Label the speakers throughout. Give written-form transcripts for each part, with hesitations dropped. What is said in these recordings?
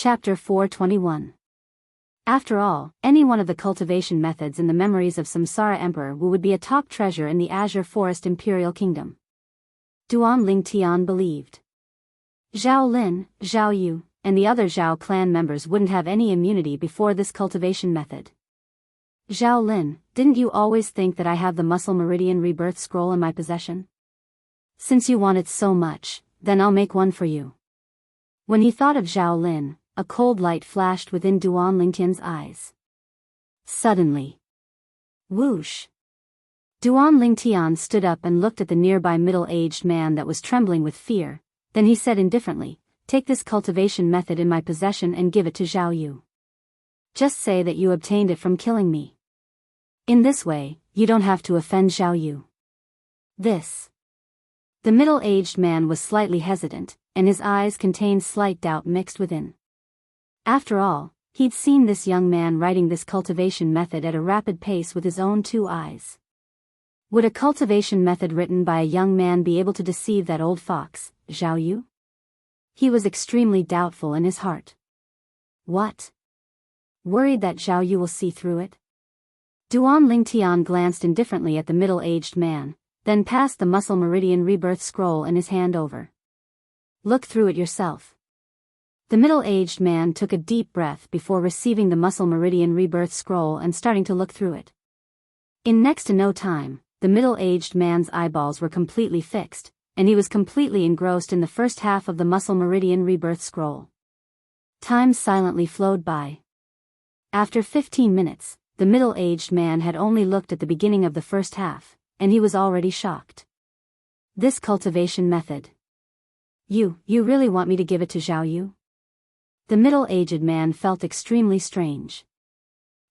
Speaker 1: Chapter 421. After all, any one of the cultivation methods in the memories of Samsara Emperor Wu would be a top treasure in the Azure Forest Imperial Kingdom. Duan Lingtian believed. Zhao Lin, Zhao Yu, and the other Zhao clan members wouldn't have any immunity before this cultivation method. Zhao Lin, didn't you always think that I have the Muscle Meridian Rebirth Scroll in my possession? Since you want it so much, then I'll make one for you. When he thought of Zhao Lin, a cold light flashed within Duan Lingtian's eyes. Suddenly. Whoosh! Duan Lingtian stood up and looked at the nearby middle-aged man that was trembling with fear, then he said indifferently, "Take this cultivation method in my possession and give it to Zhao Yu. Just say that you obtained it from killing me. In this way, you don't have to offend Zhao Yu." This. The middle-aged man was slightly hesitant, and his eyes contained slight doubt mixed within. After all, he'd seen this young man writing this cultivation method at a rapid pace with his own two eyes. Would a cultivation method written by a young man be able to deceive that old fox, Zhao Yu? He was extremely doubtful in his heart. What? Worried that Zhao Yu will see through it? Duan Lingtian glanced indifferently at the middle-aged man, then passed the Muscle Meridian Rebirth Scroll in his hand over. Look through it yourself. The middle-aged man took a deep breath before receiving the Muscle Meridian Rebirth Scroll and starting to look through it. In next to no time, the middle-aged man's eyeballs were completely fixed, and he was completely engrossed in the first half of the Muscle Meridian Rebirth Scroll. Time silently flowed by. After 15 minutes, the middle-aged man had only looked at the beginning of the first half, and he was already shocked. This cultivation method. You really want me to give it to Zhao Yu? The middle-aged man felt extremely strange.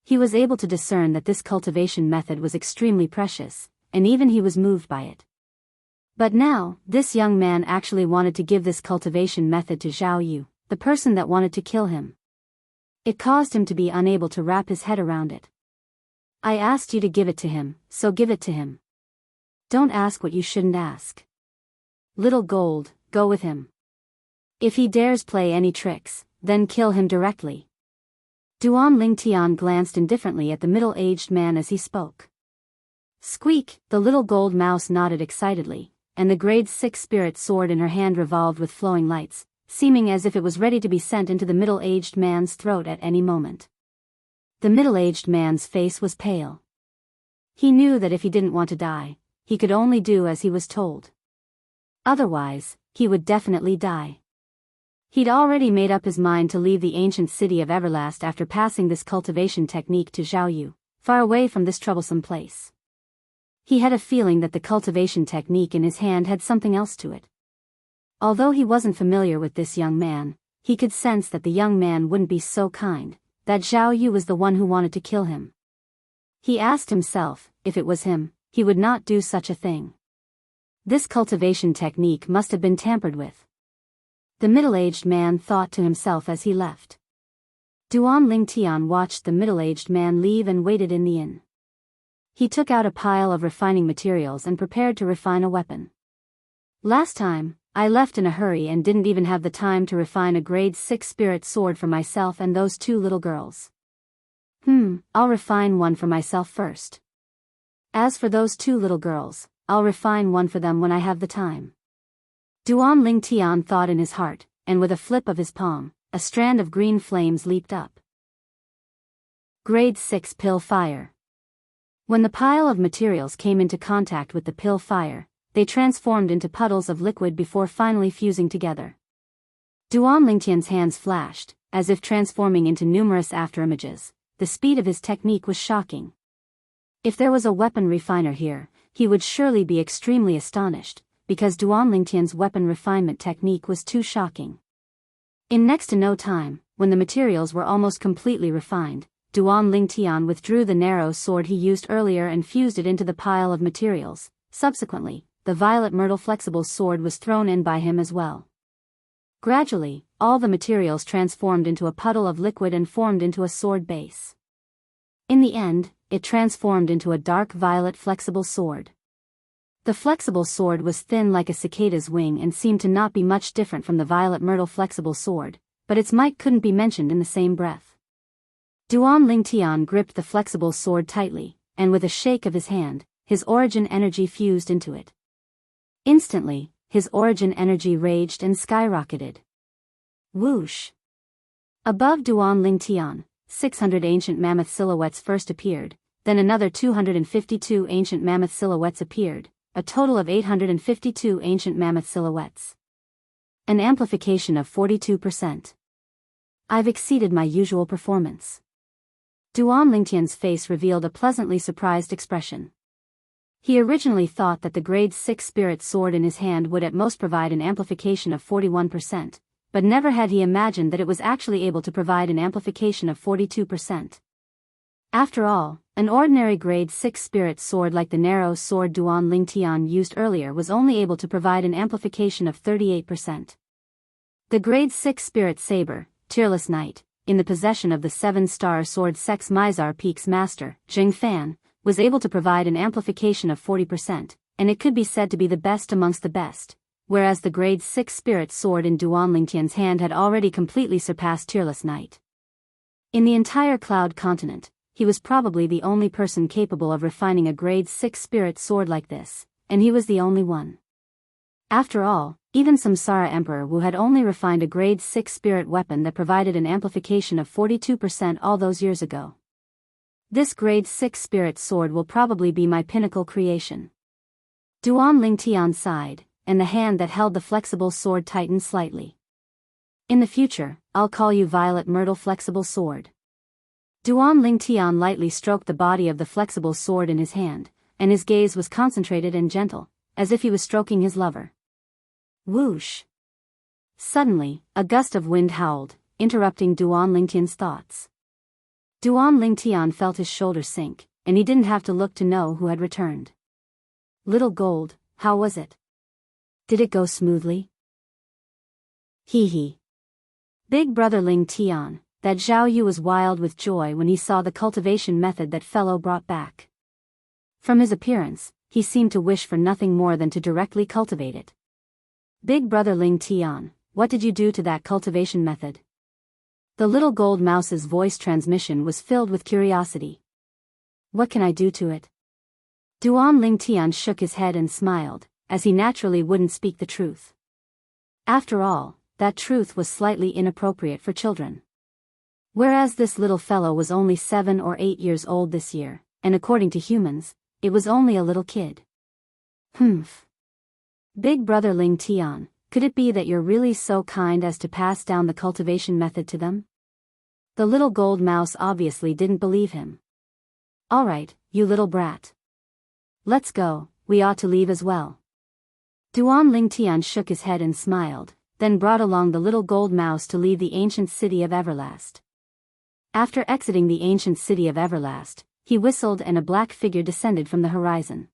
Speaker 1: He was able to discern that this cultivation method was extremely precious, and even he was moved by it. But now, this young man actually wanted to give this cultivation method to Zhao Yu, the person that wanted to kill him. It caused him to be unable to wrap his head around it. I asked you to give it to him, so give it to him. Don't ask what you shouldn't ask. Little Gold, go with him. If he dares play any tricks, then kill him directly. Duan Lingtian glanced indifferently at the middle-aged man as he spoke. Squeak, the little gold mouse nodded excitedly, and the grade 6 spirit sword in her hand revolved with flowing lights, seeming as if it was ready to be sent into the middle-aged man's throat at any moment. The middle-aged man's face was pale. He knew that if he didn't want to die, he could only do as he was told. Otherwise, he would definitely die. He'd already made up his mind to leave the ancient city of Everlast after passing this cultivation technique to Zhao Yu, far away from this troublesome place. He had a feeling that the cultivation technique in his hand had something else to it. Although he wasn't familiar with this young man, he could sense that the young man wouldn't be so kind, that Zhao Yu was the one who wanted to kill him. He asked himself, if it was him, he would not do such a thing. This cultivation technique must have been tampered with. The middle-aged man thought to himself as he left. Duan Lingtian watched the middle-aged man leave and waited in the inn. He took out a pile of refining materials and prepared to refine a weapon. Last time, I left in a hurry and didn't even have the time to refine a grade 6 spirit sword for myself and those two little girls. I'll refine one for myself first. As for those two little girls, I'll refine one for them when I have the time. Duan Lingtian thought in his heart, and with a flip of his palm, a strand of green flames leaped up. Grade 6 Pill Fire. When the pile of materials came into contact with the pill fire, they transformed into puddles of liquid before finally fusing together. Duan Lingtian's hands flashed, as if transforming into numerous afterimages. The speed of his technique was shocking. If there was a weapon refiner here, he would surely be extremely astonished, because Duan Lingtian's weapon refinement technique was too shocking. In next to no time, when the materials were almost completely refined, Duan Lingtian withdrew the narrow sword he used earlier and fused it into the pile of materials. Subsequently, the violet myrtle flexible sword was thrown in by him as well. Gradually, all the materials transformed into a puddle of liquid and formed into a sword base. In the end, it transformed into a dark violet flexible sword. The flexible sword was thin like a cicada's wing and seemed to not be much different from the violet myrtle flexible sword, but its might couldn't be mentioned in the same breath. Duan Lingtian gripped the flexible sword tightly, and with a shake of his hand, his origin energy fused into it. Instantly, his origin energy raged and skyrocketed. Whoosh! Above Duan Lingtian, 600 ancient mammoth silhouettes first appeared, then another 252 ancient mammoth silhouettes appeared, a total of 852 ancient mammoth silhouettes. An amplification of 42%. I've exceeded my usual performance. Duan Lingtian's face revealed a pleasantly surprised expression. He originally thought that the grade 6 spirit sword in his hand would at most provide an amplification of 41%, but never had he imagined that it was actually able to provide an amplification of 42%. After all, an ordinary grade 6 spirit sword like the narrow sword Duan Lingtian used earlier was only able to provide an amplification of 38%. The grade 6 spirit saber, Tearless Knight, in the possession of the 7-star sword Sex Mizar Peak's master, Jing Fan, was able to provide an amplification of 40%, and it could be said to be the best amongst the best, whereas the grade 6 spirit sword in Duan Lingtian's hand had already completely surpassed Tearless Knight. In the entire Cloud continent, he was probably the only person capable of refining a grade 6 spirit sword like this, and he was the only one. After all, even Samsara Emperor Wu had only refined a grade 6 spirit weapon that provided an amplification of 42% all those years ago. This grade 6 spirit sword will probably be my pinnacle creation. Duan Lingtian sighed, and the hand that held the flexible sword tightened slightly. In the future, I'll call you Violet Myrtle Flexible Sword. Duan Lingtian lightly stroked the body of the flexible sword in his hand, and his gaze was concentrated and gentle, as if he was stroking his lover. Whoosh! Suddenly, a gust of wind howled, interrupting Duan Lingtian's thoughts. Duan Lingtian felt his shoulders sink, and he didn't have to look to know who had returned. Little Gold, how was it? Did it go smoothly? Hee hee. Big brother Lingtian, that Zhao Yu was wild with joy when he saw the cultivation method that fellow brought back. From his appearance, he seemed to wish for nothing more than to directly cultivate it. Big brother Lingtian, what did you do to that cultivation method? The little gold mouse's voice transmission was filled with curiosity. What can I do to it? Duan Lingtian shook his head and smiled, as he naturally wouldn't speak the truth. After all, that truth was slightly inappropriate for children. Whereas this little fellow was only 7 or 8 years old this year, and according to humans, it was only a little kid. Humph. Big brother Lingtian, could it be that you're really so kind as to pass down the cultivation method to them? The little gold mouse obviously didn't believe him. All right, you little brat. Let's go, we ought to leave as well. Duan Lingtian shook his head and smiled, then brought along the little gold mouse to leave the ancient city of Everlast. After exiting the ancient city of Everlast, he whistled and a black figure descended from the horizon.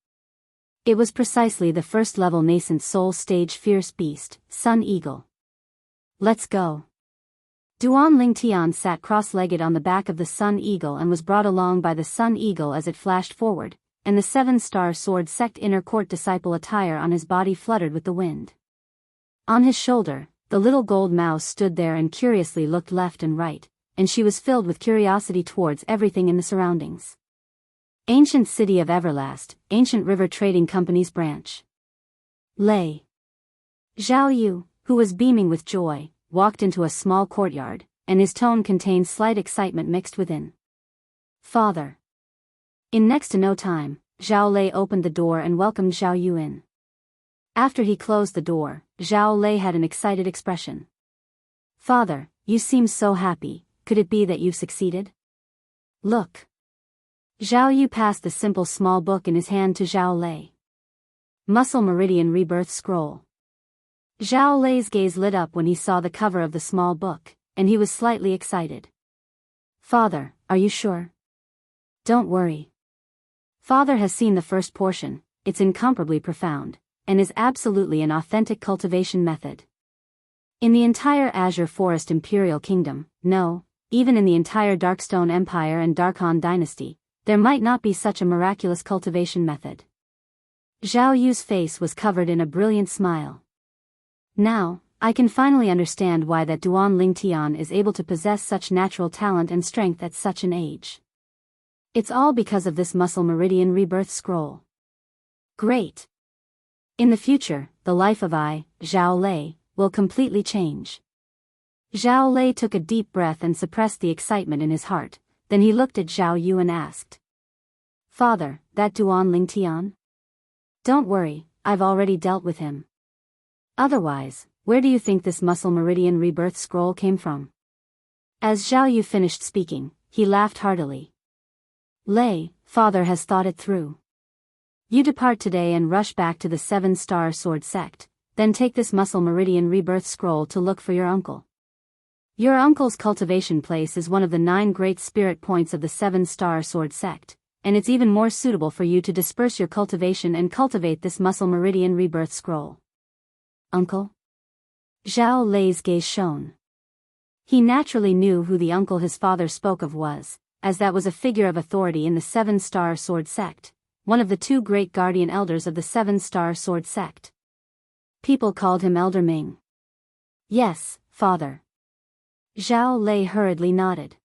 Speaker 1: It was precisely the first-level nascent soul stage fierce beast, Sun Eagle. Let's go. Duan Lingtian sat cross-legged on the back of the Sun Eagle and was brought along by the Sun Eagle as it flashed forward, and the 7-star sword sect inner court disciple attire on his body fluttered with the wind. On his shoulder, the little gold mouse stood there and curiously looked left and right, and she was filled with curiosity towards everything in the surroundings. Ancient City of Everlast, Ancient River Trading Company's branch. Lei. Zhao Yu, who was beaming with joy, walked into a small courtyard, and his tone contained slight excitement mixed within. Father. In next to no time, Zhao Lei opened the door and welcomed Zhao Yu in. After he closed the door, Zhao Lei had an excited expression. Father, you seem so happy, could it be that you've succeeded? Look. Zhao Yu passed the simple small book in his hand to Zhao Lei. Muscle Meridian Rebirth Scroll. Zhao Lei's gaze lit up when he saw the cover of the small book, and he was slightly excited. Father, are you sure? Don't worry. Father has seen the first portion, it's incomparably profound, and is absolutely an authentic cultivation method. In the entire Azure Forest Imperial Kingdom, no, even in the entire Darkstone Empire and Darkhan Dynasty, there might not be such a miraculous cultivation method. Zhao Yu's face was covered in a brilliant smile. Now, I can finally understand why that Duan Ling Tian is able to possess such natural talent and strength at such an age. It's all because of this muscle meridian rebirth scroll. Great! In the future, the life of Zhao Lei, will completely change. Zhao Lei took a deep breath and suppressed the excitement in his heart, then he looked at Zhao Yu and asked. Father, that Duan Ling Tian? Don't worry, I've already dealt with him. Otherwise, where do you think this muscle meridian rebirth scroll came from? As Zhao Yu finished speaking, he laughed heartily. Lei, father has thought it through. You depart today and rush back to the 7-star sword sect, then take this muscle meridian rebirth scroll to look for your uncle. Your uncle's cultivation place is one of the 9 great spirit points of the 7-star sword sect, and it's even more suitable for you to disperse your cultivation and cultivate this muscle meridian rebirth scroll. Uncle? Zhao Lei's gaze shone. He naturally knew who the uncle his father spoke of was, as that was a figure of authority in the 7-star sword sect, one of the 2 great guardian elders of the 7-star sword sect. People called him Elder Ming. Yes, father. Zhao Lei hurriedly nodded.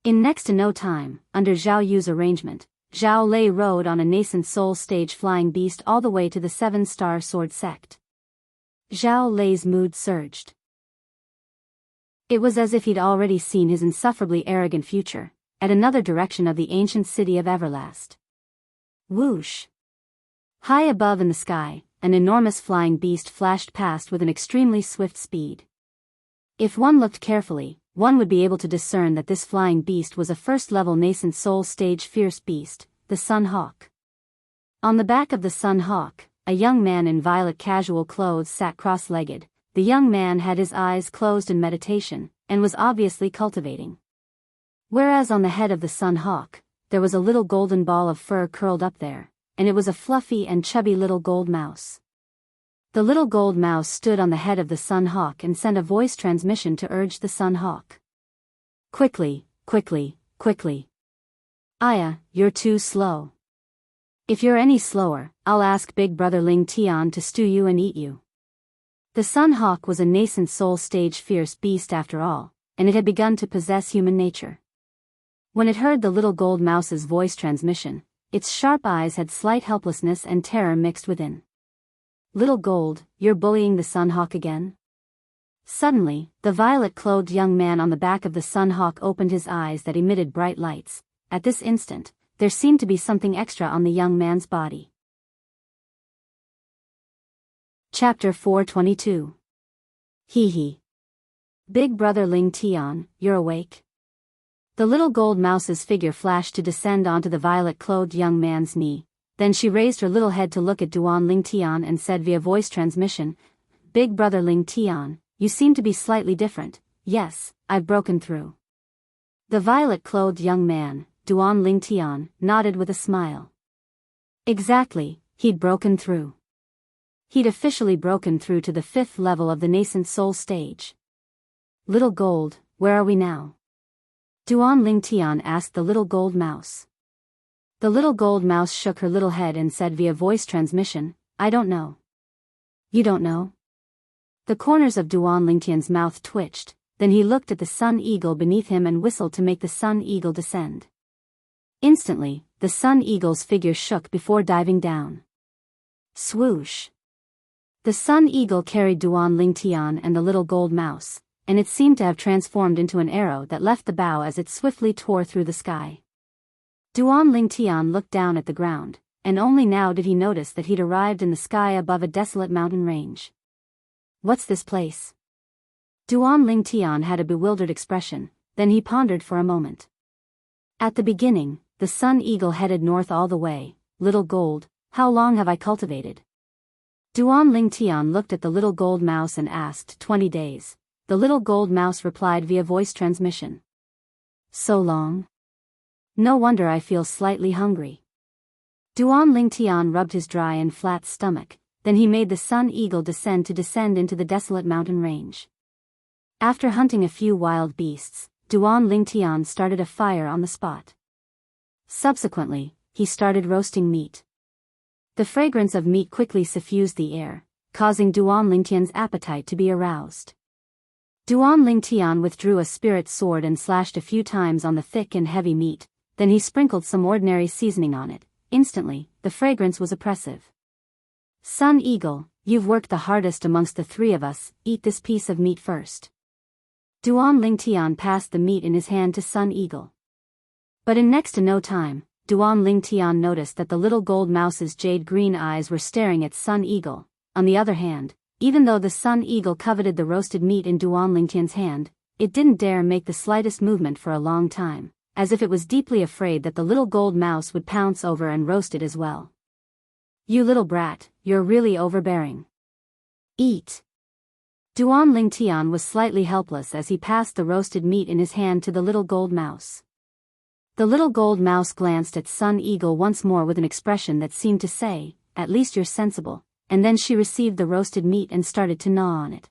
Speaker 1: In next to no time, under Zhao Yu's arrangement, Zhao Lei rode on a nascent soul stage flying beast all the way to the 7-star sword sect. Zhao Lei's mood surged. It was as if he'd already seen his insufferably arrogant future, at another direction of the ancient city of Everlast. Whoosh! High above in the sky, an enormous flying beast flashed past with an extremely swift speed. If one looked carefully, one would be able to discern that this flying beast was a first-level nascent soul stage fierce beast, the Sun Hawk. On the back of the Sun Hawk, a young man in violet casual clothes sat cross-legged. The young man had his eyes closed in meditation, and was obviously cultivating. Whereas on the head of the Sun Hawk, there was a little golden ball of fur curled up there, and it was a fluffy and chubby little gold mouse. The little gold mouse stood on the head of the Sun Hawk and sent a voice transmission to urge the Sun Hawk. Quickly, quickly, quickly. Aya, you're too slow. If you're any slower, I'll ask Big Brother Ling Tian to stew you and eat you. The Sun Hawk was a nascent soul stage fierce beast after all, and it had begun to possess human nature. When it heard the little gold mouse's voice transmission, its sharp eyes had slight helplessness and terror mixed within. Little Gold, you're bullying the Sun Hawk again? Suddenly, the violet-clothed young man on the back of the Sun Hawk opened his eyes that emitted bright lights. At this instant, there seemed to be something extra on the young man's body. Chapter 422. Hee hee. Big Brother Ling Tian, you're awake? The little gold mouse's figure flashed to descend onto the violet-clothed young man's knee. Then she raised her little head to look at Duan Ling Tian and said via voice transmission, Big Brother Ling Tian, you seem to be slightly different. Yes, I've broken through. The violet-clothed young man, Duan Ling Tian, nodded with a smile. Exactly, he'd broken through. He'd officially broken through to the 5th level of the nascent soul stage. Little Gold, where are we now? Duan Ling Tian asked the little gold mouse. The little gold mouse shook her little head and said via voice transmission, I don't know. You don't know? The corners of Duan Ling Tian's mouth twitched, then he looked at the sun eagle beneath him and whistled to make the sun eagle descend. Instantly, the sun eagle's figure shook before diving down. Swoosh! The sun eagle carried Duan Ling Tian and the little gold mouse, and it seemed to have transformed into an arrow that left the bow as it swiftly tore through the sky. Duan Ling Tian looked down at the ground, and only now did he notice that he'd arrived in the sky above a desolate mountain range. What's this place? Duan Ling Tian had a bewildered expression, then he pondered for a moment. At the beginning, the sun eagle headed north all the way. Little Gold, how long have I cultivated? Duan Ling Tian looked at the little gold mouse and asked, 20 days. The little gold mouse replied via voice transmission. So long? No wonder I feel slightly hungry. Duan Ling Tian rubbed his dry and flat stomach, then he made the sun eagle descend into the desolate mountain range. After hunting a few wild beasts, Duan Ling Tian started a fire on the spot. Subsequently, he started roasting meat. The fragrance of meat quickly suffused the air, causing Duan Lingtian's appetite to be aroused. Duan Lingtian withdrew a spirit sword and slashed a few times on the thick and heavy meat, then he sprinkled some ordinary seasoning on it. Instantly, the fragrance was oppressive. Sun Eagle, you've worked the hardest amongst the three of us, eat this piece of meat first. Duan Lingtian passed the meat in his hand to Sun Eagle. But in next to no time, Duan Lingtian noticed that the little gold mouse's jade-green eyes were staring at Sun Eagle. On the other hand, even though the Sun Eagle coveted the roasted meat in Duan Lingtian's hand, it didn't dare make the slightest movement for a long time, as if it was deeply afraid that the little gold mouse would pounce over and roast it as well. You little brat, you're really overbearing. Eat. Duan Lingtian was slightly helpless as he passed the roasted meat in his hand to the little gold mouse. The little gold mouse glanced at Sun Eagle once more with an expression that seemed to say, "At least you're sensible," and then she received the roasted meat and started to gnaw on it.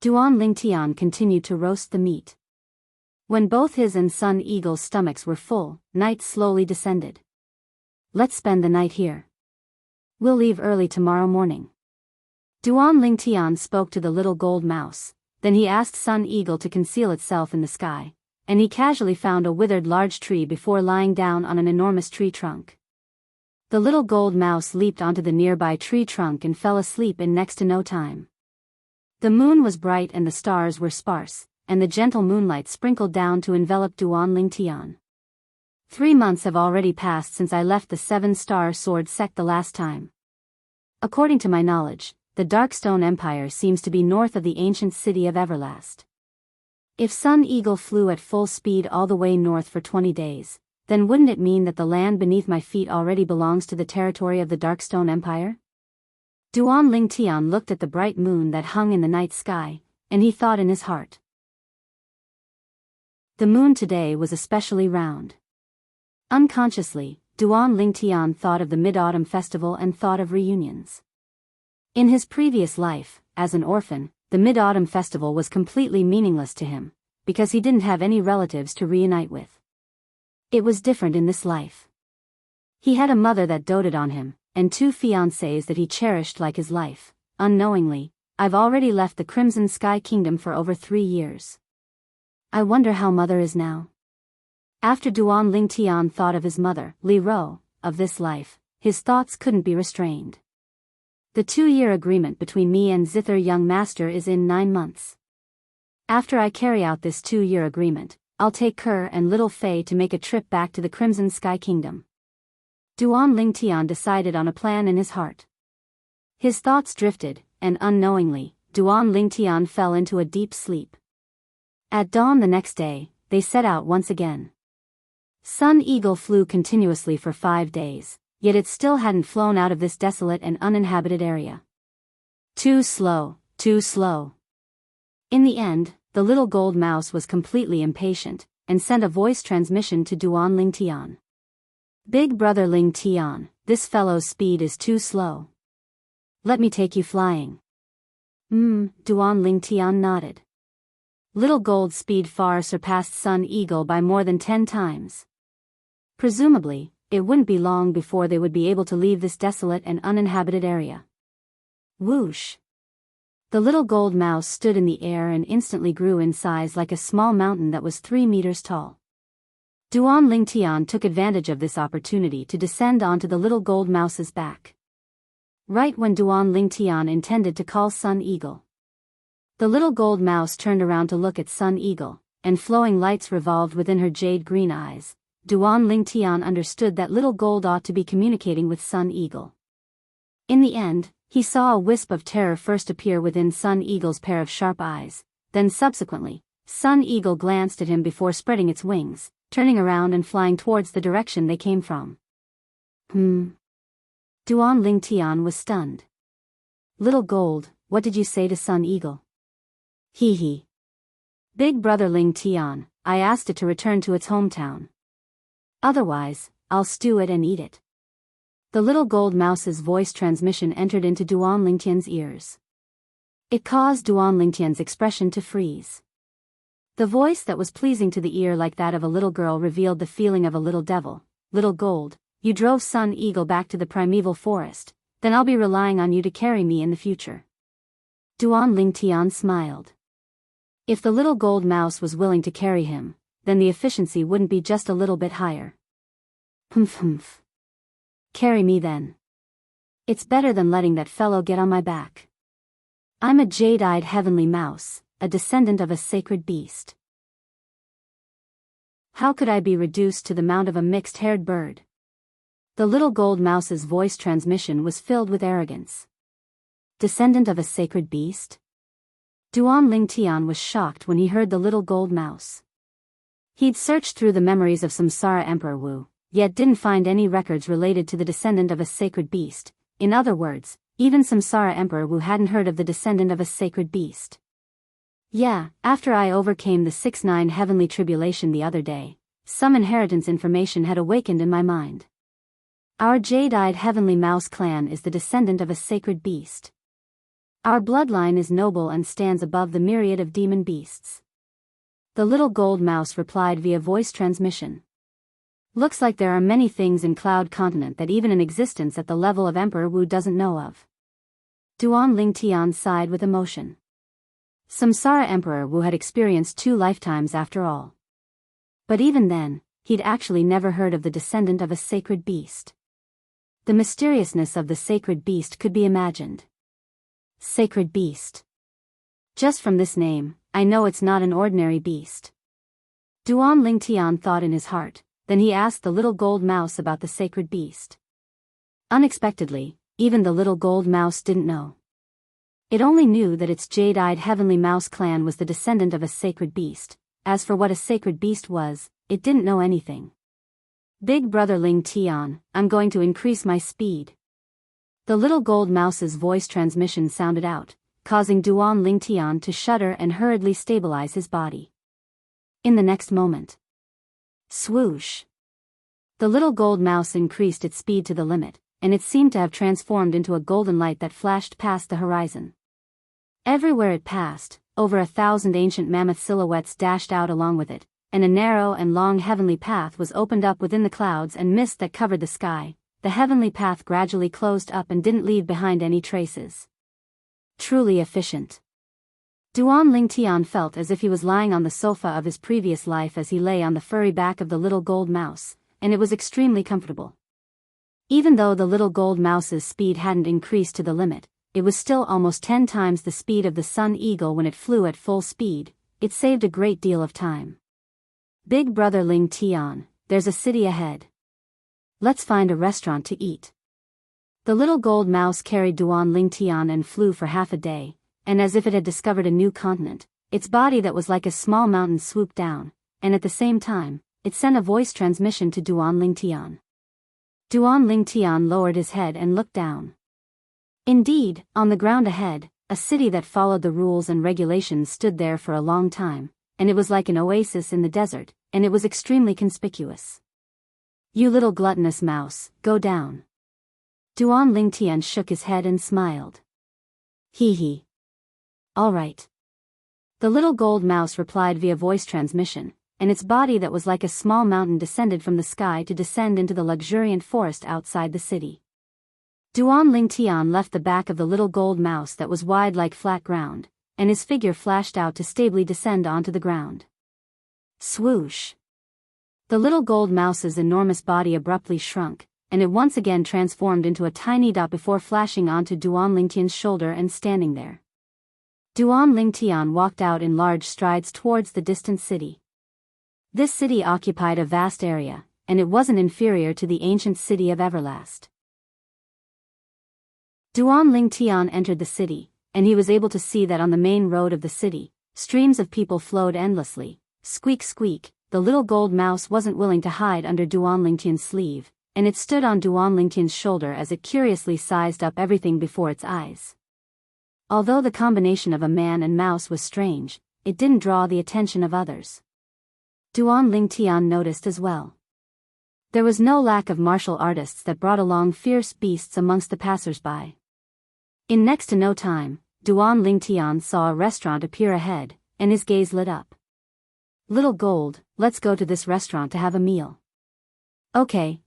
Speaker 1: Duan Lingtian continued to roast the meat. When both his and Sun Eagle's stomachs were full, night slowly descended. Let's spend the night here. We'll leave early tomorrow morning. Duan Lingtian spoke to the little gold mouse, then he asked Sun Eagle to conceal itself in the sky, and he casually found a withered large tree before lying down on an enormous tree trunk. The little gold mouse leaped onto the nearby tree trunk and fell asleep in next to no time. The moon was bright and the stars were sparse, and the gentle moonlight sprinkled down to envelop Duan Lingtian. 3 months have already passed since I left the 7-star sword sect the last time. According to my knowledge, the Darkstone Empire seems to be north of the ancient city of Everlast. If Sun Eagle flew at full speed all the way north for 20 days, then wouldn't it mean that the land beneath my feet already belongs to the territory of the Darkstone Empire? Duan Lingtian looked at the bright moon that hung in the night sky, and he thought in his heart. The moon today was especially round. Unconsciously, Duan Lingtian thought of the Mid-Autumn Festival and thought of reunions. In his previous life, as an orphan, the Mid-Autumn Festival was completely meaningless to him, because he didn't have any relatives to reunite with. It was different in this life. He had a mother that doted on him, and 2 fiancées that he cherished like his life. Unknowingly, I've already left the Crimson Sky Kingdom for over 3 years. I wonder how mother is now. After Duan Lingtian thought of his mother, Li Ro, of this life, his thoughts couldn't be restrained. The 2-year agreement between me and Zither Young Master is in 9 months. After I carry out this 2-year agreement, I'll take Kerr and little Fei to make a trip back to the Crimson Sky Kingdom. Duan Lingtian decided on a plan in his heart. His thoughts drifted, and unknowingly, Duan Lingtian fell into a deep sleep. At dawn the next day, they set out once again. Sun Eagle flew continuously for 5 days, yet it still hadn't flown out of this desolate and uninhabited area. Too slow, too slow. In the end, the little gold mouse was completely impatient, and sent a voice transmission to Duan Lingtian. Big brother Lingtian, this fellow's speed is too slow. Let me take you flying. Duan Lingtian nodded. Little Gold's speed far surpassed Sun Eagle by more than 10 times. Presumably, it wouldn't be long before they would be able to leave this desolate and uninhabited area. Whoosh! The little gold mouse stood in the air and instantly grew in size like a small mountain that was 3 meters tall. Duan Lingtian took advantage of this opportunity to descend onto the little gold mouse's back. Right when Duan Lingtian intended to call Sun Eagle, the little gold mouse turned around to look at Sun Eagle, and flowing lights revolved within her jade-green eyes. Duan Lingtian understood that little gold ought to be communicating with Sun Eagle. In the end, he saw a wisp of terror first appear within Sun Eagle's pair of sharp eyes, then subsequently, Sun Eagle glanced at him before spreading its wings, turning around and flying towards the direction they came from. Duan Lingtian was stunned. Little Gold, what did you say to Sun Eagle? Hee hee. Big brother Lingtian, I asked it to return to its hometown. Otherwise, I'll stew it and eat it. The little gold mouse's voice transmission entered into Duan Lingtian's ears. It caused Duan Lingtian's expression to freeze. The voice that was pleasing to the ear like that of a little girl revealed the feeling of a little devil. Little Gold, you drove Sun Eagle back to the primeval forest, Then I'll be relying on you to carry me in the future. Duan Lingtian smiled. If the little gold mouse was willing to carry him, then the efficiency wouldn't be just a little bit higher. Humph. Carry me then. It's better than letting that fellow get on my back. I'm a jade-eyed heavenly mouse, a descendant of a sacred beast. How could I be reduced to the mount of a mixed-haired bird? The little gold mouse's voice transmission was filled with arrogance. Descendant of a sacred beast? Duan Lingtian was shocked when he heard the little gold mouse. He'd searched through the memories of Samsara Emperor Wu, yet didn't find any records related to the descendant of a sacred beast. In other words, even Samsara Emperor Wu hadn't heard of the descendant of a sacred beast. Yeah, after I overcame the 6-9 heavenly tribulation the other day, some inheritance information had awakened in my mind. Our jade-eyed heavenly mouse clan is the descendant of a sacred beast. Our bloodline is noble and stands above the myriad of demon beasts. The little gold mouse replied via voice transmission. Looks like there are many things in Cloud Continent that even in existence at the level of Emperor Wu doesn't know of. Duan Lingtian sighed with emotion. Samsara Emperor Wu had experienced 2 lifetimes after all. But even then, he'd actually never heard of the descendant of a sacred beast. The mysteriousness of the sacred beast could be imagined. Sacred beast. Just from this name, I know it's not an ordinary beast. Duan Lingtian thought in his heart, then he asked the little gold mouse about the sacred beast. Unexpectedly, even the little gold mouse didn't know. It only knew that its jade-eyed heavenly mouse clan was the descendant of a sacred beast. As for what a sacred beast was, it didn't know anything. Big brother Lingtian, I'm going to increase my speed. The little gold mouse's voice transmission sounded out, causing Duan Lingtian to shudder and hurriedly stabilize his body. In the next moment. Swoosh! The little gold mouse increased its speed to the limit, and it seemed to have transformed into a golden light that flashed past the horizon. Everywhere it passed, over 1,000 ancient mammoth silhouettes dashed out along with it, and a narrow and long heavenly path was opened up within the clouds and mist that covered the sky. The heavenly path gradually closed up and didn't leave behind any traces. Truly efficient. Duan Lingtian felt as if he was lying on the sofa of his previous life as he lay on the furry back of the little gold mouse, and it was extremely comfortable. Even though the little gold mouse's speed hadn't increased to the limit, it was still almost 10 times the speed of the sun eagle when it flew at full speed. It saved a great deal of time. Big brother Lingtian, there's a city ahead. Let's find a restaurant to eat. The little gold mouse carried Duan Lingtian and flew for half a day, and as if it had discovered a new continent, its body that was like a small mountain swooped down, and at the same time, it sent a voice transmission to Duan Lingtian. Duan Lingtian lowered his head and looked down. Indeed, on the ground ahead, a city that followed the rules and regulations stood there for a long time, and it was like an oasis in the desert, and it was extremely conspicuous. You little gluttonous mouse, go down. Duan Lingtian shook his head and smiled. Hee. All right. The little gold mouse replied via voice transmission, and its body that was like a small mountain descended from the sky to descend into the luxuriant forest outside the city. Duan Lingtian left the back of the little gold mouse that was wide like flat ground, and his figure flashed out to stably descend onto the ground. Swoosh! The little gold mouse's enormous body abruptly shrunk, and it once again transformed into a tiny dot before flashing onto Duan Lingtian's shoulder and standing there. Duan Lingtian walked out in large strides towards the distant city. This city occupied a vast area, and it wasn't inferior to the ancient city of Everlast. Duan Lingtian entered the city, and he was able to see that on the main road of the city, streams of people flowed endlessly. Squeak squeak, the little gold mouse wasn't willing to hide under Duan Lingtian's sleeve, and it stood on Duan Lingtian's shoulder as it curiously sized up everything before its eyes. Although the combination of a man and mouse was strange, it didn't draw the attention of others. Duan Lingtian noticed as well. There was no lack of martial artists that brought along fierce beasts amongst the passers-by. In next to no time, Duan Lingtian saw a restaurant appear ahead, and his gaze lit up. Little Gold, let's go to this restaurant to have a meal. Okay.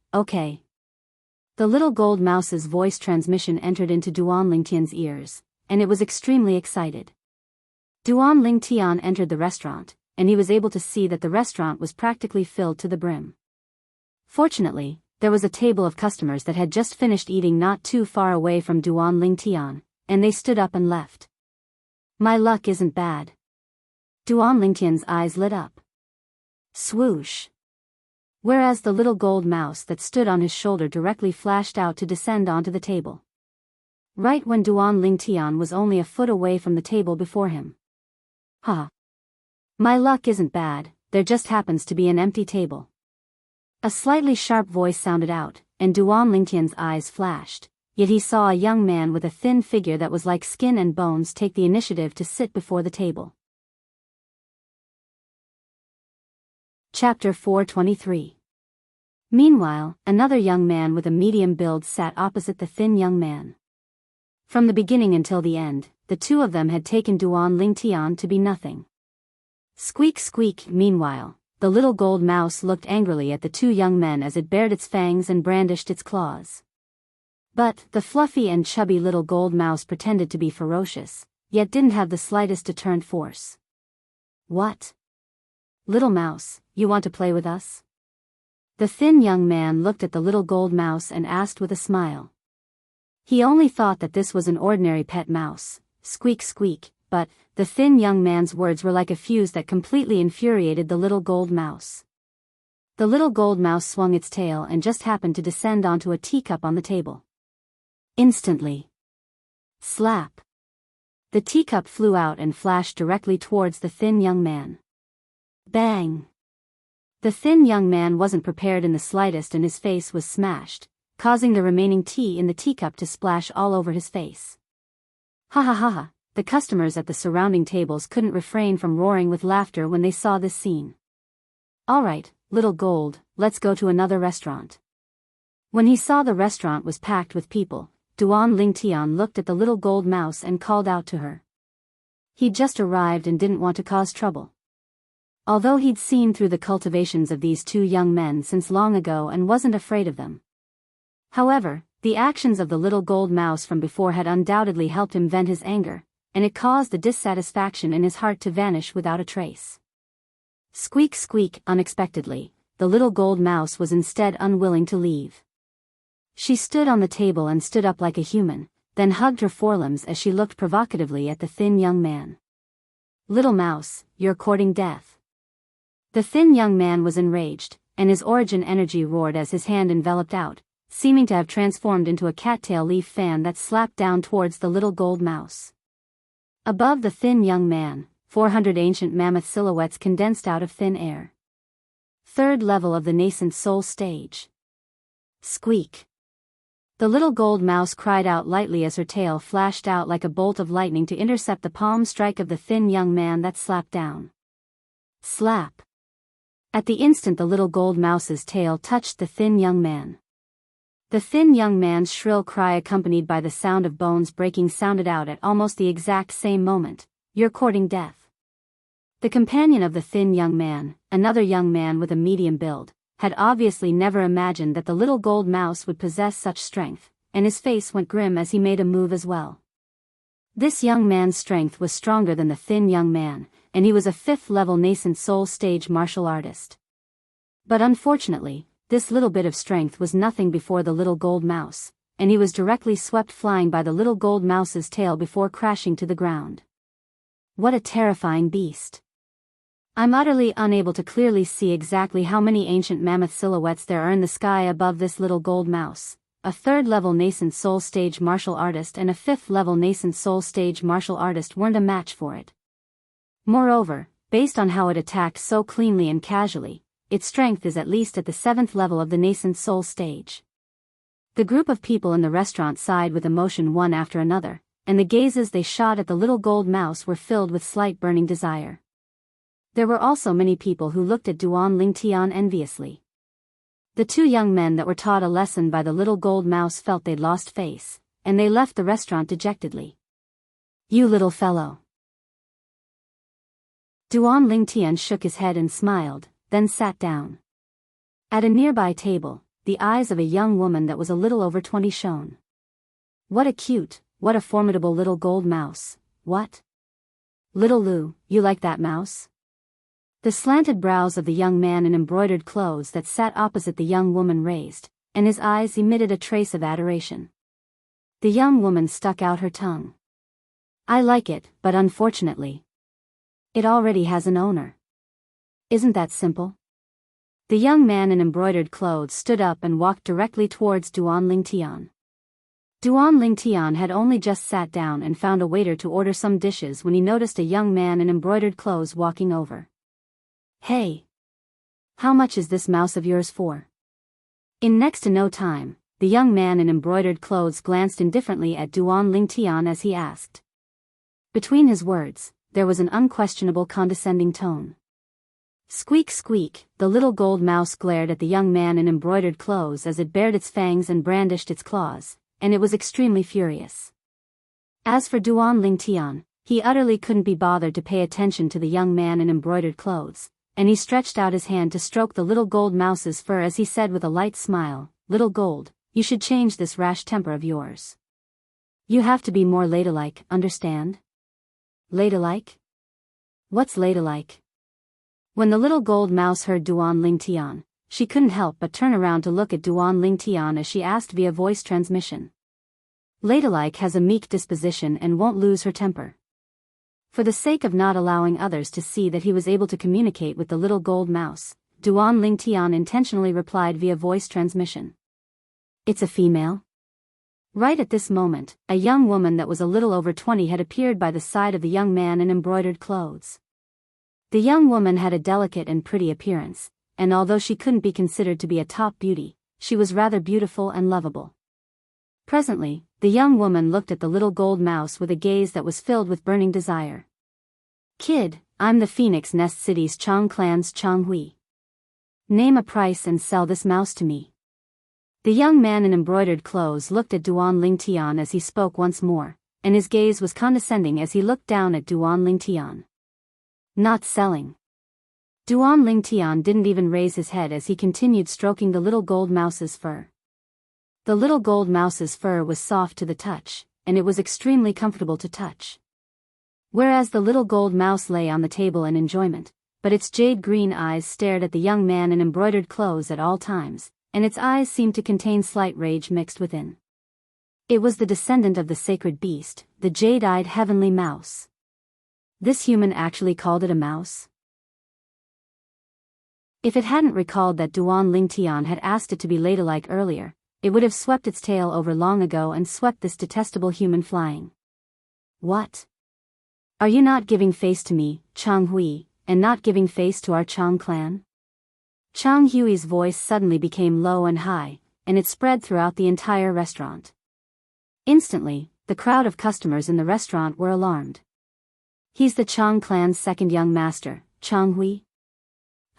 Speaker 1: The little gold mouse's voice transmission entered into Duan Lingtian's ears, and it was extremely excited. Duan Lingtian entered the restaurant, and he was able to see that the restaurant was practically filled to the brim. Fortunately, there was a table of customers that had just finished eating not too far away from Duan Lingtian, and they stood up and left. My luck isn't bad. Duan Lingtian's eyes lit up. Swoosh. Whereas the little gold mouse that stood on his shoulder directly flashed out to descend onto the table. Right when Duan Lingtian was only a foot away from the table before him. Ha. My luck isn't bad, there just happens to be an empty table. A slightly sharp voice sounded out, and Duan Lingtian's eyes flashed, yet he saw a young man with a thin figure that was like skin and bones take the initiative to sit before the table. Chapter 423. Meanwhile, another young man with a medium build sat opposite the thin young man. From the beginning until the end, the two of them had taken Duan Lingtian to be nothing. Squeak squeak. Meanwhile, the little gold mouse looked angrily at the two young men as it bared its fangs and brandished its claws. But the fluffy and chubby little gold mouse pretended to be ferocious, yet didn't have the slightest deterrent force. What? Little mouse, you want to play with us? The thin young man looked at the little gold mouse and asked with a smile. He only thought that this was an ordinary pet mouse, squeak squeak, but the thin young man's words were like a fuse that completely infuriated the little gold mouse. The little gold mouse swung its tail and just happened to descend onto a teacup on the table. Instantly. Slap. The teacup flew out and flashed directly towards the thin young man. Bang. The thin young man wasn't prepared in the slightest and his face was smashed, causing the remaining tea in the teacup to splash all over his face. Ha ha ha ha. The customers at the surrounding tables couldn't refrain from roaring with laughter when they saw this scene. Alright, little gold, let's go to another restaurant. When he saw the restaurant was packed with people, Duan Lingtian looked at the little gold mouse and called out to her. He'd just arrived and didn't want to cause trouble. Although he'd seen through the cultivations of these two young men since long ago and wasn't afraid of them. However, the actions of the little gold mouse from before had undoubtedly helped him vent his anger, and it caused the dissatisfaction in his heart to vanish without a trace. Squeak squeak. Unexpectedly, the little gold mouse was instead unwilling to leave. She stood on the table and stood up like a human, then hugged her forelimbs as she looked provocatively at the thin young man. Little mouse, you're courting death. The thin young man was enraged, and his origin energy roared as his hand enveloped out, seeming to have transformed into a cattail leaf fan that slapped down towards the little gold mouse. Above the thin young man, 400 ancient mammoth silhouettes condensed out of thin air. Third level of the nascent soul stage. Squeak. The little gold mouse cried out lightly as her tail flashed out like a bolt of lightning to intercept the palm strike of the thin young man that slapped down. Slap. At the instant the little gold mouse's tail touched the thin young man. The thin young man's shrill cry accompanied by the sound of bones breaking sounded out at almost the exact same moment. You're courting death. The companion of the thin young man, another young man with a medium build, had obviously never imagined that the little gold mouse would possess such strength, and his face went grim as he made a move as well. This young man's strength was stronger than the thin young man, and he was a 5th level nascent soul stage martial artist. But unfortunately, this little bit of strength was nothing before the little gold mouse, and he was directly swept flying by the little gold mouse's tail before crashing to the ground. What a terrifying beast. I'm utterly unable to clearly see exactly how many ancient mammoth silhouettes there are in the sky above this little gold mouse. A 3rd level nascent soul stage martial artist and a 5th level nascent soul stage martial artist weren't a match for it. Moreover, based on how it attacked so cleanly and casually, its strength is at least at the 7th level of the nascent soul stage. The group of people in the restaurant sighed with emotion one after another, and the gazes they shot at the little gold mouse were filled with slight burning desire. There were also many people who looked at Duan Lingtian enviously. The two young men that were taught a lesson by the little gold mouse felt they'd lost face, and they left the restaurant dejectedly. You little fellow. Duan Lingtian shook his head and smiled, then sat down. At a nearby table, the eyes of a young woman that was a little over 20 shone. What a formidable little gold mouse, what? Little Lou, you like that mouse? The slanted brows of the young man in embroidered clothes that sat opposite the young woman raised, and his eyes emitted a trace of adoration. The young woman stuck out her tongue. I like it, but unfortunately, it already has an owner. Isn't that simple? The young man in embroidered clothes stood up and walked directly towards Duan Lingtian. Duan Lingtian had only just sat down and found a waiter to order some dishes when he noticed a young man in embroidered clothes walking over. Hey! How much is this mouse of yours for? In next to no time, the young man in embroidered clothes glanced indifferently at Duan Lingtian as he asked. Between his words, there was an unquestionable condescending tone. Squeak squeak, the little gold mouse glared at the young man in embroidered clothes as it bared its fangs and brandished its claws, and it was extremely furious. As for Duan Lingtian, he utterly couldn't be bothered to pay attention to the young man in embroidered clothes, and he stretched out his hand to stroke the little gold mouse's fur as he said with a light smile, Little Gold, you should change this rash temper of yours. You have to be more ladylike, understand? Ladylike? What's ladylike? When the little gold mouse heard Duan Lingtian, she couldn't help but turn around to look at Duan Lingtian as she asked via voice transmission. Ladylike has a meek disposition and won't lose her temper. For the sake of not allowing others to see that he was able to communicate with the little gold mouse, Duan Lingtian intentionally replied via voice transmission. It's a female? Right at this moment, a young woman that was a little over 20 had appeared by the side of the young man in embroidered clothes. The young woman had a delicate and pretty appearance, and although she couldn't be considered to be a top beauty, she was rather beautiful and lovable. Presently, the young woman looked at the little gold mouse with a gaze that was filled with burning desire. Kid, I'm the Phoenix Nest City's Chang clan's Chang Hui. Name a price and sell this mouse to me. The young man in embroidered clothes looked at Duan Lingtian as he spoke once more, and his gaze was condescending as he looked down at Duan Lingtian. Not selling. Duan Lingtian didn't even raise his head as he continued stroking the little gold mouse's fur. The little gold mouse's fur was soft to the touch, and it was extremely comfortable to touch. Whereas the little gold mouse lay on the table in enjoyment, but its jade green eyes stared at the young man in embroidered clothes at all times, and its eyes seemed to contain slight rage mixed within. It was the descendant of the sacred beast, the jade-eyed heavenly mouse. This human actually called it a mouse? If it hadn't recalled that Duan Lingtian had asked it to be ladylike earlier, it would have swept its tail over long ago and swept this detestable human flying. What? Are you not giving face to me, Chang Hui, and not giving face to our Chang clan? Chang Hui's voice suddenly became low and high, and it spread throughout the entire restaurant. Instantly, the crowd of customers in the restaurant were alarmed. He's the Chang clan's second young master, Chang Hui.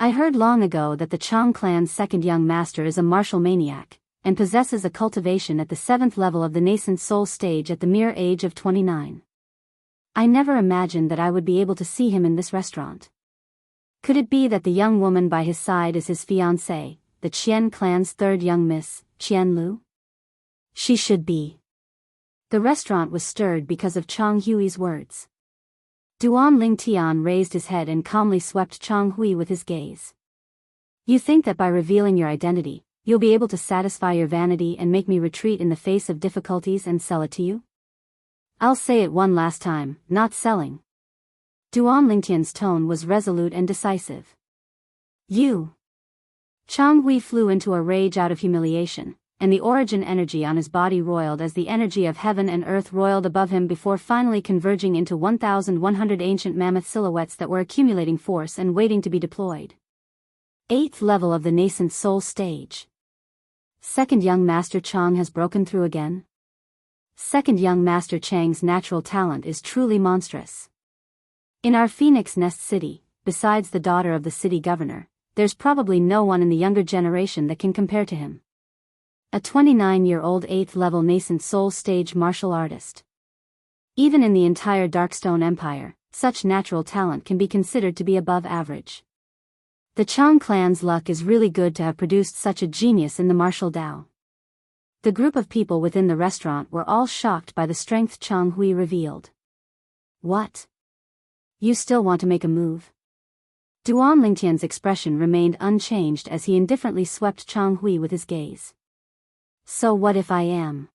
Speaker 1: I heard long ago that the Chang clan's second young master is a martial maniac, and possesses a cultivation at the 7th level of the nascent soul stage at the mere age of 29. I never imagined that I would be able to see him in this restaurant. Could it be that the young woman by his side is his fiancée, the Qian clan's third young miss, Qian Lu? She should be. The restaurant was stirred because of Chang Hui's words. Duan Lingtian raised his head and calmly swept Chang Hui with his gaze. You think that by revealing your identity, you'll be able to satisfy your vanity and make me retreat in the face of difficulties and sell it to you? I'll say it one last time, not selling. Duan Lingtian's tone was resolute and decisive. You! Chang Hui flew into a rage out of humiliation, and the origin energy on his body roiled as the energy of heaven and earth roiled above him before finally converging into 1,100 ancient mammoth silhouettes that were accumulating force and waiting to be deployed. 8th level of the nascent soul stage. Second young master Chang has broken through again. Second young master Chang's natural talent is truly monstrous. In our Phoenix Nest City, besides the daughter of the city governor, there's probably no one in the younger generation that can compare to him. A 29-year-old 8th level nascent soul stage martial artist. Even in the entire Darkstone Empire, such natural talent can be considered to be above average. The Chang clan's luck is really good to have produced such a genius in the martial Dao. The group of people within the restaurant were all shocked by the strength Chang Hui revealed. What? You still want to make a move? Duan Lingtian's expression remained unchanged as he indifferently swept Chang Hui with his gaze. So what if I am?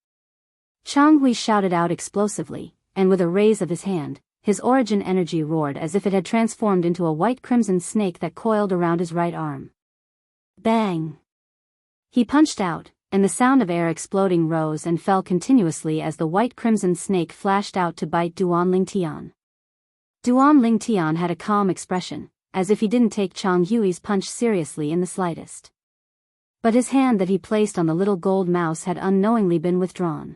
Speaker 1: Chang Hui shouted out explosively, and with a raise of his hand, his origin energy roared as if it had transformed into a white-crimson snake that coiled around his right arm. Bang! He punched out, and the sound of air exploding rose and fell continuously as the white-crimson snake flashed out to bite Duan Lingtian. Duan Lingtian had a calm expression, as if he didn't take Chang Hui's punch seriously in the slightest. But his hand that he placed on the little gold mouse had unknowingly been withdrawn.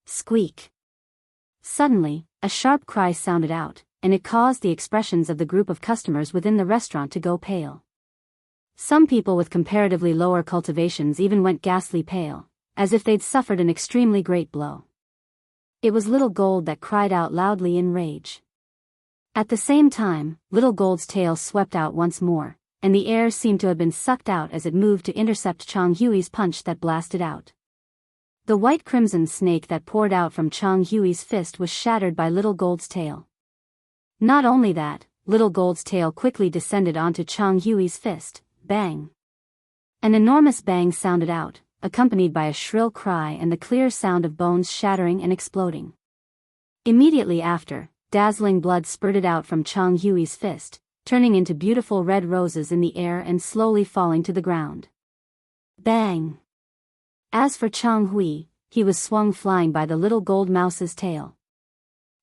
Speaker 1: Squeak! Suddenly, a sharp cry sounded out, and it caused the expressions of the group of customers within the restaurant to go pale. Some people with comparatively lower cultivations even went ghastly pale, as if they'd suffered an extremely great blow. It was Little Gold that cried out loudly in rage. At the same time, Little Gold's tail swept out once more, and the air seemed to have been sucked out as it moved to intercept Chang Hui's punch that blasted out. The white-crimson snake that poured out from Chang Hui's fist was shattered by Little Gold's tail. Not only that, Little Gold's tail quickly descended onto Chang Hui's fist. Bang! An enormous bang sounded out, accompanied by a shrill cry and the clear sound of bones shattering and exploding. Immediately after, dazzling blood spurted out from Chang Hui's fist, turning into beautiful red roses in the air and slowly falling to the ground. Bang! As for Chang Hui, he was swung flying by the little gold mouse's tail.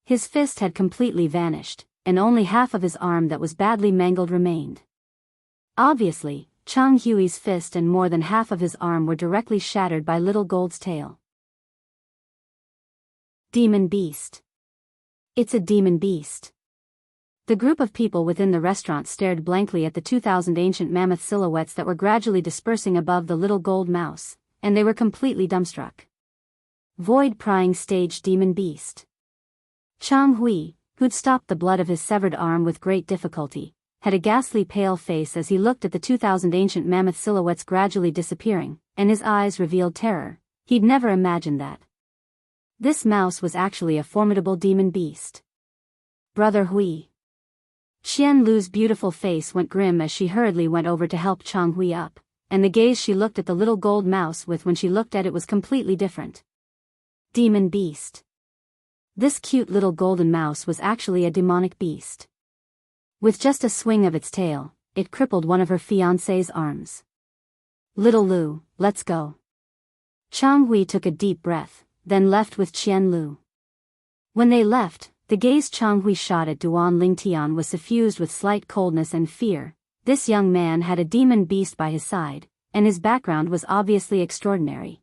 Speaker 1: His fist had completely vanished, and only half of his arm that was badly mangled remained. Obviously, Chang Hui's fist and more than half of his arm were directly shattered by Little Gold's tail. Demon Beast. It's a demon beast. The group of people within the restaurant stared blankly at the 2,000 ancient mammoth silhouettes that were gradually dispersing above the little gold mouse, and they were completely dumbstruck. Void-prying stage demon beast. Chang Hui, who'd stopped the blood of his severed arm with great difficulty, had a ghastly pale face as he looked at the 2,000 ancient mammoth silhouettes gradually disappearing, and his eyes revealed terror. He'd never imagined that. This mouse was actually a formidable demon beast. Brother Hui. Qian Lu's beautiful face went grim as she hurriedly went over to help Chang Hui up, and the gaze she looked at the little gold mouse with when she looked at it was completely different. Demon beast. This cute little golden mouse was actually a demonic beast. With just a swing of its tail, it crippled one of her fiancé's arms. Little Lu, let's go. Chang Hui took a deep breath, then left with Qian Lu. When they left, the gaze Chang Hui shot at Duan Lingtian was suffused with slight coldness and fear. This young man had a demon beast by his side, and his background was obviously extraordinary.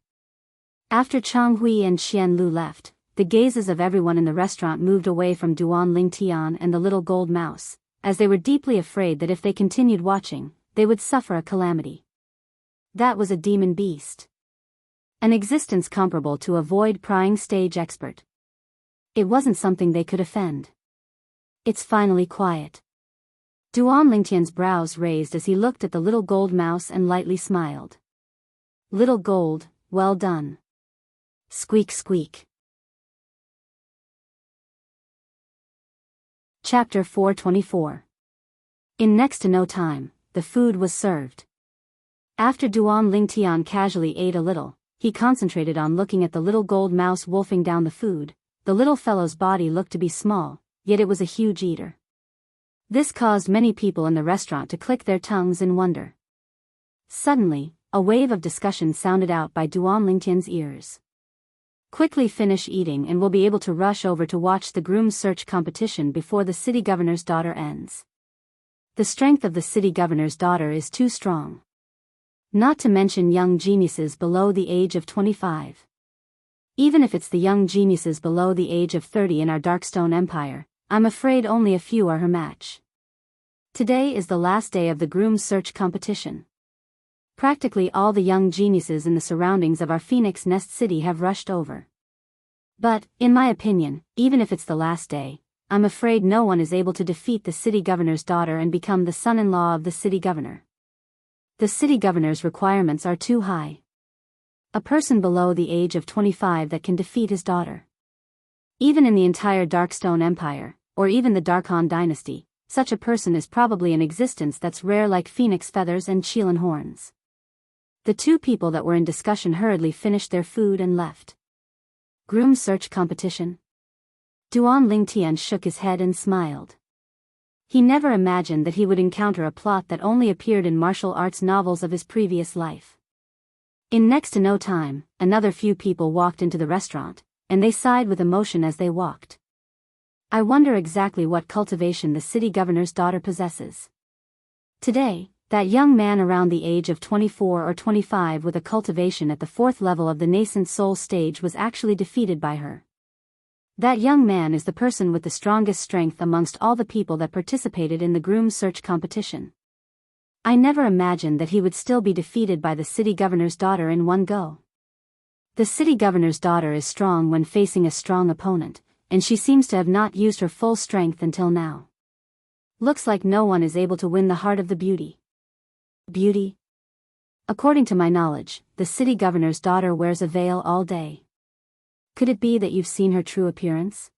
Speaker 1: After Chang Hui and Qian Lu left, the gazes of everyone in the restaurant moved away from Duan Lingtian and the little gold mouse, as they were deeply afraid that if they continued watching, they would suffer a calamity. That was a demon beast. An existence comparable to a void-prying stage expert. It wasn't something they could offend. It's finally quiet. Duan Lingtian's brows raised as he looked at the little gold mouse and lightly smiled. Little Gold, well done. Squeak squeak. Chapter 424. In next to no time, the food was served. After Duan Lingtian casually ate a little, he concentrated on looking at the little gold mouse wolfing down the food. The little fellow's body looked to be small, yet it was a huge eater. This caused many people in the restaurant to click their tongues in wonder. Suddenly, a wave of discussion sounded out by Duan Lingtian's ears. Quickly finish eating and we'll be able to rush over to watch the groom search competition before the city governor's daughter ends. The strength of the city governor's daughter is too strong. Not to mention young geniuses below the age of 25. Even if it's the young geniuses below the age of 30 in our Darkstone Empire, I'm afraid only a few are her match. Today is the last day of the groom search competition. Practically all the young geniuses in the surroundings of our Phoenix Nest City have rushed over. But, in my opinion, even if it's the last day, I'm afraid no one is able to defeat the city governor's daughter and become the son-in-law of the city governor. The city governor's requirements are too high. A person below the age of 25 that can defeat his daughter. Even in the entire Darkstone Empire, or even the Darkhan dynasty, such a person is probably in existence that's rare, like phoenix feathers and Qilin horns. The two people that were in discussion hurriedly finished their food and left. Groom search competition? Duan Lingtian shook his head and smiled. He never imagined that he would encounter a plot that only appeared in martial arts novels of his previous life. In next to no time, another few people walked into the restaurant, and they sighed with emotion as they walked. I wonder exactly what cultivation the city governor's daughter possesses. Today, that young man around the age of 24 or 25 with a cultivation at the 4th level of the nascent soul stage was actually defeated by her. That young man is the person with the strongest strength amongst all the people that participated in the groom search competition. I never imagined that he would still be defeated by the city governor's daughter in one go. The city governor's daughter is strong when facing a strong opponent, and she seems to have not used her full strength until now. Looks like no one is able to win the heart of the beauty. Beauty? According to my knowledge, the city governor's daughter wears a veil all day. Could it be that you've seen her true appearance?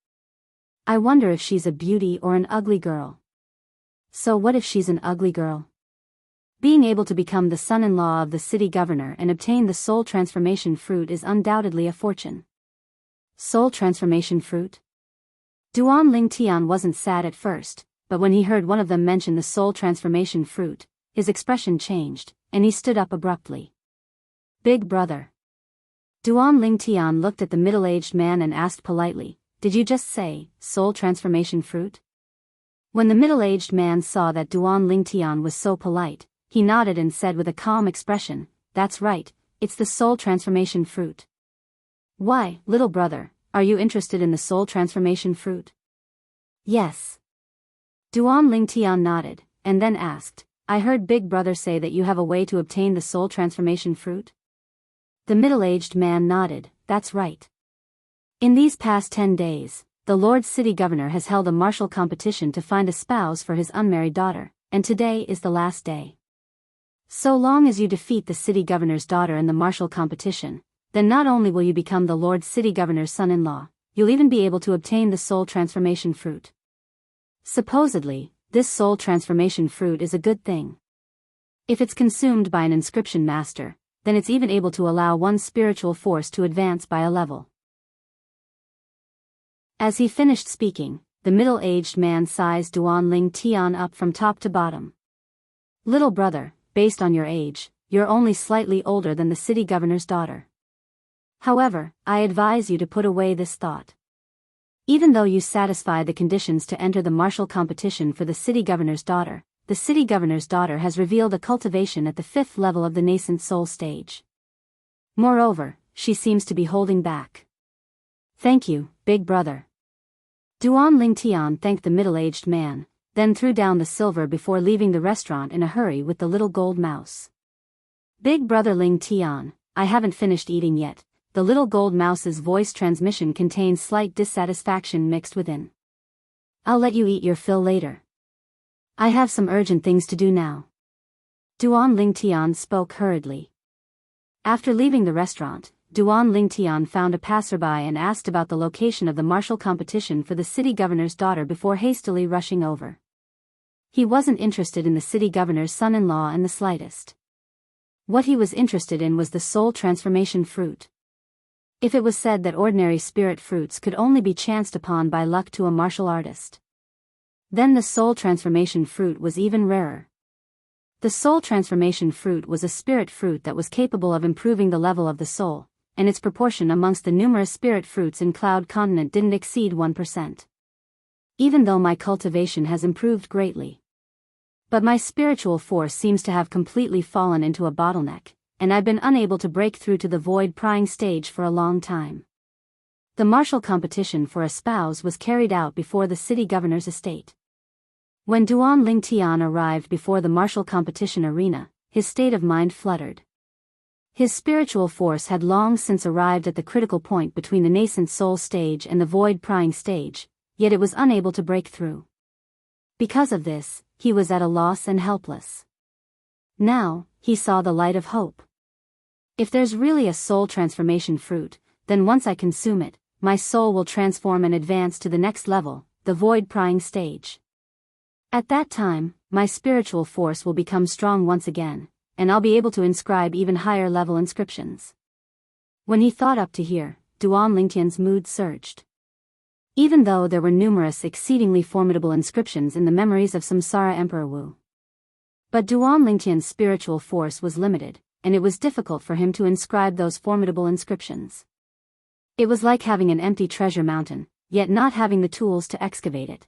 Speaker 1: I wonder if she's a beauty or an ugly girl. So what if she's an ugly girl? Being able to become the son-in-law of the city governor and obtain the soul transformation fruit is undoubtedly a fortune. Soul transformation fruit? Duan Lingtian wasn't sad at first, but when he heard one of them mention the soul transformation fruit, his expression changed, and he stood up abruptly. Big brother. Duan Lingtian looked at the middle-aged man and asked politely, "Did you just say, soul transformation fruit?" When the middle-aged man saw that Duan Lingtian was so polite, he nodded and said with a calm expression, "That's right, it's the soul transformation fruit." "Why, little brother, are you interested in the soul transformation fruit?" "Yes." Duan Lingtian nodded, and then asked, "I heard Big Brother say that you have a way to obtain the soul transformation fruit?" The middle-aged man nodded, "That's right. In these past 10 days, the Lord City Governor has held a martial competition to find a spouse for his unmarried daughter, and today is the last day. So long as you defeat the City Governor's daughter in the martial competition, then not only will you become the Lord City Governor's son-in-law, you'll even be able to obtain the soul transformation fruit. Supposedly, this soul transformation fruit is a good thing. If it's consumed by an inscription master, then it's even able to allow one's spiritual force to advance by a level." As he finished speaking, the middle-aged man sized Duan Lingtian up from top to bottom. "Little brother, based on your age, you're only slightly older than the city governor's daughter. However, I advise you to put away this thought. Even though you satisfy the conditions to enter the martial competition for the city governor's daughter, the city governor's daughter has revealed a cultivation at the 5th level of the nascent soul stage. Moreover, she seems to be holding back." "Thank you, big brother." Duan Lingtian thanked the middle-aged man, then threw down the silver before leaving the restaurant in a hurry with the little gold mouse. "Big brother Lingtian, I haven't finished eating yet." The little gold mouse's voice transmission contained slight dissatisfaction mixed within. "I'll let you eat your fill later. I have some urgent things to do now." Duan Lingtian spoke hurriedly. After leaving the restaurant, Duan Lingtian found a passerby and asked about the location of the martial competition for the city governor's daughter before hastily rushing over. He wasn't interested in the city governor's son-in-law in the slightest. What he was interested in was the soul transformation fruit. If it was said that ordinary spirit fruits could only be chanced upon by luck to a martial artist, then the soul transformation fruit was even rarer. The soul transformation fruit was a spirit fruit that was capable of improving the level of the soul, and its proportion amongst the numerous spirit fruits in Cloud Continent didn't exceed 1%. Even though my cultivation has improved greatly, but my spiritual force seems to have completely fallen into a bottleneck, and I've been unable to break through to the void prying stage for a long time. The martial competition for a spouse was carried out before the city governor's estate. When Duan Lingtian arrived before the martial competition arena, his state of mind fluttered. His spiritual force had long since arrived at the critical point between the nascent soul stage and the void prying stage, yet it was unable to break through. Because of this, he was at a loss and helpless. Now, he saw the light of hope. If there's really a soul transformation fruit, then once I consume it, my soul will transform and advance to the next level, the void-prying stage. At that time, my spiritual force will become strong once again, and I'll be able to inscribe even higher level inscriptions. When he thought up to here, Duan Lingtian's mood surged. Even though there were numerous exceedingly formidable inscriptions in the memories of Samsara Emperor Wu. But Duan Lingtian's spiritual force was limited, and it was difficult for him to inscribe those formidable inscriptions. It was like having an empty treasure mountain, yet not having the tools to excavate it.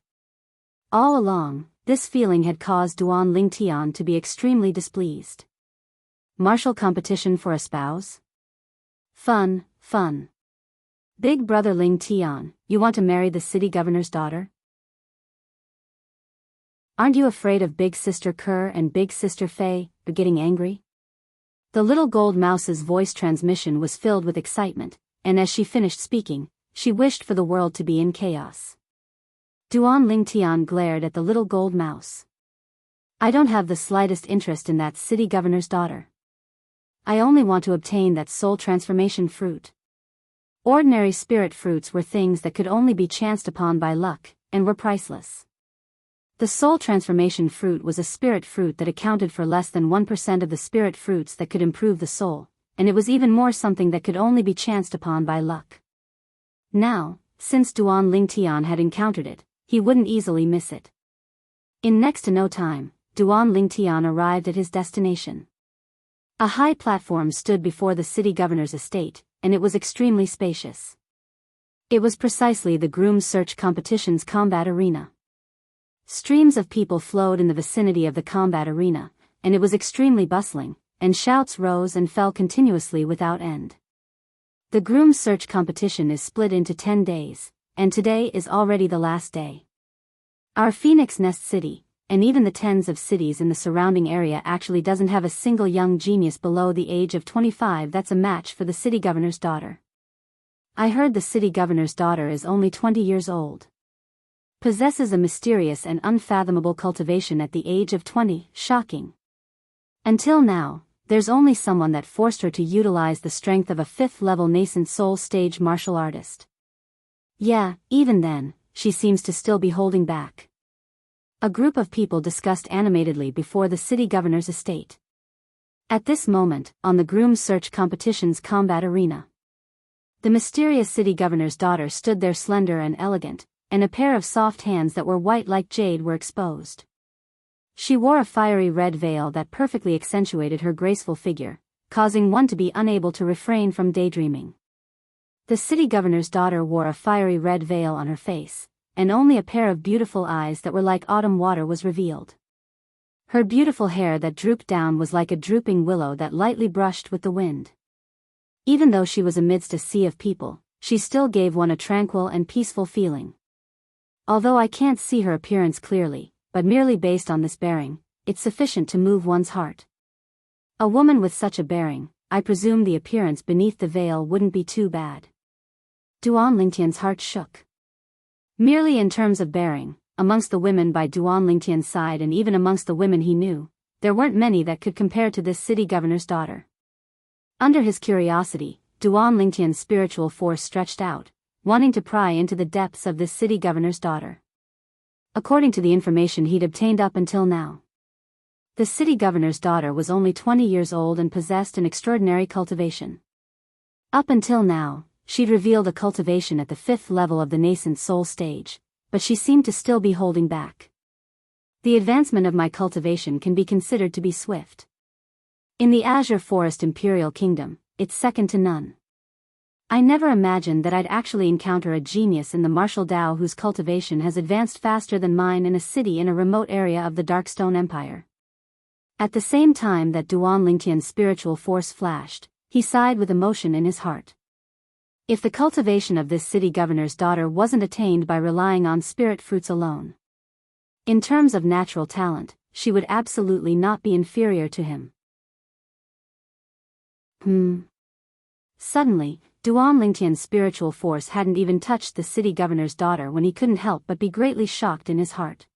Speaker 1: All along, this feeling had caused Duan Lingtian to be extremely displeased. Martial competition for a spouse? Fun, fun. Big brother Ling Tian, you want to marry the city governor's daughter? Aren't you afraid of big sister Kerr and big sister Fei, getting angry? The little gold mouse's voice transmission was filled with excitement, and as she finished speaking, she wished for the world to be in chaos. Duan Lingtian glared at the little gold mouse. I don't have the slightest interest in that city governor's daughter. I only want to obtain that soul transformation fruit. Ordinary spirit fruits were things that could only be chanced upon by luck, and were priceless. The soul transformation fruit was a spirit fruit that accounted for less than 1% of the spirit fruits that could improve the soul, and it was even more something that could only be chanced upon by luck. Now, since Duan Lingtian had encountered it, he wouldn't easily miss it. In next to no time, Duan Lingtian arrived at his destination. A high platform stood before the city governor's estate, and it was extremely spacious. It was precisely the groom search competition's combat arena. Streams of people flowed in the vicinity of the combat arena, and it was extremely bustling, and shouts rose and fell continuously without end. The groom search competition is split into 10 days, and today is already the last day. Our Phoenix Nest City, and even the tens of cities in the surrounding area actually doesn't have a single young genius below the age of 25 that's a match for the city governor's daughter. I heard the city governor's daughter is only 20 years old. Possesses a mysterious and unfathomable cultivation at the age of 20, shocking. Until now, there's only someone that forced her to utilize the strength of a 5th-level nascent soul stage martial artist. Yeah, even then, she seems to still be holding back. A group of people discussed animatedly before the city governor's estate. At this moment, on the groom search competition's combat arena, the mysterious city governor's daughter stood there slender and elegant, and a pair of soft hands that were white like jade were exposed. She wore a fiery red veil that perfectly accentuated her graceful figure, causing one to be unable to refrain from daydreaming. The city governor's daughter wore a fiery red veil on her face, and only a pair of beautiful eyes that were like autumn water was revealed. Her beautiful hair that drooped down was like a drooping willow that lightly brushed with the wind. Even though she was amidst a sea of people, she still gave one a tranquil and peaceful feeling. Although I can't see her appearance clearly, but merely based on this bearing, it's sufficient to move one's heart. A woman with such a bearing, I presume the appearance beneath the veil wouldn't be too bad. Duan Lingtian's heart shook. Merely in terms of bearing, amongst the women by Duan Lingtian's side and even amongst the women he knew, there weren't many that could compare to this city governor's daughter. Under his curiosity, Duan Lingtian's spiritual force stretched out, wanting to pry into the depths of this city governor's daughter. According to the information he'd obtained up until now, the city governor's daughter was only 20 years old and possessed an extraordinary cultivation. Up until now, she'd revealed a cultivation at the 5th level of the nascent soul stage, but she seemed to still be holding back. The advancement of my cultivation can be considered to be swift. In the Azure Forest Imperial Kingdom, it's second to none. I never imagined that I'd actually encounter a genius in the martial Dao whose cultivation has advanced faster than mine in a city in a remote area of the Darkstone Empire. At the same time that Duan Lingtian's spiritual force flashed, he sighed with emotion in his heart. If the cultivation of this city governor's daughter wasn't attained by relying on spirit fruits alone, in terms of natural talent, she would absolutely not be inferior to him. Suddenly, Duan Lingtian's spiritual force hadn't even touched the city governor's daughter when he couldn't help but be greatly shocked in his heart.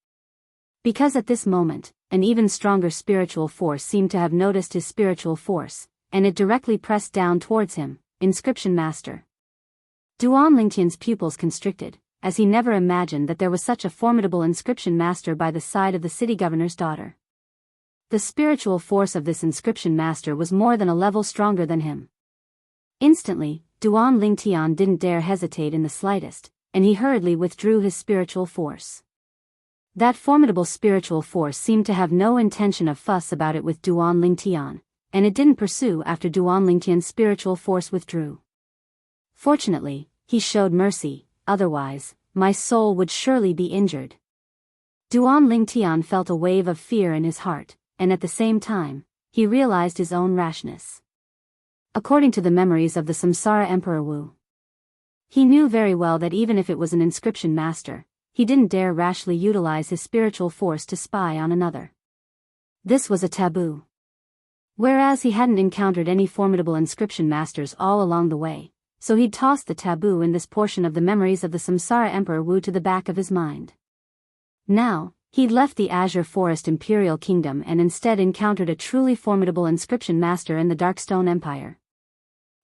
Speaker 1: Because at this moment, an even stronger spiritual force seemed to have noticed his spiritual force, and it directly pressed down towards him. Inscription Master. Duan Lingtian's pupils constricted, as he never imagined that there was such a formidable inscription master by the side of the city governor's daughter. The spiritual force of this inscription master was more than a level stronger than him. Instantly, Duan Lingtian didn't dare hesitate in the slightest, and he hurriedly withdrew his spiritual force. That formidable spiritual force seemed to have no intention of fuss about it with Duan Lingtian, and it didn't pursue after Duan Lingtian's spiritual force withdrew. Fortunately, he showed mercy, otherwise, my soul would surely be injured. Duan Lingtian felt a wave of fear in his heart, and at the same time, he realized his own rashness. According to the memories of the Samsara Emperor Wu, he knew very well that even if it was an inscription master, he didn't dare rashly utilize his spiritual force to spy on another. This was a taboo. Whereas he hadn't encountered any formidable inscription masters all along the way, so he'd tossed the taboo in this portion of the memories of the Samsara Emperor Wu to the back of his mind. Now, he'd left the Azure Forest Imperial Kingdom and instead encountered a truly formidable inscription master in the Darkstone Empire.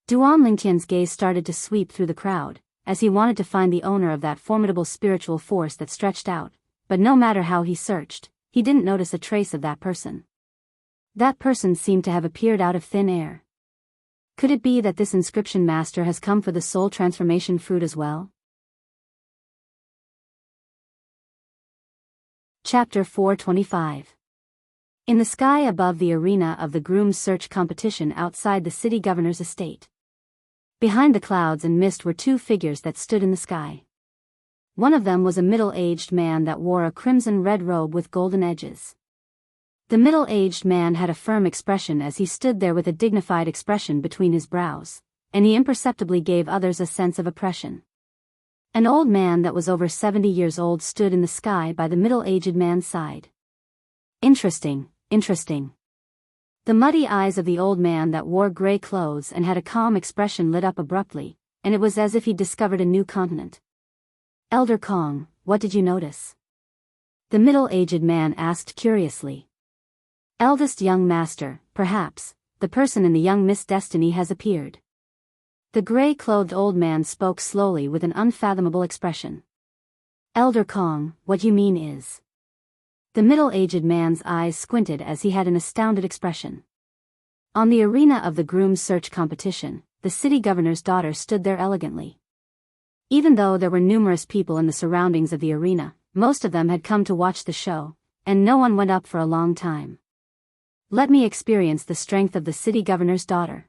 Speaker 1: Duan Lingtian's gaze started to sweep through the crowd, as he wanted to find the owner of that formidable spiritual force that stretched out, but no matter how he searched, he didn't notice a trace of that person. That person seemed to have appeared out of thin air. Could it be that this inscription master has come for the soul transformation fruit as well? Chapter 425. In the sky above the arena of the groom's search competition outside the city governor's estate. Behind the clouds and mist were two figures that stood in the sky. One of them was a middle-aged man that wore a crimson-red robe with golden edges. The middle-aged man had a firm expression as he stood there with a dignified expression between his brows, and he imperceptibly gave others a sense of oppression. An old man that was over 70 years old stood in the sky by the middle-aged man's side. Interesting, interesting. The muddy eyes of the old man that wore gray clothes and had a calm expression lit up abruptly, and it was as if he'd discovered a new continent. Elder Kong, what did you notice? The middle-aged man asked curiously. Eldest young master, perhaps, the person in the young Miss Destiny has appeared. The gray-clothed old man spoke slowly with an unfathomable expression. Elder Kong, what you mean is... The middle-aged man's eyes squinted as he had an astounded expression. On the arena of the groom's search competition, the city governor's daughter stood there elegantly. Even though there were numerous people in the surroundings of the arena, most of them had come to watch the show, and no one went up for a long time. Let me experience the strength of the city governor's daughter.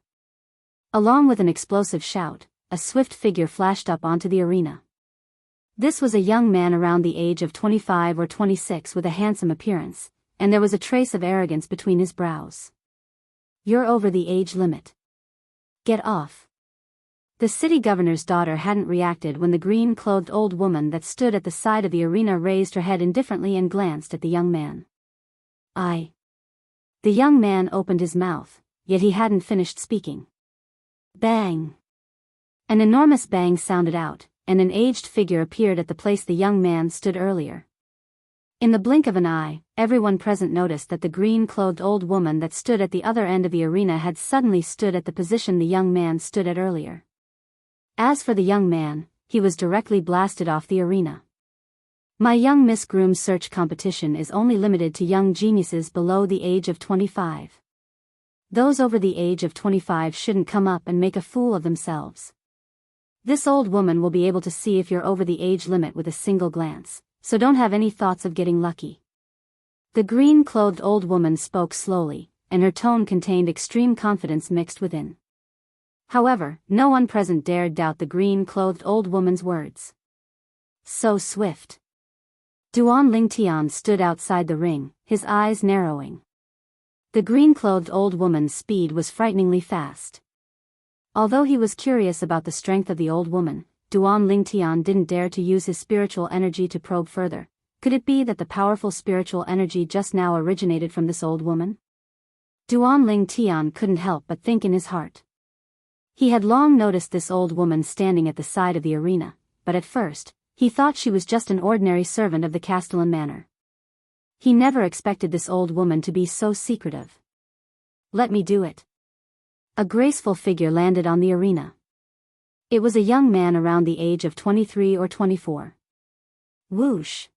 Speaker 1: Along with an explosive shout, a swift figure flashed up onto the arena. This was a young man around the age of 25 or 26 with a handsome appearance, and there was a trace of arrogance between his brows. You're over the age limit. Get off. The city governor's daughter hadn't reacted when the green-clothed old woman that stood at the side of the arena raised her head indifferently and glanced at the young man. The young man opened his mouth, yet he hadn't finished speaking. Bang! An enormous bang sounded out, and an aged figure appeared at the place the young man stood earlier. In the blink of an eye, everyone present noticed that the green-clothed old woman that stood at the other end of the arena had suddenly stood at the position the young man stood at earlier. As for the young man, he was directly blasted off the arena. My young Miss Groom's search competition is only limited to young geniuses below the age of 25. Those over the age of 25 shouldn't come up and make a fool of themselves. This old woman will be able to see if you're over the age limit with a single glance, so don't have any thoughts of getting lucky. The green-clothed old woman spoke slowly, and her tone contained extreme confidence mixed within. However, no one present dared doubt the green-clothed old woman's words. So swift. Duan Lingtian stood outside the ring, his eyes narrowing. The green-clothed old woman's speed was frighteningly fast. Although he was curious about the strength of the old woman, Duan Lingtian didn't dare to use his spiritual energy to probe further. Could it be that the powerful spiritual energy just now originated from this old woman? Duan Lingtian couldn't help but think in his heart. He had long noticed this old woman standing at the side of the arena, but at first, he thought she was just an ordinary servant of the Castellan manor. He never expected this old woman to be so secretive. "Let me do it." A graceful figure landed on the arena. It was a young man around the age of 23 or 24. Whoosh!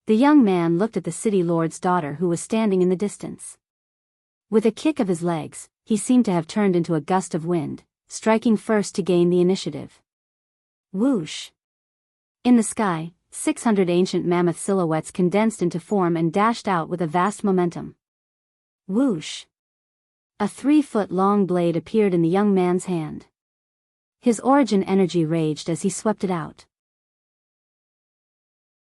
Speaker 1: The young man looked at the city lord's daughter who was standing in the distance. With a kick of his legs, he seemed to have turned into a gust of wind, striking first to gain the initiative. Whoosh! In the sky, 600 ancient mammoth silhouettes condensed into form and dashed out with a vast momentum. Whoosh! A 3-foot-long blade appeared in the young man's hand. His origin energy raged as he swept it out.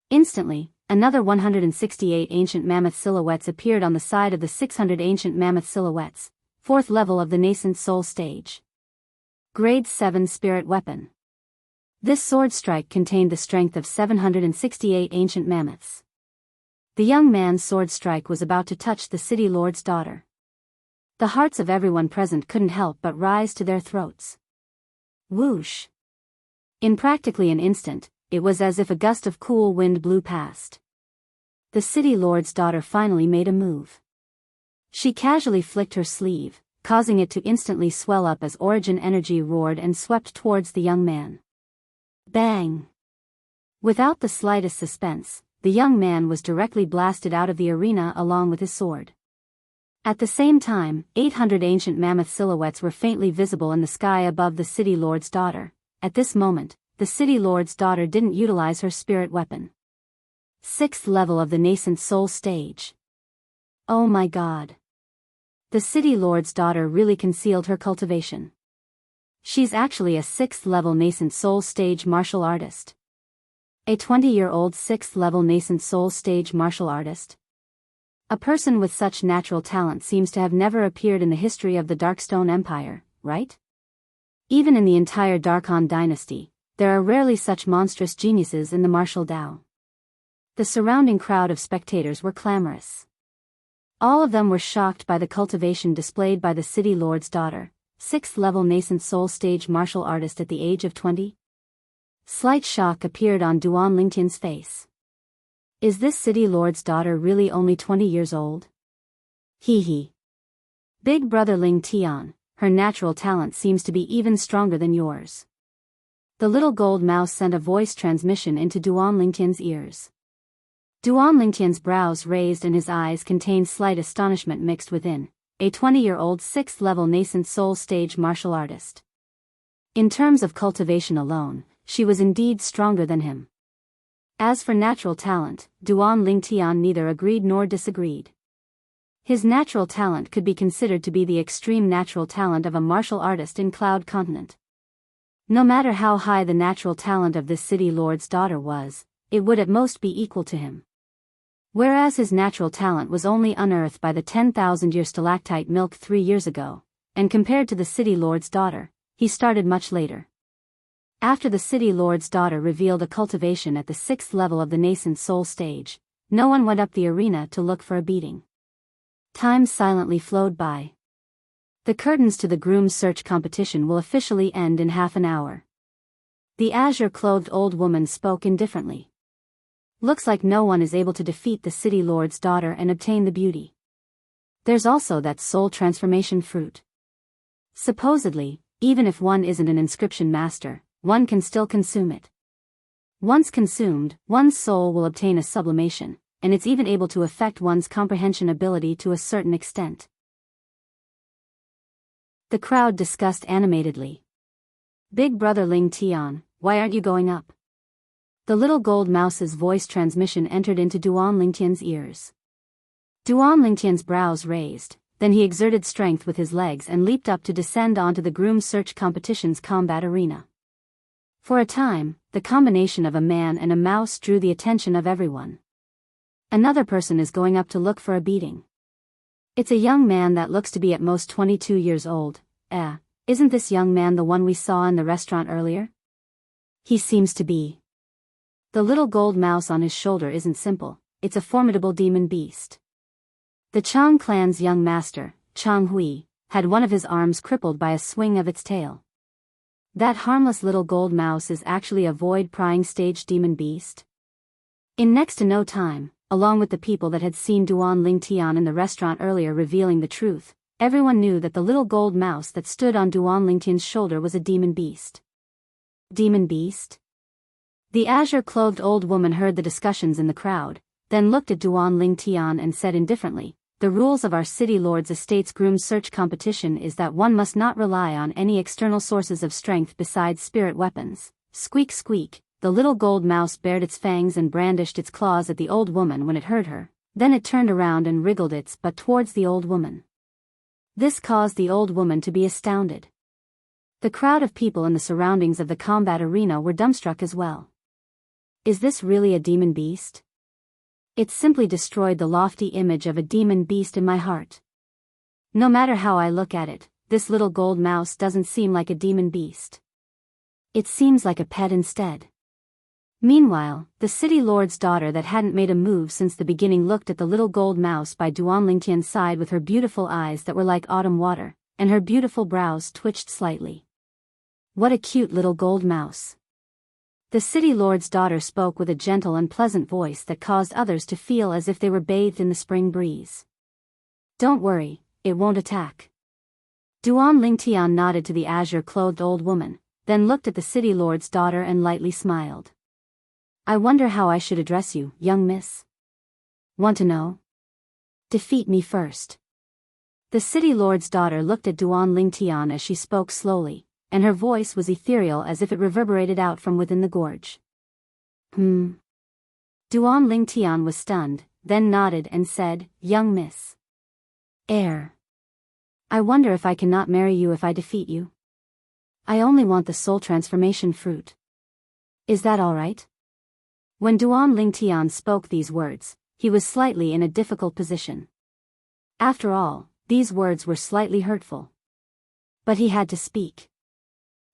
Speaker 1: Instantly, another 168 ancient mammoth silhouettes appeared on the side of the 600 ancient mammoth silhouettes, 4th level of the nascent soul stage. Grade 7 spirit weapon. This sword strike contained the strength of 768 ancient mammoths. The young man's sword strike was about to touch the city lord's daughter. The hearts of everyone present couldn't help but rise to their throats. Whoosh! In practically an instant, it was as if a gust of cool wind blew past. The city lord's daughter finally made a move. She casually flicked her sleeve, causing it to instantly swell up as origin energy roared and swept towards the young man. Bang! Without the slightest suspense, the young man was directly blasted out of the arena along with his sword. At the same time, 800 ancient mammoth silhouettes were faintly visible in the sky above the city lord's daughter. At this moment, the city lord's daughter didn't utilize her spirit weapon. 6th level of the nascent soul stage. Oh my god. The city lord's daughter really concealed her cultivation. She's actually a 6th level nascent soul stage martial artist. A 20-year-old 6th level nascent soul stage martial artist? A person with such natural talent seems to have never appeared in the history of the Darkstone Empire, right? Even in the entire Darkon dynasty, there are rarely such monstrous geniuses in the martial Dao. The surrounding crowd of spectators were clamorous. All of them were shocked by the cultivation displayed by the city lord's daughter, 6th level nascent soul stage martial artist at the age of 20. Slight shock appeared on Duan Lingtian's face. Is this city lord's daughter really only 20 years old? Hee hee. Big brother Ling Tian, her natural talent seems to be even stronger than yours. The little gold mouse sent a voice transmission into Duan Lingtian's ears. Duan Lingtian's brows raised and his eyes contained slight astonishment mixed within. A 20-year-old 6th level nascent soul stage martial artist. In terms of cultivation alone, she was indeed stronger than him. As for natural talent, Duan Lingtian neither agreed nor disagreed. His natural talent could be considered to be the extreme natural talent of a martial artist in Cloud Continent. No matter how high the natural talent of this city lord's daughter was, it would at most be equal to him. Whereas his natural talent was only unearthed by the 10,000-year stalactite milk 3 years ago, and compared to the city lord's daughter, he started much later. After the city lord's daughter revealed a cultivation at the 6th level of the nascent soul stage, no one went up the arena to look for a beating. Time silently flowed by. The curtains to the groom search competition will officially end in half an hour. The azure-clothed old woman spoke indifferently. Looks like no one is able to defeat the city lord's daughter and obtain the beauty. There's also that soul transformation fruit. Supposedly, even if one isn't an inscription master, one can still consume it. Once consumed, one's soul will obtain a sublimation, and it's even able to affect one's comprehension ability to a certain extent. The crowd discussed animatedly. Big brother Ling Tian, why aren't you going up? The little gold mouse's voice transmission entered into Duan Lingtian's ears. Duan Lingtian's brows raised, then he exerted strength with his legs and leaped up to descend onto the groom search competition's combat arena. For a time, the combination of a man and a mouse drew the attention of everyone. Another person is going up to look for a beating. It's a young man that looks to be at most 22 years old. Isn't this young man the one we saw in the restaurant earlier? He seems to be. The little gold mouse on his shoulder isn't simple, it's a formidable demon beast. The Chang clan's young master, Chang Hui, had one of his arms crippled by a swing of its tail. That harmless little gold mouse is actually a void-prying stage demon beast? In next to no time, along with the people that had seen Duan Lingtian in the restaurant earlier revealing the truth, everyone knew that the little gold mouse that stood on Duan Lingtian's shoulder was a demon beast. Demon beast? The azure-clothed old woman heard the discussions in the crowd, then looked at Duan Lingtian and said indifferently, "The rules of our city lord's estate's groom search competition is that one must not rely on any external sources of strength besides spirit weapons." Squeak squeak, the little gold mouse bared its fangs and brandished its claws at the old woman when it heard her, then it turned around and wriggled its butt towards the old woman. This caused the old woman to be astounded. The crowd of people in the surroundings of the combat arena were dumbstruck as well. Is this really a demon beast? It simply destroyed the lofty image of a demon beast in my heart. No matter how I look at it, this little gold mouse doesn't seem like a demon beast. It seems like a pet instead. Meanwhile, the city lord's daughter that hadn't made a move since the beginning looked at the little gold mouse by Duan Lingtian's side with her beautiful eyes that were like autumn water, and her beautiful brows twitched slightly. What a cute little gold mouse. The city lord's daughter spoke with a gentle and pleasant voice that caused others to feel as if they were bathed in the spring breeze. Don't worry, it won't attack. Duan Lingtian nodded to the azure-clothed old woman, then looked at the city lord's daughter and lightly smiled. I wonder how I should address you, young miss. Want to know? Defeat me first. The city lord's daughter looked at Duan Lingtian as she spoke slowly, and her voice was ethereal as if it reverberated out from within the gorge. Duan Lingtian was stunned, then nodded and said, Young miss. I wonder if I cannot marry you if I defeat you. I only want the soul transformation fruit. Is that all right? When Duan Lingtian spoke these words, he was slightly in a difficult position. After all, these words were slightly hurtful. But he had to speak.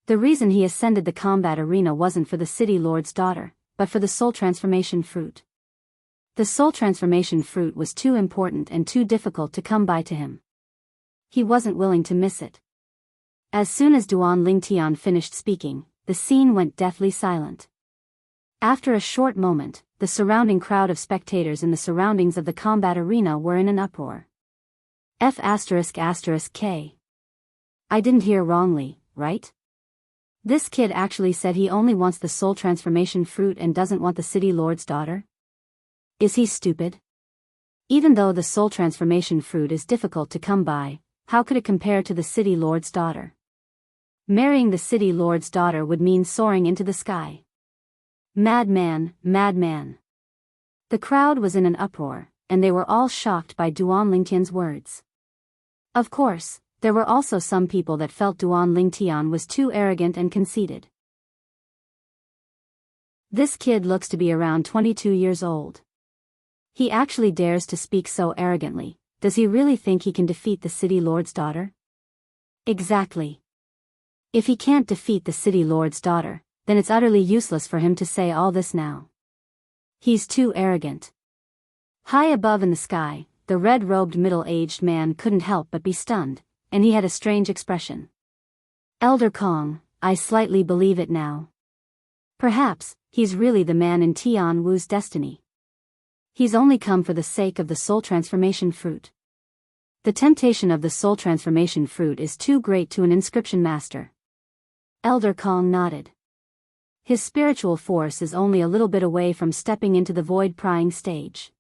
Speaker 1: The reason he ascended the combat arena wasn't for the city lord's daughter, but for the soul transformation fruit. The soul transformation fruit was too important and too difficult to come by to him. He wasn't willing to miss it. As soon as Duan Lingtian finished speaking, the scene went deathly silent. After a short moment, the surrounding crowd of spectators in the surroundings of the combat arena were in an uproar. F***K. I didn't hear wrongly, right? This kid actually said he only wants the soul transformation fruit and doesn't want the city lord's daughter? Is he stupid? Even though the soul transformation fruit is difficult to come by, how could it compare to the city lord's daughter? Marrying the city lord's daughter would mean soaring into the sky. Madman, madman. The crowd was in an uproar, and they were all shocked by Duan Lingtian's words. Of course, there were also some people that felt Duan Lingtian was too arrogant and conceited. This kid looks to be around 22 years old. He actually dares to speak so arrogantly. Does he really think he can defeat the city lord's daughter? Exactly. If he can't defeat the city lord's daughter, then it's utterly useless for him to say all this now. He's too arrogant. High above in the sky, the red-robed middle-aged man couldn't help but be stunned, and he had a strange expression. Elder Kong, I slightly believe it now. Perhaps, he's really the man in Tian Wu's destiny. He's only come for the sake of the soul transformation fruit. The temptation of the soul transformation fruit is too great to an inscription master. Elder Kong nodded. His spiritual force is only a little bit away from stepping into the void-prying stage.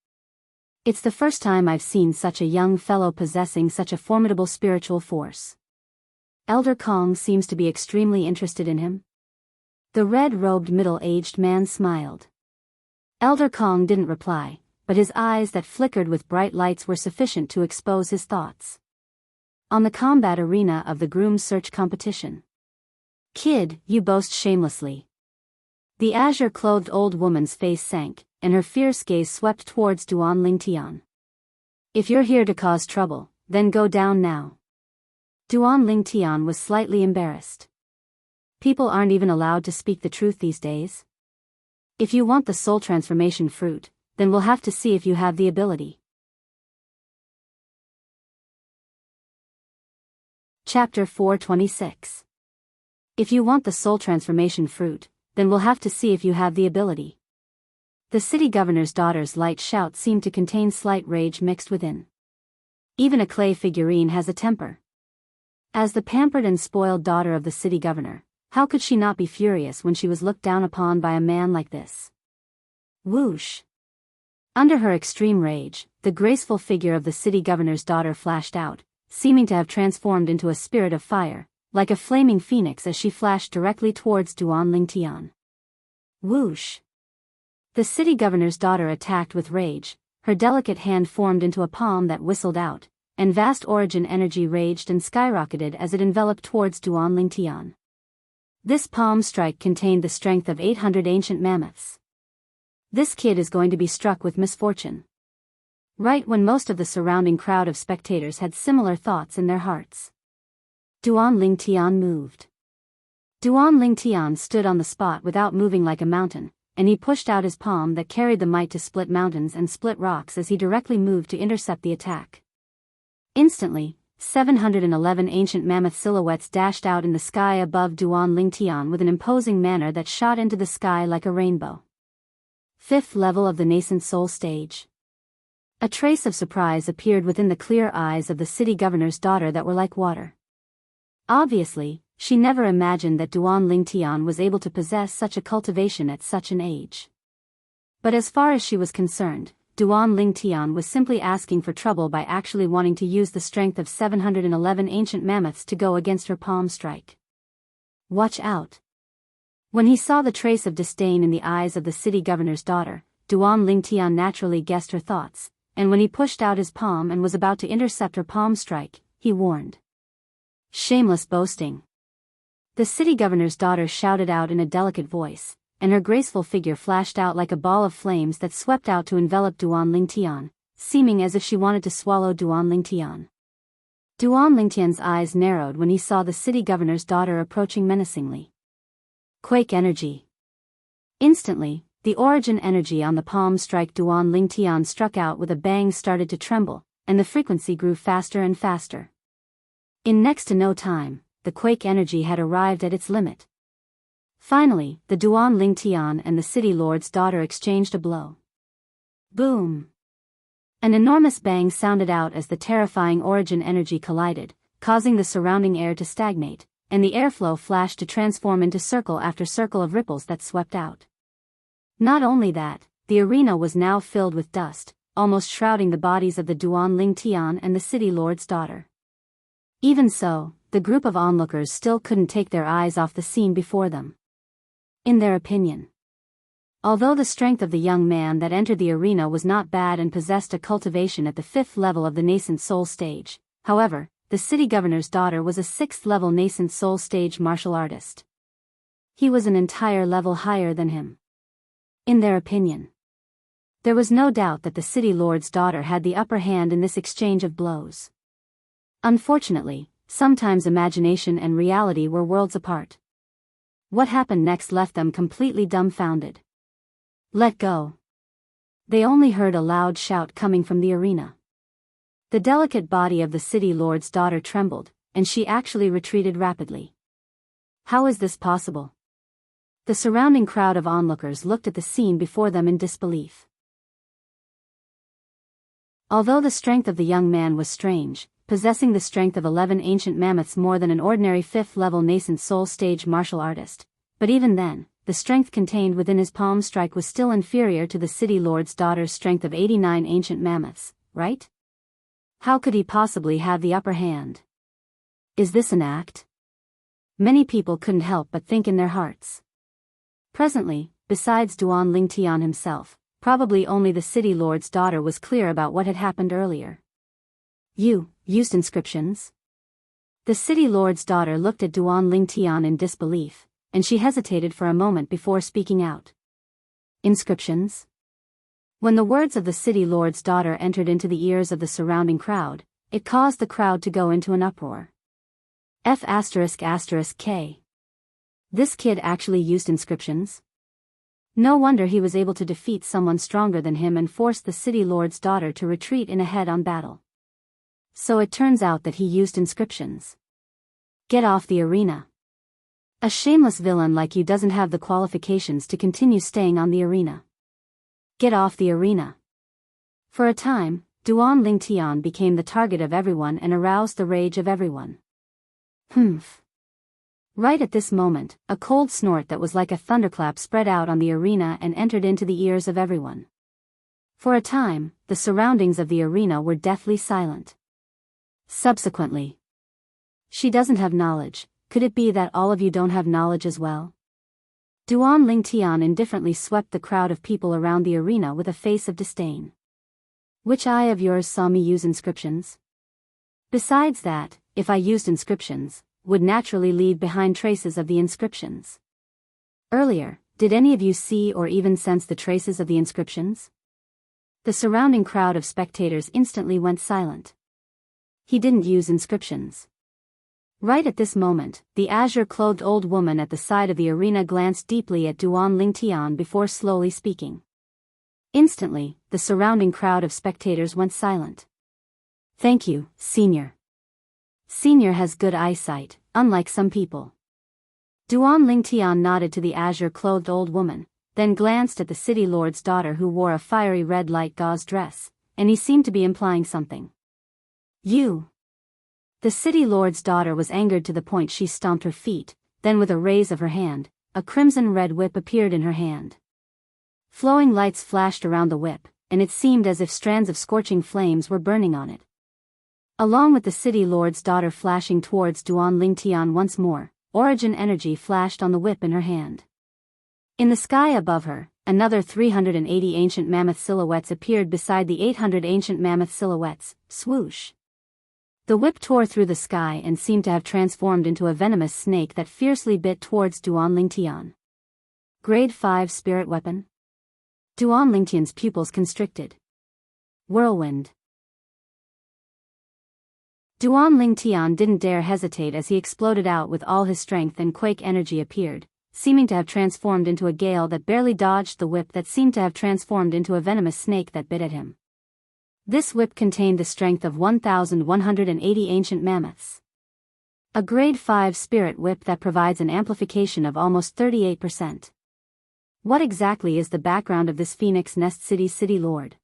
Speaker 1: It's the first time I've seen such a young fellow possessing such a formidable spiritual force. Elder Kong seems to be extremely interested in him. The red-robed middle-aged man smiled. Elder Kong didn't reply, but his eyes that flickered with bright lights were sufficient to expose his thoughts. On the combat arena of the groom search competition. Kid, you boast shamelessly. The azure-clothed old woman's face sank, and her fierce gaze swept towards Duan Lingtian. If you're here to cause trouble, then go down now. Duan Lingtian was slightly embarrassed. People aren't even allowed to speak the truth these days. If you want the soul transformation fruit, then we'll have to see if you have the ability. Chapter 426. If you want the soul transformation fruit, then we'll have to see if you have the ability. The city governor's daughter's light shout seemed to contain slight rage mixed within. Even a clay figurine has a temper. As the pampered and spoiled daughter of the city governor, how could she not be furious when she was looked down upon by a man like this? Whoosh! Under her extreme rage, the graceful figure of the city governor's daughter flashed out, seeming to have transformed into a spirit of fire, like a flaming phoenix as she flashed directly towards Duan Lingtian. Whoosh! The city governor's daughter attacked with rage, her delicate hand formed into a palm that whistled out, and vast origin energy raged and skyrocketed as it enveloped towards Duan Lingtian. This palm strike contained the strength of 800 ancient mammoths. This kid is going to be struck with misfortune. Right when most of the surrounding crowd of spectators had similar thoughts in their hearts. Duan Lingtian moved. Duan Lingtian stood on the spot without moving like a mountain, and he pushed out his palm that carried the might to split mountains and split rocks as he directly moved to intercept the attack. Instantly, 711 ancient mammoth silhouettes dashed out in the sky above Duan Lingtian with an imposing manner that shot into the sky like a rainbow. 5th level of the nascent soul stage. A trace of surprise appeared within the clear eyes of the city governor's daughter that were like water. Obviously, she never imagined that Duan Lingtian was able to possess such a cultivation at such an age. But as far as she was concerned, Duan Lingtian was simply asking for trouble by actually wanting to use the strength of 711 ancient mammoths to go against her palm strike. Watch out! When he saw the trace of disdain in the eyes of the city governor's daughter, Duan Lingtian naturally guessed her thoughts, and when he pushed out his palm and was about to intercept her palm strike, he warned. Shameless boasting. The city governor's daughter shouted out in a delicate voice, and her graceful figure flashed out like a ball of flames that swept out to envelop Duan Lingtian, seeming as if she wanted to swallow Duan Lingtian. Duan Lingtian's eyes narrowed when he saw the city governor's daughter approaching menacingly. Quake energy. Instantly, the origin energy on the palm strike Duan Lingtian struck out with a bang started to tremble, and the frequency grew faster and faster. In next to no time, the quake energy had arrived at its limit. Finally, the Duan Lingtian and the city lord's daughter exchanged a blow. Boom! An enormous bang sounded out as the terrifying origin energy collided, causing the surrounding air to stagnate, and the airflow flashed to transform into circle after circle of ripples that swept out. Not only that, the arena was now filled with dust, almost shrouding the bodies of the Duan Lingtian and the city lord's daughter. Even so, the group of onlookers still couldn't take their eyes off the scene before them. In their opinion, although the strength of the young man that entered the arena was not bad and possessed a cultivation at the 5th level of the nascent soul stage, however, the city governor's daughter was a 6th level nascent soul stage martial artist. He was an entire level higher than him. In their opinion, there was no doubt that the city lord's daughter had the upper hand in this exchange of blows. Unfortunately, sometimes imagination and reality were worlds apart. What happened next left them completely dumbfounded. Let go. They only heard a loud shout coming from the arena. The delicate body of the city lord's daughter trembled, and she actually retreated rapidly. How is this possible? The surrounding crowd of onlookers looked at the scene before them in disbelief. Although the strength of the young man was strange, possessing the strength of 11 ancient mammoths more than an ordinary 5th level nascent soul stage martial artist, but even then, the strength contained within his palm strike was still inferior to the city lord's daughter's strength of 89 ancient mammoths, right? How could he possibly have the upper hand? Is this an act? Many people couldn't help but think in their hearts. Presently, besides Duan Lingtian himself, probably only the city lord's daughter was clear about what had happened earlier. You used inscriptions? The city lord's daughter looked at Duan Lingtian in disbelief, and she hesitated for a moment before speaking out. Inscriptions? When the words of the city lord's daughter entered into the ears of the surrounding crowd, it caused the crowd to go into an uproar. F***K. This kid actually used inscriptions? No wonder he was able to defeat someone stronger than him and force the city lord's daughter to retreat in a head-on battle. So it turns out that he used inscriptions. Get off the arena. A shameless villain like you doesn't have the qualifications to continue staying on the arena. Get off the arena. For a time, Duan Lingtian became the target of everyone and aroused the rage of everyone. Humph. Right at this moment, a cold snort that was like a thunderclap spread out on the arena and entered into the ears of everyone. For a time, the surroundings of the arena were deathly silent. Subsequently, she doesn't have knowledge. Could it be that all of you don't have knowledge as well? Duan Lingtian indifferently swept the crowd of people around the arena with a face of disdain. Which eye of yours saw me use inscriptions? Besides that, if I used inscriptions, would naturally leave behind traces of the inscriptions. Earlier, did any of you see or even sense the traces of the inscriptions? The surrounding crowd of spectators instantly went silent. He didn't use inscriptions. Right at this moment, the azure-clothed old woman at the side of the arena glanced deeply at Duan Lingtian before slowly speaking. Instantly, the surrounding crowd of spectators went silent. Thank you, Senior. Senior has good eyesight, unlike some people. Duan Lingtian nodded to the azure-clothed old woman, then glanced at the city lord's daughter who wore a fiery red light gauze dress, and he seemed to be implying something. You. The city lord's daughter was angered to the point she stomped her feet, then with a raise of her hand, a crimson-red whip appeared in her hand. Flowing lights flashed around the whip, and it seemed as if strands of scorching flames were burning on it. Along with the city lord's daughter flashing towards Duan Lingtian once more, origin energy flashed on the whip in her hand. In the sky above her, another 380 ancient mammoth silhouettes appeared beside the 800 ancient mammoth silhouettes. Swoosh. The whip tore through the sky and seemed to have transformed into a venomous snake that fiercely bit towards Duan Lingtian. Grade 5 spirit weapon? Duan Lingtian's pupils constricted. Whirlwind. Duan Lingtian didn't dare hesitate as he exploded out with all his strength, and quake energy appeared, seeming to have transformed into a gale that barely dodged the whip that seemed to have transformed into a venomous snake that bit at him. This whip contained the strength of 1,180 ancient mammoths. A grade 5 spirit whip that provides an amplification of almost 38%. What exactly is the background of this Phoenix Nest city lord?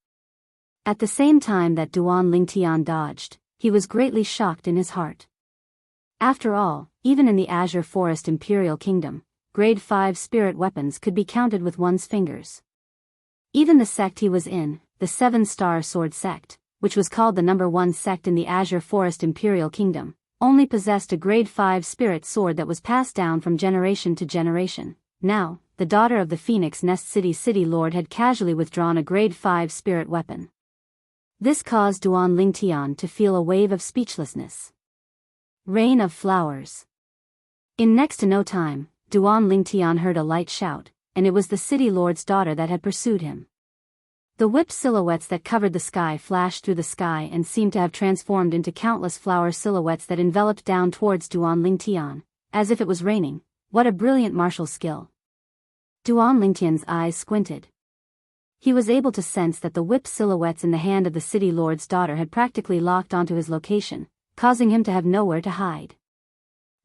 Speaker 1: At the same time that Duan Lingtian dodged, he was greatly shocked in his heart. After all, even in the Azure Forest Imperial Kingdom, grade 5 spirit weapons could be counted with one's fingers. Even the sect he was in, the 7-star sword sect, which was called the number 1 sect in the Azure Forest Imperial Kingdom, only possessed a grade 5 spirit sword that was passed down from generation to generation. Now, the daughter of the Phoenix Nest city lord had casually withdrawn a grade 5 spirit weapon. This caused Duan Lingtian to feel a wave of speechlessness. Rain of flowers. In next to no time, Duan Lingtian heard a light shout, and it was the city lord's daughter that had pursued him. The whip silhouettes that covered the sky flashed through the sky and seemed to have transformed into countless flower silhouettes that enveloped down towards Duan Lingtian, as if it was raining. What a brilliant martial skill. Duan Lingtian's eyes squinted. He was able to sense that the whip silhouettes in the hand of the city lord's daughter had practically locked onto his location, causing him to have nowhere to hide.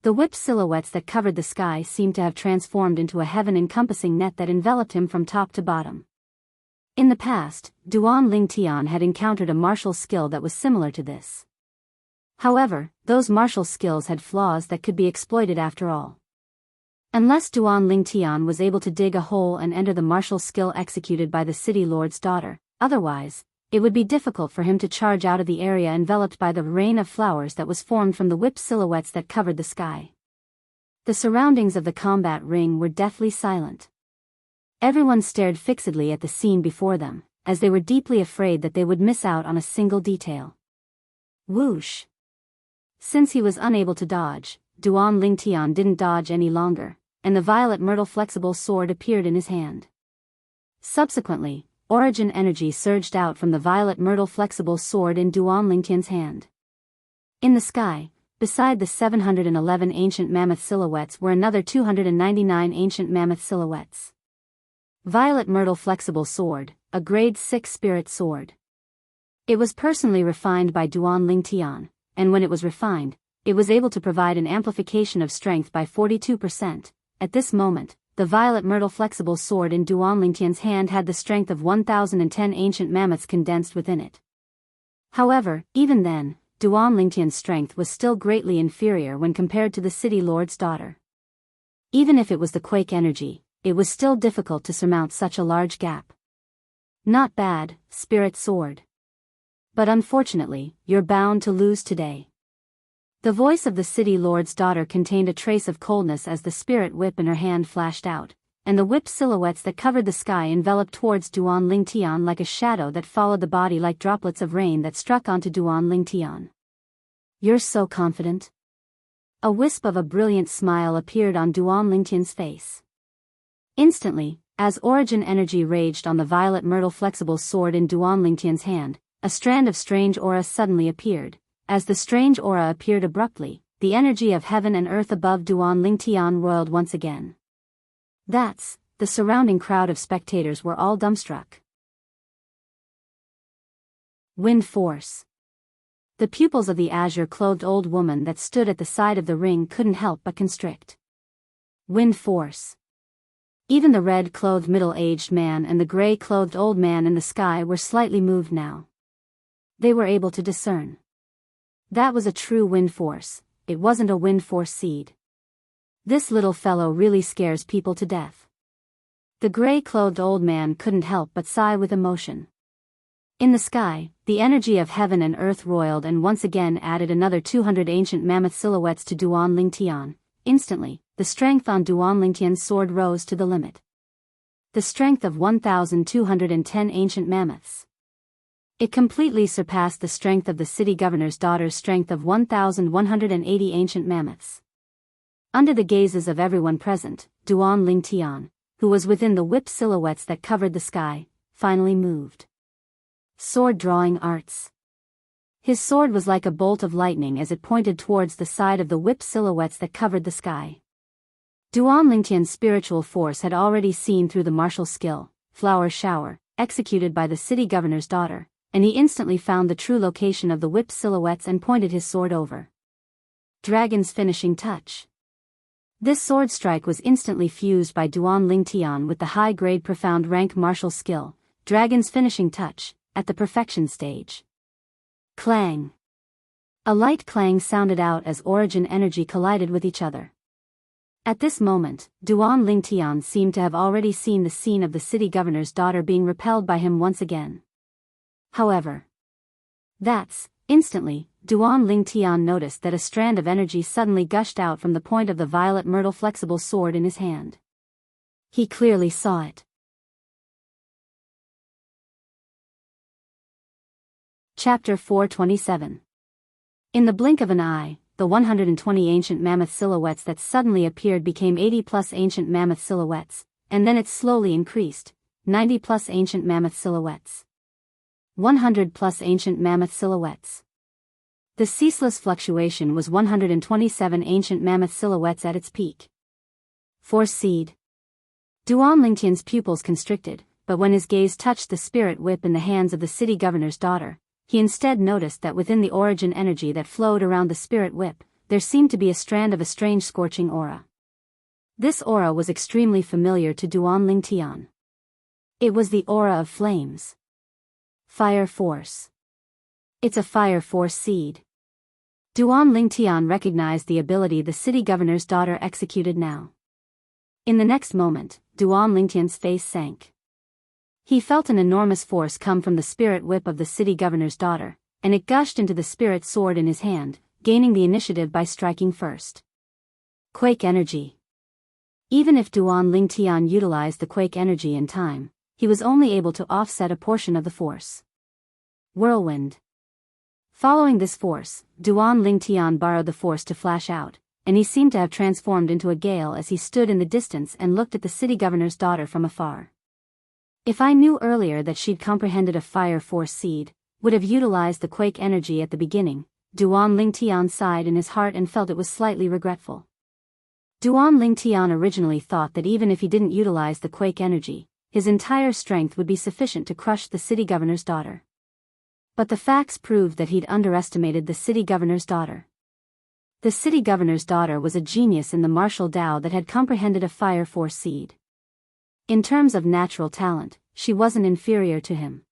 Speaker 1: The whip silhouettes that covered the sky seemed to have transformed into a heaven-encompassing net that enveloped him from top to bottom. In the past, Duan Lingtian had encountered a martial skill that was similar to this. However, those martial skills had flaws that could be exploited after all. Unless Duan Lingtian was able to dig a hole and enter the martial skill executed by the city lord's daughter, otherwise, it would be difficult for him to charge out of the area enveloped by the rain of flowers that was formed from the whip silhouettes that covered the sky. The surroundings of the combat ring were deathly silent. Everyone stared fixedly at the scene before them, as they were deeply afraid that they would miss out on a single detail. Whoosh! Since he was unable to dodge, Duan Lingtian didn't dodge any longer, and the violet myrtle flexible sword appeared in his hand. Subsequently, origin energy surged out from the violet myrtle flexible sword in Duan Lingtian's hand. In the sky, beside the 711 ancient mammoth silhouettes were another 299 ancient mammoth silhouettes. Violet myrtle flexible sword, a grade 6 spirit sword. It was personally refined by Duan Lingtian, and when it was refined, it was able to provide an amplification of strength by 42%. At this moment, the violet myrtle flexible sword in Duan Lingtian's hand had the strength of 1010 ancient mammoths condensed within it. However, even then, Duan Lingtian's strength was still greatly inferior when compared to the city lord's daughter. Even if it was the quake energy, it was still difficult to surmount such a large gap. Not bad, spirit sword. But unfortunately, you're bound to lose today. The voice of the city lord's daughter contained a trace of coldness as the spirit whip in her hand flashed out, and the whip silhouettes that covered the sky enveloped towards Duan Lingtian like a shadow that followed the body like droplets of rain that struck onto Duan Lingtian. You're so confident? A wisp of a brilliant smile appeared on Duan Lingtian's face. Instantly, as origin energy raged on the violet myrtle flexible sword in Duan Lingtian's hand, a strand of strange aura suddenly appeared. As the strange aura appeared abruptly, the energy of heaven and earth above Duan Lingtian roiled once again. The surrounding crowd of spectators were all dumbstruck. Wind force. The pupils of the azure-clothed old woman that stood at the side of the ring couldn't help but constrict. Wind force. Even the red-clothed middle-aged man and the gray-clothed old man in the sky were slightly moved now. They were able to discern. That was a true wind force, it wasn't a wind force seed. This little fellow really scares people to death. The gray-clothed old man couldn't help but sigh with emotion. In the sky, the energy of heaven and earth roiled and once again added another 200 ancient mammoth silhouettes to Duan Lingtian. Instantly, the strength on Duan Lingtian's sword rose to the limit. The strength of 1,210 ancient mammoths. It completely surpassed the strength of the city governor's daughter's strength of 1,180 ancient mammoths. Under the gazes of everyone present, Duan Lingtian, who was within the whip silhouettes that covered the sky, finally moved. Sword drawing arts. His sword was like a bolt of lightning as it pointed towards the side of the whip silhouettes that covered the sky. Duan Lingtian's spiritual force had already seen through the martial skill, flower shower, executed by the city governor's daughter, and he instantly found the true location of the whip silhouettes and pointed his sword over. Dragon's finishing touch. This sword strike was instantly fused by Duan Lingtian with the high-grade profound rank martial skill, Dragon's finishing touch, at the perfection stage. Clang. A light clang sounded out as origin energy collided with each other. At this moment, Duan Lingtian seemed to have already seen the scene of the city governor's daughter being repelled by him once again. However, instantly, Duan Lingtian noticed that a strand of energy suddenly gushed out from the point of the violet myrtle flexible sword in his hand. He clearly saw it. Chapter 427. In the blink of an eye, the 120 ancient mammoth silhouettes that suddenly appeared became 80+ ancient mammoth silhouettes, and then it slowly increased, 90+ ancient mammoth silhouettes. 100+ ancient mammoth silhouettes. The ceaseless fluctuation was 127 ancient mammoth silhouettes at its peak. Force seed. Duan Lingtian's pupils constricted, but when his gaze touched the spirit whip in the hands of the city governor's daughter, he instead noticed that within the origin energy that flowed around the spirit whip, there seemed to be a strand of a strange scorching aura. This aura was extremely familiar to Duan Lingtian. It was the aura of flames. Fire force. It's a fire force seed. Duan Lingtian recognized the ability the city governor's daughter executed now. In the next moment, Duan Lingtian's face sank. He felt an enormous force come from the spirit whip of the city governor's daughter, and it gushed into the spirit sword in his hand, gaining the initiative by striking first. Quake energy. Even if Duan Lingtian utilized the quake energy in time, he was only able to offset a portion of the force. Whirlwind. Following this force, Duan Lingtian borrowed the force to flash out, and he seemed to have transformed into a gale as he stood in the distance and looked at the city governor's daughter from afar. If I knew earlier that she'd comprehended a fire force seed, would have utilized the quake energy at the beginning, Duan Lingtian sighed in his heart and felt it was slightly regretful. Duan Lingtian originally thought that even if he didn't utilize the quake energy, his entire strength would be sufficient to crush the city governor's daughter. But the facts proved that he'd underestimated the city governor's daughter. The city governor's daughter was a genius in the martial Dao that had comprehended a fire force seed. In terms of natural talent, she wasn't inferior to him.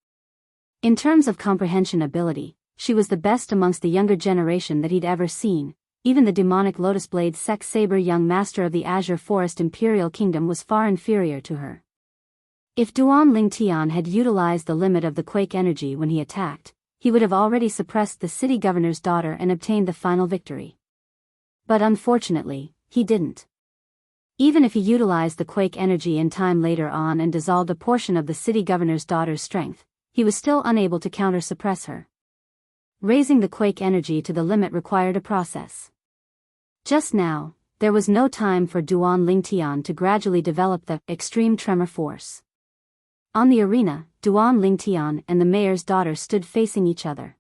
Speaker 1: In terms of comprehension ability, she was the best amongst the younger generation that he'd ever seen. Even the demonic Lotus Blade Sex Saber young master of the Azure Forest Imperial Kingdom was far inferior to her. If Duan Lingtian had utilized the limit of the quake energy when he attacked, he would have already suppressed the city governor's daughter and obtained the final victory. But unfortunately, he didn't. Even if he utilized the quake energy in time later on and dissolved a portion of the city governor's daughter's strength, he was still unable to counter-suppress her. Raising the quake energy to the limit required a process. Just now, there was no time for Duan Lingtian to gradually develop the extreme tremor force. On the arena, Duan Lingtian and the mayor's daughter stood facing each other.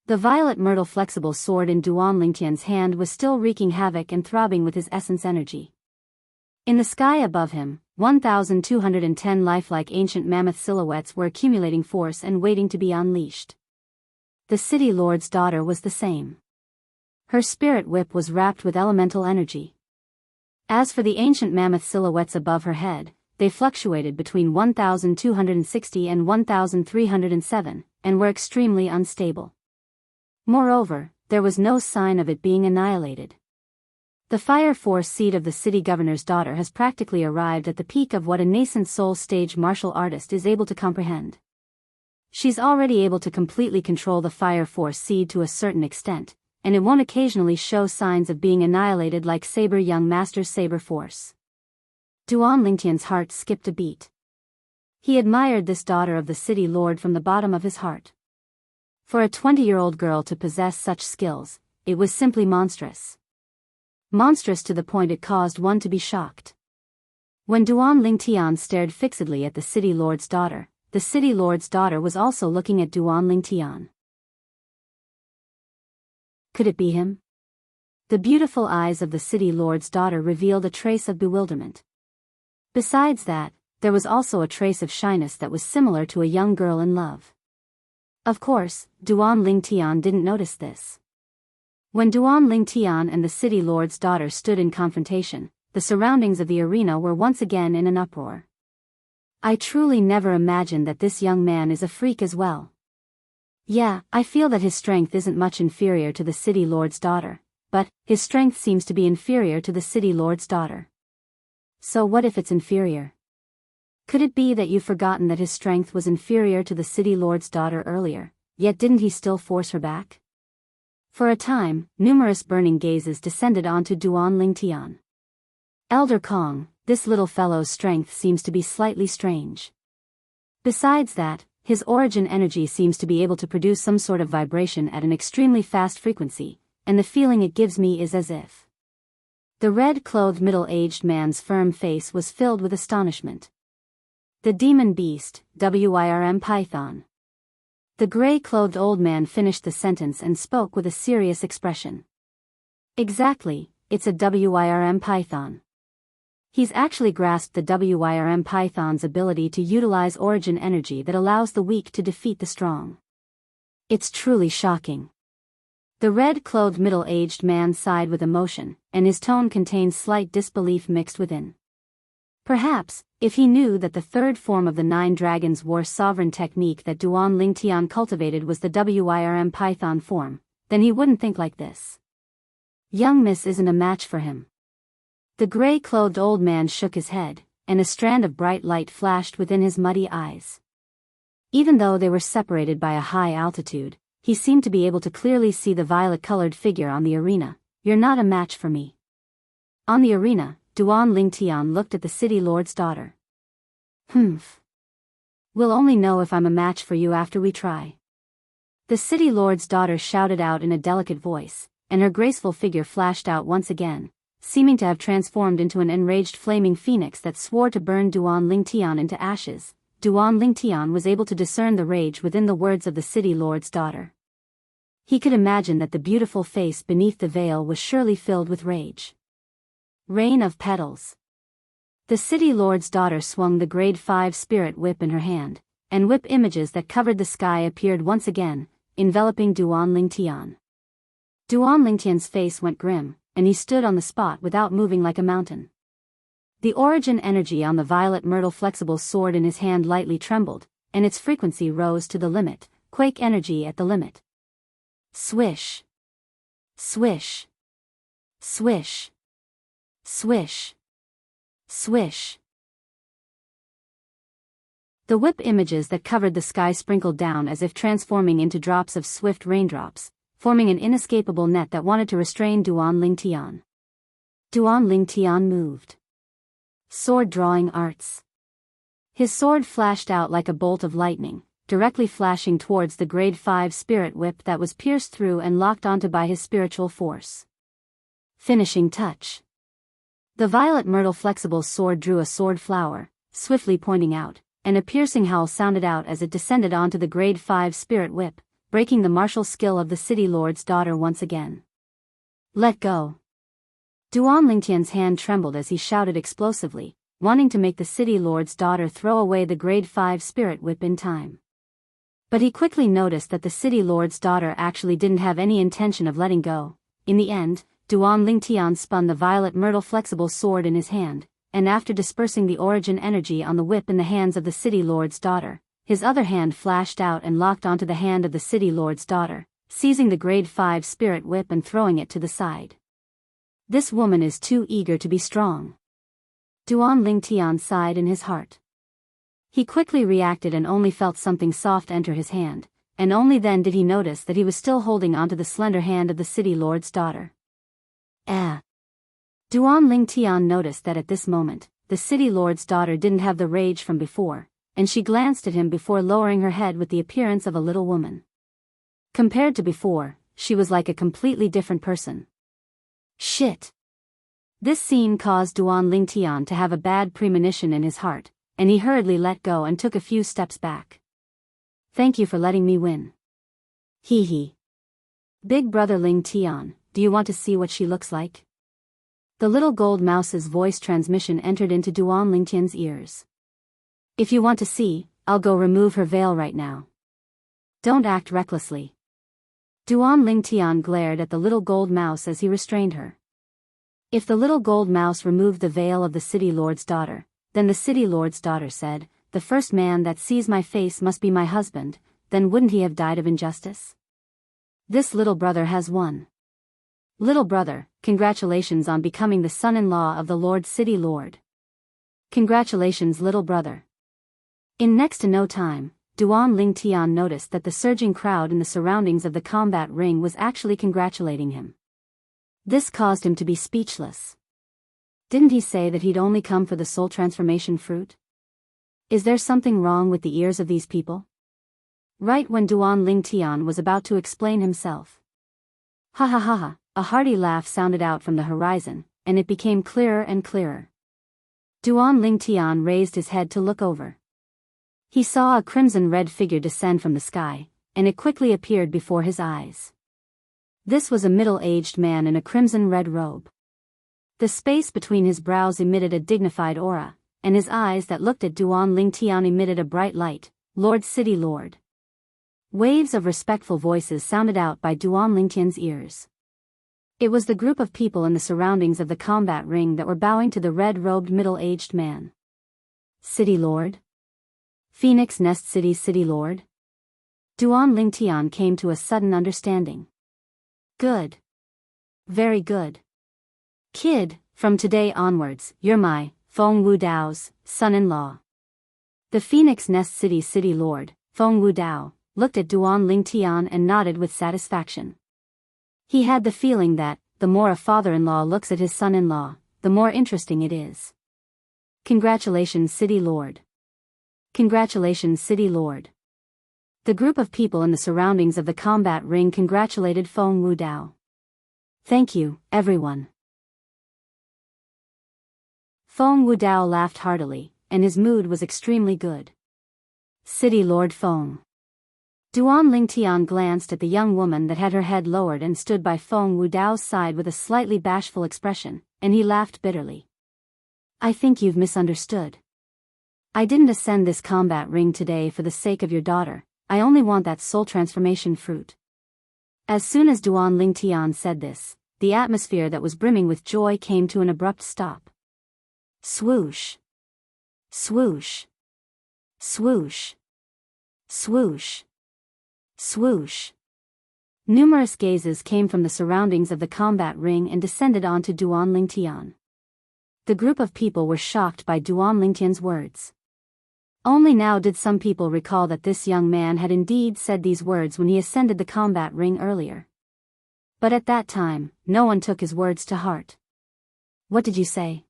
Speaker 1: The violet myrtle flexible sword in Duan Lingtian's hand was still wreaking havoc and throbbing with his essence energy. In the sky above him, 1,210 lifelike ancient mammoth silhouettes were accumulating force and waiting to be unleashed. The city lord's daughter was the same. Her spirit whip was wrapped with elemental energy. As for the ancient mammoth silhouettes above her head, they fluctuated between 1,260 and 1,307, and were extremely unstable. Moreover, there was no sign of it being annihilated. The fire force seed of the city governor's daughter has practically arrived at the peak of what a nascent soul stage martial artist is able to comprehend. She's already able to completely control the fire force seed to a certain extent, and it won't occasionally show signs of being annihilated like Saber young master's saber force. Duan Lingtian's heart skipped a beat. He admired this daughter of the city lord from the bottom of his heart. For a 20-year-old girl to possess such skills, it was simply monstrous. Monstrous to the point it caused one to be shocked. When Duan Lingtian stared fixedly at the city lord's daughter, the city lord's daughter was also looking at Duan Lingtian. Could it be him? The beautiful eyes of the city lord's daughter revealed a trace of bewilderment. Besides that, there was also a trace of shyness that was similar to a young girl in love. Of course, Duan Lingtian didn't notice this. When Duan Lingtian and the city lord's daughter stood in confrontation, the surroundings of the arena were once again in an uproar. I truly never imagined that this young man is a freak as well. Yeah, I feel that his strength isn't much inferior to the city lord's daughter, but his strength seems to be inferior to the city lord's daughter. So what if it's inferior? Could it be that you've forgotten that his strength was inferior to the city lord's daughter earlier, yet didn't he still force her back? For a time, numerous burning gazes descended onto Duan Lingtian. Elder Kong, this little fellow's strength seems to be slightly strange. Besides that, his origin energy seems to be able to produce some sort of vibration at an extremely fast frequency, and the feeling it gives me is as if. The red-clothed middle-aged man's firm face was filled with astonishment. The demon beast, Wirm Python. The gray-clothed old man finished the sentence and spoke with a serious expression. Exactly, it's a Wirm Python. He's actually grasped the Wirm Python's ability to utilize origin energy that allows the weak to defeat the strong. It's truly shocking. The red-clothed middle-aged man sighed with emotion, and his tone contained slight disbelief mixed within. Perhaps, if he knew that the third form of the Nine Dragons War sovereign technique that Duan Lingtian cultivated was the Wirm Python form, then he wouldn't think like this. Young miss isn't a match for him. The gray-clothed old man shook his head, and a strand of bright light flashed within his muddy eyes. Even though they were separated by a high altitude, he seemed to be able to clearly see the violet-colored figure on the arena. You're not a match for me. On the arena, Duan Lingtian looked at the city lord's daughter. Humph. We'll only know if I'm a match for you after we try. The city lord's daughter shouted out in a delicate voice, and her graceful figure flashed out once again, seeming to have transformed into an enraged flaming phoenix that swore to burn Duan Lingtian into ashes. Duan Lingtian was able to discern the rage within the words of the city lord's daughter. He could imagine that the beautiful face beneath the veil was surely filled with rage. Rain of petals. The city lord's daughter swung the grade 5 spirit whip in her hand, and whip images that covered the sky appeared once again, enveloping Duan Lingtian. Duan Lingtian's face went grim, and he stood on the spot without moving like a mountain. The origin energy on the violet myrtle flexible sword in his hand lightly trembled, and its frequency rose to the limit, quake energy at the limit. Swish. Swish. Swish. Swish. Swish. The whip images that covered the sky sprinkled down as if transforming into drops of swift raindrops, forming an inescapable net that wanted to restrain Duan Lingtian. Duan Lingtian moved. Sword drawing arts. His sword flashed out like a bolt of lightning, directly flashing towards the grade 5 spirit whip that was pierced through and locked onto by his spiritual force. Finishing touch. The violet myrtle flexible sword drew a sword flower, swiftly pointing out, and a piercing howl sounded out as it descended onto the grade 5 spirit whip, breaking the martial skill of the city lord's daughter once again. Let go. Duan Lingtian's hand trembled as he shouted explosively, wanting to make the city lord's daughter throw away the grade 5 spirit whip in time. But he quickly noticed that the city lord's daughter actually didn't have any intention of letting go. In the end, Duan Lingtian spun the violet myrtle flexible sword in his hand, and after dispersing the origin energy on the whip in the hands of the city lord's daughter, his other hand flashed out and locked onto the hand of the city lord's daughter, seizing the grade 5 spirit whip and throwing it to the side. This woman is too eager to be strong. Duan Lingtian sighed in his heart. He quickly reacted and only felt something soft enter his hand, and only then did he notice that he was still holding onto the slender hand of the city lord's daughter. Duan Lingtian noticed that at this moment, the city lord's daughter didn't have the rage from before, and she glanced at him before lowering her head with the appearance of a little woman. Compared to before, she was like a completely different person. Shit! This scene caused Duan Lingtian to have a bad premonition in his heart, and he hurriedly let go and took a few steps back. Thank you for letting me win. Hee hee. Big brother Lingtian, do you want to see what she looks like? The little gold mouse's voice transmission entered into Duan Lingtian's ears. If you want to see, I'll go remove her veil right now. Don't act recklessly. Duan Lingtian glared at the little gold mouse as he restrained her. If the little gold mouse removed the veil of the city lord's daughter, then the city lord's daughter said, the first man that sees my face must be my husband, then wouldn't he have died of injustice? This little brother has won. Little brother, congratulations on becoming the son-in-law of the Lord City Lord. Congratulations little brother. In next to no time, Duan Lingtian noticed that the surging crowd in the surroundings of the combat ring was actually congratulating him. This caused him to be speechless. Didn't he say that he'd only come for the soul transformation fruit? Is there something wrong with the ears of these people? Right when Duan Lingtian was about to explain himself. Ha ha ha ha. A hearty laugh sounded out from the horizon, and it became clearer and clearer. Duan Lingtian raised his head to look over. He saw a crimson-red figure descend from the sky, and it quickly appeared before his eyes. This was a middle-aged man in a crimson-red robe. The space between his brows emitted a dignified aura, and his eyes that looked at Duan Lingtian emitted a bright light, Lord City Lord. Waves of respectful voices sounded out by Duan Lingtian's ears. It was the group of people in the surroundings of the combat ring that were bowing to the red-robed middle-aged man. City Lord? Phoenix Nest City's City Lord? Duan Lingtian came to a sudden understanding. Good. Very good. Kid, from today onwards, you're my, Feng Wu Dao's, son-in-law. The Phoenix Nest City's City Lord, Feng Wu Dao, looked at Duan Lingtian and nodded with satisfaction. He had the feeling that, the more a father-in-law looks at his son-in-law, the more interesting it is. Congratulations City Lord. Congratulations City Lord. The group of people in the surroundings of the combat ring congratulated Feng Wu Dao. Thank you, everyone. Feng Wu Dao laughed heartily, and his mood was extremely good. City Lord Feng. Duan Lingtian glanced at the young woman that had her head lowered and stood by Feng Wu Dao's side with a slightly bashful expression, and he laughed bitterly. I think you've misunderstood. I didn't ascend this combat ring today for the sake of your daughter, I only want that soul transformation fruit. As soon as Duan Lingtian said this, the atmosphere that was brimming with joy came to an abrupt stop. Swoosh. Swoosh. Swoosh. Swoosh. Swoosh. Numerous gazes came from the surroundings of the combat ring and descended onto Duan Lingtian. The group of people were shocked by Duan Lingtian's words. Only now did some people recall that this young man had indeed said these words when he ascended the combat ring earlier. But at that time, no one took his words to heart. What did you say?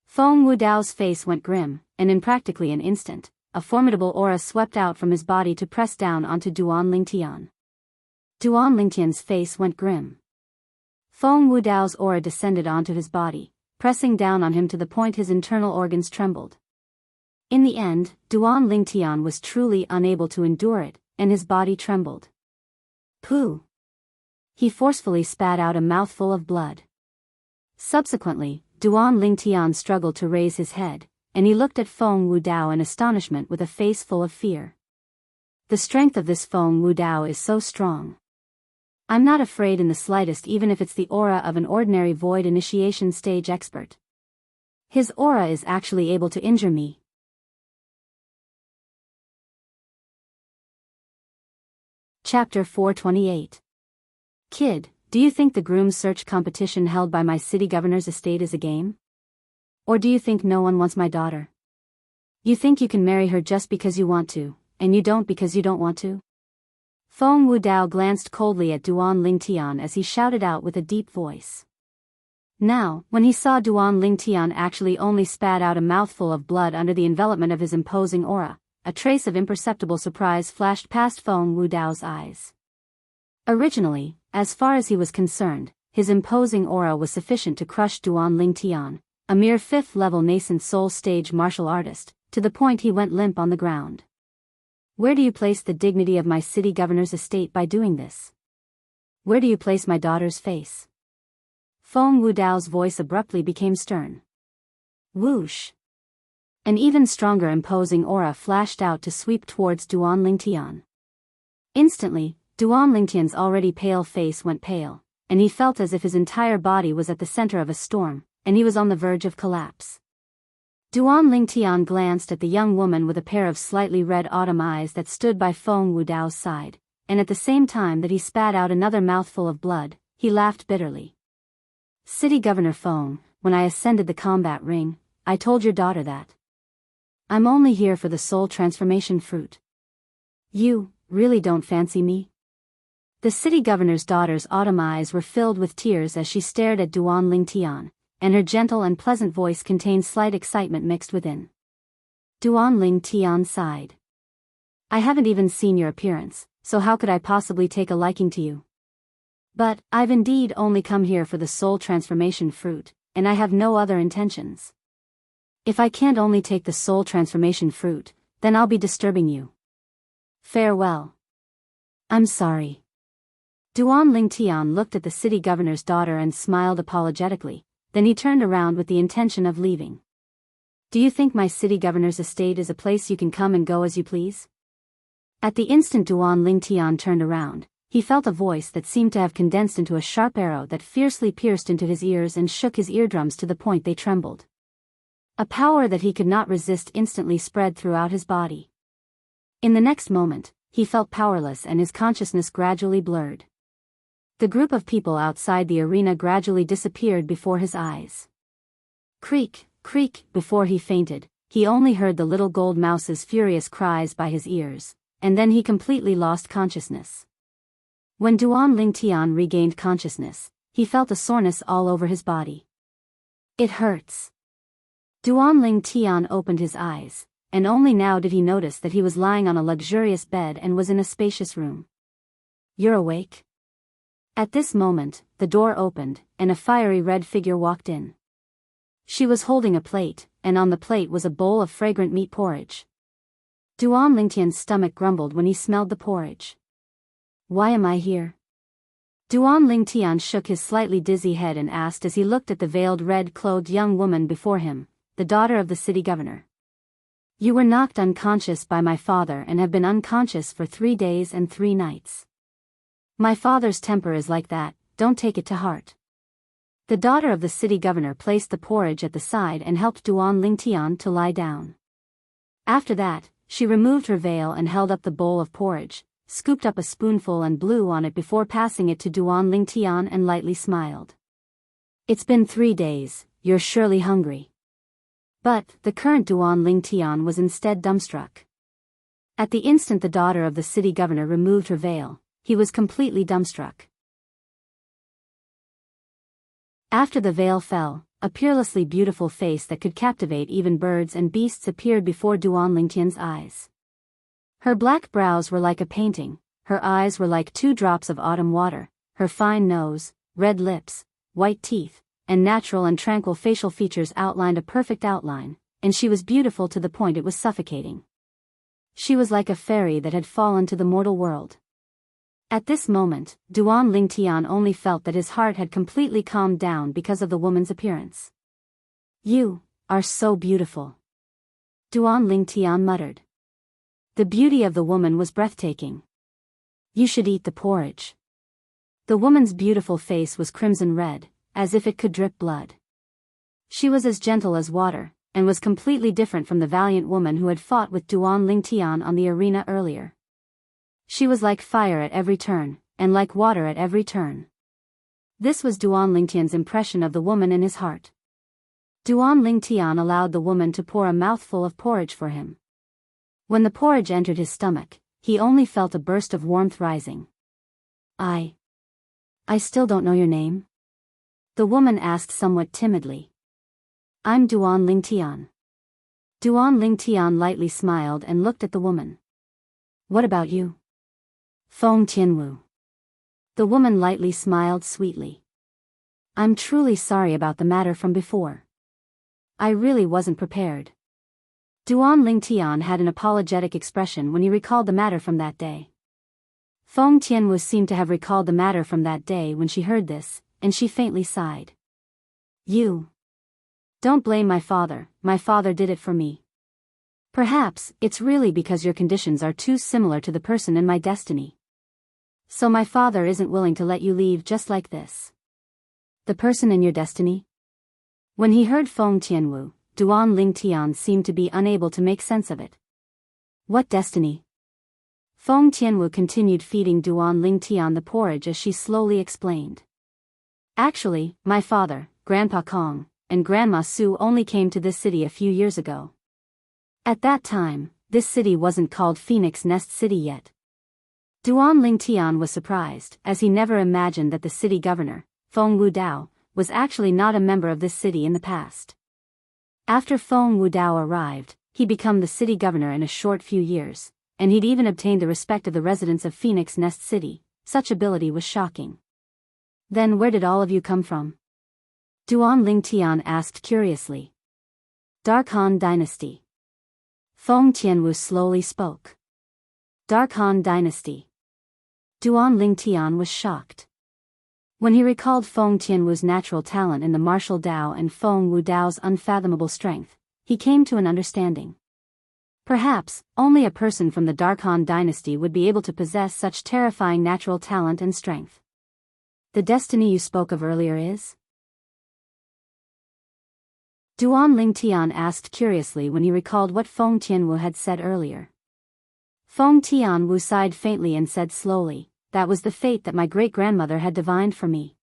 Speaker 1: Feng Wudao's face went grim, and in practically an instant, a formidable aura swept out from his body to press down onto Duan Lingtian. Duan Lingtian's face went grim. Feng Wudao's aura descended onto his body, pressing down on him to the point his internal organs trembled. In the end, Duan Lingtian was truly unable to endure it, and his body trembled. Pooh! He forcefully spat out a mouthful of blood. Subsequently, Duan Lingtian struggled to raise his head, and he looked at Feng Wudao in astonishment with a face full of fear. The strength of this Feng Wudao is so strong. I'm not afraid in the slightest, even if it's the aura of an ordinary void initiation stage expert. His aura is actually able to injure me. Chapter 428. Kid, do you think the groom search competition held by my city governor's estate is a game? Or do you think no one wants my daughter? You think you can marry her just because you want to, and you don't because you don't want to? Feng Wudao glanced coldly at Duan Lingtian as he shouted out with a deep voice. Now, when he saw Duan Lingtian actually only spat out a mouthful of blood under the envelopment of his imposing aura, a trace of imperceptible surprise flashed past Feng Wudao's eyes. Originally, as far as he was concerned, his imposing aura was sufficient to crush Duan Lingtian, a mere 5th-level nascent soul stage martial artist, to the point he went limp on the ground. Where do you place the dignity of my city governor's estate by doing this? Where do you place my daughter's face? Feng Wudao's voice abruptly became stern. Whoosh! An even stronger imposing aura flashed out to sweep towards Duan Lingtian. Instantly, Duan Lingtian's already pale face went pale, and he felt as if his entire body was at the center of a storm, and he was on the verge of collapse. Duan Lingtian glanced at the young woman with a pair of slightly red autumn eyes that stood by Feng Wudao's side, and at the same time that he spat out another mouthful of blood, he laughed bitterly. City Governor Feng, when I ascended the combat ring, I told your daughter that. I'm only here for the soul transformation fruit. You really don't fancy me? The city governor's daughter's autumn eyes were filled with tears as she stared at Duan Lingtian, and her gentle and pleasant voice contained slight excitement mixed within. Duan Lingtian sighed. I haven't even seen your appearance, so how could I possibly take a liking to you? But I've indeed only come here for the soul transformation fruit, and I have no other intentions. If I can't only take the soul transformation fruit, then I'll be disturbing you. Farewell. I'm sorry. Duan Lingtian looked at the city governor's daughter and smiled apologetically, then he turned around with the intention of leaving. Do you think my city governor's estate is a place you can come and go as you please? At the instant Duan Lingtian turned around, he felt a voice that seemed to have condensed into a sharp arrow that fiercely pierced into his ears and shook his eardrums to the point they trembled. A power that he could not resist instantly spread throughout his body. In the next moment, he felt powerless and his consciousness gradually blurred. The group of people outside the arena gradually disappeared before his eyes. Creak, creak, before he fainted, he only heard the little gold mouse's furious cries by his ears, and then he completely lost consciousness. When Duan Lingtian regained consciousness, he felt a soreness all over his body. It hurts. Duan Lingtian opened his eyes, and only now did he notice that he was lying on a luxurious bed and was in a spacious room. You're awake? At this moment, the door opened, and a fiery red figure walked in. She was holding a plate, and on the plate was a bowl of fragrant meat porridge. Duan Lingtian's stomach grumbled when he smelled the porridge. Why am I here? Duan Lingtian shook his slightly dizzy head and asked as he looked at the veiled red-clothed young woman before him, the daughter of the city governor. You were knocked unconscious by my father and have been unconscious for 3 days and 3 nights. My father's temper is like that, don't take it to heart. The daughter of the city governor placed the porridge at the side and helped Duan Lingtian to lie down. After that, she removed her veil and held up the bowl of porridge, scooped up a spoonful and blew on it before passing it to Duan Lingtian and lightly smiled. It's been 3 days, you're surely hungry. But, the current Duan Lingtian was instead dumbstruck. At the instant the daughter of the city governor removed her veil, he was completely dumbstruck. After the veil fell, a peerlessly beautiful face that could captivate even birds and beasts appeared before Duan Lingtian's eyes. Her black brows were like a painting, her eyes were like 2 drops of autumn water, her fine nose, red lips, white teeth, and natural and tranquil facial features outlined a perfect outline, and she was beautiful to the point it was suffocating. She was like a fairy that had fallen to the mortal world. At this moment, Duan Lingtian only felt that his heart had completely calmed down because of the woman's appearance. You are so beautiful. Duan Lingtian muttered. The beauty of the woman was breathtaking. You should eat the porridge. The woman's beautiful face was crimson red, as if it could drip blood. She was as gentle as water, and was completely different from the valiant woman who had fought with Duan Lingtian on the arena earlier. She was like fire at every turn, and like water at every turn. This was Duan Lingtian's impression of the woman in his heart. Duan Lingtian allowed the woman to pour a mouthful of porridge for him. When the porridge entered his stomach, he only felt a burst of warmth rising. I still don't know your name? The woman asked somewhat timidly. I'm Duan Lingtian. Duan Lingtian lightly smiled and looked at the woman. What about you? Feng Tianwu. The woman lightly smiled sweetly. I'm truly sorry about the matter from before. I really wasn't prepared. Duan Lingtian had an apologetic expression when he recalled the matter from that day. Feng Tianwu seemed to have recalled the matter from that day when she heard this, and she faintly sighed. You. Don't blame my father did it for me. Perhaps, it's really because your conditions are too similar to the person in my destiny. So my father isn't willing to let you leave just like this. The person in your destiny? When he heard Feng Tianwu, Duan Lingtian seemed to be unable to make sense of it. What destiny? Feng Tianwu continued feeding Duan Lingtian the porridge as she slowly explained. Actually, my father, Grandpa Kong, and Grandma Su only came to this city a few years ago. At that time, this city wasn't called Phoenix Nest City yet. Duan Lingtian was surprised, as he never imagined that the city governor, Feng Wudao, was actually not a member of this city in the past. After Feng Wudao arrived, he became the city governor in a short few years, and he'd even obtained the respect of the residents of Phoenix Nest City. Such ability was shocking. Then where did all of you come from? Duan Lingtian asked curiously. Dark Han Dynasty. Feng Tianwu slowly spoke. Dark Han Dynasty. Duan Lingtian was shocked. When he recalled Feng Tianwu's natural talent in the martial Dao and Feng Wudao's unfathomable strength, he came to an understanding. Perhaps, only a person from the Dark Han Dynasty would be able to possess such terrifying natural talent and strength. The destiny you spoke of earlier is? Duan Lingtian asked curiously when he recalled what Feng Tianwu had said earlier. Feng Tianwu sighed faintly and said slowly, that was the fate that my great-grandmother had divined for me.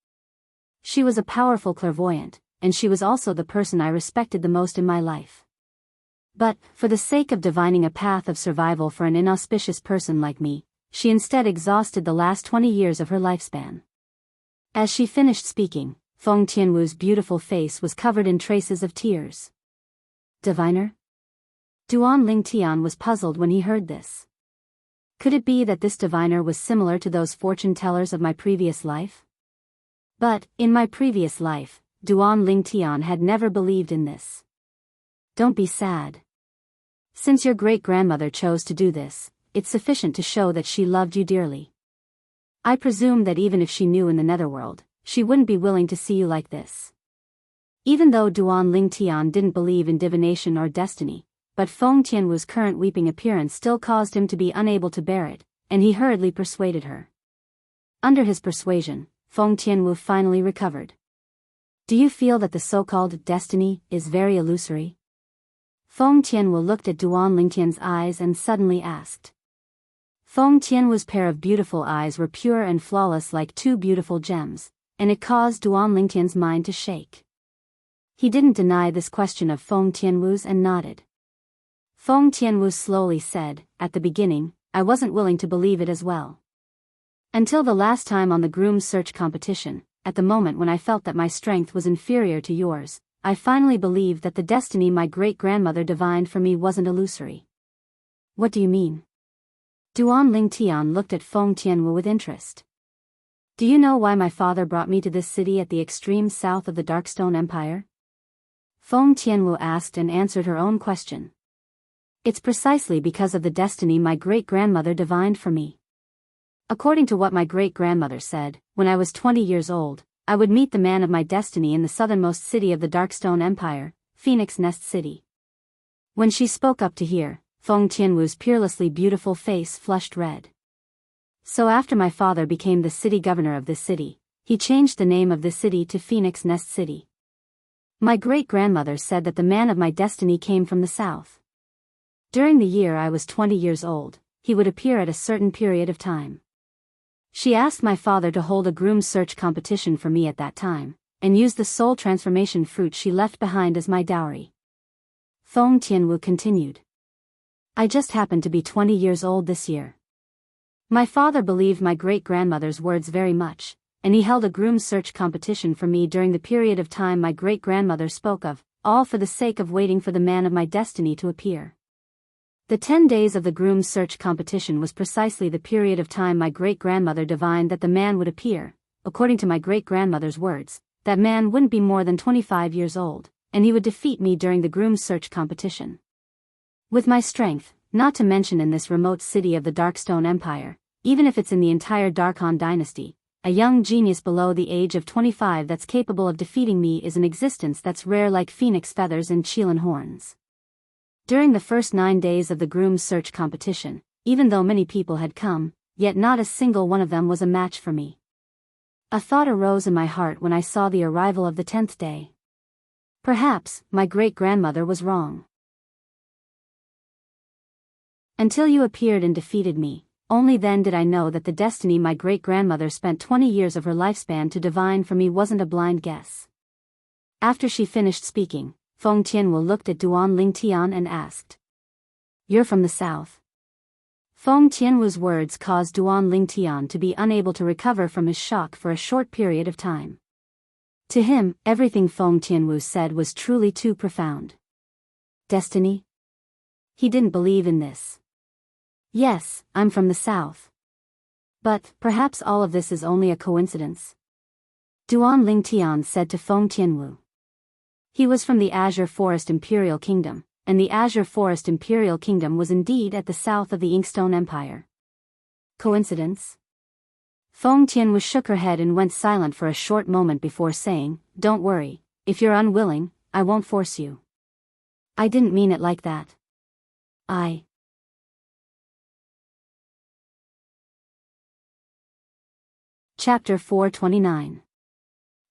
Speaker 1: She was a powerful clairvoyant, and she was also the person I respected the most in my life. But, for the sake of divining a path of survival for an inauspicious person like me, she instead exhausted the last 20 years of her lifespan. As she finished speaking, Feng Tianwu's beautiful face was covered in traces of tears. Diviner? Duan Lingtian was puzzled when he heard this. Could it be that this diviner was similar to those fortune-tellers of my previous life? But, in my previous life, Duan Lingtian had never believed in this. Don't be sad. Since your great-grandmother chose to do this, it's sufficient to show that she loved you dearly. I presume that even if she knew in the netherworld, she wouldn't be willing to see you like this. Even though Duan Lingtian didn't believe in divination or destiny, but Feng Tianwu's current weeping appearance still caused him to be unable to bear it, and he hurriedly persuaded her. Under his persuasion, Feng Tianwu finally recovered. Do you feel that the so-called destiny is very illusory? Feng Tianwu looked at Duan Lingtian's eyes and suddenly asked. Feng Tianwu's pair of beautiful eyes were pure and flawless like two beautiful gems, and it caused Duan Lingtian's mind to shake. He didn't deny this question of Feng Tianwu's and nodded. Feng Tianwu slowly said, at the beginning, I wasn't willing to believe it as well. Until the last time on the groom search competition, at the moment when I felt that my strength was inferior to yours, I finally believed that the destiny my great-grandmother divined for me wasn't illusory. What do you mean? Duan Lingtian looked at Feng Tianwu with interest. Do you know why my father brought me to this city at the extreme south of the Darkstone Empire? Feng Tianwu asked and answered her own question. It's precisely because of the destiny my great-grandmother divined for me. According to what my great-grandmother said, when I was 20 years old, I would meet the man of my destiny in the southernmost city of the Darkstone Empire, Phoenix Nest City. When she spoke up to hear, Feng Tianwu's peerlessly beautiful face flushed red. So after my father became the city governor of this city, he changed the name of this city to Phoenix Nest City. My great-grandmother said that the man of my destiny came from the south. During the year I was 20 years old, he would appear at a certain period of time. She asked my father to hold a groom search competition for me at that time, and use the soul transformation fruit she left behind as my dowry. Feng Tianwu continued. I just happened to be 20 years old this year. My father believed my great-grandmother's words very much, and he held a groom search competition for me during the period of time my great-grandmother spoke of, all for the sake of waiting for the man of my destiny to appear. The 10 days of the groom search competition was precisely the period of time my great-grandmother divined that the man would appear. According to my great-grandmother's words, that man wouldn't be more than 25 years old, and he would defeat me during the groom search competition. With my strength, not to mention in this remote city of the Darkstone Empire, even if it's in the entire Darkhan dynasty, a young genius below the age of 25 that's capable of defeating me is an existence that's rare like phoenix feathers and Qilin horns. During the first 9 days of the groom search competition, even though many people had come, yet not a single one of them was a match for me. A thought arose in my heart when I saw the arrival of the 10th day. Perhaps, my great-grandmother was wrong. Until you appeared and defeated me, only then did I know that the destiny my great-grandmother spent 20 years of her lifespan to divine for me wasn't a blind guess. After she finished speaking, Feng Tianwu looked at Duan Lingtian and asked. You're from the south. Feng Tianwu's words caused Duan Lingtian to be unable to recover from his shock for a short period of time. To him, everything Feng Tianwu said was truly too profound. Destiny? He didn't believe in this. Yes, I'm from the south. But, perhaps all of this is only a coincidence. Duan Lingtian said to Feng Tianwu. He was from the Azure Forest Imperial Kingdom, and the Azure Forest Imperial Kingdom was indeed at the south of the Inkstone Empire. Coincidence? Feng Tianwu shook her head and went silent for a short moment before saying, Don't worry, if you're unwilling, I won't force you. I didn't mean it like that. Chapter 429.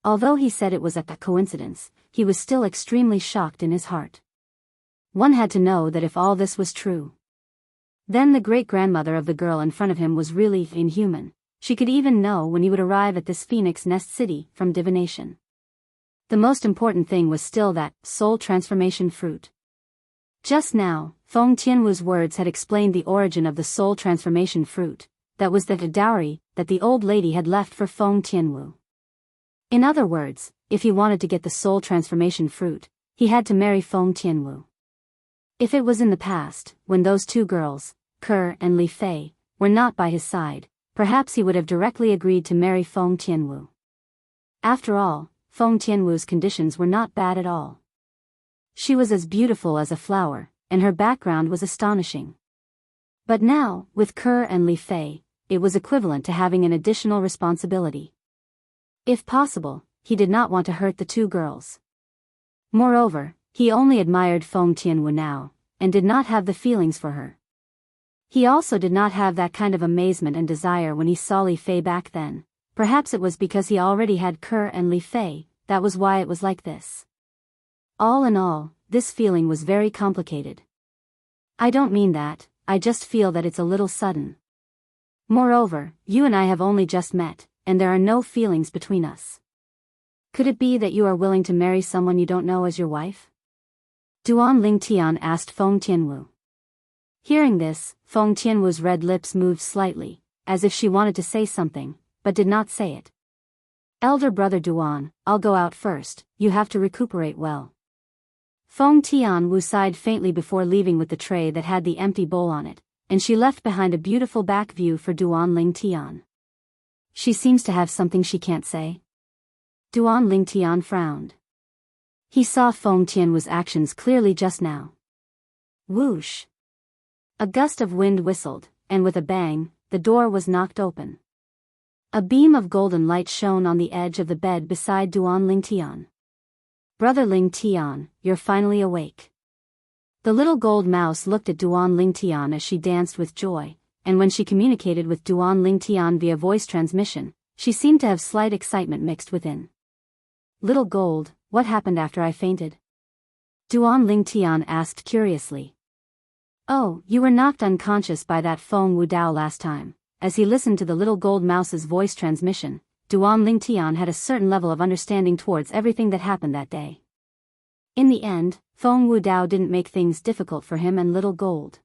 Speaker 1: Although he said it was a coincidence, he was still extremely shocked in his heart. One had to know that if all this was true, then the great-grandmother of the girl in front of him was really inhuman. She could even know when he would arrive at this Phoenix Nest City from divination. The most important thing was still that soul transformation fruit. Just now, Feng Tianwu's words had explained the origin of the soul transformation fruit. That was the dowry that the old lady had left for Feng Tianwu. In other words, if he wanted to get the soul transformation fruit, he had to marry Feng Tianwu. If it was in the past, when those two girls, Ke and Li Fei, were not by his side, perhaps he would have directly agreed to marry Feng Tianwu. After all, Feng Tianwu's conditions were not bad at all. She was as beautiful as a flower, and her background was astonishing. But now, with Ke and Li Fei, it was equivalent to having an additional responsibility. If possible, he did not want to hurt the two girls. Moreover, he only admired Feng Tianwu now, and did not have the feelings for her. He also did not have that kind of amazement and desire when he saw Li Fei back then. Perhaps it was because he already had Ke and Li Fei, that was why it was like this. All in all, this feeling was very complicated. I don't mean that, I just feel that it's a little sudden. Moreover, you and I have only just met, and there are no feelings between us. Could it be that you are willing to marry someone you don't know as your wife? Duan Lingtian asked Feng Tianwu. Hearing this, Feng Tianwu's red lips moved slightly, as if she wanted to say something, but did not say it. Elder brother Duan, I'll go out first, you have to recuperate well. Feng Tianwu sighed faintly before leaving with the tray that had the empty bowl on it, and she left behind a beautiful back view for Duan Lingtian. She seems to have something she can't say. Duan Lingtian frowned. He saw Feng Tianwu's actions clearly just now. Whoosh! A gust of wind whistled, and with a bang, the door was knocked open. A beam of golden light shone on the edge of the bed beside Duan Lingtian. Brother Lingtian, you're finally awake. The little gold mouse looked at Duan Lingtian as she danced with joy, and when she communicated with Duan Lingtian via voice transmission, she seemed to have slight excitement mixed within. Little gold, what happened after I fainted? Duan Lingtian asked curiously. Oh, you were knocked unconscious by that Feng Wudao last time. As he listened to the little gold mouse's voice transmission, Duan Lingtian had a certain level of understanding towards everything that happened that day. In the end, Feng Wudao didn't make things difficult for him and little gold.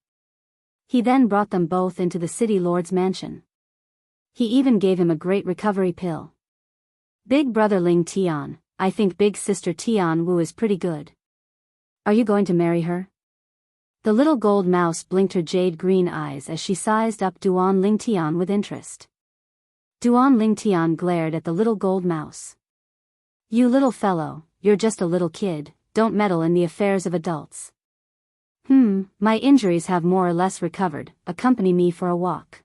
Speaker 1: He then brought them both into the city lord's mansion. He even gave him a great recovery pill. Big brother Lingtian, I think big sister Tianwu is pretty good. Are you going to marry her? The little gold mouse blinked her jade-green eyes as she sized up Duan Lingtian with interest. Duan Lingtian glared at the little gold mouse. You little fellow, you're just a little kid, don't meddle in the affairs of adults. My injuries have more or less recovered, accompany me for a walk.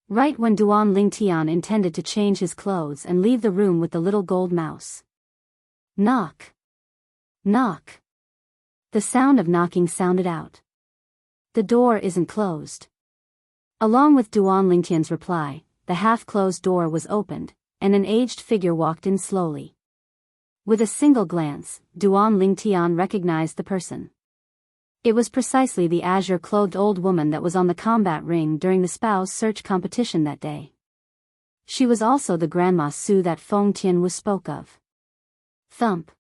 Speaker 1: Right when Duan Lingtian intended to change his clothes and leave the room with the little gold mouse. Knock. Knock. The sound of knocking sounded out. The door isn't closed. Along with Duan Lingtian's reply, the half-closed door was opened, and an aged figure walked in slowly. With a single glance, Duan Lingtian recognized the person. It was precisely the azure-clothed old woman that was on the combat ring during the spouse search competition that day. She was also the Grandma Su that Feng Tianwu spoke of. Thump.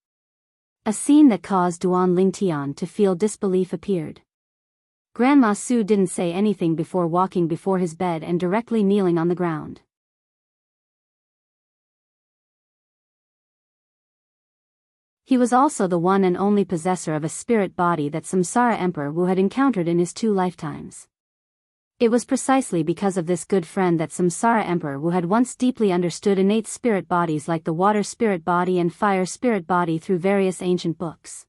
Speaker 1: A scene that caused Duan Lingtian to feel disbelief appeared. Grandma Su didn't say anything before walking before his bed and directly kneeling on the ground. He was also the one and only possessor of a spirit body that Samsara Emperor Wu had encountered in his 2 lifetimes. It was precisely because of this good friend that Samsara Emperor Wu had once deeply understood innate spirit bodies like the water spirit body and fire spirit body through various ancient books.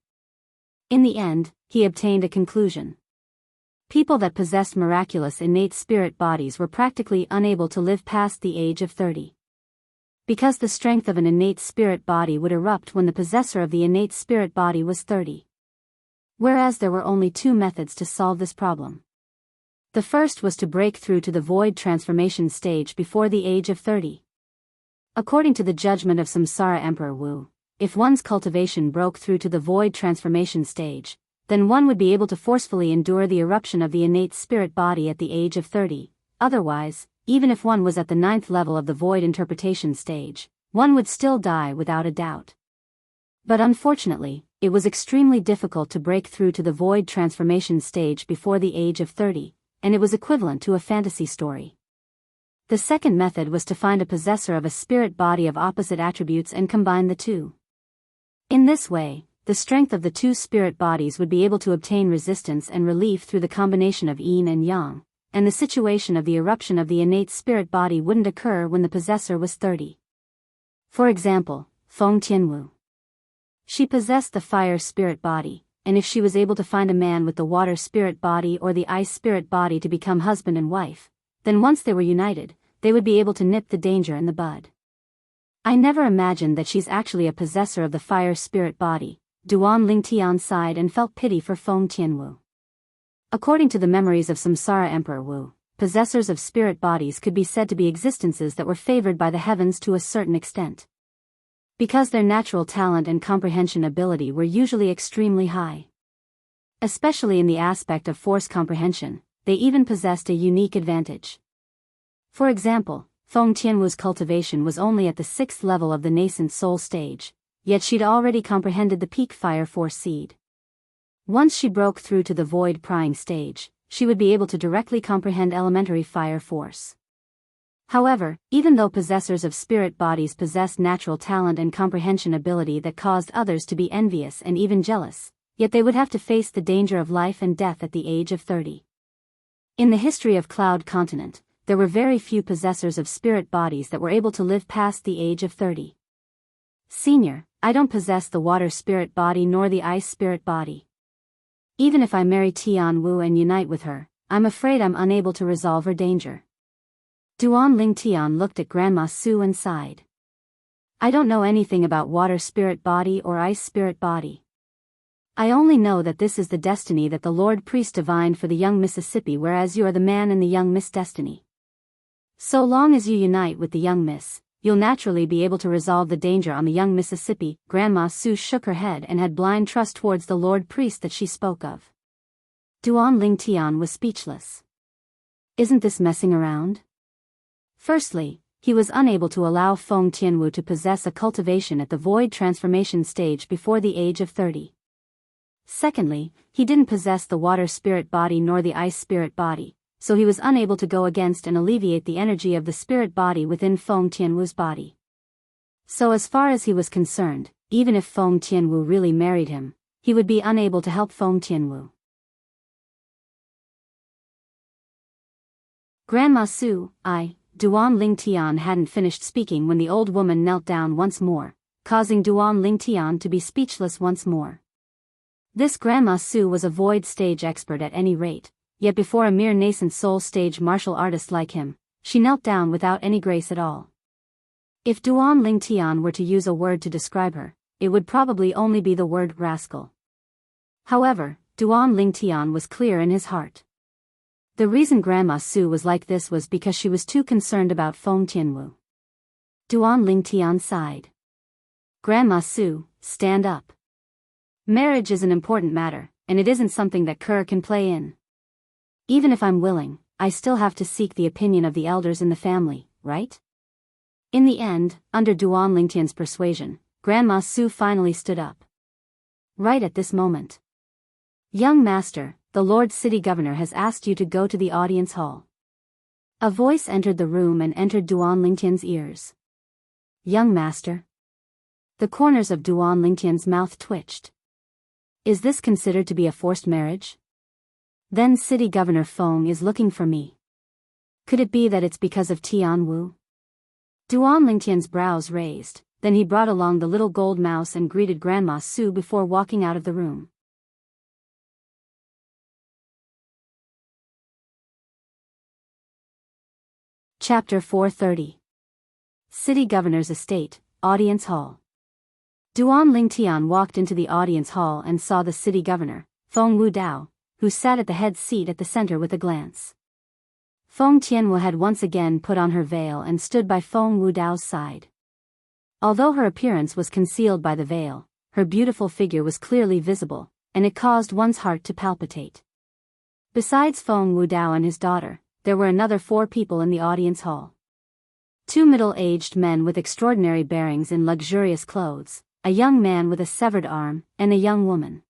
Speaker 1: In the end, he obtained a conclusion. People that possessed miraculous innate spirit bodies were practically unable to live past the age of 30. Because the strength of an innate spirit body would erupt when the possessor of the innate spirit body was 30. Whereas there were only 2 methods to solve this problem. The first was to break through to the void transformation stage before the age of 30. According to the judgment of Samsara Emperor Wu, if one's cultivation broke through to the void transformation stage, then one would be able to forcefully endure the eruption of the innate spirit body at the age of 30, otherwise, even if one was at the 9th level of the void interpretation stage, one would still die without a doubt. But unfortunately, it was extremely difficult to break through to the void transformation stage before the age of 30, and it was equivalent to a fantasy story. The second method was to find a possessor of a spirit body of opposite attributes and combine the 2. In this way, the strength of the 2 spirit bodies would be able to obtain resistance and relief through the combination of yin and yang, and the situation of the eruption of the innate spirit body wouldn't occur when the possessor was 30. For example, Feng Tianwu. She possessed the fire spirit body, and if she was able to find a man with the water spirit body or the ice spirit body to become husband and wife, then once they were united, they would be able to nip the danger in the bud. I never imagined that she's actually a possessor of the fire spirit body. Duan Lingtian sighed and felt pity for Feng Tianwu. According to the memories of Samsara Emperor Wu, possessors of spirit bodies could be said to be existences that were favored by the heavens to a certain extent. Because their natural talent and comprehension ability were usually extremely high. Especially in the aspect of force comprehension, they even possessed a unique advantage. For example, Feng Tianwu's cultivation was only at the 6th level of the nascent soul stage, yet she'd already comprehended the peak fire force seed. Once she broke through to the void prying stage, she would be able to directly comprehend elementary fire force. However, even though possessors of spirit bodies possessed natural talent and comprehension ability that caused others to be envious and even jealous, yet they would have to face the danger of life and death at the age of 30. In the history of Cloud Continent, there were very few possessors of spirit bodies that were able to live past the age of 30. Senior, I don't possess the water spirit body nor the ice spirit body. Even if I marry Tianwu and unite with her, I'm afraid I'm unable to resolve her danger. Duan Ling Tian looked at Grandma Su and sighed. I don't know anything about water spirit body or ice spirit body. I only know that this is the destiny that the Lord Priest divined for the young Mississippi, whereas you are the man in the young Miss destiny. So long as you unite with the young Miss, you'll naturally be able to resolve the danger on the young Mississippi. Grandma Su shook her head and had blind trust towards the Lord Priest that she spoke of. Duan Ling Tian was speechless. Isn't this messing around? Firstly, he was unable to allow Feng Tianwu to possess a cultivation at the void transformation stage before the age of 30. Secondly, he didn't possess the water spirit body nor the ice spirit body, so he was unable to go against and alleviate the energy of the spirit body within Feng Tianwu's body. So as far as he was concerned, even if Feng Tianwu really married him, he would be unable to help Feng Tianwu. Grandma Su, Duan Ling Tian hadn't finished speaking when the old woman knelt down once more, causing Duan Ling Tian to be speechless once more. This Grandma Su was a void stage expert at any rate, yet before a mere nascent soul stage martial artist like him, she knelt down without any grace at all. If Duan Ling Tian were to use a word to describe her, it would probably only be the word rascal. However, Duan Ling Tian was clear in his heart. The reason Grandma Su was like this was because she was too concerned about Feng Tianwu. Duan Ling Tian sighed. Grandma Su, stand up. Marriage is an important matter, and it isn't something that Kerr can play in. Even if I'm willing, I still have to seek the opinion of the elders in the family, right? In the end, under Duan Ling Tian's persuasion, Grandma Su finally stood up. Right at this moment. Young master, the Lord City Governor has asked you to go to the audience hall. A voice entered the room and entered Duan Ling Tian's ears. Young master. The corners of Duan Ling Tian's mouth twitched. Is this considered to be a forced marriage? Then City Governor Feng is looking for me. Could it be that it's because of Tianwu? Duan Ling Tian's brows raised, then he brought along the little gold mouse and greeted Grandma Su before walking out of the room. Chapter 430. City Governor's Estate, Audience Hall. Duan Ling Tian walked into the audience hall and saw the city governor, Feng Wudao, who sat at the head seat at the center with a glance. Feng Tianwu had once again put on her veil and stood by Feng Wudao's side. Although her appearance was concealed by the veil, her beautiful figure was clearly visible, and it caused one's heart to palpitate. Besides Feng Wudao and his daughter, there were another 4 people in the audience hall. 2 middle-aged men with extraordinary bearings in luxurious clothes, a young man with a severed arm, and a young woman.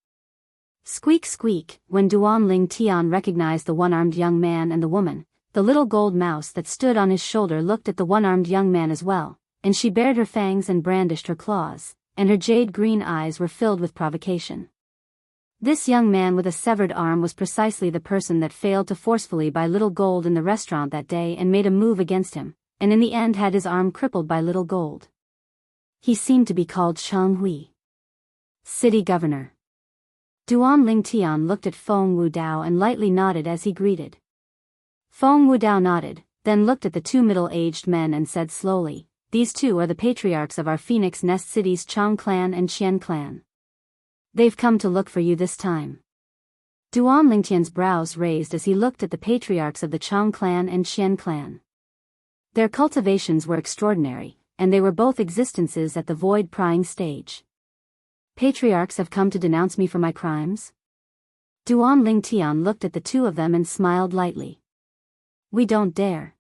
Speaker 1: Squeak squeak, when Duan Ling Tian recognized the one-armed young man and the woman, the little gold mouse that stood on his shoulder looked at the one-armed young man as well, and she bared her fangs and brandished her claws, and her jade-green eyes were filled with provocation. This young man with a severed arm was precisely the person that failed to forcefully buy Little Gold in the restaurant that day and made a move against him, and in the end had his arm crippled by Little Gold. He seemed to be called Shang Hui. City Governor. Duan Ling Tian looked at Feng Wudao and lightly nodded as he greeted. Feng Wudao nodded, then looked at the 2 middle-aged men and said slowly, "These 2 are the patriarchs of our Phoenix Nest cities, Chang clan and Qian clan. They've come to look for you this time." Duan Lingtian's brows raised as he looked at the patriarchs of the Chang clan and Xian clan. Their cultivations were extraordinary, and they were both existences at the void-prying stage. Patriarchs have come to denounce me for my crimes? Duan Lingtian looked at the two of them and smiled lightly. We don't dare.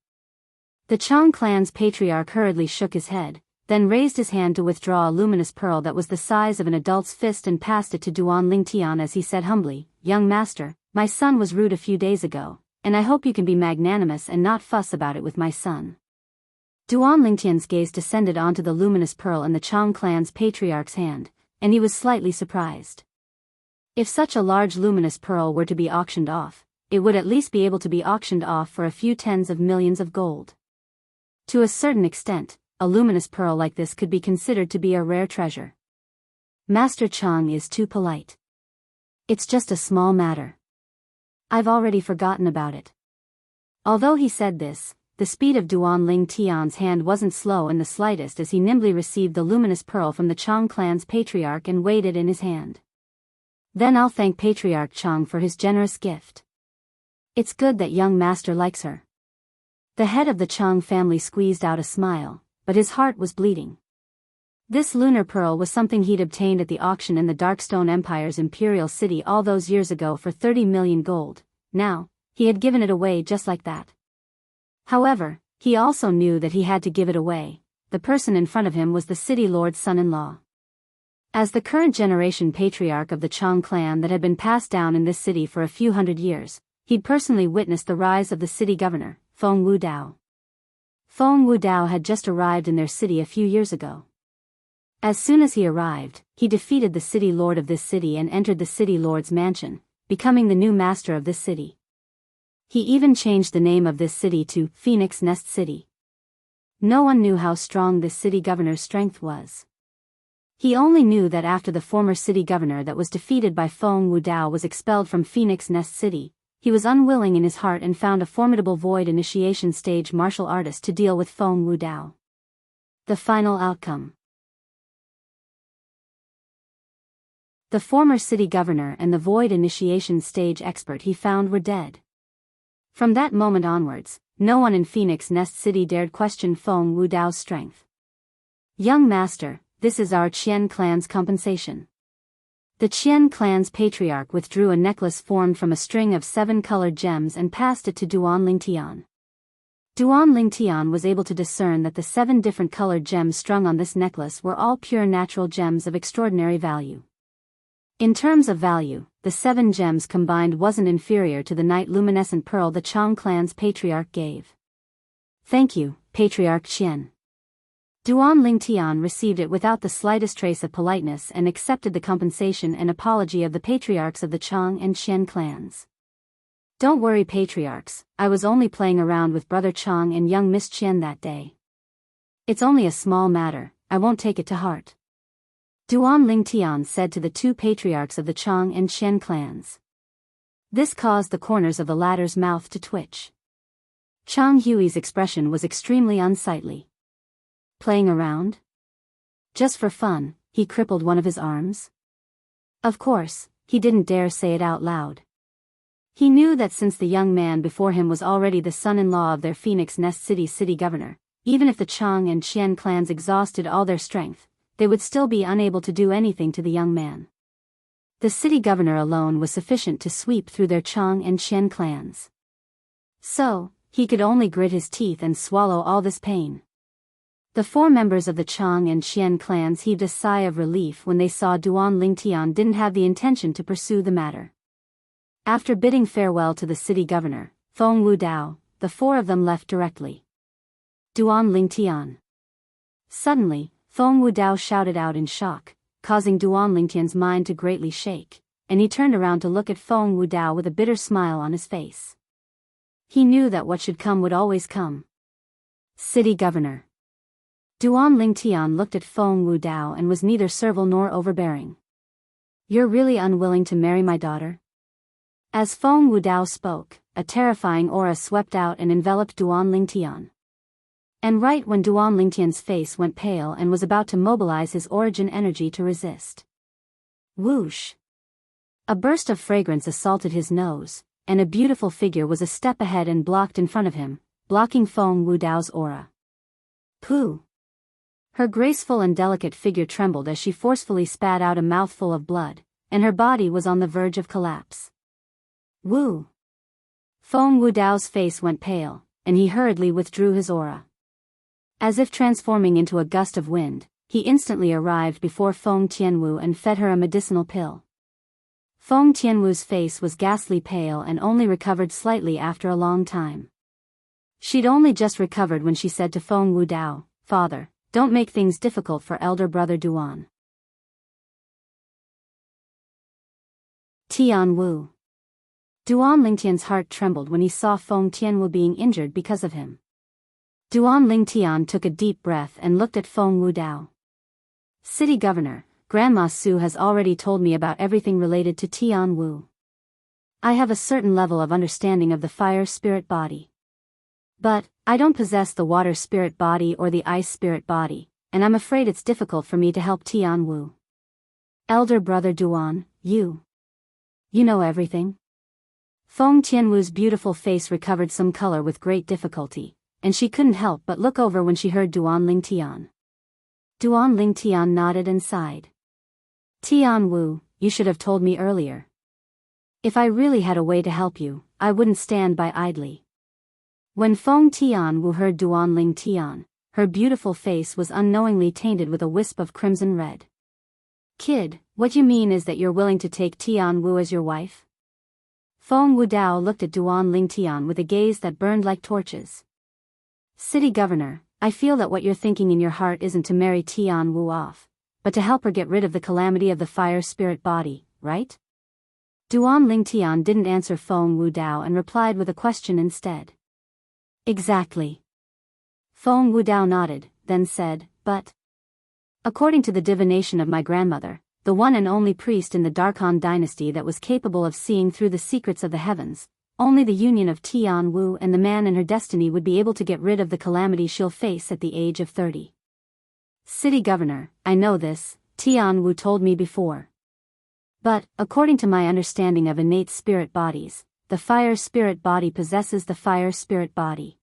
Speaker 1: The Chang clan's patriarch hurriedly shook his head, then raised his hand to withdraw a luminous pearl that was the size of an adult's fist and passed it to Duan Lingtian as he said humbly, "Young master, my son was rude a few days ago, and I hope you can be magnanimous and not fuss about it with my son." Duan Lingtian's gaze descended onto the luminous pearl in the Chang clan's patriarch's hand, and he was slightly surprised. If such a large luminous pearl were to be auctioned off, it would at least be able to be auctioned off for a few tens of millions of gold. To a certain extent, a luminous pearl like this could be considered to be a rare treasure. Master Chang is too polite. It's just a small matter. I've already forgotten about it. Although he said this, the speed of Duan Lingtian's hand wasn't slow in the slightest as he nimbly received the luminous pearl from the Chang clan's patriarch and weighed it in his hand. Then I'll thank Patriarch Chang for his generous gift. It's good that young master likes her. The head of the Chang family squeezed out a smile, but his heart was bleeding. This lunar pearl was something he'd obtained at the auction in the Darkstone Empire's imperial city all those years ago for 30 million gold. Now, he had given it away just like that. However, he also knew that he had to give it away. The person in front of him was the city lord's son-in-law. As the current generation patriarch of the Chang clan that had been passed down in this city for a few hundred years, he'd personally witnessed the rise of the city governor, Feng Wudao. Feng Wudao had just arrived in their city a few years ago. As soon as he arrived, he defeated the city lord of this city and entered the city lord's mansion, becoming the new master of this city. He even changed the name of this city to Phoenix Nest City. No one knew how strong this city governor's strength was. He only knew that after the former city governor that was defeated by Feng Wudao was expelled from Phoenix Nest City, he was unwilling in his heart and found a formidable void initiation stage martial artist to deal with Feng Wudao. The final outcome. The former city governor and the void initiation stage expert he found were dead. From that moment onwards, no one in Phoenix Nest City dared question Feng Wudao's strength. Young master, this is our Qian clan's compensation. The Qian clan's patriarch withdrew a necklace formed from a string of 7 colored gems and passed it to Duan Lingtian. Duan Lingtian was able to discern that the 7 different colored gems strung on this necklace were all pure natural gems of extraordinary value. In terms of value, the 7 gems combined wasn't inferior to the night luminescent pearl the Chang clan's patriarch gave. Thank you, Patriarch Qian. Duan Lingtian received it without the slightest trace of politeness and accepted the compensation and apology of the patriarchs of the Chang and Qian clans. Don't worry, patriarchs, I was only playing around with Brother Chang and young Miss Qian that day. It's only a small matter, I won't take it to heart. Duan Lingtian said to the 2 patriarchs of the Chang and Qian clans. This caused the corners of the latter's mouth to twitch. Chang Hui's expression was extremely unsightly. Playing around? Just for fun, he crippled one of his arms? Of course, he didn't dare say it out loud. He knew that since the young man before him was already the son-in-law of their Phoenix Nest city governor, even if the Chang and Qian clans exhausted all their strength, they would still be unable to do anything to the young man. The city governor alone was sufficient to sweep through their Chang and Qian clans. So, he could only grit his teeth and swallow all this pain. The 4 members of the Chang and Qian clans heaved a sigh of relief when they saw Duan Lingtian didn't have the intention to pursue the matter. After bidding farewell to the city governor, Feng Wudao, the 4 of them left directly. Duan Lingtian. Suddenly, Feng Wudao shouted out in shock, causing Duan Lingtian's mind to greatly shake, and he turned around to look at Feng Wudao with a bitter smile on his face. He knew that what should come would always come. City governor. Duan Lingtian looked at Feng Wudao and was neither servile nor overbearing. You're really unwilling to marry my daughter? As Feng Wudao spoke, a terrifying aura swept out and enveloped Duan Lingtian. And right when Duan Lingtian's face went pale and was about to mobilize his origin energy to resist. Whoosh! A burst of fragrance assaulted his nose, and a beautiful figure was a step ahead and blocked in front of him, blocking Feng Wudao's aura. Pooh! Her graceful and delicate figure trembled as she forcefully spat out a mouthful of blood, and her body was on the verge of collapse. Wu! Feng Wudao's face went pale, and he hurriedly withdrew his aura. As if transforming into a gust of wind, he instantly arrived before Feng Tianwu and fed her a medicinal pill. Feng Tianwu's face was ghastly pale and only recovered slightly after a long time. She'd only just recovered when she said to Feng Wudao, "Father, don't make things difficult for elder brother Duan." Tianwu. Duan Lingtian's heart trembled when he saw Feng Tianwu being injured because of him. Duan Lingtian took a deep breath and looked at Feng Wudao. "City Governor, Grandma Su has already told me about everything related to Tianwu. I have a certain level of understanding of the fire spirit body. But, I don't possess the water spirit body or the ice spirit body, and I'm afraid it's difficult for me to help Tianwu. Elder brother Duan, you know everything?" Feng Tianwu's beautiful face recovered some color with great difficulty, and she couldn't help but look over when she heard Duan Lingtian. Duan Lingtian nodded and sighed. "Tianwu, you should have told me earlier. If I really had a way to help you, I wouldn't stand by idly." When Feng Tianwu heard Duan Lingtian, her beautiful face was unknowingly tainted with a wisp of crimson red. "Kid, what you mean is that you're willing to take Tianwu as your wife?" Feng Wudao looked at Duan Lingtian with a gaze that burned like torches. "City Governor, I feel that what you're thinking in your heart isn't to marry Tianwu off, but to help her get rid of the calamity of the fire spirit body, right?" Duan Lingtian didn't answer Feng Wudao and replied with a question instead. "Exactly." Feng Wudao nodded, then said, "But according to the divination of my grandmother, the one and only priest in the Darkhan dynasty that was capable of seeing through the secrets of the heavens, only the union of Tianwu and the man in her destiny would be able to get rid of the calamity she'll face at the age of 30. City Governor, I know this, Tianwu told me before. But, according to my understanding of innate spirit bodies, the fire spirit body possesses the fire spirit body.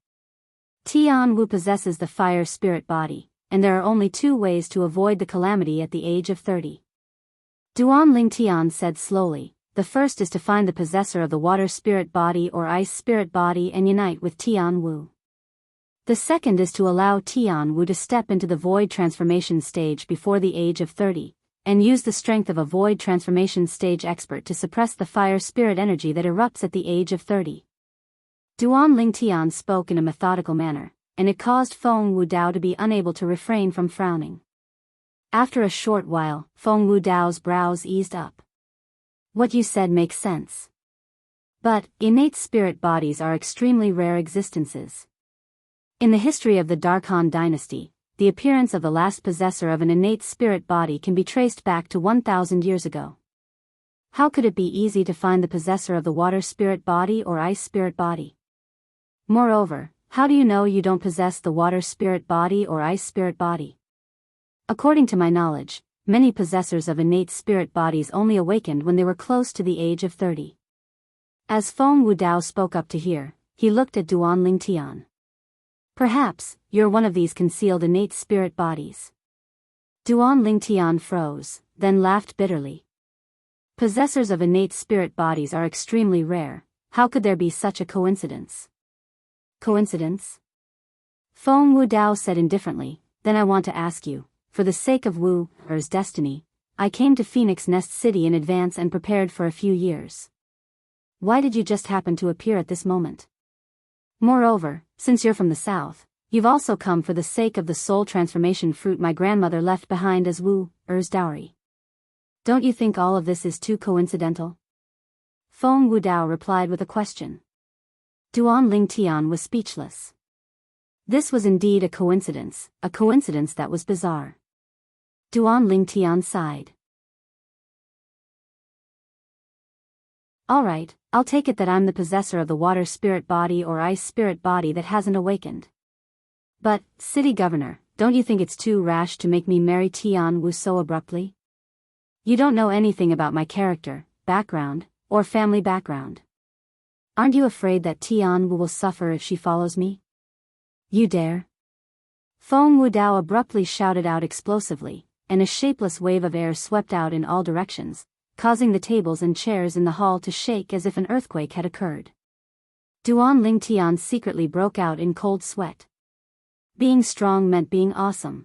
Speaker 1: Tianwu possesses the fire spirit body, and there are only two ways to avoid the calamity at the age of 30. Duan Lingtian said slowly, "The first is to find the possessor of the water spirit body or ice spirit body and unite with Tianwu. The second is to allow Tianwu to step into the void transformation stage before the age of 30, and use the strength of a void transformation stage expert to suppress the fire spirit energy that erupts at the age of 30. Duan Lingtian spoke in a methodical manner, and it caused Feng Wudao to be unable to refrain from frowning. After a short while, Feng Wudao's brows eased up. "What you said makes sense. But, innate spirit bodies are extremely rare existences. In the history of the Darkhan dynasty, the appearance of the last possessor of an innate spirit body can be traced back to 1,000 years ago. How could it be easy to find the possessor of the water spirit body or ice spirit body? Moreover, how do you know you don't possess the water spirit body or ice spirit body? According to my knowledge, many possessors of innate spirit bodies only awakened when they were close to the age of 30. As Feng Wudao spoke up to hear, he looked at Duan Lingtian. "Perhaps, you're one of these concealed innate spirit bodies." Duan Lingtian froze, then laughed bitterly. Possessors of innate spirit bodies are extremely rare. How could there be such a coincidence? Coincidence? Feng Wudao said indifferently, "Then I want to ask you, for the sake of Wu Er's destiny, I came to Phoenix Nest City in advance and prepared for a few years. Why did you just happen to appear at this moment? Moreover, since you're from the south, you've also come for the sake of the soul transformation fruit my grandmother left behind as Wu Er's dowry. Don't you think all of this is too coincidental?" Feng Wudao replied with a question. Duan Lingtian was speechless. This was indeed a coincidence that was bizarre. Duan Lingtian sighed. "All right, I'll take it that I'm the possessor of the water spirit body or ice spirit body that hasn't awakened. But, City Governor, don't you think it's too rash to make me marry Tianwu so abruptly? You don't know anything about my character, background, or family background. Aren't you afraid that Tianwu will suffer if she follows me? You dare? Feng Wudao abruptly shouted out explosively, and a shapeless wave of air swept out in all directions, causing the tables and chairs in the hall to shake as if an earthquake had occurred. Duan Lingtian secretly broke out in cold sweat. Being strong meant being awesome.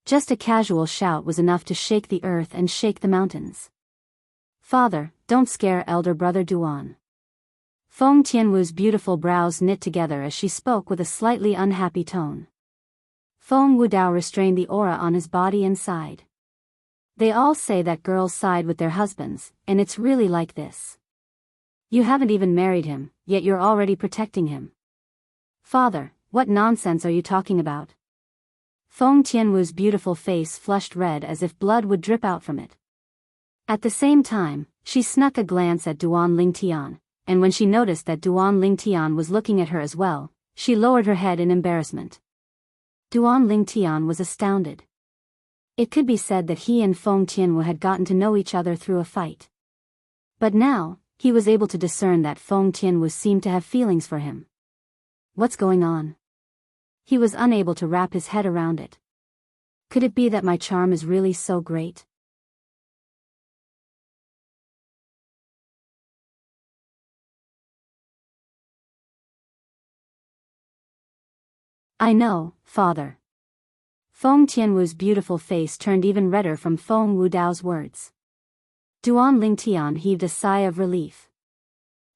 Speaker 1: Just a casual shout was enough to shake the earth and shake the mountains. Father, don't scare elder brother Duan. Feng Tianwu's beautiful brows knit together as she spoke with a slightly unhappy tone. Feng Wudao restrained the aura on his body and sighed. They all say that girls side with their husbands, and it's really like this. You haven't even married him, yet you're already protecting him. Father, what nonsense are you talking about? Feng Tianwu's beautiful face flushed red as if blood would drip out from it. At the same time, she snuck a glance at Duan Lingtian, and when she noticed that Duan Lingtian was looking at her as well, she lowered her head in embarrassment. Duan Lingtian was astounded. It could be said that he and Feng Tianwu had gotten to know each other through a fight. But now, he was able to discern that Feng Tianwu seemed to have feelings for him. What's going on? He was unable to wrap his head around it. Could it be that my charm is really so great? I know, father. Feng Tianwu's beautiful face turned even redder from Feng Wudao's words. Duan Lingtian heaved a sigh of relief.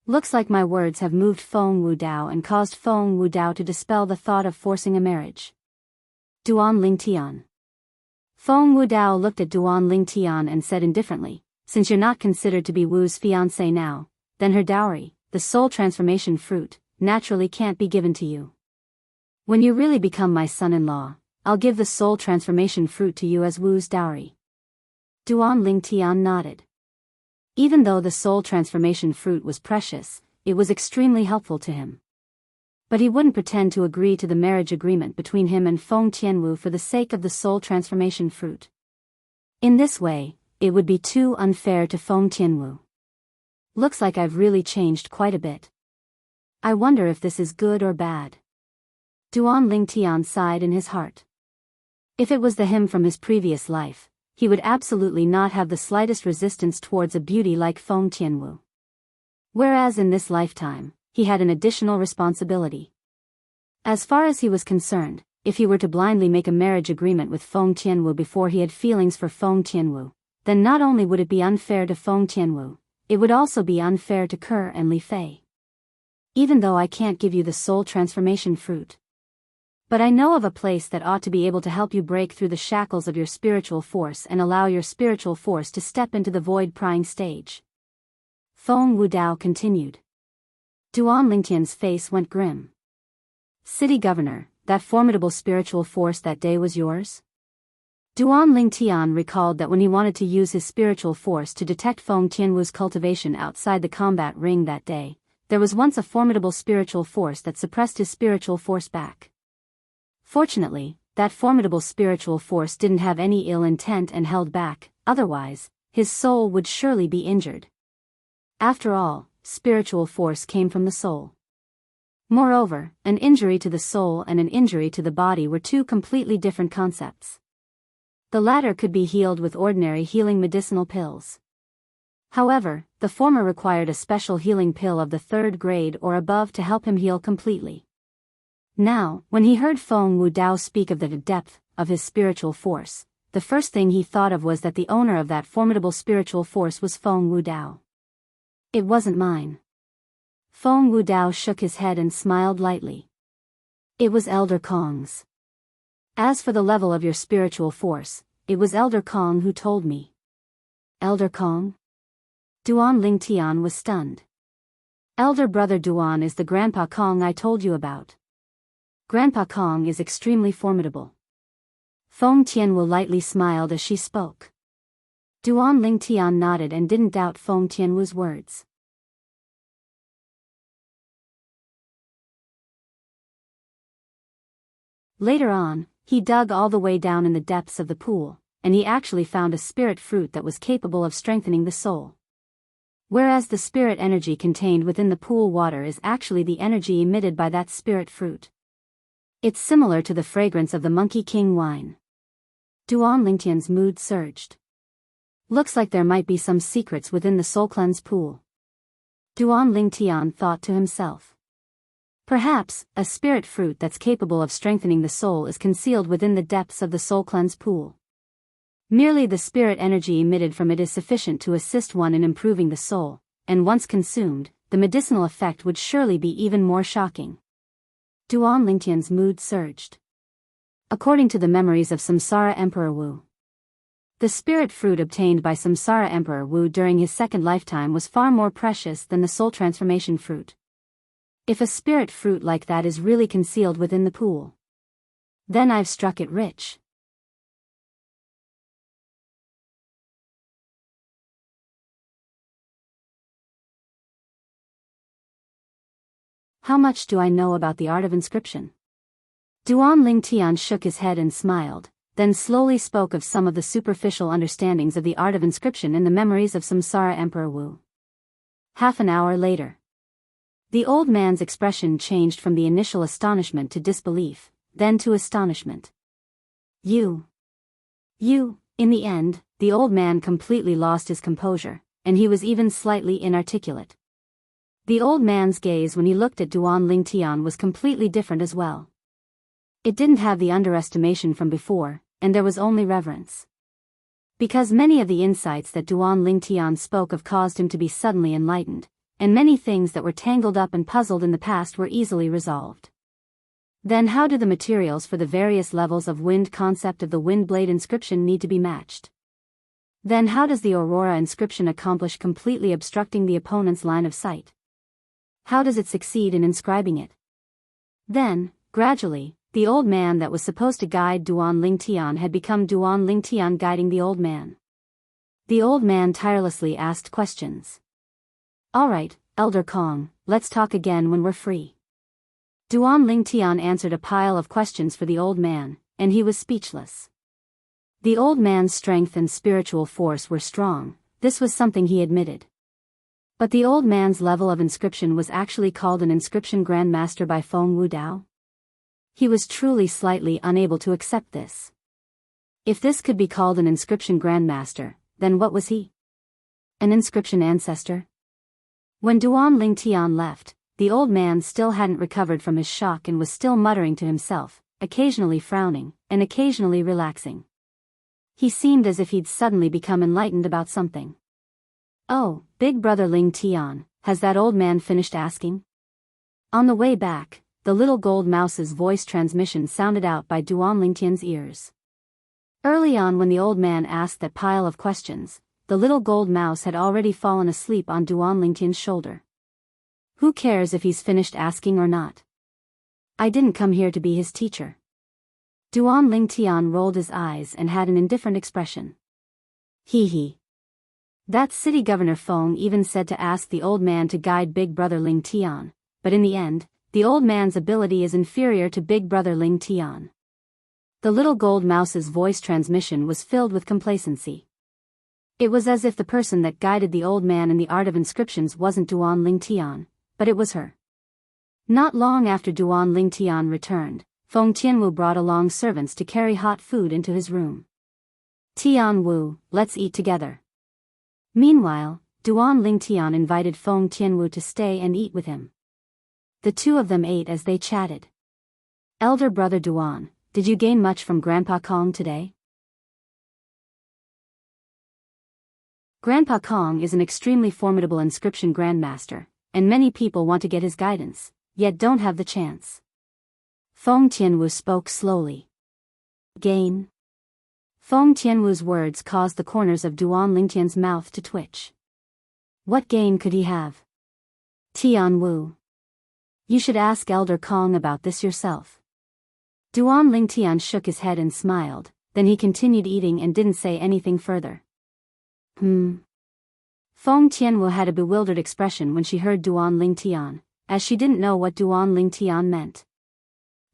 Speaker 1: Looks like my words have moved Feng Wudao and caused Feng Wudao to dispel the thought of forcing a marriage. Duan Lingtian. Feng Wudao looked at Duan Lingtian and said indifferently, since you're not considered to be Wu's fiancé now, then her dowry, the soul transformation fruit, naturally can't be given to you. When you really become my son-in-law, I'll give the soul transformation fruit to you as Wu's dowry. Duan Lingtian nodded. Even though the soul transformation fruit was precious, it was extremely helpful to him. But he wouldn't pretend to agree to the marriage agreement between him and Feng Tianwu for the sake of the soul transformation fruit. In this way, it would be too unfair to Feng Tianwu. Looks like I've really changed quite a bit. I wonder if this is good or bad. Duan Lingtian sighed in his heart. If it was the him from his previous life, he would absolutely not have the slightest resistance towards a beauty like Feng Tianwu. Whereas in this lifetime, he had an additional responsibility. As far as he was concerned, if he were to blindly make a marriage agreement with Feng Tianwu before he had feelings for Feng Tianwu, then not only would it be unfair to Feng Tianwu, it would also be unfair to Ke and Li Fei. Even though I can't give you the soul transformation fruit. But I know of a place that ought to be able to help you break through the shackles of your spiritual force and allow your spiritual force to step into the void-prying stage. Feng Wudao continued. Duan Lingtian's face went grim. City governor, that formidable spiritual force that day was yours? Duan Lingtian recalled that when he wanted to use his spiritual force to detect Feng Tianwu's cultivation outside the combat ring that day, there was once a formidable spiritual force that suppressed his spiritual force back. Fortunately, that formidable spiritual force didn't have any ill intent and held back, otherwise, his soul would surely be injured. After all, spiritual force came from the soul. Moreover, an injury to the soul and an injury to the body were two completely different concepts. The latter could be healed with ordinary healing medicinal pills. However, the former required a special healing pill of the 3rd grade or above to help him heal completely. Now, when he heard Feng Wudao speak of the depth of his spiritual force, the first thing he thought of was that the owner of that formidable spiritual force was Feng Wudao. It wasn't mine. Feng Wudao shook his head and smiled lightly. It was Elder Kong's. As for the level of your spiritual force, it was Elder Kong who told me. Elder Kong? Duan Lingtian was stunned. Elder brother Duan is the Grandpa Kong I told you about. Grandpa Kong is extremely formidable. Feng Tianwu lightly smiled as she spoke. Duan Lingtian nodded and didn't doubt Feng Tianwu's words. Later on, he dug all the way down in the depths of the pool, and he actually found a spirit fruit that was capable of strengthening the soul. Whereas the spirit energy contained within the pool water is actually the energy emitted by that spirit fruit. It's similar to the fragrance of the Monkey King wine. Duan Lingtian's mood surged. Looks like there might be some secrets within the soul cleanse pool. Duan Lingtian thought to himself. Perhaps, a spirit fruit that's capable of strengthening the soul is concealed within the depths of the soul cleanse pool. Merely the spirit energy emitted from it is sufficient to assist one in improving the soul, and once consumed, the medicinal effect would surely be even more shocking. Duan Lingtian's mood surged. According to the memories of Samsara Emperor Wu, the spirit fruit obtained by Samsara Emperor Wu during his second lifetime was far more precious than the soul transformation fruit. If a spirit fruit like that is really concealed within the pool, then I've struck it rich. How much do I know about the art of inscription? Duan Lingtian shook his head and smiled, then slowly spoke of some of the superficial understandings of the art of inscription in the memories of Samsara Emperor Wu. Half an hour later, the old man's expression changed from the initial astonishment to disbelief, then to astonishment. You. In the end, the old man completely lost his composure, and he was even slightly inarticulate. The old man's gaze when he looked at Duan Lingtian was completely different as well. It didn't have the underestimation from before, and there was only reverence. Because many of the insights that Duan Lingtian spoke of caused him to be suddenly enlightened, and many things that were tangled up and puzzled in the past were easily resolved. Then how do the materials for the various levels of wind concept of the wind blade inscription need to be matched? Then how does the aurora inscription accomplish completely obstructing the opponent's line of sight? How does it succeed in inscribing it? Then, gradually, the old man that was supposed to guide Duan Lingtian had become Duan Lingtian guiding the old man. The old man tirelessly asked questions. Alright, Elder Kong, let's talk again when we're free. Duan Lingtian answered a pile of questions for the old man, and he was speechless. The old man's strength and spiritual force were strong, this was something he admitted. But the old man's level of inscription was actually called an inscription grandmaster by Feng Wu Dao? He was truly slightly unable to accept this. If this could be called an inscription grandmaster, then what was he? An inscription ancestor? When Duan Lingtian left, the old man still hadn't recovered from his shock and was still muttering to himself, occasionally frowning, and occasionally relaxing. He seemed as if he'd suddenly become enlightened about something. Oh, big brother Lingtian, has that old man finished asking? On the way back, the little gold mouse's voice transmission sounded out by Duan Lingtian's ears. Early on when the old man asked that pile of questions, the little gold mouse had already fallen asleep on Duan Lingtian's shoulder. Who cares if he's finished asking or not? I didn't come here to be his teacher. Duan Lingtian rolled his eyes and had an indifferent expression. Hee. That city governor Feng even said to ask the old man to guide big brother Lingtian, but in the end, the old man's ability is inferior to big brother Lingtian. The little gold mouse's voice transmission was filled with complacency. It was as if the person that guided the old man in the art of inscriptions wasn't Duan Lingtian, but it was her. Not long after Duan Lingtian returned, Feng Tianwu brought along servants to carry hot food into his room. Tianwu, let's eat together. Meanwhile, Duan Lingtian invited Feng Tianwu to stay and eat with him. The two of them ate as they chatted. Elder brother Duan, did you gain much from Grandpa Kong today? Grandpa Kong is an extremely formidable inscription grandmaster, and many people want to get his guidance, yet don't have the chance. Feng Tianwu spoke slowly. Gain? Feng Tianwu's words caused the corners of Duan Lingtian's mouth to twitch. What gain could he have? Tianwu. You should ask Elder Kong about this yourself. Duan Lingtian shook his head and smiled, then he continued eating and didn't say anything further. Feng Tianwu had a bewildered expression when she heard Duan Lingtian, as she didn't know what Duan Lingtian meant.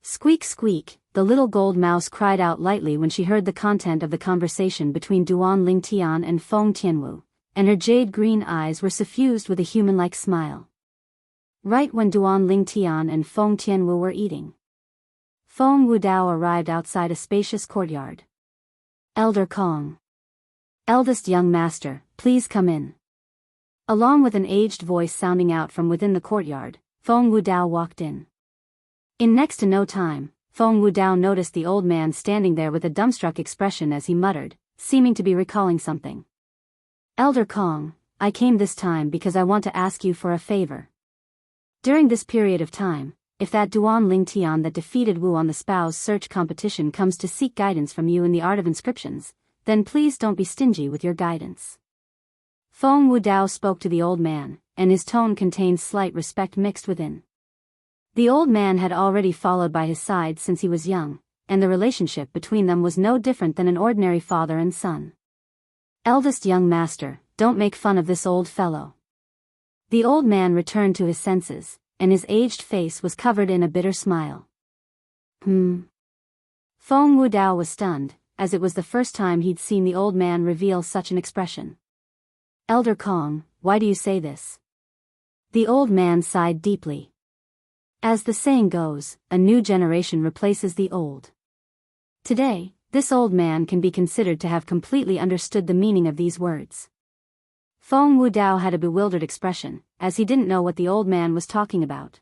Speaker 1: Squeak squeak, the little gold mouse cried out lightly when she heard the content of the conversation between Duan Lingtian and Feng Tianwu, and her jade-green eyes were suffused with a human-like smile. Right when Duan Lingtian and Feng Tianwu were eating, Feng Wudao arrived outside a spacious courtyard. Elder Kong. Eldest young master, please come in. Along with an aged voice sounding out from within the courtyard, Feng Wudao walked in. In next to no time, Feng Wudao noticed the old man standing there with a dumbstruck expression as he muttered, seeming to be recalling something. Elder Kong, I came this time because I want to ask you for a favor. During this period of time, if that Duan Lingtian that defeated Wu on the spouse search competition comes to seek guidance from you in the art of inscriptions, then please don't be stingy with your guidance. Feng Wudao spoke to the old man, and his tone contained slight respect mixed within. The old man had already followed by his side since he was young, and the relationship between them was no different than an ordinary father and son. Eldest young master, don't make fun of this old fellow. The old man returned to his senses, and his aged face was covered in a bitter smile. Feng Wudao was stunned, as it was the first time he'd seen the old man reveal such an expression. Elder Kong, why do you say this? The old man sighed deeply. As the saying goes, a new generation replaces the old. Today, this old man can be considered to have completely understood the meaning of these words. Feng Wudao had a bewildered expression, as he didn't know what the old man was talking about.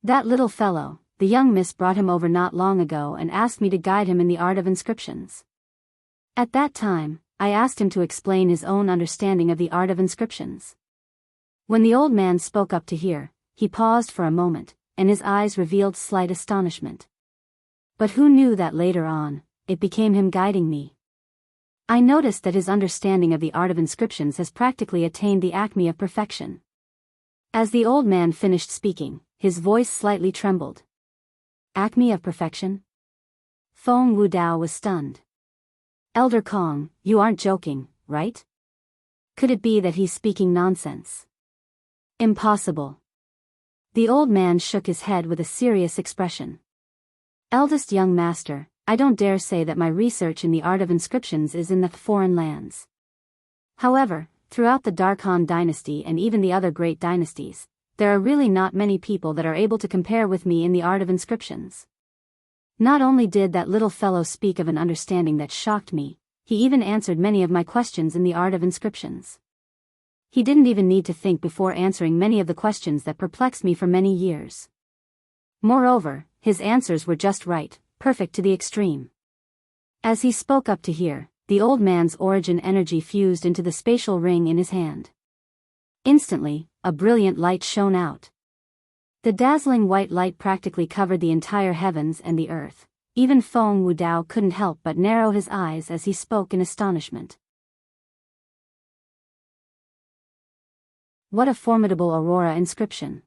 Speaker 1: That little fellow, the young miss brought him over not long ago and asked me to guide him in the art of inscriptions. At that time, I asked him to explain his own understanding of the art of inscriptions. When the old man spoke up to hear, he paused for a moment, and his eyes revealed slight astonishment. But who knew that later on, it became him guiding me. I noticed that his understanding of the art of inscriptions has practically attained the acme of perfection. As the old man finished speaking, his voice slightly trembled. Acme of perfection? Feng Wudao was stunned. Elder Kong, you aren't joking, right? Could it be that he's speaking nonsense? Impossible. The old man shook his head with a serious expression. Eldest young master, I don't dare say that my research in the art of inscriptions is in the foreign lands. However, throughout the Dark Han dynasty and even the other great dynasties, there are really not many people that are able to compare with me in the art of inscriptions. Not only did that little fellow speak of an understanding that shocked me, he even answered many of my questions in the art of inscriptions. He didn't even need to think before answering many of the questions that perplexed me for many years. Moreover, his answers were just right, perfect to the extreme. As he spoke up to hear, the old man's origin energy fused into the spatial ring in his hand. Instantly, a brilliant light shone out. The dazzling white light practically covered the entire heavens and the earth. Even Feng Wudao couldn't help but narrow his eyes as he spoke in astonishment. What a formidable aurora inscription!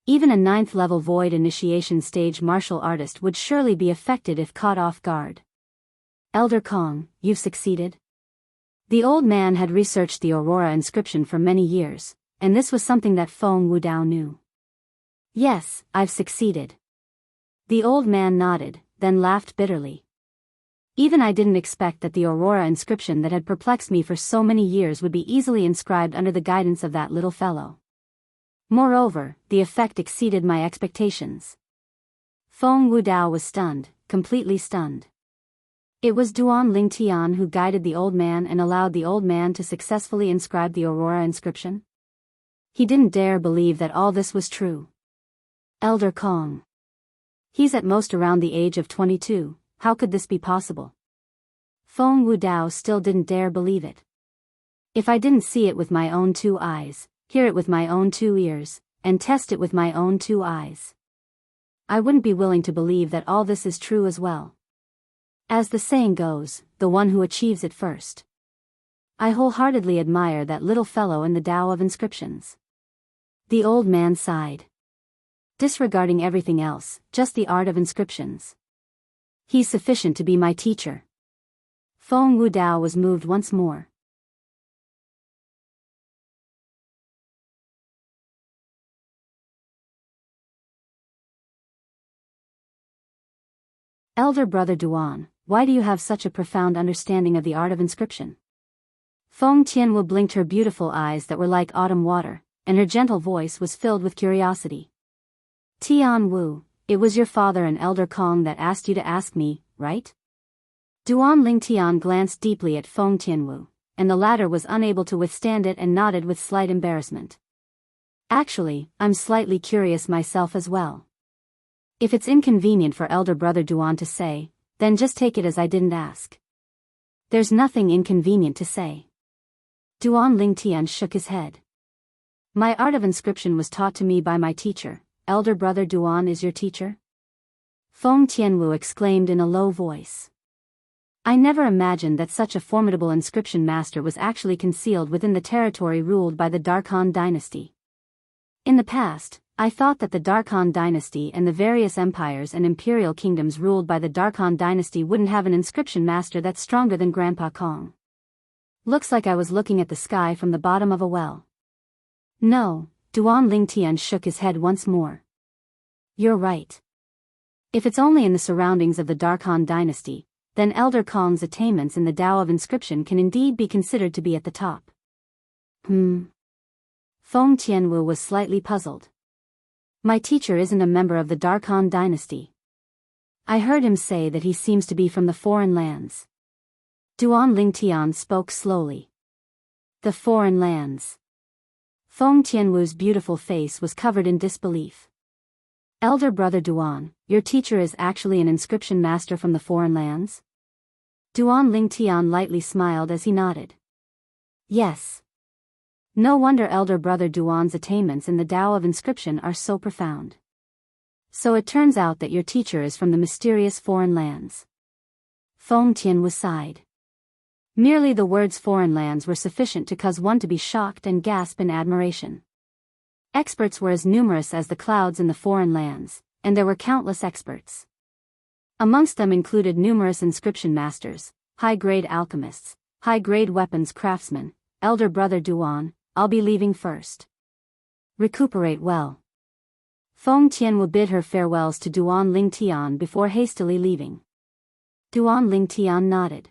Speaker 1: Even a 9th-level void initiation stage martial artist would surely be affected if caught off guard. Elder Kong, you've succeeded? The old man had researched the aurora inscription for many years, and this was something that Feng Wudao knew. Yes, I've succeeded. The old man nodded, then laughed bitterly. Even I didn't expect that the aurora inscription that had perplexed me for so many years would be easily inscribed under the guidance of that little fellow. Moreover, the effect exceeded my expectations. Feng Wudao was stunned, completely stunned. It was Duan Lingtian who guided the old man and allowed the old man to successfully inscribe the aurora inscription. He didn't dare believe that all this was true. Elder Kong. He's at most around the age of 22, how could this be possible? Feng Wudao still didn't dare believe it. If I didn't see it with my own 2 eyes, hear it with my own 2 ears, and test it with my own 2 eyes, I wouldn't be willing to believe that all this is true as well. As the saying goes, the one who achieves it first. I wholeheartedly admire that little fellow in the Tao of inscriptions. The old man sighed. Disregarding everything else, just the art of inscriptions. He's sufficient to be my teacher. Feng Wudao was moved once more. Elder brother Duan, why do you have such a profound understanding of the art of inscription? Feng Tianwu blinked her beautiful eyes that were like autumn water, and her gentle voice was filled with curiosity. Tian Wu, it was your father and Elder Kong that asked you to ask me, right? Duan Lingtian glanced deeply at Feng Tianwu, and the latter was unable to withstand it and nodded with slight embarrassment. Actually, I'm slightly curious myself as well. If it's inconvenient for elder brother Duan to say, then just take it as I didn't ask. There's nothing inconvenient to say. Duan Lingtian shook his head. My art of inscription was taught to me by my teacher. Elder brother Duan is your teacher? Feng Tianwu exclaimed in a low voice. I never imagined that such a formidable inscription master was actually concealed within the territory ruled by the Darkhan dynasty. In the past, I thought that the Darkhan dynasty and the various empires and imperial kingdoms ruled by the Darkhan dynasty wouldn't have an inscription master that's stronger than Grandpa Kong. Looks like I was looking at the sky from the bottom of a well. No, Duan Lingtian shook his head once more. You're right. If it's only in the surroundings of the Darkhan dynasty, then Elder Kong's attainments in the Tao of inscription can indeed be considered to be at the top. Feng Tianwu was slightly puzzled. My teacher isn't a member of the Darkhan dynasty. I heard him say that he seems to be from the foreign lands. Duan Lingtian spoke slowly. The foreign lands. Feng Tianwu's beautiful face was covered in disbelief. Elder brother Duan, your teacher is actually an inscription master from the foreign lands? Duan Lingtian lightly smiled as he nodded. Yes. No wonder elder brother Duan's attainments in the Tao of inscription are so profound. So it turns out that your teacher is from the mysterious foreign lands. Feng Tianwu sighed. Merely the words foreign lands were sufficient to cause one to be shocked and gasp in admiration. Experts were as numerous as the clouds in the foreign lands, and there were countless experts. Amongst them included numerous inscription masters, high-grade alchemists, high-grade weapons craftsmen. Elder brother Duan, I'll be leaving first. Recuperate well. Feng Tianwu bid her farewells to Duan Lingtian before hastily leaving. Duan Lingtian nodded.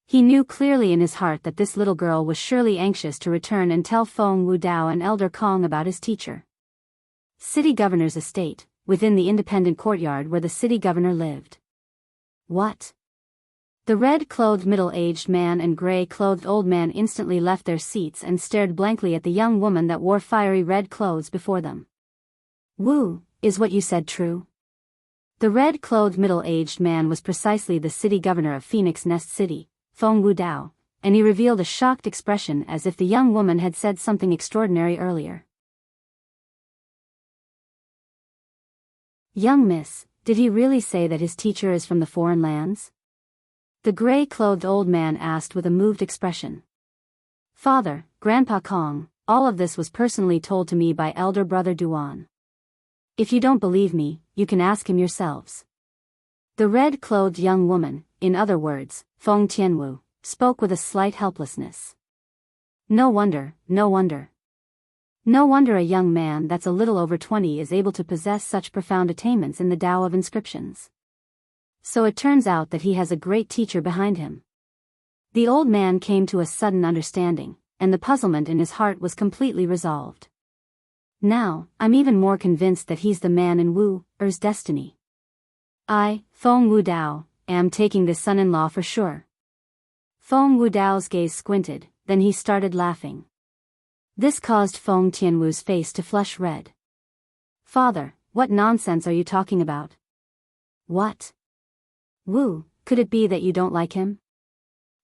Speaker 1: He knew clearly in his heart that this little girl was surely anxious to return and tell Feng Wu Dao and Elder Kong about his teacher. City governor's estate, within the independent courtyard where the city governor lived. What? The red-clothed middle-aged man and gray-clothed old man instantly left their seats and stared blankly at the young woman that wore fiery red clothes before them. Wu, is what you said true? The red-clothed middle-aged man was precisely the city governor of Phoenix Nest City, Feng Wu Dao, and he revealed a shocked expression as if the young woman had said something extraordinary earlier. Young miss, did he really say that his teacher is from the foreign lands? The gray-clothed old man asked with a moved expression. Father, Grandpa Kong, all of this was personally told to me by elder brother Duan. If you don't believe me, you can ask him yourselves. The red-clothed young woman, in other words, Feng Tianwu, spoke with a slight helplessness. No wonder, no wonder. No wonder a young man that's a little over 20 is able to possess such profound attainments in the Tao of inscriptions. So it turns out that he has a great teacher behind him. The old man came to a sudden understanding, and the puzzlement in his heart was completely resolved. Now, I'm even more convinced that he's the man in Wu Er's destiny. I, Feng Wu Dao, am taking this son-in-law for sure. Feng Wu Dao's gaze squinted, then he started laughing. This caused Feng Tianwu's face to flush red. Father, what nonsense are you talking about? What? Wu, could it be that you don't like him?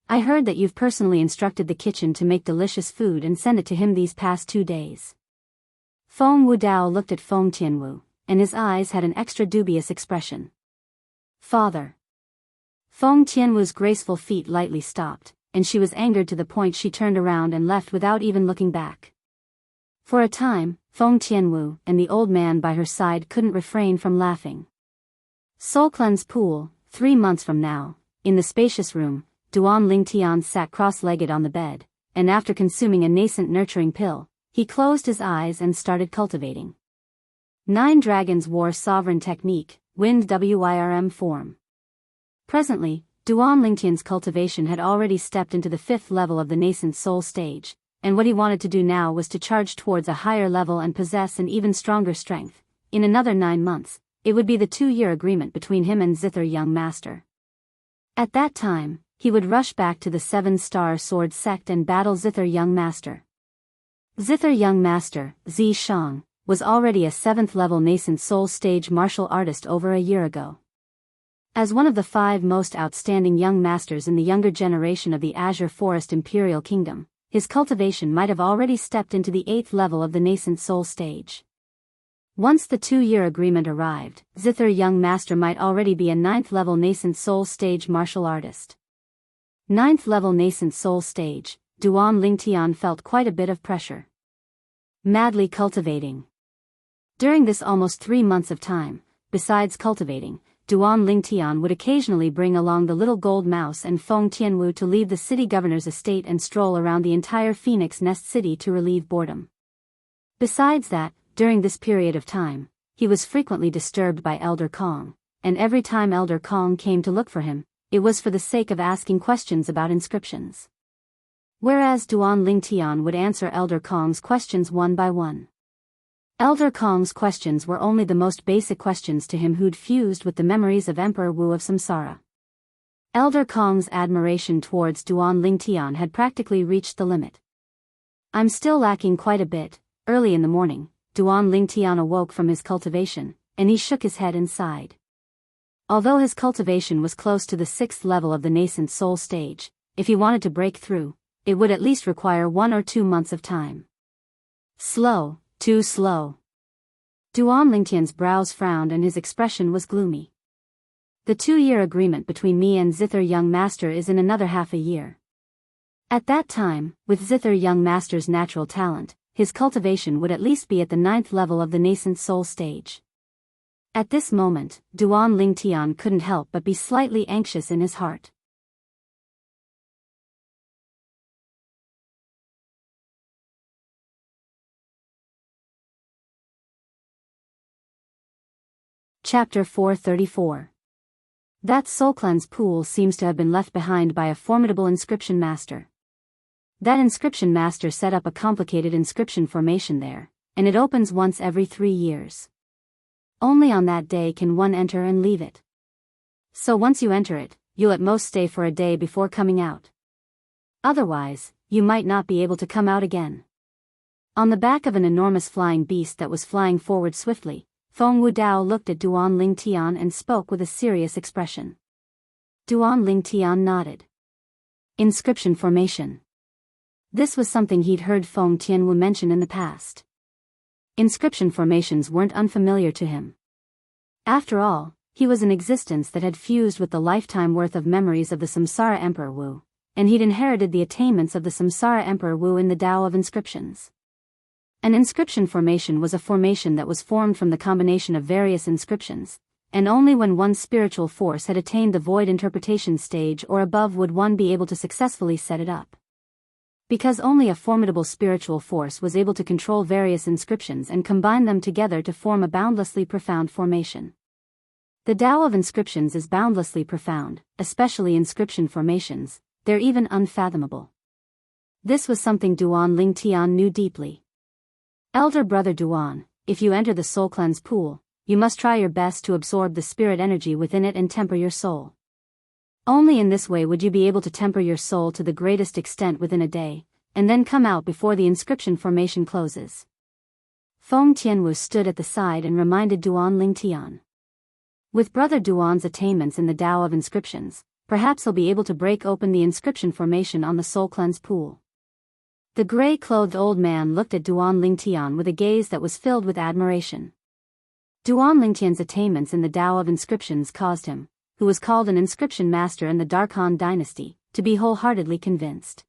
Speaker 1: I heard that you've personally instructed the kitchen to make delicious food and send it to him these past 2 days. Feng Wu Dao looked at Feng Tianwu, and his eyes had an extra dubious expression. Father. Feng Tianwu's graceful feet lightly stopped, and she was angered to the point she turned around and left without even looking back. For a time, Feng Tianwu and the old man by her side couldn't refrain from laughing. Soul Cleanse Pool, 3 months from now, in the spacious room, Duan Lingtian sat cross-legged on the bed, and after consuming a nascent nurturing pill, he closed his eyes and started cultivating. 9 dragons war sovereign technique, wind WIRM form. Presently, Duan Lingtian's cultivation had already stepped into the 5th level of the nascent soul stage, and what he wanted to do now was to charge towards a higher level and possess an even stronger strength. In another 9 months, it would be the 2-year agreement between him and Zither Young Master. At that time, he would rush back to the 7-star sword sect and battle Zither Young Master. Zither Young Master, Zi Shang, was already a 7th level nascent soul stage martial artist over a year ago. As one of the 5 most outstanding young masters in the younger generation of the Azure Forest Imperial Kingdom, his cultivation might have already stepped into the 8th level of the nascent soul stage. Once the 2-year agreement arrived, Zither Young Master might already be a 9th level nascent soul stage martial artist. 9th level nascent soul stage, Duan Lingtian felt quite a bit of pressure. Madly cultivating. During this almost 3 months of time, besides cultivating, Duan Lingtian would occasionally bring along the little gold mouse and Feng Tianwu to leave the city governor's estate and stroll around the entire Phoenix Nest city to relieve boredom. Besides that, during this period of time, he was frequently disturbed by Elder Kong, and every time Elder Kong came to look for him, it was for the sake of asking questions about inscriptions. Whereas Duan Lingtian would answer Elder Kong's questions one by one. Elder Kong's questions were only the most basic questions to him who'd fused with the memories of Emperor Wu of Samsara. Elder Kong's admiration towards Duan Lingtian had practically reached the limit. I'm still lacking quite a bit. Early in the morning, Duan Lingtian awoke from his cultivation, and he shook his head and sighed. Although his cultivation was close to the 6th level of the nascent soul stage, if he wanted to break through, it would at least require 1 or 2 months of time. Slow. Too slow. Duan Lingtian's brows frowned and his expression was gloomy. The 2-year agreement between me and Zither Young Master is in another half a year. At that time, with Zither Young Master's natural talent, his cultivation would at least be at the 9th level of the nascent soul stage. At this moment, Duan Lingtian couldn't help but be slightly anxious in his heart. Chapter 434. That soul cleanse pool seems to have been left behind by a formidable inscription master. That inscription master set up a complicated inscription formation there, and it opens once every 3 years. Only on that day can one enter and leave it. So once you enter it, you'll at most stay for a day before coming out. Otherwise, you might not be able to come out again. On the back of an enormous flying beast that was flying forward swiftly, Feng Wudao looked at Duan Lingtian and spoke with a serious expression. Duan Lingtian nodded. Inscription formation. This was something he'd heard Feng Tianwu mention in the past. Inscription formations weren't unfamiliar to him. After all, he was an existence that had fused with the lifetime worth of memories of the Samsara Emperor Wu, and he'd inherited the attainments of the Samsara Emperor Wu in the Tao of inscriptions. An inscription formation was a formation that was formed from the combination of various inscriptions, and only when one's spiritual force had attained the void interpretation stage or above would one be able to successfully set it up. Because only a formidable spiritual force was able to control various inscriptions and combine them together to form a boundlessly profound formation. The Tao of inscriptions is boundlessly profound, especially inscription formations, they're even unfathomable. This was something Duan Lingtian knew deeply. Elder brother Duan, if you enter the soul cleanse pool, you must try your best to absorb the spirit energy within it and temper your soul. Only in this way would you be able to temper your soul to the greatest extent within a day, and then come out before the inscription formation closes. Feng Tianwu stood at the side and reminded Duan Lingtian. With brother Duan's attainments in the Tao of inscriptions, perhaps he'll be able to break open the inscription formation on the soul cleanse pool. The gray-clothed old man looked at Duan Lingtian with a gaze that was filled with admiration. Duan Lingtian's attainments in the Tao of inscriptions caused him, who was called an inscription master in the Darkhan dynasty, to be wholeheartedly convinced.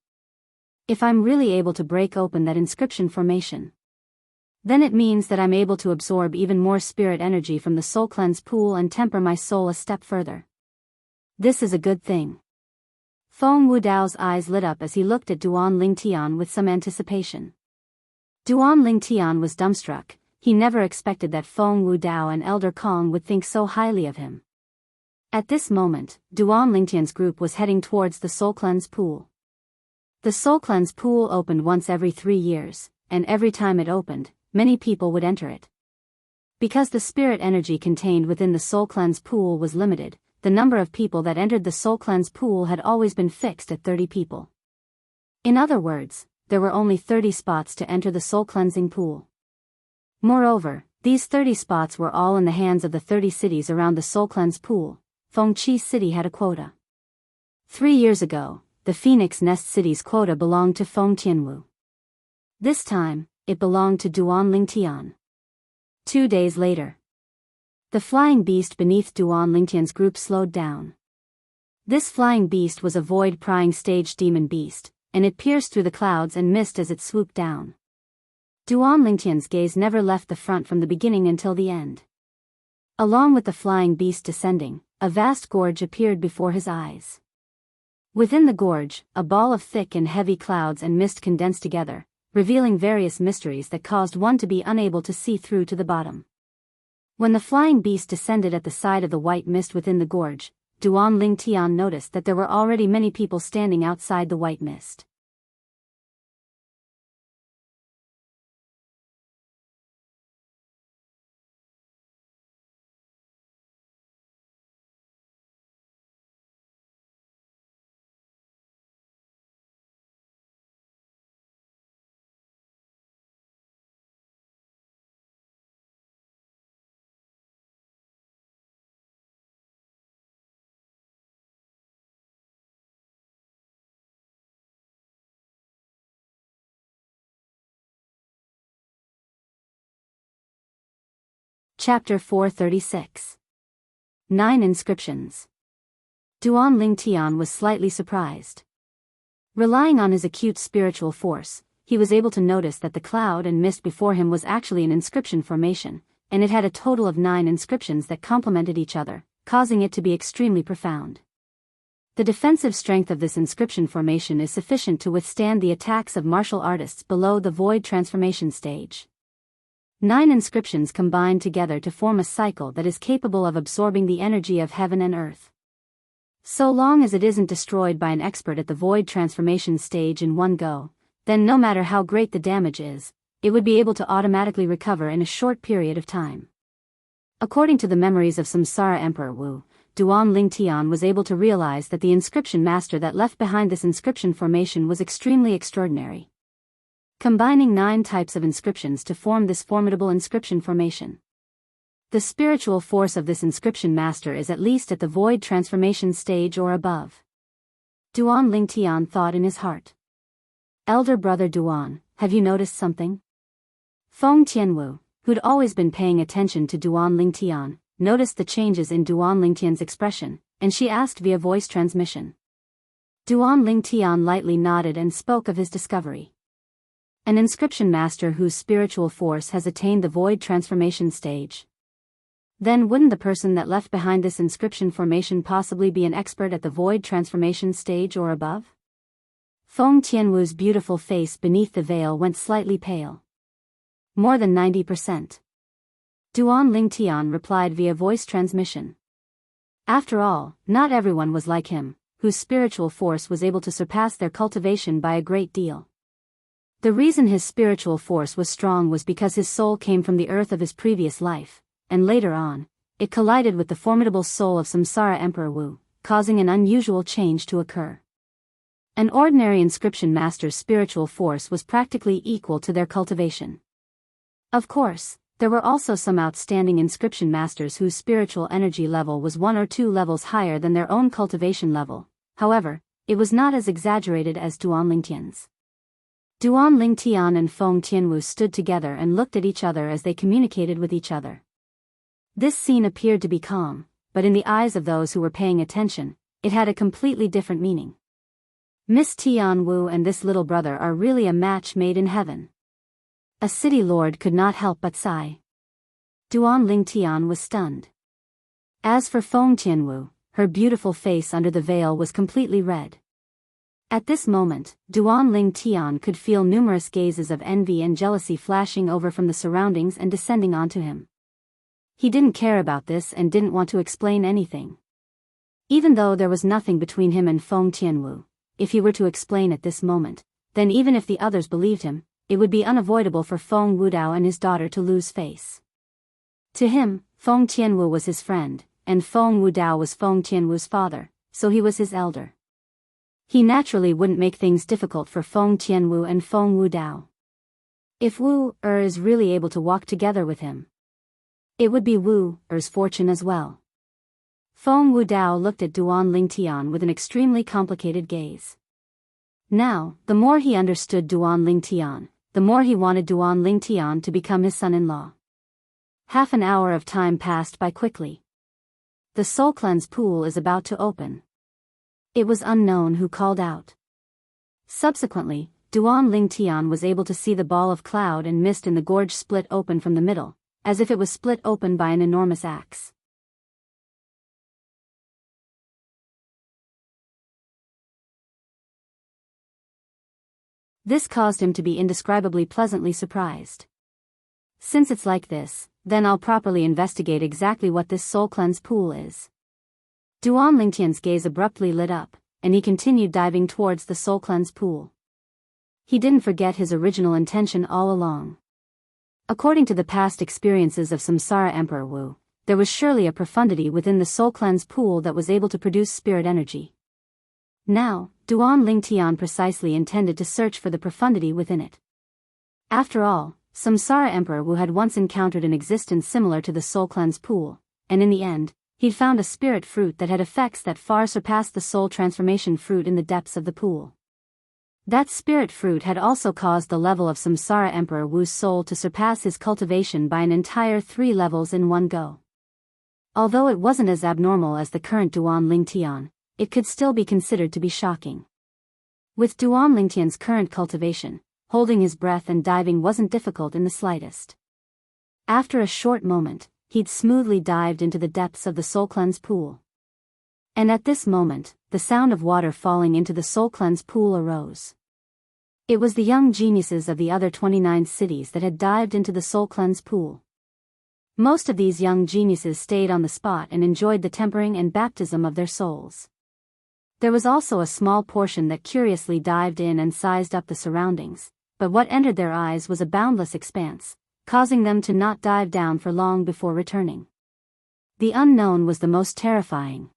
Speaker 1: If I'm really able to break open that inscription formation, then it means that I'm able to absorb even more spirit energy from the soul cleanse pool and temper my soul a step further. This is a good thing. Feng Wudao's eyes lit up as he looked at Duan Lingtian with some anticipation. Duan Lingtian was dumbstruck. He never expected that Feng Wudao and Elder Kong would think so highly of him. At this moment, Duan Lingtian's group was heading towards the Soul Cleanse Pool. The Soul Cleanse Pool opened once every 3 years, and every time it opened, many people would enter it. Because the spirit energy contained within the Soul Cleanse Pool was limited, the number of people that entered the Soul Cleanse Pool had always been fixed at 30 people. In other words, there were only 30 spots to enter the Soul Cleansing Pool. Moreover, these 30 spots were all in the hands of the 30 cities around the Soul Cleanse Pool. Fengqi City had a quota. 3 years ago, the Phoenix Nest City's quota belonged to Feng Tianwu. This time, it belonged to Duan Lingtian. 2 days later, the flying beast beneath Duan Lingtian's group slowed down. This flying beast was a void-prying stage demon beast, and it pierced through the clouds and mist as it swooped down. Duan Lingtian's gaze never left the front from the beginning until the end. Along with the flying beast descending, a vast gorge appeared before his eyes. Within the gorge, a ball of thick and heavy clouds and mist condensed together, revealing various mysteries that caused one to be unable to see through to the bottom. When the flying beast descended at the side of the white mist within the gorge, Duan Lingtian noticed that there were already many people standing outside the white mist. Chapter 436. 9 Inscriptions. Duan Lingtian was slightly surprised. Relying on his acute spiritual force, he was able to notice that the cloud and mist before him was actually an inscription formation, and it had a total of 9 inscriptions that complemented each other, causing it to be extremely profound. The defensive strength of this inscription formation is sufficient to withstand the attacks of martial artists below the void transformation stage. 9 inscriptions combine together to form a cycle that is capable of absorbing the energy of heaven and earth. So long as it isn't destroyed by an expert at the void transformation stage in one go, then no matter how great the damage is, it would be able to automatically recover in a short period of time. According to the memories of Samsara Emperor Wu, Duan Lingtian was able to realize that the inscription master that left behind this inscription formation was extremely extraordinary. Combining 9 types of inscriptions to form this formidable inscription formation. The spiritual force of this inscription master is at least at the void transformation stage or above. Duan Lingtian thought in his heart. Elder brother Duan, have you noticed something? Feng Tianwu, who'd always been paying attention to Duan Lingtian, noticed the changes in Duan Lingtian's expression, and she asked via voice transmission. Duan Lingtian lightly nodded and spoke of his discovery. An inscription master whose spiritual force has attained the void transformation stage. Then wouldn't the person that left behind this inscription formation possibly be an expert at the void transformation stage or above? Feng Tianwu's beautiful face beneath the veil went slightly pale. More than 90%. Duan Lingtian replied via voice transmission. After all, not everyone was like him, whose spiritual force was able to surpass their cultivation by a great deal. The reason his spiritual force was strong was because his soul came from the earth of his previous life, and later on, it collided with the formidable soul of Samsara Emperor Wu, causing an unusual change to occur. An ordinary inscription master's spiritual force was practically equal to their cultivation. Of course, there were also some outstanding inscription masters whose spiritual energy level was 1 or 2 levels higher than their own cultivation level. However, it was not as exaggerated as Duan Lingtian's. Duan Lingtian and Feng Tianwu stood together and looked at each other as they communicated with each other. This scene appeared to be calm, but in the eyes of those who were paying attention, it had a completely different meaning. Miss Tianwu and this little brother are really a match made in heaven. A city lord could not help but sigh. Duan Lingtian was stunned. As for Feng Tianwu, her beautiful face under the veil was completely red. At this moment, Duan Lingtian could feel numerous gazes of envy and jealousy flashing over from the surroundings and descending onto him. He didn't care about this and didn't want to explain anything. Even though there was nothing between him and Feng Tianwu, if he were to explain at this moment, then even if the others believed him, it would be unavoidable for Feng Wudao and his daughter to lose face. To him, Feng Tianwu was his friend, and Feng Wudao was Feng Tianwu's father, so he was his elder. He naturally wouldn't make things difficult for Feng Tianwu and Feng Wudao. If Wu Er is really able to walk together with him, it would be Wu Er's fortune as well. Feng Wudao looked at Duan Lingtian with an extremely complicated gaze. Now, the more he understood Duan Lingtian, the more he wanted Duan Lingtian to become his son-in-law. Half an hour of time passed by quickly. The soul cleanse pool is about to open. It was unknown who called out. Subsequently, Duan Lingtian was able to see the ball of cloud and mist in the gorge split open from the middle, as if it was split open by an enormous axe. This caused him to be indescribably pleasantly surprised. Since it's like this, then I'll properly investigate exactly what this soul cleanse pool is. Duan Lingtian's gaze abruptly lit up, and he continued diving towards the soul cleanse pool. He didn't forget his original intention all along. According to the past experiences of Samsara Emperor Wu, there was surely a profundity within the soul cleanse pool that was able to produce spirit energy. Now, Duan Lingtian precisely intended to search for the profundity within it. After all, Samsara Emperor Wu had once encountered an existence similar to the soul cleanse pool, and in the end, he'd found a spirit fruit that had effects that far surpassed the soul transformation fruit in the depths of the pool. That spirit fruit had also caused the level of Samsara Emperor Wu's soul to surpass his cultivation by an entire 3 levels in one go. Although it wasn't as abnormal as the current Duan Lingtian, it could still be considered to be shocking. With Duan Lingtian's current cultivation, holding his breath and diving wasn't difficult in the slightest. After a short moment, he'd smoothly dived into the depths of the soul cleanse pool. And at this moment, the sound of water falling into the soul cleanse pool arose. It was the young geniuses of the other 29 cities that had dived into the soul cleanse pool. Most of these young geniuses stayed on the spot and enjoyed the tempering and baptism of their souls. There was also a small portion that curiously dived in and sized up the surroundings, but what entered their eyes was a boundless expanse, causing them to not dive down for long before returning. The unknown was the most terrifying.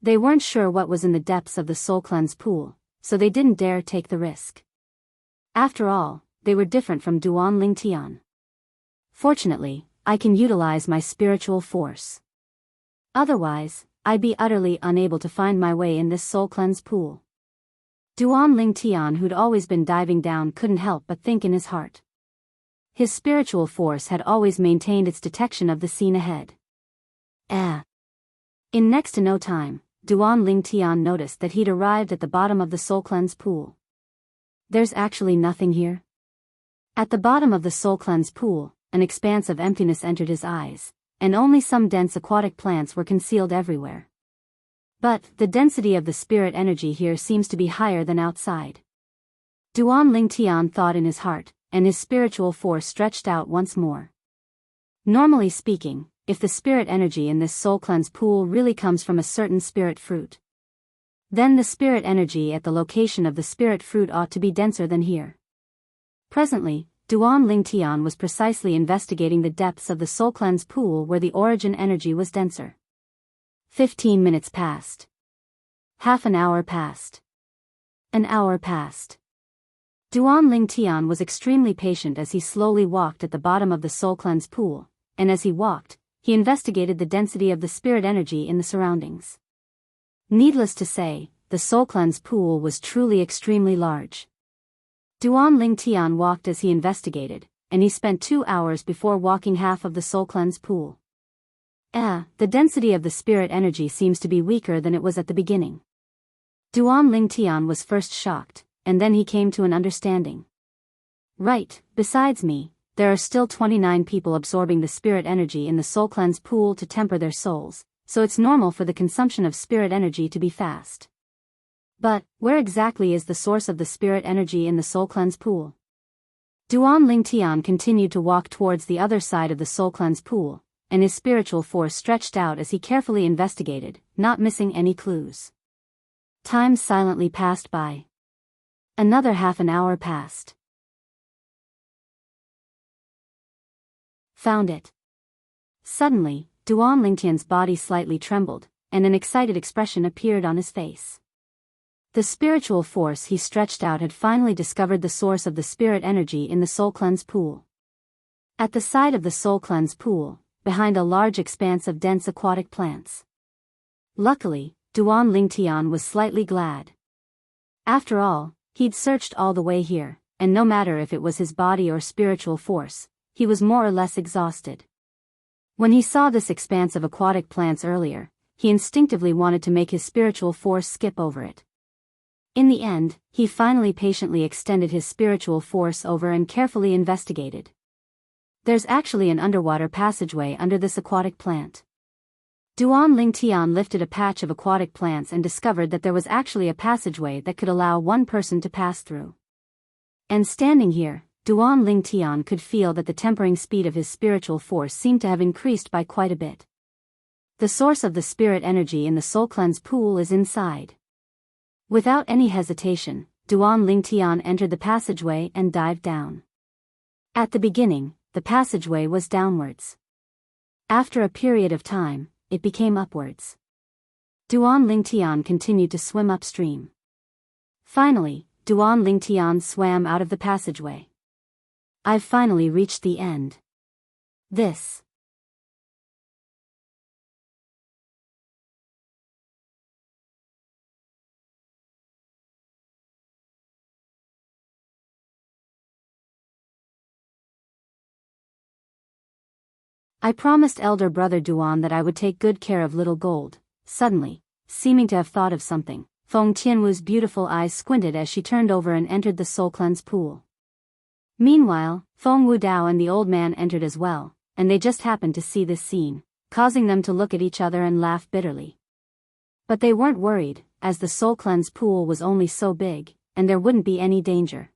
Speaker 1: They weren't sure what was in the depths of the soul cleanse pool, so they didn't dare take the risk. After all, they were different from Duan Lingtian. Fortunately, I can utilize my spiritual force. Otherwise, I'd be utterly unable to find my way in this soul cleanse pool. Duan Lingtian, who'd always been diving down, couldn't help but think in his heart. His spiritual force had always maintained its detection of the scene ahead. In next to no time, Duan Lingtian noticed that he'd arrived at the bottom of the soul cleanse pool. There's actually nothing here. At the bottom of the soul cleanse pool, an expanse of emptiness entered his eyes, and only some dense aquatic plants were concealed everywhere. But the density of the spirit energy here seems to be higher than outside. Duan Lingtian thought in his heart, and his spiritual force stretched out once more. Normally speaking, if the spirit energy in this soul cleanse pool really comes from a certain spirit fruit, then the spirit energy at the location of the spirit fruit ought to be denser than here. Presently, Duan Lingtian was precisely investigating the depths of the soul cleanse pool where the origin energy was denser. 15 minutes passed. Half an hour passed. An hour passed. Duan Lingtian was extremely patient as he slowly walked at the bottom of the soul cleanse pool, and as he walked, he investigated the density of the spirit energy in the surroundings. Needless to say, the soul cleanse pool was truly extremely large. Duan Lingtian walked as he investigated, and he spent 2 hours before walking half of the soul cleanse pool. The density of the spirit energy seems to be weaker than it was at the beginning. Duan Lingtian was first shocked, and then he came to an understanding. Right, besides me, there are still 29 people absorbing the spirit energy in the soul cleanse pool to temper their souls, so it's normal for the consumption of spirit energy to be fast. But, where exactly is the source of the spirit energy in the soul cleanse pool? Duan Lingtian continued to walk towards the other side of the soul cleanse pool, and his spiritual force stretched out as he carefully investigated, not missing any clues. Time silently passed by. Another half an hour passed. Found it. Suddenly, Duan Lingtian's body slightly trembled, and an excited expression appeared on his face. The spiritual force he stretched out had finally discovered the source of the spirit energy in the soul cleanse pool. At the side of the soul cleanse pool, behind a large expanse of dense aquatic plants. Luckily, Duan Lingtian was slightly glad. After all, he'd searched all the way here, and no matter if it was his body or spiritual force, he was more or less exhausted. When he saw this expanse of aquatic plants earlier, he instinctively wanted to make his spiritual force skip over it. In the end, he finally patiently extended his spiritual force over and carefully investigated. There's actually an underwater passageway under this aquatic plant. Duan Lingtian lifted a patch of aquatic plants and discovered that there was actually a passageway that could allow one person to pass through. And standing here, Duan Lingtian could feel that the tempering speed of his spiritual force seemed to have increased by quite a bit. The source of the spirit energy in the soul cleanse pool is inside. Without any hesitation, Duan Lingtian entered the passageway and dived down. At the beginning, the passageway was downwards. After a period of time, it became upwards. Duan Lingtian continued to swim upstream. Finally, Duan Lingtian swam out of the passageway. I've finally reached the end. This. I promised elder brother Duan that I would take good care of little gold. Suddenly, seeming to have thought of something, Feng Tianwu's beautiful eyes squinted as she turned over and entered the soul cleanse pool. Meanwhile, Feng Wudao and the old man entered as well, and they just happened to see this scene, causing them to look at each other and laugh bitterly. But they weren't worried, as the soul cleanse pool was only so big, and there wouldn't be any danger.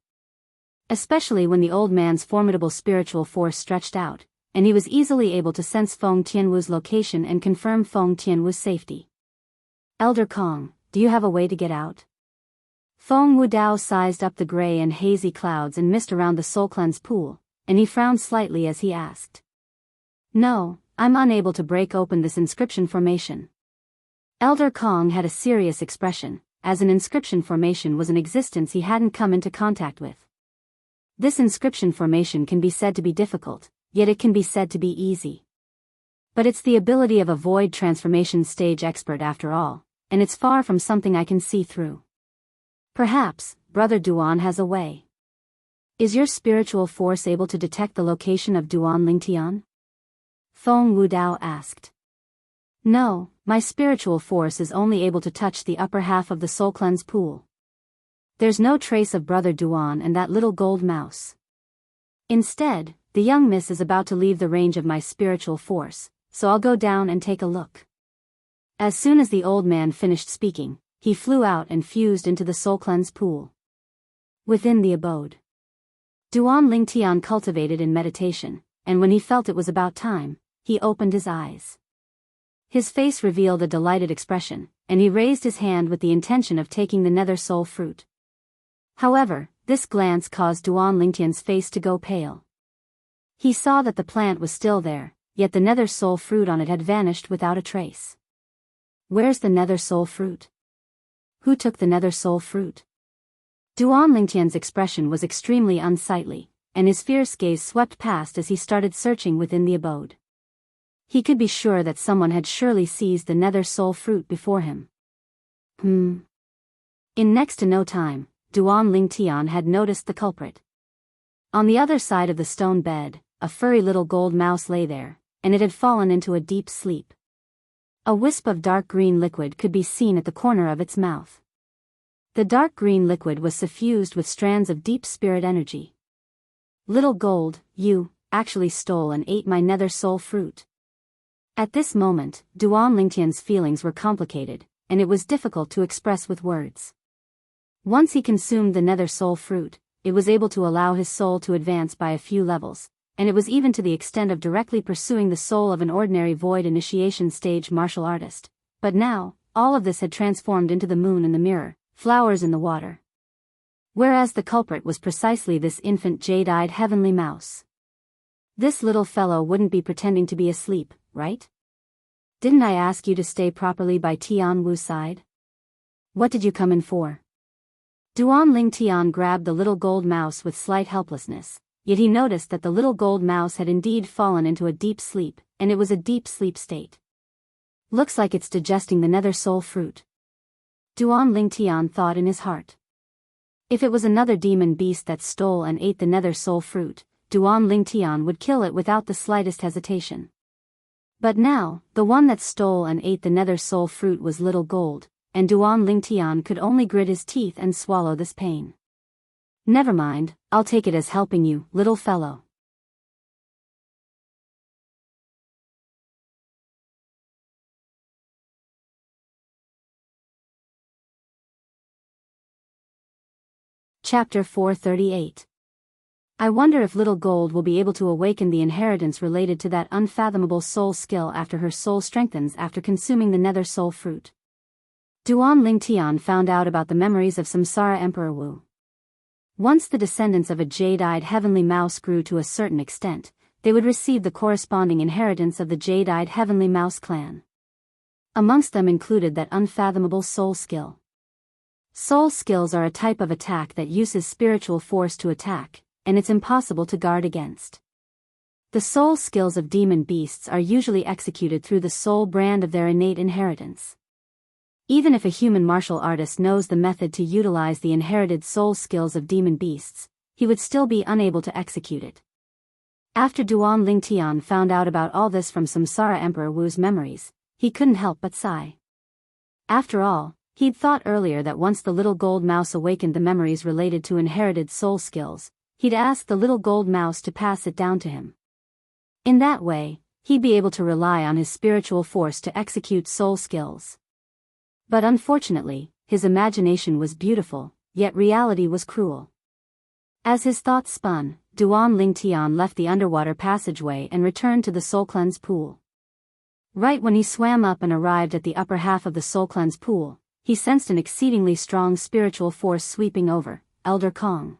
Speaker 1: Especially when the old man's formidable spiritual force stretched out, and he was easily able to sense Feng Tianwu's location and confirm Feng Tianwu's safety. Elder Kong, do you have a way to get out? Feng Wudao sized up the gray and hazy clouds and mist around the soul cleanse pool, and he frowned slightly as he asked. No, I'm unable to break open this inscription formation. Elder Kong had a serious expression, as an inscription formation was an existence he hadn't come into contact with. This inscription formation can be said to be difficult, yet it can be said to be easy. But it's the ability of a void transformation stage expert after all, and it's far from something I can see through. Perhaps, Brother Duan has a way. Is your spiritual force able to detect the location of Duan Lingtian? Feng Wudao asked. No, my spiritual force is only able to touch the upper half of the soul cleanse pool. There's no trace of Brother Duan and that little gold mouse. Instead, the young miss is about to leave the range of my spiritual force, so I'll go down and take a look. As soon as the old man finished speaking, he flew out and fused into the soul cleanse pool. Within the abode, Duan Lingtian cultivated in meditation, and when he felt it was about time, he opened his eyes. His face revealed a delighted expression, and he raised his hand with the intention of taking the nether soul fruit. However, this glance caused Duan Lingtian's face to go pale. He saw that the plant was still there, yet the nether soul fruit on it had vanished without a trace. Where's the nether soul fruit? Who took the nether soul fruit? Duan Lingtian's expression was extremely unsightly, and his fierce gaze swept past as he started searching within the abode. He could be sure that someone had surely seized the nether soul fruit before him. In next to no time, Duan Lingtian had noticed the culprit. On the other side of the stone bed, a furry little gold mouse lay there, and it had fallen into a deep sleep. A wisp of dark green liquid could be seen at the corner of its mouth. The dark green liquid was suffused with strands of deep spirit energy. Little gold, you actually stole and ate my nether soul fruit. At this moment, Duan Lingtian's feelings were complicated, and it was difficult to express with words. Once he consumed the nether soul fruit, it was able to allow his soul to advance by a few levels, and it was even to the extent of directly pursuing the soul of an ordinary void initiation stage martial artist. But now, all of this had transformed into the moon in the mirror, flowers in the water. Whereas the culprit was precisely this infant jade-eyed heavenly mouse. This little fellow wouldn't be pretending to be asleep, right? Didn't I ask you to stay properly by Tian Wu's side? What did you come in for? Duan Ling Tian grabbed the little gold mouse with slight helplessness, yet he noticed that the little gold mouse had indeed fallen into a deep sleep, and it was a deep sleep state. Looks like it's digesting the nether soul fruit. Duan Ling Tian thought in his heart. If it was another demon beast that stole and ate the nether soul fruit, Duan Ling Tian would kill it without the slightest hesitation. But now, the one that stole and ate the nether soul fruit was little gold, and Duan Ling Tian could only grit his teeth and swallow this pain. Never mind, I'll take it as helping you, little fellow. Chapter 438. I wonder if little gold will be able to awaken the inheritance related to that unfathomable soul skill after her soul strengthens after consuming the nether soul fruit. Duan Ling Tian found out about the memories of Samsara Emperor Wu. Once the descendants of a jade-eyed heavenly mouse grew to a certain extent, they would receive the corresponding inheritance of the jade-eyed heavenly mouse clan. Amongst them included that unfathomable soul skill. Soul skills are a type of attack that uses spiritual force to attack, and it's impossible to guard against. The soul skills of demon beasts are usually executed through the soul brand of their innate inheritance. Even if a human martial artist knows the method to utilize the inherited soul skills of demon beasts, he would still be unable to execute it. After Duan Ling Tian found out about all this from Samsara Emperor Wu's memories, he couldn't help but sigh. After all, he'd thought earlier that once the little gold mouse awakened the memories related to inherited soul skills, he'd ask the little gold mouse to pass it down to him. In that way, he'd be able to rely on his spiritual force to execute soul skills. But unfortunately, his imagination was beautiful, yet reality was cruel. As his thoughts spun, Duan Ling Tian left the underwater passageway and returned to the soul cleanse pool. Right when he swam up and arrived at the upper half of the soul cleanse pool, he sensed an exceedingly strong spiritual force sweeping over, Elder Kong.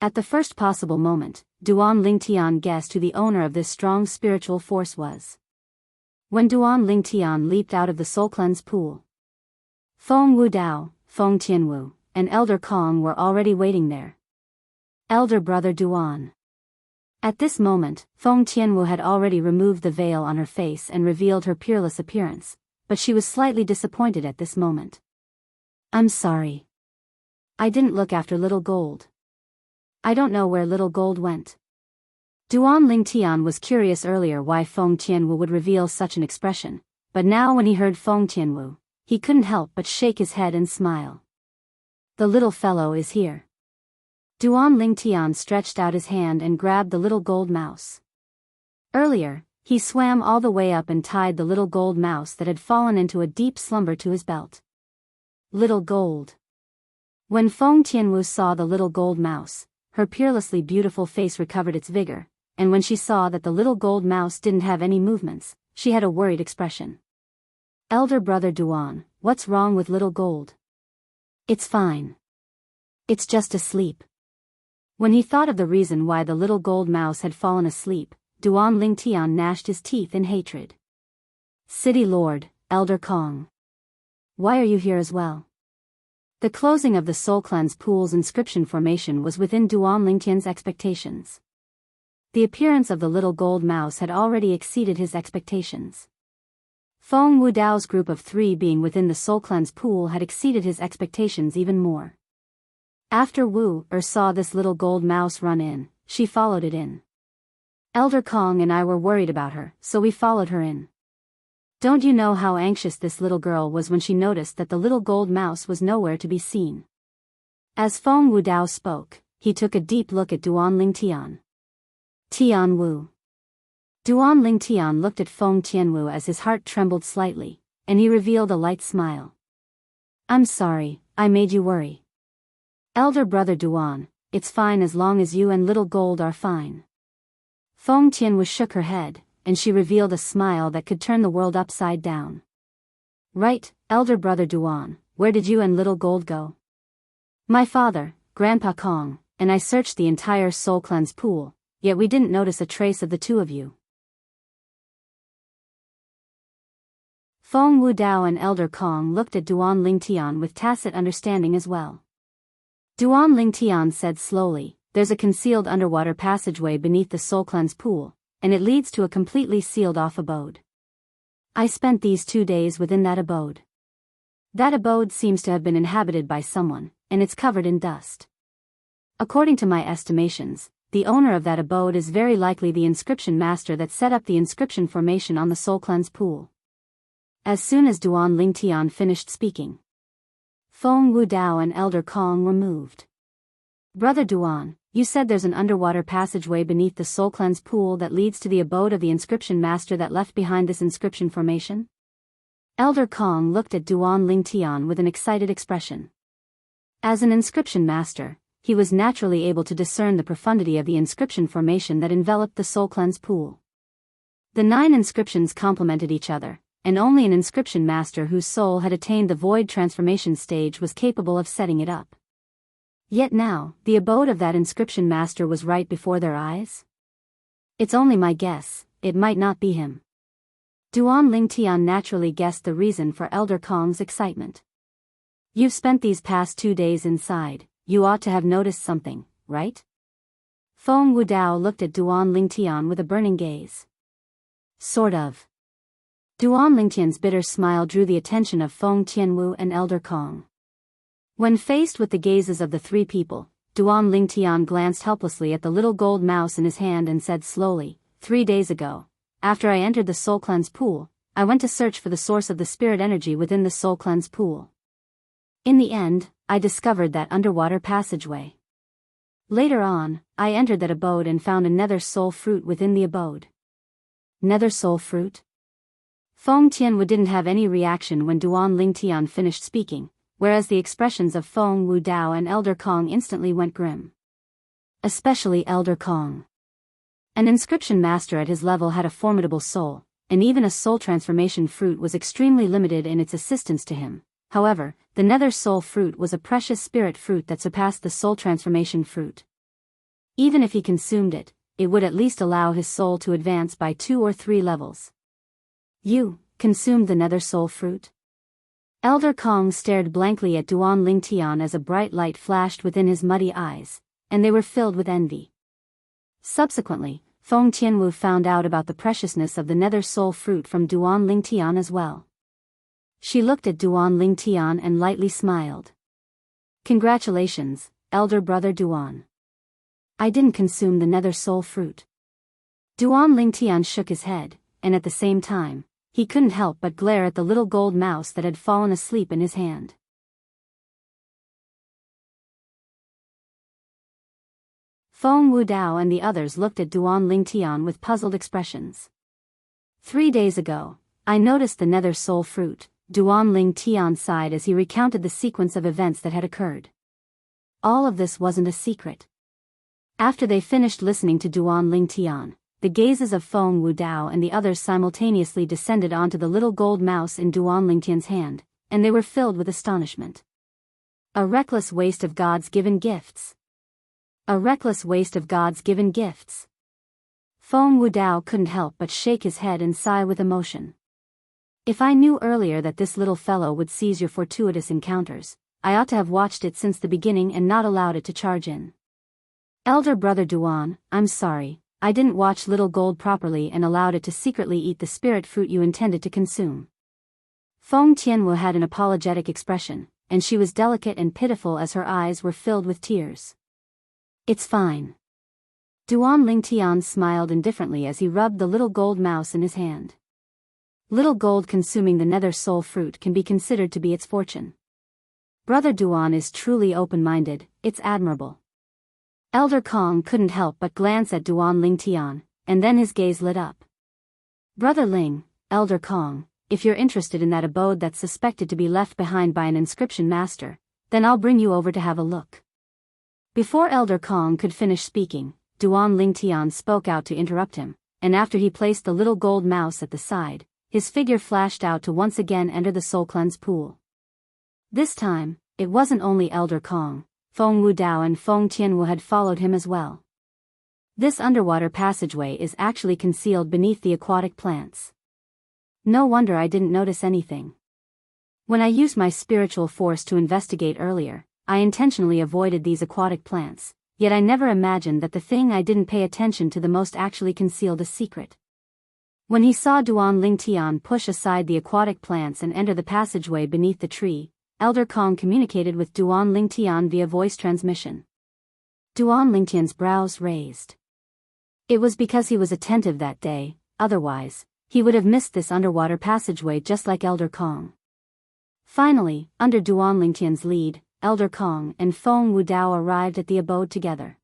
Speaker 1: At the first possible moment, Duan Ling Tian guessed who the owner of this strong spiritual force was. When Duan Ling Tian leaped out of the soul cleanse pool, Feng Wu Dao, Feng Tianwu, and Elder Kong were already waiting there. Elder brother Duan. At this moment, Feng Tianwu had already removed the veil on her face and revealed her peerless appearance, but she was slightly disappointed at this moment. I'm sorry. I didn't look after little gold. I don't know where little gold went. Duan Ling Tian was curious earlier why Feng Tianwu would reveal such an expression, but now when he heard Feng Tianwu, he couldn't help but shake his head and smile. The little fellow is here. Duan Ling Tian stretched out his hand and grabbed the little gold mouse. Earlier, he swam all the way up and tied the little gold mouse that had fallen into a deep slumber to his belt. Little gold. When Feng Tianwu saw the little gold mouse, her peerlessly beautiful face recovered its vigor, and when she saw that the little gold mouse didn't have any movements, she had a worried expression. Elder brother Duan, what's wrong with little gold? It's fine. It's just asleep. When he thought of the reason why the little gold mouse had fallen asleep, Duan Ling Tian gnashed his teeth in hatred. City Lord, Elder Kong. Why are you here as well? The closing of the Soul Cleanse Pool's inscription formation was within Duan Ling Tian's expectations. The appearance of the little gold mouse had already exceeded his expectations. Feng Wu Dao's group of 3 being within the Soul Cleanse Pool had exceeded his expectations even more. After Wu saw this little gold mouse run in, she followed it in. Elder Kong and I were worried about her, so we followed her in. Don't you know how anxious this little girl was when she noticed that the little gold mouse was nowhere to be seen? As Feng Wu Dao spoke, he took a deep look at Duan Ling Tian. Tian Wu. Duan Ling Tian looked at Feng Tianwu as his heart trembled slightly, and he revealed a light smile. I'm sorry, I made you worry. Elder brother Duan, it's fine as long as you and little gold are fine. Feng Tianwu shook her head, and she revealed a smile that could turn the world upside down. Right, elder brother Duan, where did you and little gold go? My father, Grandpa Kong, and I searched the entire soul cleanse pool, yet we didn't notice a trace of the two of you. Feng Wudao and Elder Kong looked at Duan Lingtian with tacit understanding as well. Duan Lingtian said slowly, there's a concealed underwater passageway beneath the soul cleanse pool, and it leads to a completely sealed-off abode. I spent these 2 days within that abode. That abode seems to have been inhabited by someone, and it's covered in dust. According to my estimations, the owner of that abode is very likely the inscription master that set up the inscription formation on the soul cleanse pool. As soon as Duan Lingtian finished speaking, Feng Wudao and Elder Kong were moved. Brother Duan, you said there's an underwater passageway beneath the soul cleanse pool that leads to the abode of the inscription master that left behind this inscription formation? Elder Kong looked at Duan Lingtian with an excited expression. As an inscription master, he was naturally able to discern the profundity of the inscription formation that enveloped the soul cleanse pool. The 9 inscriptions complemented each other, and only an inscription master whose soul had attained the void transformation stage was capable of setting it up. Yet now, the abode of that inscription master was right before their eyes? It's only my guess, it might not be him. Duan Lingtian naturally guessed the reason for Elder Kong's excitement. You've spent these past 2 days inside, you ought to have noticed something, right? Feng Wudao looked at Duan Lingtian with a burning gaze. Sort of. Duan Lingtian's bitter smile drew the attention of Feng Tianwu and Elder Kong. When faced with the gazes of the 3 people, Duan Lingtian glanced helplessly at the little gold mouse in his hand and said slowly, 3 days ago, after I entered the soul cleanse pool, I went to search for the source of the spirit energy within the soul cleanse pool. In the end, I discovered that underwater passageway. Later on, I entered that abode and found a nether soul fruit within the abode. Nether soul fruit? Feng Tianwu didn't have any reaction when Duan Lingtian finished speaking, whereas the expressions of Feng Wudao and Elder Kong instantly went grim. Especially Elder Kong. An inscription master at his level had a formidable soul, and even a soul transformation fruit was extremely limited in its assistance to him. However, the nether soul fruit was a precious spirit fruit that surpassed the soul transformation fruit. Even if he consumed it, it would at least allow his soul to advance by 2 or 3 levels. You consumed the nether soul fruit? Elder Kong stared blankly at Duan Lingtian as a bright light flashed within his muddy eyes, and they were filled with envy. Subsequently, Feng Tianwu found out about the preciousness of the nether soul fruit from Duan Lingtian as well. She looked at Duan Lingtian and lightly smiled. Congratulations, elder brother Duan. I didn't consume the nether soul fruit. Duan Lingtian shook his head, and at the same time, he couldn't help but glare at the little gold mouse that had fallen asleep in his hand. Feng Wudao and the others looked at Duan Lingtian with puzzled expressions. 3 days ago, I noticed the nether soul fruit, Duan Lingtian sighed as he recounted the sequence of events that had occurred. All of this wasn't a secret. After they finished listening to Duan Lingtian, the gazes of Feng Wudao and the others simultaneously descended onto the little gold mouse in Duan Lingtian's hand, and they were filled with astonishment. A reckless waste of God's given gifts. A reckless waste of God's given gifts. Feng Wudao couldn't help but shake his head and sigh with emotion. If I knew earlier that this little fellow would seize your fortuitous encounters, I ought to have watched it since the beginning and not allowed it to charge in. Elder brother Duan, I'm sorry, I didn't watch little gold properly and allowed it to secretly eat the spirit fruit you intended to consume. Feng Tianwu had an apologetic expression, and she was delicate and pitiful as her eyes were filled with tears. It's fine. Duan Lingtian smiled indifferently as he rubbed the little gold mouse in his hand. Little gold consuming the nether soul fruit can be considered to be its fortune. Brother Duan is truly open-minded, it's admirable. Elder Kong couldn't help but glance at Duan Lingtian, and then his gaze lit up. Brother Ling, Elder Kong, if you're interested in that abode that's suspected to be left behind by an inscription master, then I'll bring you over to have a look. Before Elder Kong could finish speaking, Duan Lingtian spoke out to interrupt him, and after he placed the little gold mouse at the side, his figure flashed out to once again enter the soul cleanse pool. This time, it wasn't only Elder Kong, Feng Wudao and Feng Tianwu had followed him as well. This underwater passageway is actually concealed beneath the aquatic plants. No wonder I didn't notice anything. When I used my spiritual force to investigate earlier, I intentionally avoided these aquatic plants, yet I never imagined that the thing I didn't pay attention to the most actually concealed a secret. When he saw Duan Lingtian push aside the aquatic plants and enter the passageway beneath the tree, Elder Kong communicated with Duan Lingtian via voice transmission. Duan Lingtian's brows raised. It was because he was attentive that day, otherwise, he would have missed this underwater passageway just like Elder Kong. Finally, under Duan Lingtian's lead, Elder Kong and Feng Wudao arrived at the abode together.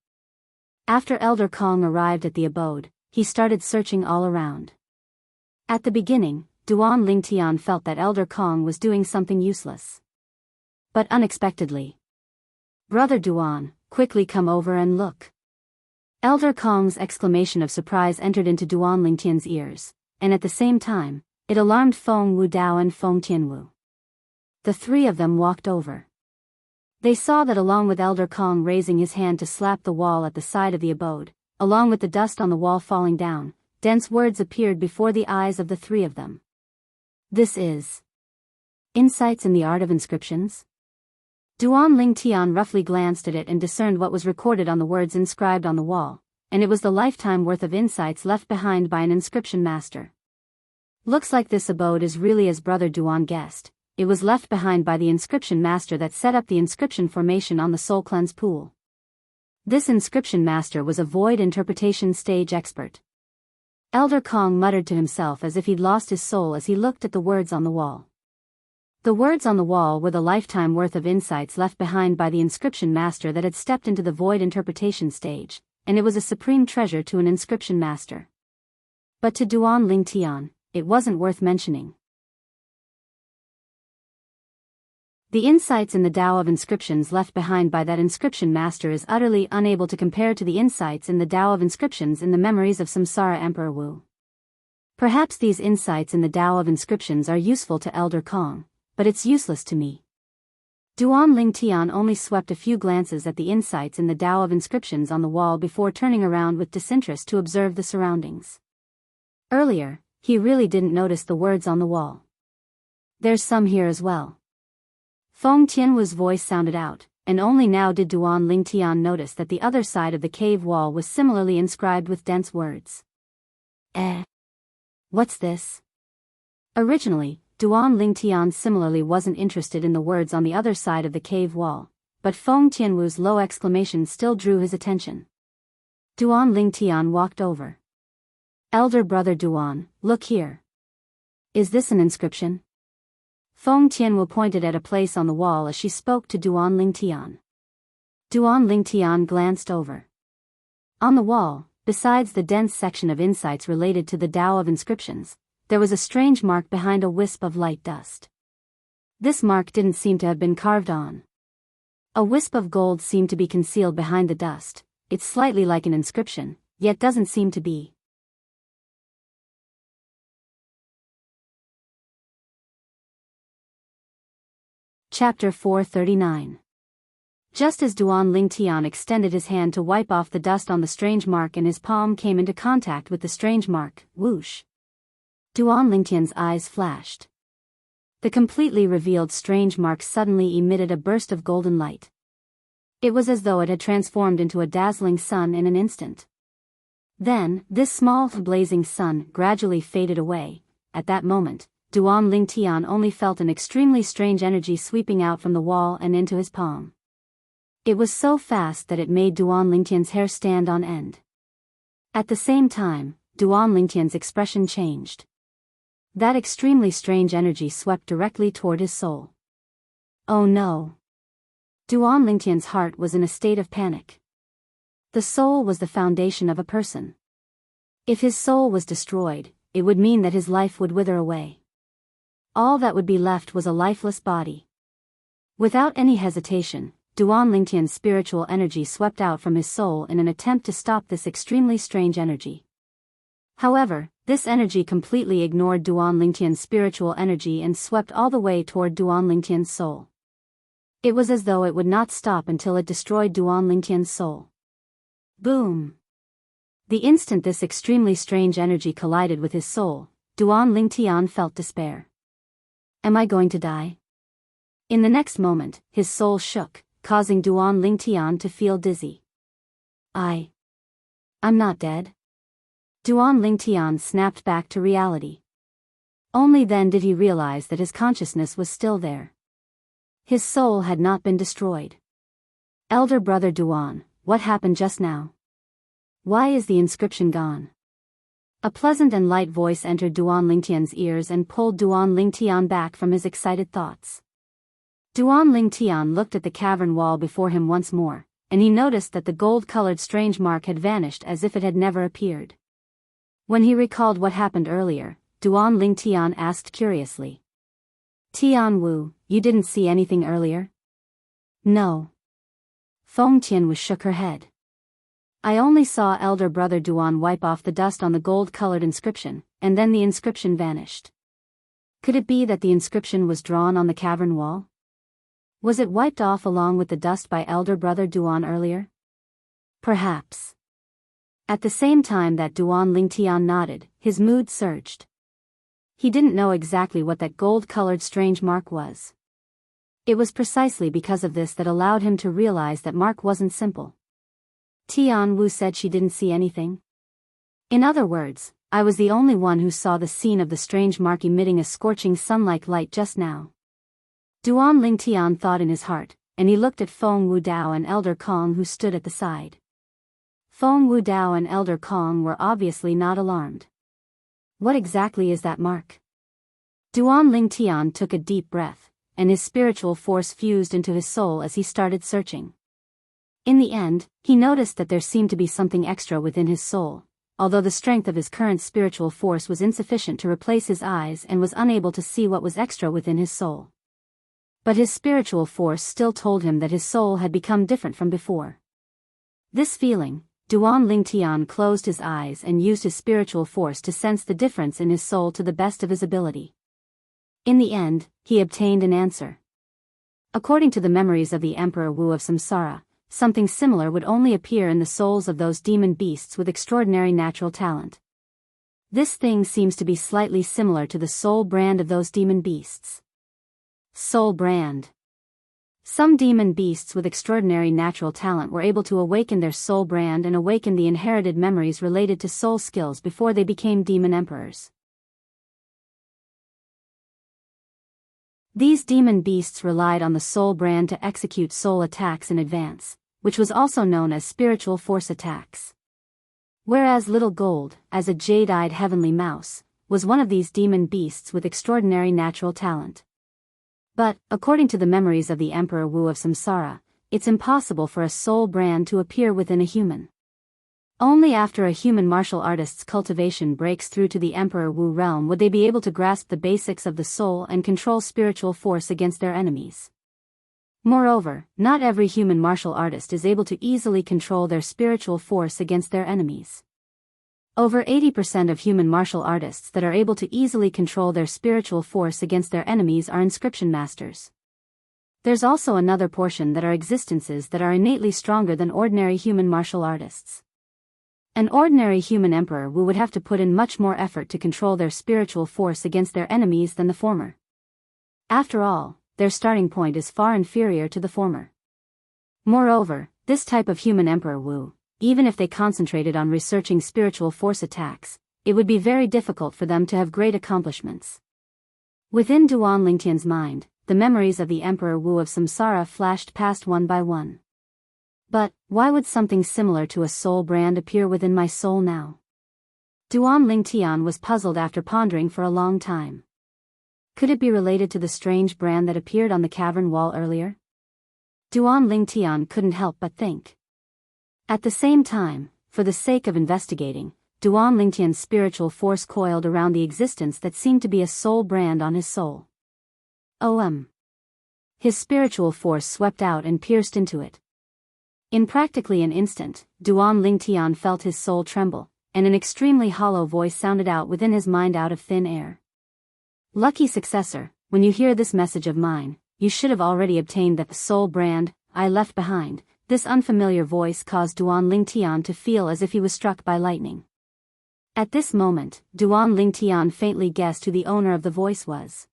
Speaker 1: After Elder Kong arrived at the abode, he started searching all around. At the beginning, Duan Lingtian felt that Elder Kong was doing something useless. But unexpectedly, "Brother Duan, quickly come over and look." Elder Kong's exclamation of surprise entered into Duan Lingtian's ears, and at the same time, it alarmed Feng Wudao and Feng Tianwu. The three of them walked over. They saw that along with Elder Kong raising his hand to slap the wall at the side of the abode, along with the dust on the wall falling down, dense words appeared before the eyes of the three of them. This is Insights in the Art of Inscriptions? Duan Lingtian roughly glanced at it and discerned what was recorded on the words inscribed on the wall, and it was the lifetime worth of insights left behind by an inscription master. Looks like this abode is really as Brother Duan guessed. It was left behind by the inscription master that set up the inscription formation on the soul cleanse pool. This inscription master was a void interpretation stage expert. Elder Kong muttered to himself as if he'd lost his soul as he looked at the words on the wall. The words on the wall were the lifetime worth of insights left behind by the inscription master that had stepped into the void interpretation stage, and it was a supreme treasure to an inscription master. But to Duan Lingtian, it wasn't worth mentioning. The insights in the Tao of inscriptions left behind by that inscription master is utterly unable to compare to the insights in the Tao of inscriptions in the memories of Samsara Emperor Wu. Perhaps these insights in the Tao of inscriptions are useful to Elder Kong, but it's useless to me. Duan Lingtian only swept a few glances at the insights in the Tao of inscriptions on the wall before turning around with disinterest to observe the surroundings. Earlier, he really didn't notice the words on the wall. There's some here as well. Feng Tianwu's voice sounded out, and only now did Duan Lingtian notice that the other side of the cave wall was similarly inscribed with dense words. What's this? Originally, Duan Lingtian similarly wasn't interested in the words on the other side of the cave wall, but Feng Tianwu's low exclamation still drew his attention. Duan Lingtian walked over. Elder brother Duan, look here. Is this an inscription? Feng Tianwu pointed at a place on the wall as she spoke to Duan Lingtian. Duan Lingtian glanced over. On the wall, besides the dense section of insights related to the Tao of inscriptions, there was a strange mark behind a wisp of light dust. This mark didn't seem to have been carved on. A wisp of gold seemed to be concealed behind the dust. It's slightly like an inscription, yet doesn't seem to be. Chapter 439. Just as Duan Lingtian extended his hand to wipe off the dust on the strange mark and his palm came into contact with the strange mark, whoosh. Duan Lingtian's eyes flashed. The completely revealed strange mark suddenly emitted a burst of golden light. It was as though it had transformed into a dazzling sun in an instant. Then, this small blazing sun gradually faded away. At that moment, Duan Lingtian only felt an extremely strange energy sweeping out from the wall and into his palm. It was so fast that it made Duan Lingtian's hair stand on end. At the same time, Duan Lingtian's expression changed. That extremely strange energy swept directly toward his soul. Oh no! Duan Lingtian's heart was in a state of panic. The soul was the foundation of a person. If his soul was destroyed, it would mean that his life would wither away. All that would be left was a lifeless body. Without any hesitation, Duan Lingtian's spiritual energy swept out from his soul in an attempt to stop this extremely strange energy. However, this energy completely ignored Duan Lingtian's spiritual energy and swept all the way toward Duan Lingtian's soul. It was as though it would not stop until it destroyed Duan Lingtian's soul. Boom! The instant this extremely strange energy collided with his soul, Duan Lingtian felt despair. Am I going to die? In the next moment, his soul shook, causing Duan Lingtian to feel dizzy. I'm not dead. Duan Lingtian snapped back to reality. Only then did he realize that his consciousness was still there. His soul had not been destroyed. Elder brother Duan, what happened just now? Why is the inscription gone? A pleasant and light voice entered Duan Lingtian's ears and pulled Duan Lingtian back from his excited thoughts. Duan Lingtian looked at the cavern wall before him once more, and he noticed that the gold-colored strange mark had vanished as if it had never appeared. When he recalled what happened earlier, Duan Lingtian asked curiously. Tian Wu, you didn't see anything earlier? No. Feng Tianwu shook her head. I only saw elder brother Duan wipe off the dust on the gold-colored inscription, and then the inscription vanished. Could it be that the inscription was drawn on the cavern wall? Was it wiped off along with the dust by elder brother Duan earlier? Perhaps. At the same time that Duan Lingtian nodded, his mood surged. He didn't know exactly what that gold-colored strange mark was. It was precisely because of this that allowed him to realize that mark wasn't simple. Tian Wu said she didn't see anything. In other words, I was the only one who saw the scene of the strange mark emitting a scorching sun-like light just now. Duan Lingtian thought in his heart, and he looked at Feng Wu Dao and Elder Kong who stood at the side. Feng Wu Dao and Elder Kong were obviously not alarmed. What exactly is that mark? Duan Lingtian took a deep breath, and his spiritual force fused into his soul as he started searching. In the end, he noticed that there seemed to be something extra within his soul, although the strength of his current spiritual force was insufficient to replace his eyes and was unable to see what was extra within his soul. But his spiritual force still told him that his soul had become different from before. This feeling, Duan Lingtian closed his eyes and used his spiritual force to sense the difference in his soul to the best of his ability. In the end, he obtained an answer. According to the memories of the Emperor Wu of Samsara, something similar would only appear in the souls of those demon beasts with extraordinary natural talent. This thing seems to be slightly similar to the soul brand of those demon beasts. Soul brand. Some demon beasts with extraordinary natural talent were able to awaken their soul brand and awaken the inherited memories related to soul skills before they became demon emperors. These demon beasts relied on the soul brand to execute soul attacks in advance, which was also known as spiritual force attacks. Whereas Little Gold, as a jade-eyed heavenly mouse, was one of these demon beasts with extraordinary natural talent. But, according to the memories of the Emperor Wu of Samsara, it's impossible for a soul brand to appear within a human. Only after a human martial artist's cultivation breaks through to the Emperor Wu realm would they be able to grasp the basics of the soul and control spiritual force against their enemies. Moreover, not every human martial artist is able to easily control their spiritual force against their enemies. Over 80% of human martial artists that are able to easily control their spiritual force against their enemies are inscription masters. There's also another portion that are existences that are innately stronger than ordinary human martial artists. An ordinary human emperor would have to put in much more effort to control their spiritual force against their enemies than the former. After all, their starting point is far inferior to the former. Moreover, this type of human emperor Wu, even if they concentrated on researching spiritual force attacks, it would be very difficult for them to have great accomplishments. Within Duan Lingtian's mind, the memories of the Emperor Wu of Samsara flashed past one by one. But, why would something similar to a soul brand appear within my soul now? Duan Lingtian was puzzled after pondering for a long time. Could it be related to the strange brand that appeared on the cavern wall earlier? Duan Lingtian couldn't help but think. At the same time, for the sake of investigating, Duan Lingtian's spiritual force coiled around the existence that seemed to be a soul brand on his soul. his spiritual force swept out and pierced into it. In practically an instant, Duan Lingtian felt his soul tremble, and an extremely hollow voice sounded out within his mind out of thin air. Lucky successor, when you hear this message of mine, you should have already obtained that soul brand I left behind. This unfamiliar voice caused Duan Lingtian to feel as if he was struck by lightning. At this moment, Duan Lingtian faintly guessed who the owner of the voice was.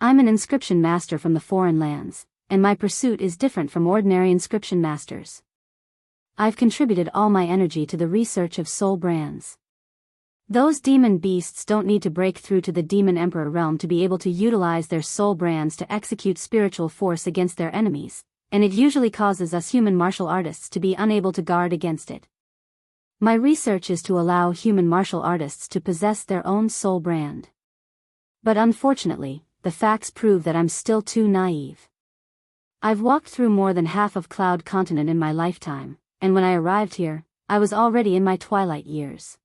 Speaker 1: I'm an inscription master from the foreign lands, and my pursuit is different from ordinary inscription masters. I've contributed all my energy to the research of soul brands. Those demon beasts don't need to break through to the demon emperor realm to be able to utilize their soul brands to execute spiritual force against their enemies, and it usually causes us human martial artists to be unable to guard against it. My research is to allow human martial artists to possess their own soul brand. But unfortunately, the facts prove that I'm still too naive. I've walked through more than half of Cloud Continent in my lifetime, and when I arrived here, I was already in my twilight years.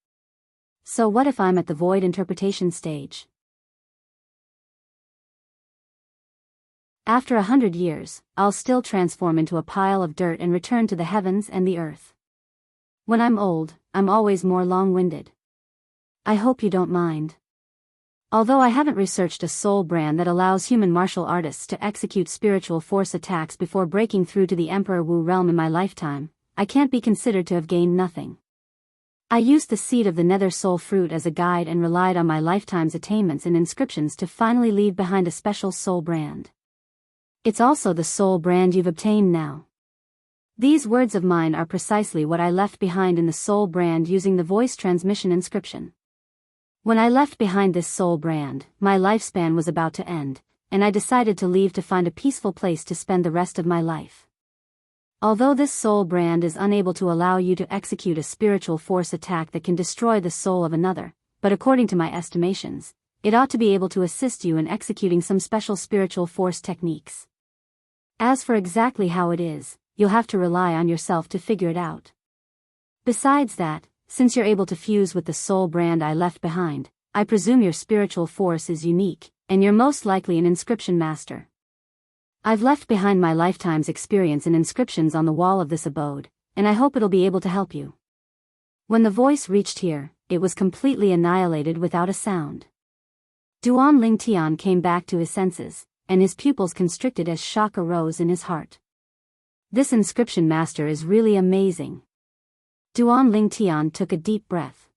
Speaker 1: So what if I'm at the void interpretation stage? After 100 years, I'll still transform into a pile of dirt and return to the heavens and the earth. When I'm old, I'm always more long-winded. I hope you don't mind. Although I haven't researched a soul brand that allows human martial artists to execute spiritual force attacks before breaking through to the Emperor Wu realm in my lifetime, I can't be considered to have gained nothing. I used the seed of the Nether Soul Fruit as a guide and relied on my lifetime's attainments and inscriptions to finally leave behind a special soul brand. It's also the soul brand you've obtained now. These words of mine are precisely what I left behind in the soul brand using the voice transmission inscription. When I left behind this soul brand, my lifespan was about to end, and I decided to leave to find a peaceful place to spend the rest of my life. Although this soul brand is unable to allow you to execute a spiritual force attack that can destroy the soul of another, but according to my estimations, it ought to be able to assist you in executing some special spiritual force techniques. As for exactly how it is, you'll have to rely on yourself to figure it out. Besides that, since you're able to fuse with the soul brand I left behind, I presume your spiritual force is unique, and you're most likely an inscription master. I've left behind my lifetime's experience in inscriptions on the wall of this abode, and I hope it'll be able to help you. When the voice reached here, it was completely annihilated without a sound. Duan Lingtian came back to his senses, and his pupils constricted as shock arose in his heart. This inscription master is really amazing. Duan Lingtian took a deep breath.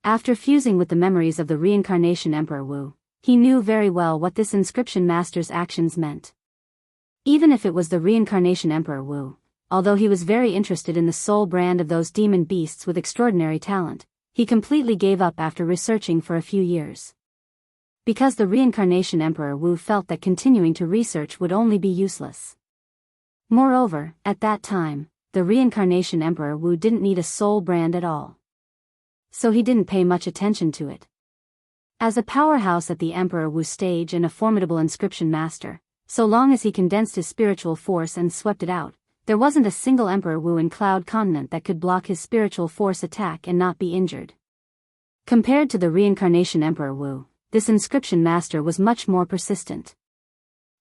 Speaker 1: After fusing with the memories of the reincarnation Emperor Wu, he knew very well what this inscription master's actions meant. Even if it was the reincarnation Emperor Wu, although he was very interested in the soul brand of those demon beasts with extraordinary talent, he completely gave up after researching for a few years. Because the reincarnation Emperor Wu felt that continuing to research would only be useless. Moreover, at that time, the reincarnation Emperor Wu didn't need a soul brand at all. So he didn't pay much attention to it. As a powerhouse at the Emperor Wu stage and a formidable inscription master, so long as he condensed his spiritual force and swept it out, there wasn't a single Emperor Wu in Cloud Continent that could block his spiritual force attack and not be injured. Compared to the reincarnation Emperor Wu, this inscription master was much more persistent.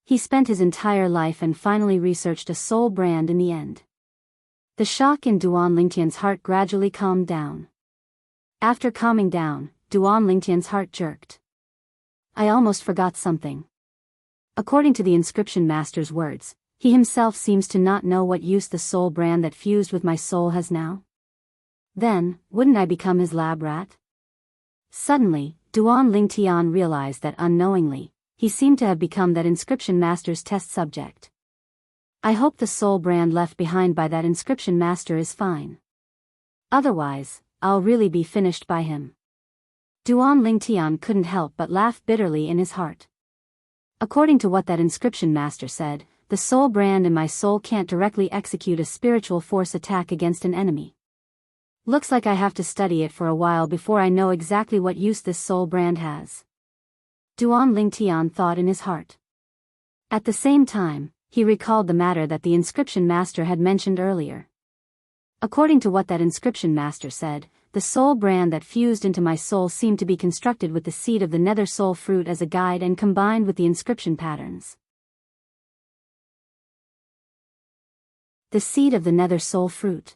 Speaker 1: He spent his entire life and finally researched a soul brand in the end. The shock in Duan Lingtian's heart gradually calmed down. After calming down, Duan Lingtian's heart jerked. I almost forgot something. According to the inscription master's words, he himself seems to not know what use the soul brand that fused with my soul has now. Then, wouldn't I become his lab rat? Suddenly, Duan Lingtian realized that unknowingly, he seemed to have become that inscription master's test subject. I hope the soul brand left behind by that inscription master is fine. Otherwise, I'll really be finished by him. Duan Lingtian couldn't help but laugh bitterly in his heart. According to what that inscription master said, the soul brand in my soul can't directly execute a spiritual force attack against an enemy. Looks like I have to study it for a while before I know exactly what use this soul brand has. Duan Lingtian thought in his heart. At the same time, he recalled the matter that the inscription master had mentioned earlier. According to what that inscription master said, the soul brand that fused into my soul seemed to be constructed with the seed of the Nether Soul Fruit as a guide and combined with the inscription patterns. The seed of the nether soul fruit.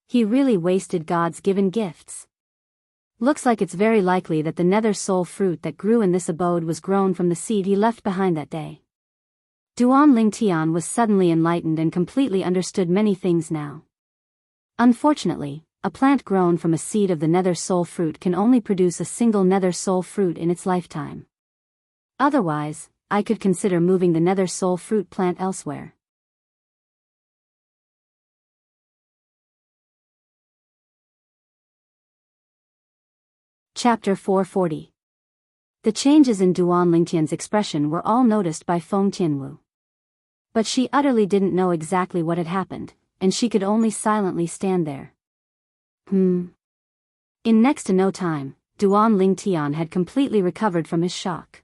Speaker 1: He really wasted God's given gifts. Looks like it's very likely that the nether soul fruit that grew in this abode was grown from the seed he left behind that day. Duan Lingtian was suddenly enlightened and completely understood many things now. Unfortunately, a plant grown from a seed of the nether soul fruit can only produce a single nether soul fruit in its lifetime. Otherwise, I could consider moving the nether soul fruit plant elsewhere. Chapter 440. The changes in Duan Lingtian's expression were all noticed by Feng Tianwu. But she utterly didn't know exactly what had happened, and she could only silently stand there. In next to no time, Duan Lingtian had completely recovered from his shock.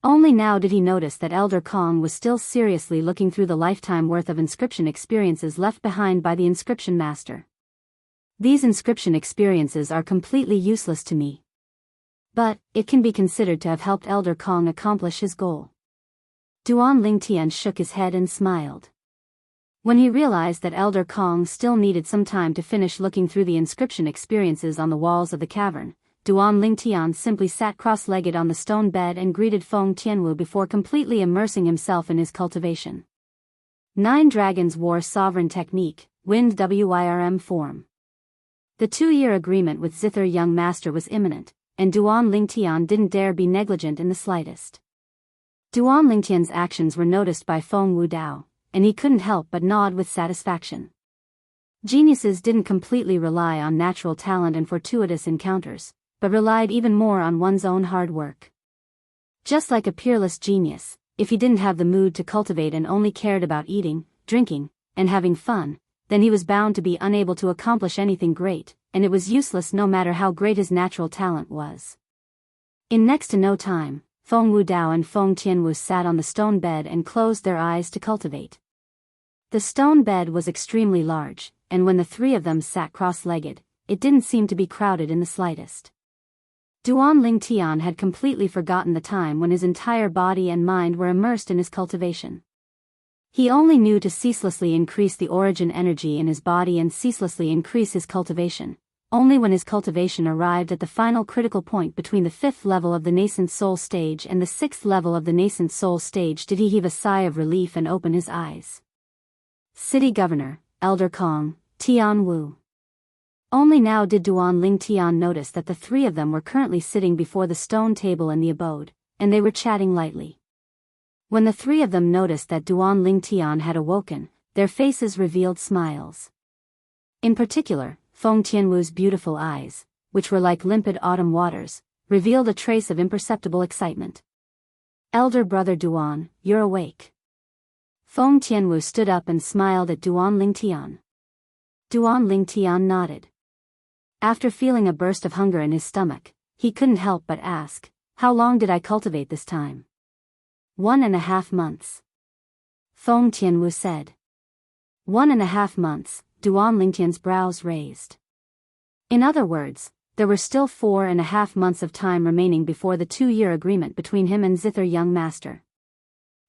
Speaker 1: Only now did he notice that Elder Kong was still seriously looking through the lifetime worth of inscription experiences left behind by the inscription master. These inscription experiences are completely useless to me. But it can be considered to have helped Elder Kong accomplish his goal. Duan Lingtian shook his head and smiled. When he realized that Elder Kong still needed some time to finish looking through the inscription experiences on the walls of the cavern, Duan Lingtian simply sat cross-legged on the stone bed and greeted Feng Tianwu before completely immersing himself in his cultivation. 9 dragons wore sovereign technique, wind WIRM form. The 2-year agreement with Zither young master was imminent, and Duan Lingtian didn't dare be negligent in the slightest. Duan Lingtian's actions were noticed by Feng Wudao, and he couldn't help but nod with satisfaction. Geniuses didn't completely rely on natural talent and fortuitous encounters, but relied even more on one's own hard work. Just like a peerless genius, if he didn't have the mood to cultivate and only cared about eating, drinking, and having fun, then he was bound to be unable to accomplish anything great, and it was useless no matter how great his natural talent was. In next to no time, Feng Wudao and Feng Tianwu sat on the stone bed and closed their eyes to cultivate. The stone bed was extremely large, and when the 3 of them sat cross-legged, it didn't seem to be crowded in the slightest. Duan Lingtian had completely forgotten the time when his entire body and mind were immersed in his cultivation. He only knew to ceaselessly increase the origin energy in his body and ceaselessly increase his cultivation. Only when his cultivation arrived at the final critical point between the 5th level of the nascent soul stage and the 6th level of the nascent soul stage did he heave a sigh of relief and open his eyes. City Governor, Elder Kong, Tian Wu. Only now did Duan Lingtian notice that the 3 of them were currently sitting before the stone table in the abode, and they were chatting lightly. When the 3 of them noticed that Duan Lingtian had awoken, their faces revealed smiles. In particular, Feng Tianwu's beautiful eyes, which were like limpid autumn waters, revealed a trace of imperceptible excitement. Elder brother Duan, you're awake. Feng Tianwu stood up and smiled at Duan Lingtian. Duan Lingtian nodded. After feeling a burst of hunger in his stomach, he couldn't help but ask, how long did I cultivate this time? 1.5 months. Feng Tianwu said. 1.5 months, Duan Lingtian's brows raised. In other words, there were still 4.5 months of time remaining before the 2-year agreement between him and Zither young master.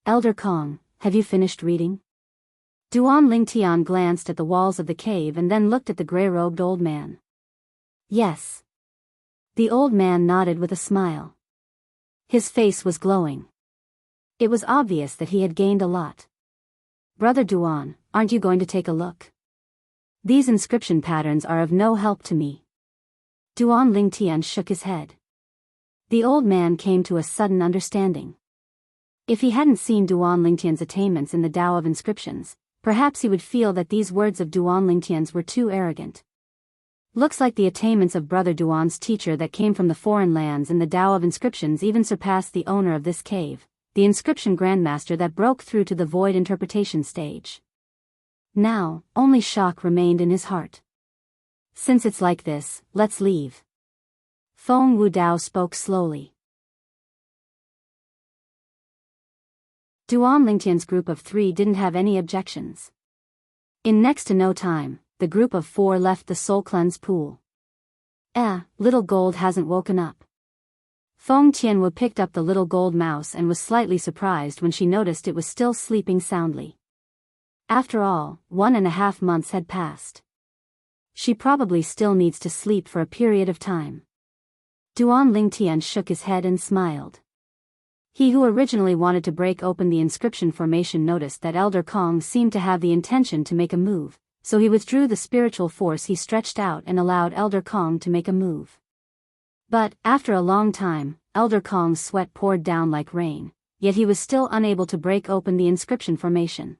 Speaker 1: Elder Kong, have you finished reading? Duan Lingtian glanced at the walls of the cave and then looked at the grey-robed old man. Yes. The old man nodded with a smile. His face was glowing. It was obvious that he had gained a lot. Brother Duan, aren't you going to take a look? These inscription patterns are of no help to me. Duan Lingtian shook his head. The old man came to a sudden understanding. If he hadn't seen Duan Lingtian's attainments in the Tao of inscriptions, perhaps he would feel that these words of Duan Lingtian's were too arrogant. Looks like the attainments of Brother Duan's teacher that came from the foreign lands in the Tao of inscriptions even surpassed the owner of this cave, the inscription grandmaster that broke through to the void interpretation stage. Now, only shock remained in his heart. Since it's like this, let's leave. Feng Wudao spoke slowly. Duan Lingtian's group of 3 didn't have any objections. In next to no time, the group of 4 left the soul cleanse pool. Little gold hasn't woken up. Feng Tianwu picked up the little gold mouse and was slightly surprised when she noticed it was still sleeping soundly. After all, 1.5 months had passed. She probably still needs to sleep for a period of time. Duan Lingtian shook his head and smiled. He who originally wanted to break open the inscription formation noticed that Elder Kong seemed to have the intention to make a move, so he withdrew the spiritual force he stretched out and allowed Elder Kong to make a move. But, after a long time, Elder Kong's sweat poured down like rain, yet he was still unable to break open the inscription formation.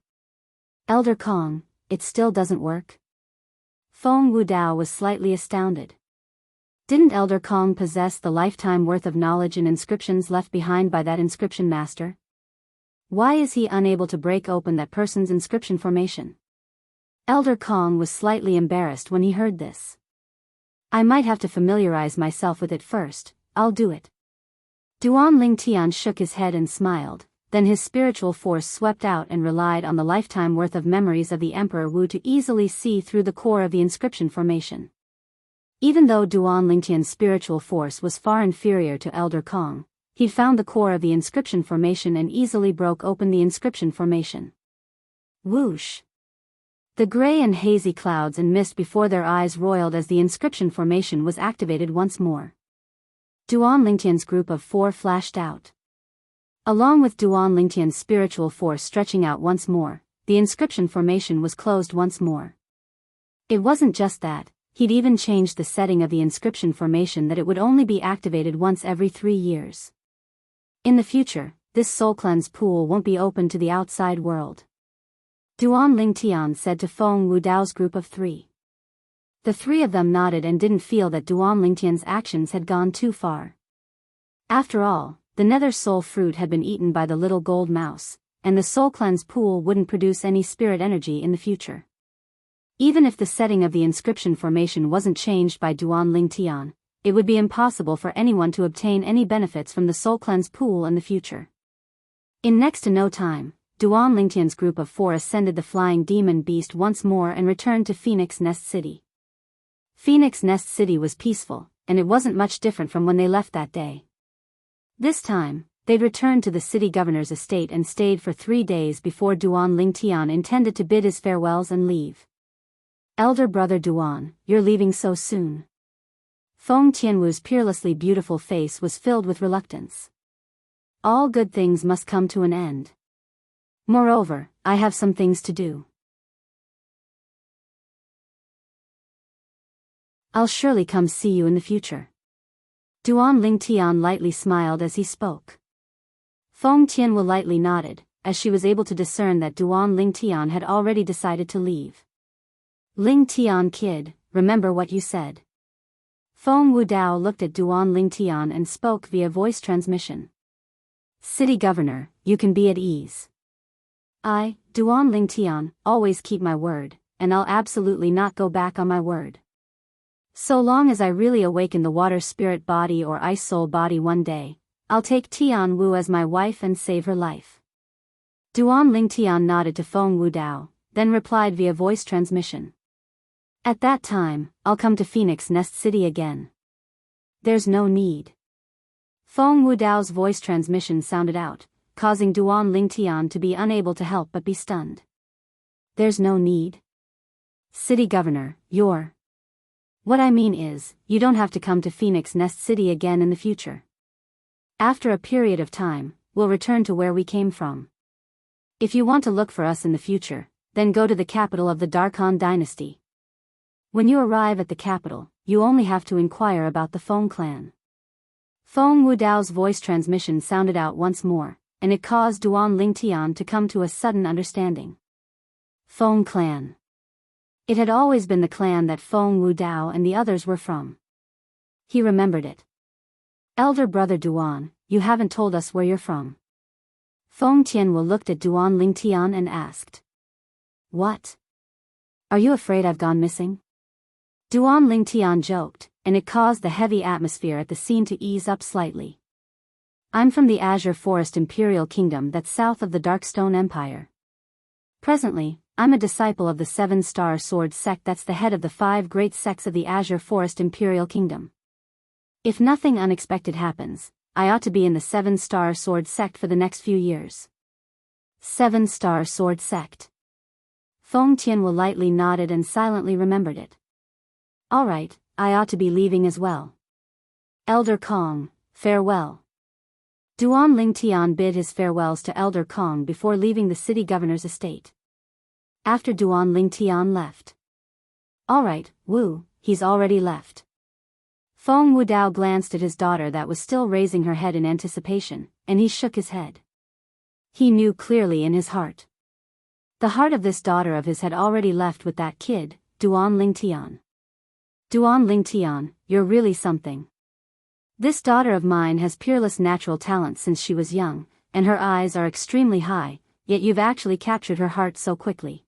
Speaker 1: Elder Kong, it still doesn't work? Feng Wudao was slightly astounded. Didn't Elder Kong possess the lifetime worth of knowledge in inscriptions left behind by that inscription master? Why is he unable to break open that person's inscription formation? Elder Kong was slightly embarrassed when he heard this. I might have to familiarize myself with it first, I'll do it. Duan Lingtian shook his head and smiled, then his spiritual force swept out and relied on the lifetime worth of memories of the Emperor Wu to easily see through the core of the inscription formation. Even though Duan Lingtian's spiritual force was far inferior to Elder Kong, he found the core of the inscription formation and easily broke open the inscription formation. Whoosh! The gray and hazy clouds and mist before their eyes roiled as the inscription formation was activated once more. Duan Lingtian's group of 4 flashed out. Along with Duan Lingtian's spiritual force stretching out once more, the inscription formation was closed once more. It wasn't just that, he'd even changed the setting of the inscription formation that it would only be activated once every 3 years. In the future, this soul cleanse pool won't be open to the outside world. Duan Lingtian said to Feng Wudao's group of 3. The 3 of them nodded and didn't feel that Duan Lingtian's actions had gone too far. After all, the nether soul fruit had been eaten by the little gold mouse, and the soul cleanse pool wouldn't produce any spirit energy in the future. Even if the setting of the inscription formation wasn't changed by Duan Lingtian, it would be impossible for anyone to obtain any benefits from the soul cleanse pool in the future. In next to no time, Duan Lingtian's group of 4 ascended the flying demon beast once more and returned to Phoenix Nest City. Phoenix Nest City was peaceful, and it wasn't much different from when they left that day. This time, they'd returned to the city governor's estate and stayed for 3 days before Duan Lingtian intended to bid his farewells and leave. Elder brother Duan, you're leaving so soon. Feng Tianwu's peerlessly beautiful face was filled with reluctance. All good things must come to an end. Moreover, I have some things to do. I'll surely come see you in the future. Duan Lingtian lightly smiled as he spoke. Feng Tianwu lightly nodded, as she was able to discern that Duan Lingtian had already decided to leave. Lingtian kid, remember what you said. Feng Wudao looked at Duan Lingtian and spoke via voice transmission. City governor, you can be at ease. I, Duan Lingtian, always keep my word, and I'll absolutely not go back on my word. So long as I really awaken the water spirit body or ice soul body one day, I'll take Tian Wu as my wife and save her life. Duan Lingtian nodded to Feng Wudao, then replied via voice transmission. At that time, I'll come to Phoenix Nest City again. There's no need. Feng Wudao's voice transmission sounded out, causing Duan Lingtian to be unable to help but be stunned. There's no need? City governor, you're... What I mean is, you don't have to come to Phoenix Nest City again in the future. After a period of time, we'll return to where we came from. If you want to look for us in the future, then go to the capital of the Darkhan dynasty. When you arrive at the capital, you only have to inquire about the Feng clan. Feng Wudao's voice transmission sounded out once more, and it caused Duan Lingtian to come to a sudden understanding. Feng clan. It had always been the clan that Feng Wudao and the others were from. He remembered it. Elder brother Duan, you haven't told us where you're from. Feng Tianwu looked at Duan Lingtian and asked. What? Are you afraid I've gone missing? Duan Lingtian joked, and it caused the heavy atmosphere at the scene to ease up slightly. I'm from the Azure Forest Imperial Kingdom that's south of the Darkstone Empire. Presently, I'm a disciple of the 7-Star Sword sect that's the head of the 5 great sects of the Azure Forest Imperial Kingdom. If nothing unexpected happens, I ought to be in the 7-Star Sword sect for the next few years. 7-Star Sword sect. Feng Tianwu lightly nodded and silently remembered it. All right, I ought to be leaving as well. Elder Kong, farewell. Duan Lingtian bid his farewells to Elder Kong before leaving the city governor's estate. After Duan Lingtian left. All right, Wu, he's already left. Feng Wudao glanced at his daughter that was still raising her head in anticipation, and he shook his head. He knew clearly in his heart. The heart of this daughter of his had already left with that kid, Duan Lingtian. Duan Lingtian, you're really something. This daughter of mine has peerless natural talent since she was young, and her eyes are extremely high, yet you've actually captured her heart so quickly.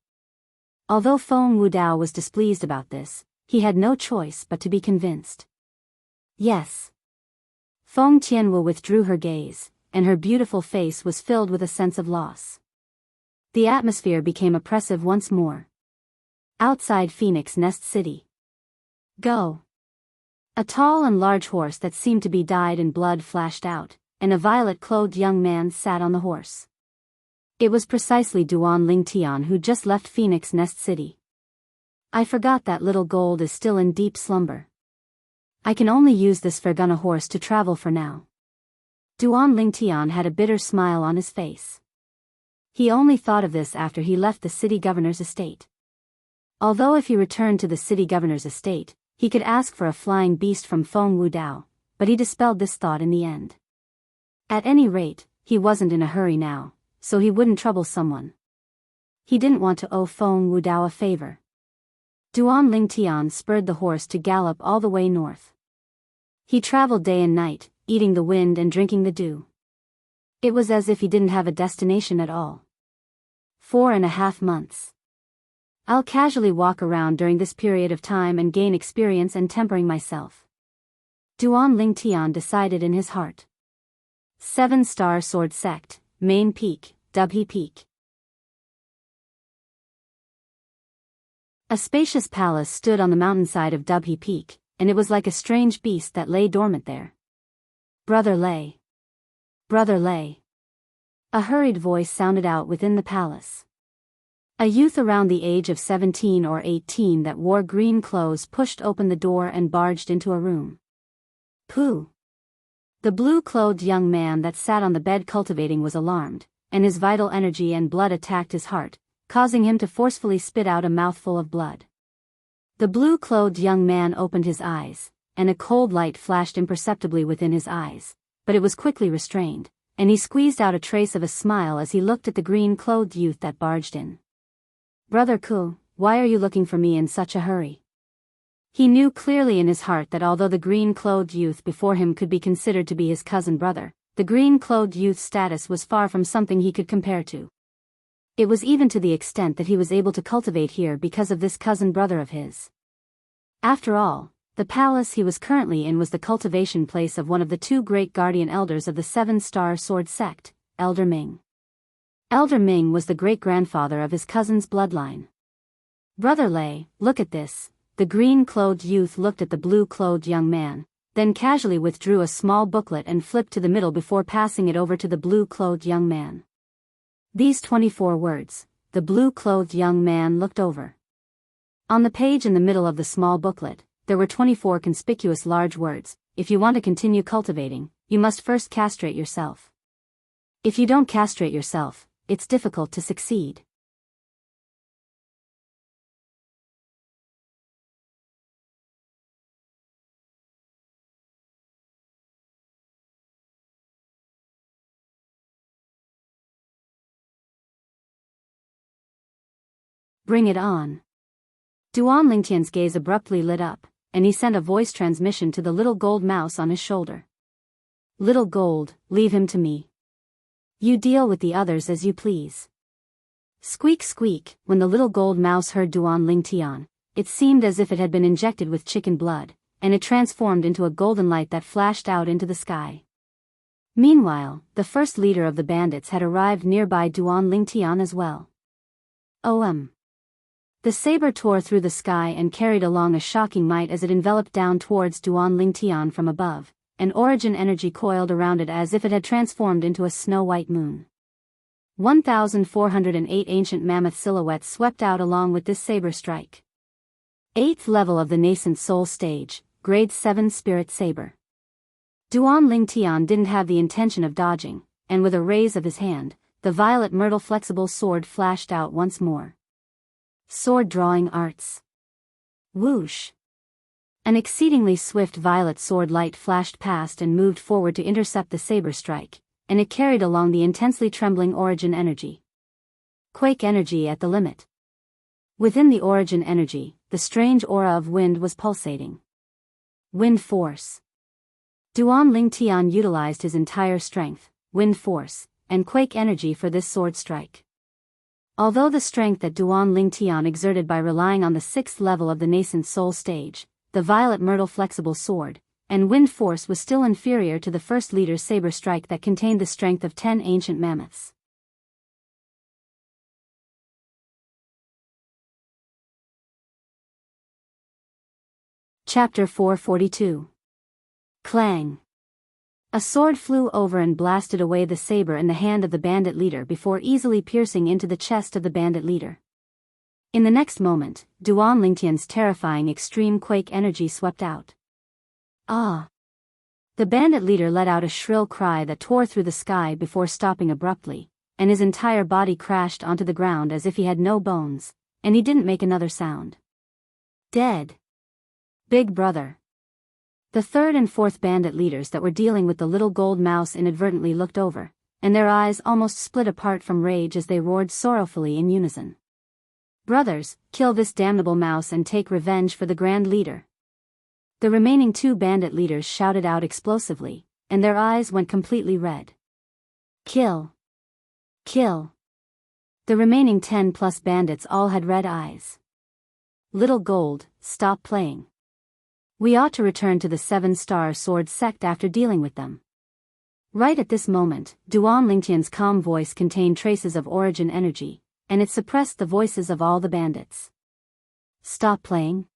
Speaker 1: Although Feng Wudao was displeased about this, he had no choice but to be convinced. Yes. Feng Tianwu withdrew her gaze, and her beautiful face was filled with a sense of loss. The atmosphere became oppressive once more. Outside Phoenix Nest City. Go. A tall and large horse that seemed to be dyed in blood flashed out, and a violet-clothed young man sat on the horse. It was precisely Duan Lingtian who just left Phoenix Nest City. I forgot that little gold is still in deep slumber. I can only use this Fergana horse to travel for now. Duan Lingtian had a bitter smile on his face. He only thought of this after he left the city governor's estate. Although if he returned to the city governor's estate, he could ask for a flying beast from Feng Wudao, but he dispelled this thought in the end. At any rate, he wasn't in a hurry now, so he wouldn't trouble someone. He didn't want to owe Feng Wudao a favor. Duan Lingtian spurred the horse to gallop all the way north. He traveled day and night, eating the wind and drinking the dew. It was as if he didn't have a destination at all. 4.5 months. I'll casually walk around during this period of time and gain experience and tempering myself. Duan Lingtian decided in his heart. 7-star sword sect, main peak, Dubhe Peak. A spacious palace stood on the mountainside of Dubhe Peak, and it was like a strange beast that lay dormant there. Brother Lei. Brother Lei. A hurried voice sounded out within the palace. A youth around the age of 17 or 18 that wore green clothes pushed open the door and barged into a room. Pooh! The blue-clothed young man that sat on the bed cultivating was alarmed, and his vital energy and blood attacked his heart, causing him to forcefully spit out a mouthful of blood. The blue-clothed young man opened his eyes, and a cold light flashed imperceptibly within his eyes, but it was quickly restrained, and he squeezed out a trace of a smile as he looked at the green-clothed youth that barged in. Brother Ku, why are you looking for me in such a hurry? He knew clearly in his heart that although the green-clothed youth before him could be considered to be his cousin brother, the green-clothed youth's status was far from something he could compare to. It was even to the extent that he was able to cultivate here because of this cousin brother of his. After all, the palace he was currently in was the cultivation place of one of the 2 great guardian elders of the 7-star sword sect, Elder Ming. Elder Ming was the great-grandfather of his cousin's bloodline. Brother Lei, look at this. The green-clothed youth looked at the blue-clothed young man, then casually withdrew a small booklet and flipped to the middle before passing it over to the blue-clothed young man. These 24 words, the blue-clothed young man looked over. On the page in the middle of the small booklet, there were 24 conspicuous large words. If you want to continue cultivating, you must first castrate yourself. If you don't castrate yourself, it's difficult to succeed. Bring it on. Duan Lingtian's gaze abruptly lit up, and he sent a voice transmission to the little gold mouse on his shoulder. Little gold, leave him to me. You deal with the others as you please. Squeak squeak, when the little gold mouse heard Duan Lingtian, it seemed as if it had been injected with chicken blood, and it transformed into a golden light that flashed out into the sky. Meanwhile, the first leader of the bandits had arrived nearby Duan Lingtian as well. The saber tore through the sky and carried along a shocking might as it enveloped down towards Duan Lingtian from above, and origin energy coiled around it as if it had transformed into a snow-white moon. 1,408 ancient mammoth silhouettes swept out along with this saber strike. 8th level of the nascent soul stage, grade 7 spirit saber. Duan Lingtian didn't have the intention of dodging, and with a raise of his hand, the violet myrtle flexible sword flashed out once more. Sword drawing arts. Whoosh! An exceedingly swift violet sword light flashed past and moved forward to intercept the saber strike, and it carried along the intensely trembling origin energy. Quake energy at the limit. Within the origin energy, the strange aura of wind was pulsating. Wind force. Duan Lingtian utilized his entire strength, wind force, and quake energy for this sword strike. Although the strength that Duan Lingtian exerted by relying on the 6th level of the nascent soul stage, the violet myrtle flexible sword, and wind force was still inferior to the first leader's saber strike that contained the strength of 10 ancient mammoths. Chapter 442. Clang. A sword flew over and blasted away the saber in the hand of the bandit leader before easily piercing into the chest of the bandit leader. In the next moment, Duan Lingtian's terrifying extreme quake energy swept out. Ah! The bandit leader let out a shrill cry that tore through the sky before stopping abruptly, and his entire body crashed onto the ground as if he had no bones, and he didn't make another sound. Dead. Big brother. The 3rd and 4th bandit leaders that were dealing with the little gold mouse inadvertently looked over, and their eyes almost split apart from rage as they roared sorrowfully in unison. Brothers, kill this damnable mouse and take revenge for the Grand Leader. The remaining 2 bandit leaders shouted out explosively, and their eyes went completely red. Kill. Kill. The remaining 10+ bandits all had red eyes. Little Gold, stop playing. We ought to return to the 7-star sword sect after dealing with them. Right at this moment, Duan Lingtian's calm voice contained traces of origin energy, and it suppressed the voices of all the bandits. Stop playing?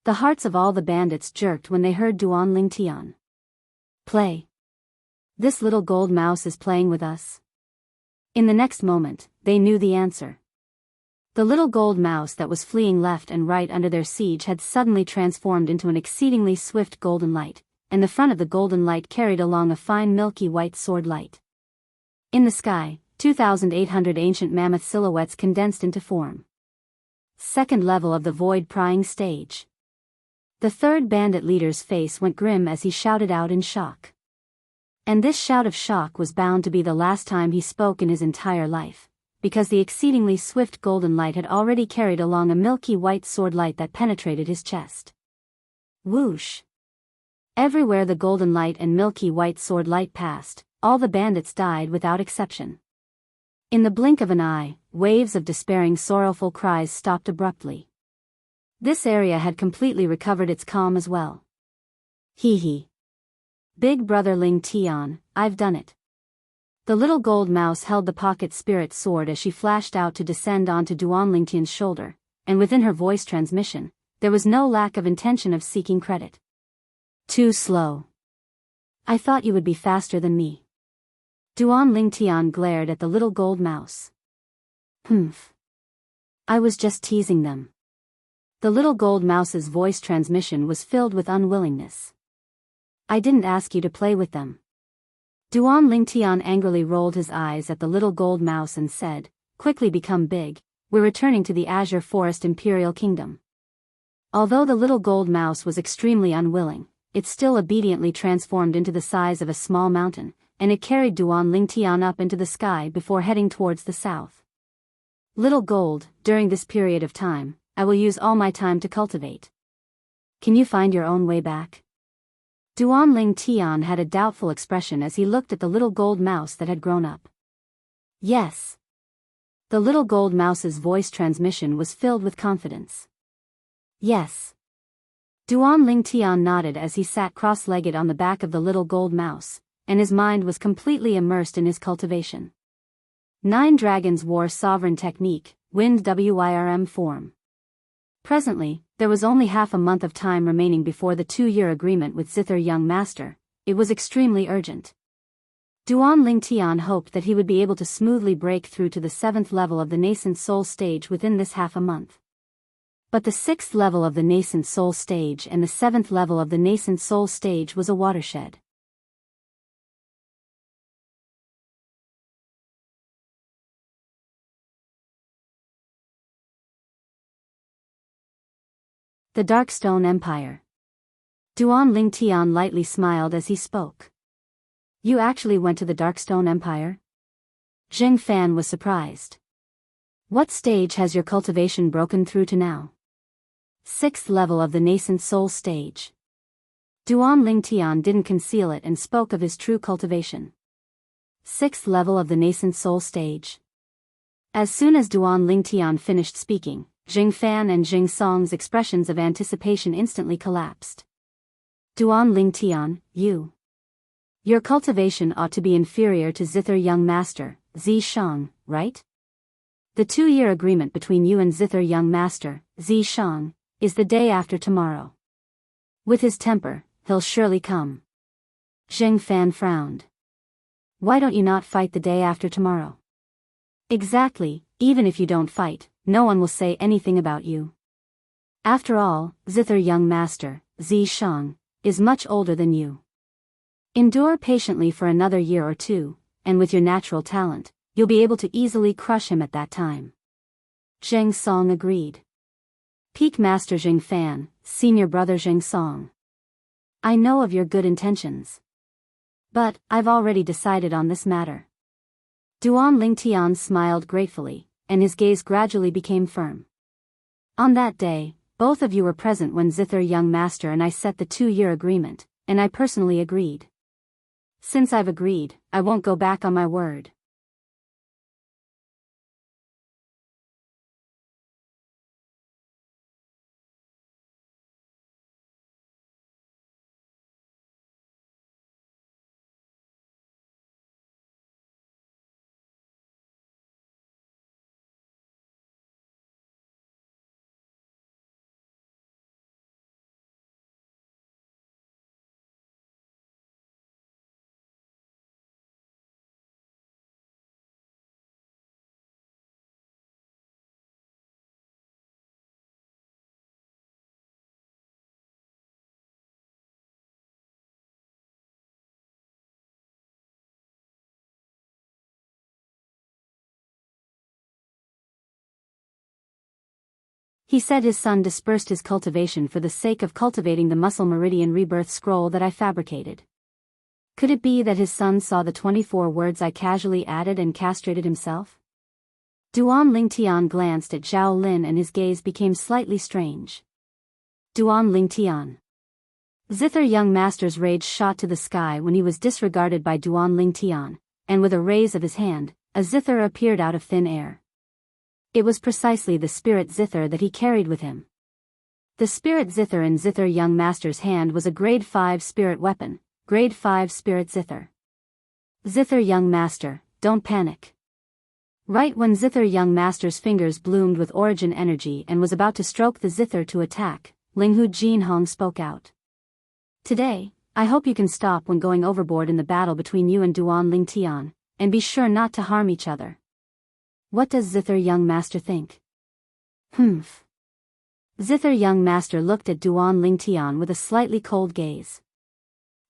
Speaker 1: The hearts of all the bandits jerked when they heard Duan Lingtian. Play. This little gold mouse is playing with us. In the next moment, they knew the answer. The little gold mouse that was fleeing left and right under their siege had suddenly transformed into an exceedingly swift golden light, and the front of the golden light carried along a fine milky white sword light. In the sky, 2,800 ancient mammoth silhouettes condensed into form. 2nd level of the void prying stage. The 3rd bandit leader's face went grim as he shouted out in shock. And this shout of shock was bound to be the last time he spoke in his entire life, because the exceedingly swift golden light had already carried along a milky white sword light that penetrated his chest. Whoosh! Everywhere the golden light and milky white sword light passed, all the bandits died without exception. In the blink of an eye, waves of despairing sorrowful cries stopped abruptly. This area had completely recovered its calm as well. Hee hee. Big brother Ling Tian, I've done it. The little gold mouse held the pocket spirit sword as she flashed out to descend onto Duan Lingtian's shoulder, and within her voice transmission, there was no lack of intention of seeking credit. Too slow. I thought you would be faster than me. Duan Lingtian glared at the little gold mouse. Humph. I was just teasing them. The little gold mouse's voice transmission was filled with unwillingness. I didn't ask you to play with them. Duan Lingtian angrily rolled his eyes at the little gold mouse and said, quickly become big, we're returning to the Azure Forest Imperial Kingdom. Although the little gold mouse was extremely unwilling, it still obediently transformed into the size of a small mountain, and it carried Duan Lingtian up into the sky before heading towards the south. Little Gold, during this period of time, I will use all my time to cultivate. Can you find your own way back? Duan Lingtian had a doubtful expression as he looked at the little gold mouse that had grown up. Yes. The little gold mouse's voice transmission was filled with confidence. Yes. Duan Lingtian nodded as he sat cross-legged on the back of the little gold mouse, and his mind was completely immersed in his cultivation. 9 dragons wore sovereign technique, wind WIRM form. Presently, there was only half a month of time remaining before the 2-year agreement with Zither Young Master. It was extremely urgent. Duan Lingtian hoped that he would be able to smoothly break through to the 7th level of the nascent soul stage within this half a month. But the 6th level of the nascent soul stage and the 7th level of the nascent soul stage was a watershed. The Darkstone Empire. Duan Lingtian lightly smiled as he spoke. You actually went to the Darkstone Empire? Zheng Fan was surprised. What stage has your cultivation broken through to now? 6th level of the nascent soul stage. Duan Lingtian didn't conceal it and spoke of his true cultivation. 6th level of the nascent soul stage. As soon as Duan Lingtian finished speaking, Zheng Fan and Jing Song's expressions of anticipation instantly collapsed. Duan Lingtian, your cultivation ought to be inferior to Zither Young Master, Zi Shang, right? The 2-year agreement between you and Zither Young Master, Zi Shang, is the day after tomorrow. With his temper, he'll surely come. Zheng Fan frowned. Why don't you not fight the day after tomorrow? Exactly, even if you don't fight, no one will say anything about you. After all, Zither Young Master, Zi Shang, is much older than you. Endure patiently for another year or two, and with your natural talent, you'll be able to easily crush him at that time. Zheng Song agreed. Peak Master Zheng Fan, Senior Brother Zheng Song. I know of your good intentions. But, I've already decided on this matter. Duan Lingtian smiled gratefully, and his gaze gradually became firm. On that day, both of you were present when Zither Young Master and I set the 2-year agreement, and I personally agreed. Since I've agreed, I won't go back on my word. He said his son dispersed his cultivation for the sake of cultivating the muscle meridian rebirth scroll that I fabricated. Could it be that his son saw the 24 words I casually added and castrated himself? Duan Lingtian glanced at Zhao Lin and his gaze became slightly strange. Duan Lingtian. Zither Young Master's rage shot to the sky when he was disregarded by Duan Lingtian, and with a raise of his hand, a zither appeared out of thin air. It was precisely the spirit zither that he carried with him. The spirit zither in Zither Young Master's hand was a grade 5 spirit weapon, grade 5 spirit zither. Zither Young Master, don't panic. Right when Zither Young Master's fingers bloomed with origin energy and was about to stroke the zither to attack, Linghu Jinhong spoke out. Today, I hope you can stop when going overboard in the battle between you and Duan Lingtian, and be sure not to harm each other. What does Zither Young Master think? Humph. Zither Young Master looked at Duan Lingtian with a slightly cold gaze.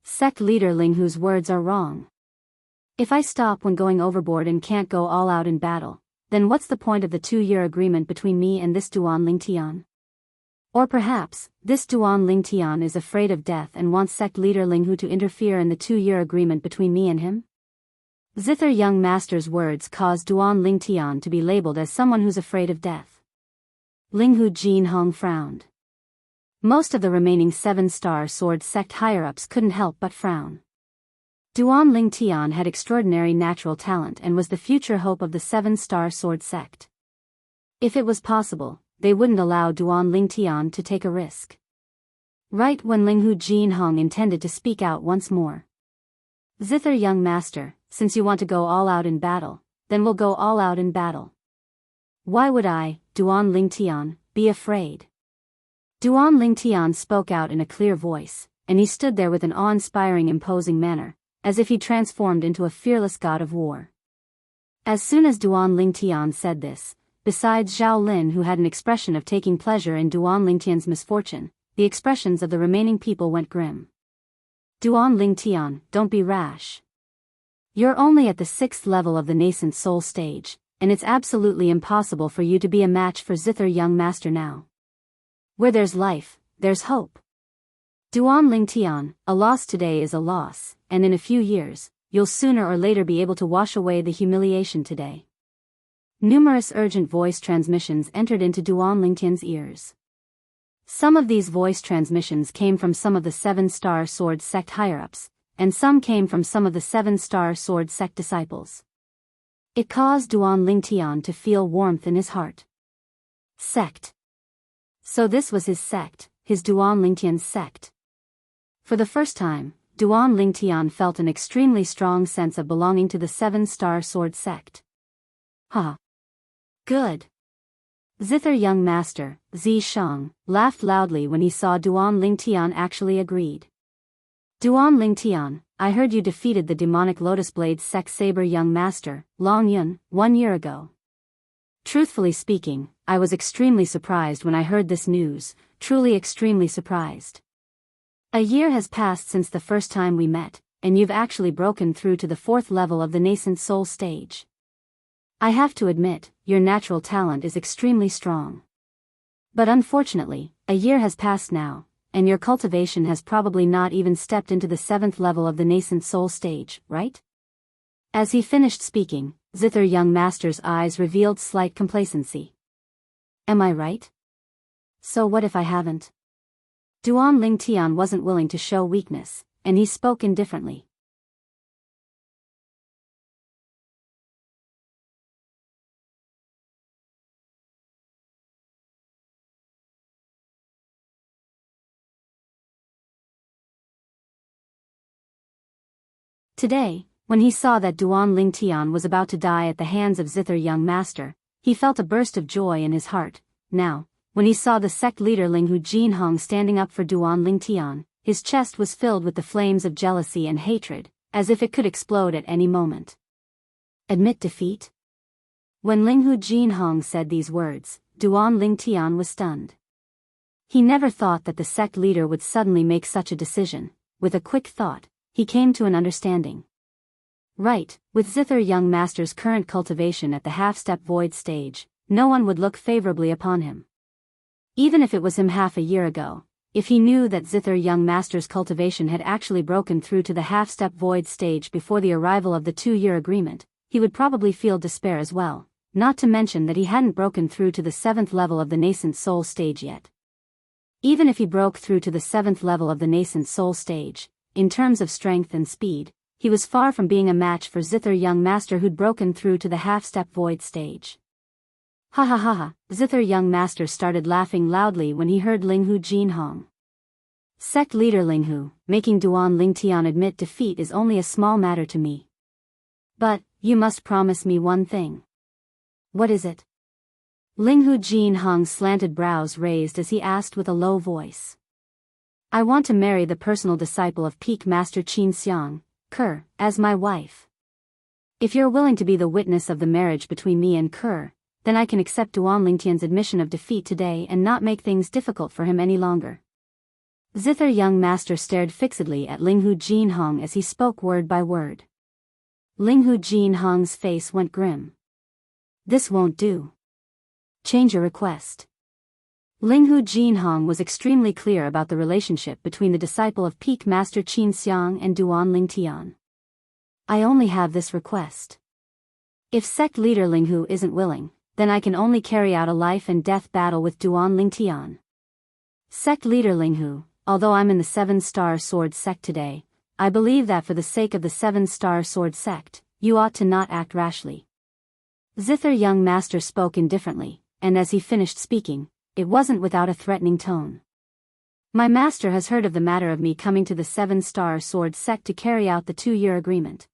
Speaker 1: Sect leader Linghu's words are wrong. If I stop when going overboard and can't go all out in battle, then what's the point of the 2-year agreement between me and this Duan Lingtian? Or perhaps, this Duan Lingtian is afraid of death and wants sect leader Linghu to interfere in the 2-year agreement between me and him? Zither Young Master's words caused Duan Lingtian to be labeled as someone who's afraid of death. Linghu Jinhong frowned. Most of the remaining 7-star sword sect higher-ups couldn't help but frown. Duan Lingtian had extraordinary natural talent and was the future hope of the 7-star sword sect. If it was possible, they wouldn't allow Duan Lingtian to take a risk. Right when Linghu Jinhong intended to speak out once more. Zither Young Master, since you want to go all out in battle, then we'll go all out in battle. Why would I, Duan Lingtian, be afraid? Duan Lingtian spoke out in a clear voice, and he stood there with an awe-inspiring imposing manner, as if he transformed into a fearless god of war. As soon as Duan Lingtian said this, besides Zhao Lin, who had an expression of taking pleasure in Duan Lingtian's misfortune, the expressions of the remaining people went grim. Duan Lingtian, don't be rash. You're only at the 6th level of the nascent soul stage, and it's absolutely impossible for you to be a match for Zither young master now. Where there's life, there's hope. Duan Lingtian, a loss today is a loss, and in a few years, you'll sooner or later be able to wash away the humiliation today. Numerous urgent voice transmissions entered into Duan Lingtian's ears. Some of these voice transmissions came from some of the 7-star sword sect higher-ups, and some came from some of the 7-star sword sect disciples. It caused Duan Lingtian to feel warmth in his heart. Sect. So this was his sect, his Duan Lingtian's sect. For the first time, Duan Lingtian felt an extremely strong sense of belonging to the 7-star sword sect. Ha! Good. Zither young master, Zi Shang, laughed loudly when he saw Duan Lingtian actually agreed. Duan Lingtian, I heard you defeated the demonic Lotus Blade sect saber young master, Long Yun, 1 year ago. Truthfully speaking, I was extremely surprised when I heard this news, truly extremely surprised. A year has passed since the first time we met, and you've actually broken through to the 4th level of the nascent soul stage. I have to admit, your natural talent is extremely strong. But unfortunately, a year has passed now, and your cultivation has probably not even stepped into the 7th level of the nascent soul stage, right? As he finished speaking, Zither young master's eyes revealed slight complacency. Am I right? So what if I haven't? Duan Lingtian wasn't willing to show weakness, and he spoke indifferently. Today, when he saw that Duan Lingtian was about to die at the hands of Zither young master, he felt a burst of joy in his heart. Now, when he saw the sect leader Linghu Jinhong standing up for Duan Lingtian, his chest was filled with the flames of jealousy and hatred, as if it could explode at any moment. Admit defeat? When Linghu Jinhong said these words, Duan Lingtian was stunned. He never thought that the sect leader would suddenly make such a decision. With a quick thought, he came to an understanding. Right, with Zither young master's current cultivation at the half-step void stage, no one would look favorably upon him. Even if it was him half a year ago, if he knew that Zither young master's cultivation had actually broken through to the half-step void stage before the arrival of the 2-year agreement, he would probably feel despair as well, not to mention that he hadn't broken through to the 7th level of the nascent soul stage yet. Even if he broke through to the 7th level of the nascent soul stage, in terms of strength and speed, he was far from being a match for Zither young master who'd broken through to the half-step void stage. Ha ha ha ha, Zither young master started laughing loudly when he heard Linghu Jinhong. Sect leader Linghu, making Duan Lingtian admit defeat is only a small matter to me. But, you must promise me one thing. What is it? Linghu Jinhong's slanted brows raised as he asked with a low voice. I want to marry the personal disciple of Peak Master Qin Xiang, Ke, as my wife. If you're willing to be the witness of the marriage between me and Ke, then I can accept Duan Lingtian's admission of defeat today and not make things difficult for him any longer. Zither young master stared fixedly at Linghu Jinhong as he spoke word by word. Linghu Jinhong's face went grim. This won't do. Change your request. Linghu Jinhong was extremely clear about the relationship between the disciple of Peak Master Qin Xiang and Duan Lingtian. I only have this request. If sect leader Linghu isn't willing, then I can only carry out a life and death battle with Duan Lingtian. Sect leader Linghu, although I'm in the 7-star sword sect today, I believe that for the sake of the 7-star sword sect, you ought to not act rashly. Zither young master spoke indifferently, and as he finished speaking, it wasn't without a threatening tone. My master has heard of the matter of me coming to the 7-star sword sect to carry out the 2-year agreement.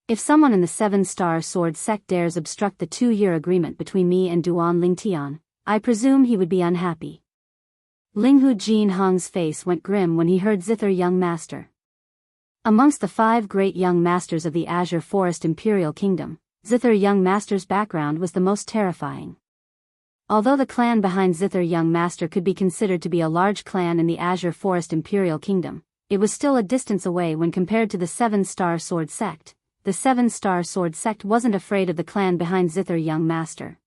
Speaker 1: If someone in the 7-star sword sect dares obstruct the 2-year agreement between me and Duan Lingtian, I presume he would be unhappy. Linghu Jinhong's face went grim when he heard Zither young master. Amongst the 5 great young masters of the Azure Forest Imperial Kingdom, Zither Young Master's background was the most terrifying. Although the clan behind Zither Young Master could be considered to be a large clan in the Azure Forest Imperial Kingdom, it was still a distance away when compared to the 7-Star Sword Sect. The 7-Star Sword Sect wasn't afraid of the clan behind Zither Young Master.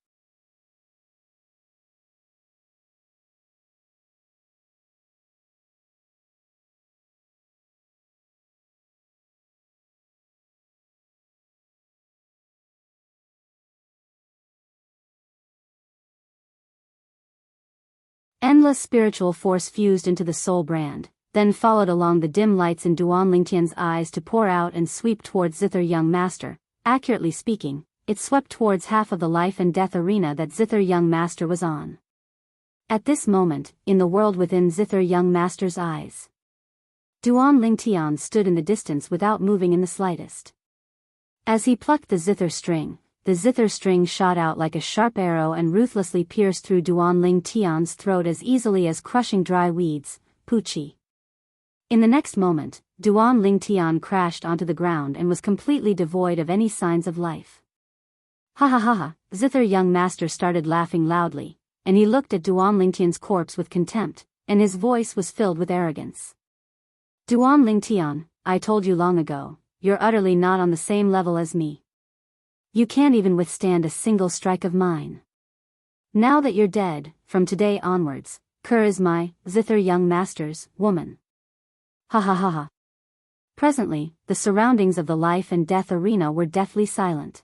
Speaker 1: Endless spiritual force fused into the soul brand, then followed along the dim lights in Duan Lingtian's eyes to pour out and sweep towards Zither Young Master. Accurately speaking, it swept towards half of the life and death arena that Zither Young Master was on. At this moment, in the world within Zither Young Master's eyes, Duan Lingtian stood in the distance without moving in the slightest. As he plucked the zither string shot out like a sharp arrow and ruthlessly pierced through Duan Lingtian's throat as easily as crushing dry weeds. Puchi. In the next moment, Duan Lingtian crashed onto the ground and was completely devoid of any signs of life. Ha ha ha ha, Zither Young Master started laughing loudly, and he looked at Duan Lingtian's corpse with contempt, and his voice was filled with arrogance. Duan Lingtian, I told you long ago, you're utterly not on the same level as me. You can't even withstand a single strike of mine. Now that you're dead, from today onwards, Kerr is my, Zither Young Master's, woman. Ha ha ha ha. Presently, the surroundings of the life and death arena were deathly silent.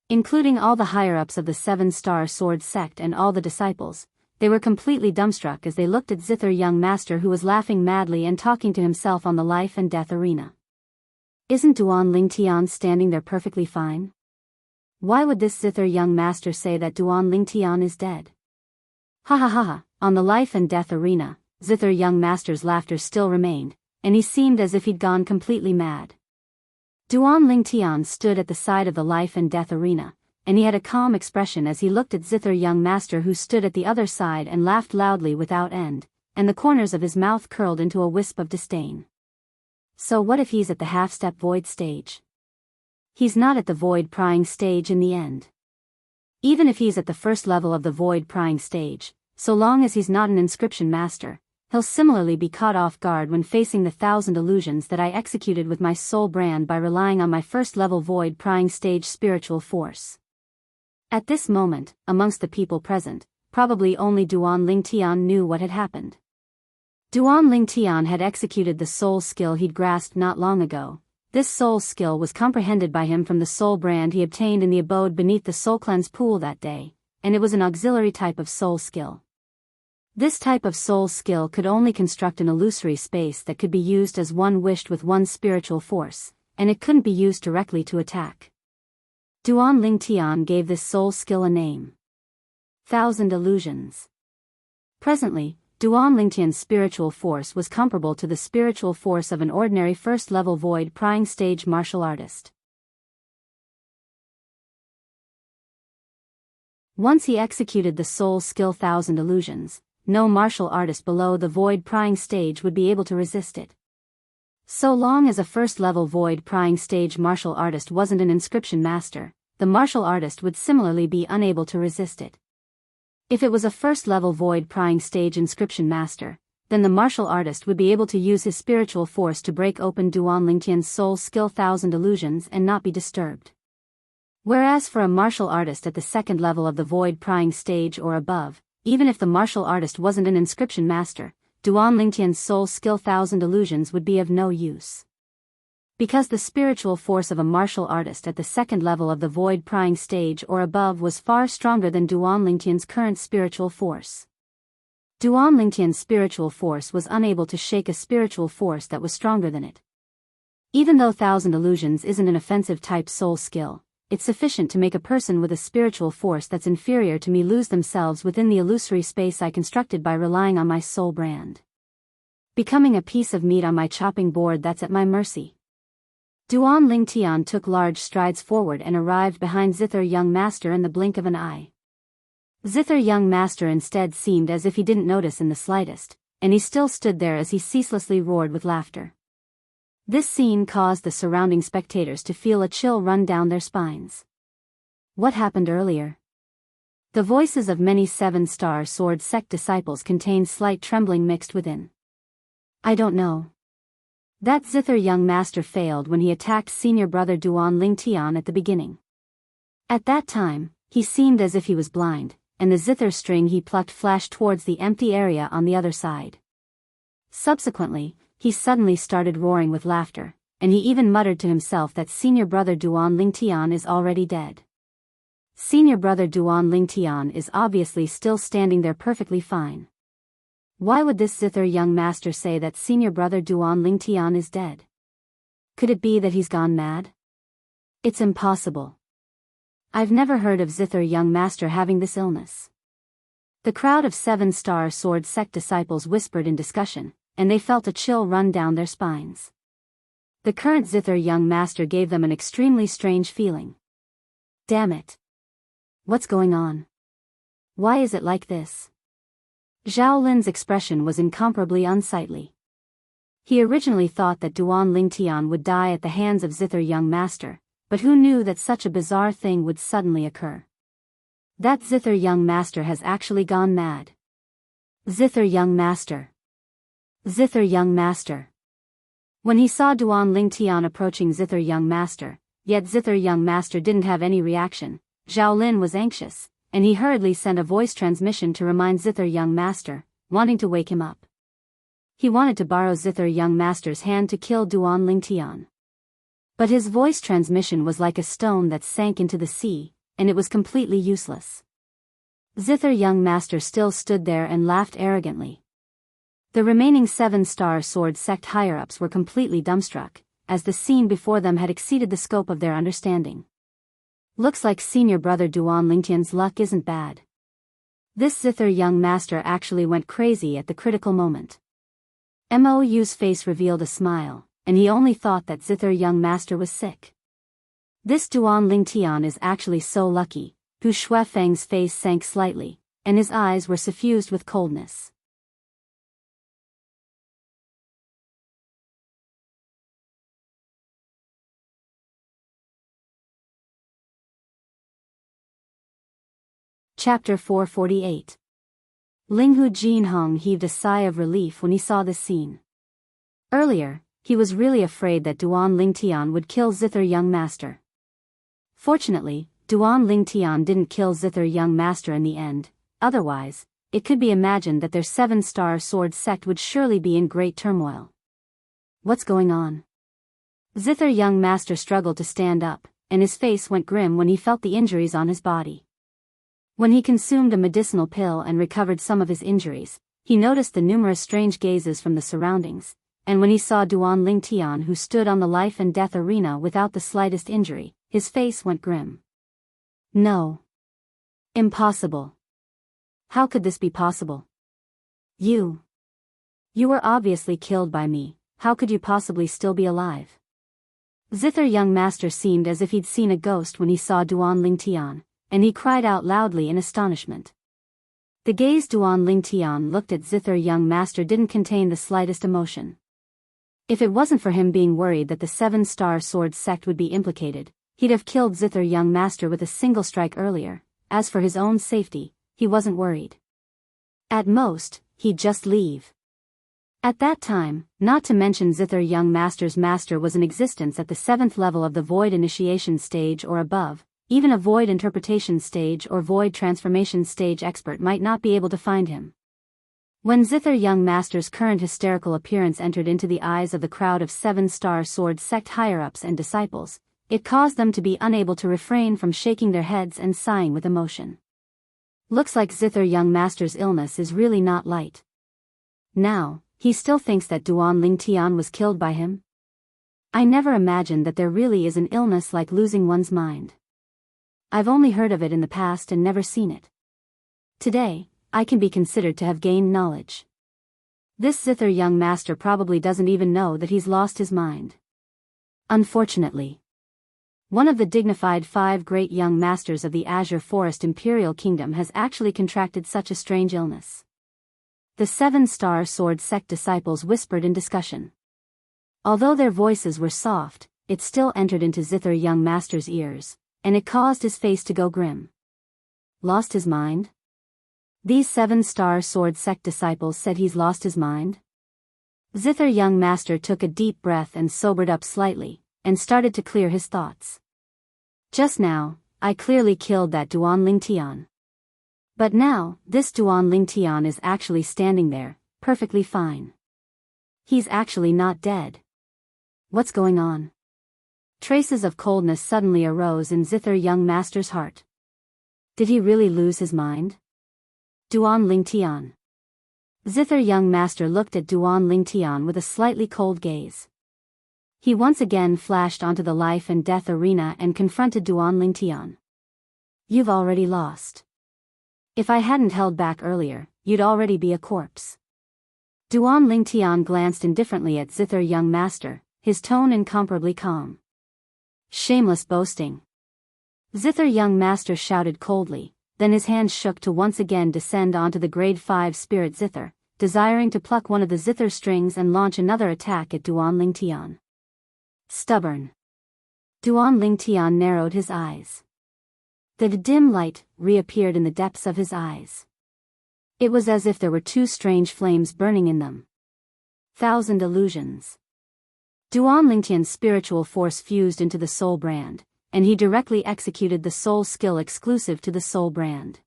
Speaker 1: Including all the higher-ups of the 7-Star Sword Sect and all the disciples, they were completely dumbstruck as they looked at Zither Young Master, who was laughing madly and talking to himself on the life and death arena. Isn't Duan Lingtian standing there perfectly fine? Why would this Zither Young Master say that Duan Lingtian is dead? Ha ha ha ha, on the life and death arena, Zither Young Master's laughter still remained, and he seemed as if he'd gone completely mad. Duan Lingtian stood at the side of the life and death arena, and he had a calm expression as he looked at Zither Young Master, who stood at the other side and laughed loudly without end, and the corners of his mouth curled into a wisp of disdain. So what if he's at the half-step void stage? He's not at the void prying stage in the end. Even if he's at the first level of the void prying stage, so long as he's not an inscription master, he'll similarly be caught off guard when facing the 1,000 illusions that I executed with my soul brand by relying on my first level void prying stage spiritual force. At this moment, amongst the people present, probably only Duan Lingtian knew what had happened. Duan Lingtian had executed the soul skill he'd grasped not long ago. This soul skill was comprehended by him from the soul brand he obtained in the abode beneath the soul cleanse pool that day, and it was an auxiliary type of soul skill. This type of soul skill could only construct an illusory space that could be used as one wished with one spiritual force, and it couldn't be used directly to attack. Duan Lingtian gave this soul skill a name. 1,000 Illusions. Presently, Duan Lingtian's spiritual force was comparable to the spiritual force of an ordinary first-level void prying stage martial artist. Once he executed the soul skill 1,000 Illusions, no martial artist below the void prying stage would be able to resist it. So long as a first-level void prying stage martial artist wasn't an inscription master, the martial artist would similarly be unable to resist it. If it was a first-level void prying stage inscription master, then the martial artist would be able to use his spiritual force to break open Duan Lingtian's soul skill 1,000 Illusions and not be disturbed. Whereas for a martial artist at the second level of the void prying stage or above, even if the martial artist wasn't an inscription master, Duan Lingtian's soul skill 1,000 Illusions would be of no use. Because the spiritual force of a martial artist at the second level of the void prying stage or above was far stronger than Duan Lingtian's current spiritual force. Duan Lingtian's spiritual force was unable to shake a spiritual force that was stronger than it. Even though 1,000 Illusions isn't an offensive type soul skill, it's sufficient to make a person with a spiritual force that's inferior to me lose themselves within the illusory space I constructed by relying on my soul brand. Becoming a piece of meat on my chopping board that's at my mercy. Duan Lingtian took large strides forward and arrived behind Zither Young Master in the blink of an eye. Zither Young Master instead seemed as if he didn't notice in the slightest, and he still stood there as he ceaselessly roared with laughter. This scene caused the surrounding spectators to feel a chill run down their spines. What happened earlier? The voices of many seven-star sword sect disciples contained slight trembling mixed within. I don't know. That zither young master failed when he attacked senior brother Duan Lingtian at the beginning. At that time, he seemed as if he was blind, and the zither string he plucked flashed towards the empty area on the other side. Subsequently, he suddenly started roaring with laughter, and he even muttered to himself that senior brother Duan Lingtian is already dead. Senior brother Duan Lingtian is obviously still standing there perfectly fine. Why would this zither young master say that senior brother Duan Lingtian is dead? Could it be that he's gone mad? It's impossible. I've never heard of zither young master having this illness. The crowd of seven-star sword sect disciples whispered in discussion, and they felt a chill run down their spines. The current zither young master gave them an extremely strange feeling. Damn it. What's going on? Why is it like this? Zhao Lin's expression was incomparably unsightly. He originally thought that Duan Lingtian would die at the hands of zither young master, but who knew that such a bizarre thing would suddenly occur? That zither young master has actually gone mad. Zither young master. Zither young master. When he saw Duan Lingtian approaching zither young master, yet zither young master didn't have any reaction, Zhao Lin was anxious, and he hurriedly sent a voice transmission to remind zither young master, wanting to wake him up. He wanted to borrow zither young master's hand to kill Duan Lingtian. But his voice transmission was like a stone that sank into the sea, and it was completely useless. Zither young master still stood there and laughed arrogantly. The remaining seven-star sword sect higher-ups were completely dumbstruck, as the scene before them had exceeded the scope of their understanding. Looks like senior brother Duan Lingtian's luck isn't bad. This zither young master actually went crazy at the critical moment. Mou's face revealed a smile, and he only thought that zither young master was sick. This Duan Lingtian is actually so lucky. Hu Shuefeng's face sank slightly, and his eyes were suffused with coldness. Chapter 448. Linghu Jinhong heaved a sigh of relief when he saw this scene. Earlier, he was really afraid that Duan Lingtian would kill zither young master. Fortunately, Duan Lingtian didn't kill zither young master in the end, otherwise, it could be imagined that their seven-star sword sect would surely be in great turmoil. What's going on? Zither young master struggled to stand up, and his face went grim when he felt the injuries on his body. When he consumed a medicinal pill and recovered some of his injuries, he noticed the numerous strange gazes from the surroundings, and when he saw Duan Lingtian who stood on the life and death arena without the slightest injury, his face went grim. No. Impossible. How could this be possible? You were obviously killed by me, how could you possibly still be alive? Zither young master seemed as if he'd seen a ghost when he saw Duan Lingtian, and he cried out loudly in astonishment. The gaze Duan Lingtian looked at zither young master didn't contain the slightest emotion. If it wasn't for him being worried that the seven-star sword sect would be implicated, he'd have killed zither young master with a single strike earlier. As for his own safety, he wasn't worried. At most, he'd just leave. At that time, not to mention zither young master's master was in existence at the 7th level of the void initiation stage or above. Even a void interpretation stage or void transformation stage expert might not be able to find him. When zither young master's current hysterical appearance entered into the eyes of the crowd of seven-star sword sect higher-ups and disciples, it caused them to be unable to refrain from shaking their heads and sighing with emotion. Looks like zither young master's illness is really not light. Now, he still thinks that Duan Lingtian was killed by him? I never imagined that there really is an illness like losing one's mind. I've only heard of it in the past and never seen it. Today, I can be considered to have gained knowledge. This zither young master probably doesn't even know that he's lost his mind. Unfortunately, one of the dignified 5 great young masters of the Azure Forest Imperial Kingdom has actually contracted such a strange illness. The seven-star sword sect disciples whispered in discussion. Although their voices were soft, it still entered into Zither young master's ears, and it caused his face to go grim. Lost his mind? These 7-star sword sect disciples said he's lost his mind? Zither young master took a deep breath and sobered up slightly, and started to clear his thoughts. Just now, I clearly killed that Duan Lingtian. But now, this Duan Lingtian is actually standing there, perfectly fine. He's actually not dead. What's going on? Traces of coldness suddenly arose in Zither young master's heart. Did he really lose his mind? Duan Lingtian. Zither young master looked at Duan Lingtian with a slightly cold gaze. He once again flashed onto the life and death arena and confronted Duan Lingtian. You've already lost. If I hadn't held back earlier, you'd already be a corpse. Duan Lingtian glanced indifferently at Zither young master, his tone incomparably calm. Shameless boasting. Zither young master shouted coldly, then his hands shook to once again descend onto the grade 5 spirit Zither, desiring to pluck one of the Zither strings and launch another attack at Duan Lingtian. Stubborn. Duan Lingtian narrowed his eyes. The dim light reappeared in the depths of his eyes. It was as if there were 2 strange flames burning in them. 1,000 illusions. Duan Lingtian's spiritual force fused into the soul brand, and he directly executed the soul skill exclusive to the soul brand.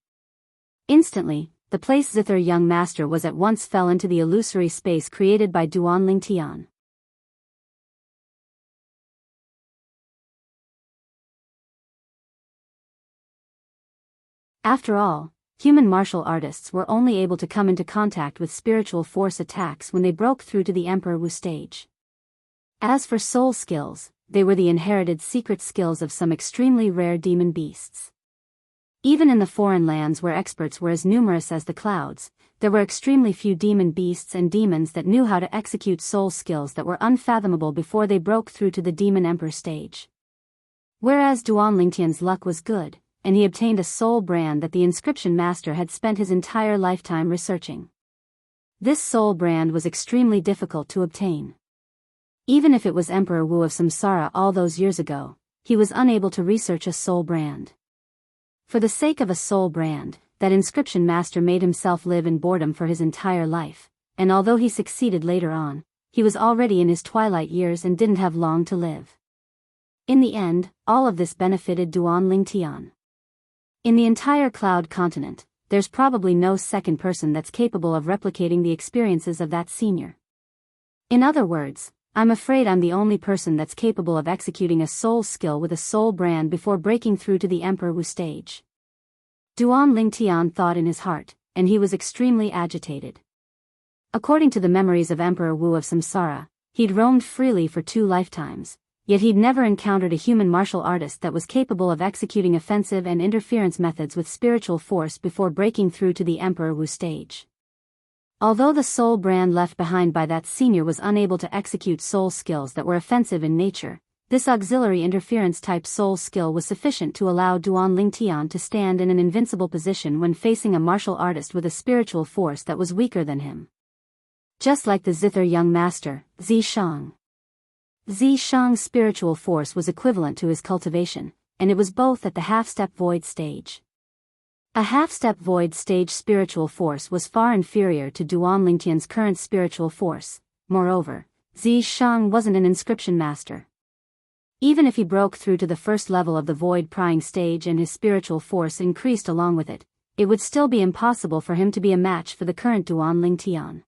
Speaker 1: Instantly, the place Zither young master was at once fell into the illusory space created by Duan Lingtian. After all, human martial artists were only able to come into contact with spiritual force attacks when they broke through to the Emperor Wu stage. As for soul skills, they were the inherited secret skills of some extremely rare demon beasts. Even in the foreign lands where experts were as numerous as the clouds, there were extremely few demon beasts and demons that knew how to execute soul skills that were unfathomable before they broke through to the demon emperor stage. Whereas Duan Lingtian's luck was good, and he obtained a soul brand that the inscription master had spent his entire lifetime researching. This soul brand was extremely difficult to obtain. Even if it was Emperor Wu of Samsara all those years ago, he was unable to research a soul brand. For the sake of a soul brand, that inscription master made himself live in boredom for his entire life, and although he succeeded later on, he was already in his twilight years and didn't have long to live. In the end, all of this benefited Duan Lingtian. In the entire Cloud continent, there's probably no second person that's capable of replicating the experiences of that senior. In other words, I'm afraid I'm the only person that's capable of executing a soul skill with a soul brand before breaking through to the Emperor Wu stage. Duan Lingtian thought in his heart, and he was extremely agitated. According to the memories of Emperor Wu of Samsara, he'd roamed freely for 2 lifetimes, yet he'd never encountered a human martial artist that was capable of executing offensive and interference methods with spiritual force before breaking through to the Emperor Wu stage. Although the soul brand left behind by that senior was unable to execute soul skills that were offensive in nature, this auxiliary interference type soul skill was sufficient to allow Duan Lingtian to stand in an invincible position when facing a martial artist with a spiritual force that was weaker than him. Just like the Zither young master, Zishang. Zishang's spiritual force was equivalent to his cultivation, and it was both at the half-step void stage. A half-step void stage spiritual force was far inferior to Duan Lingtian's current spiritual force. Moreover, Zishang wasn't an inscription master. Even if he broke through to the first level of the void prying stage and his spiritual force increased along with it, it would still be impossible for him to be a match for the current Duan Lingtian.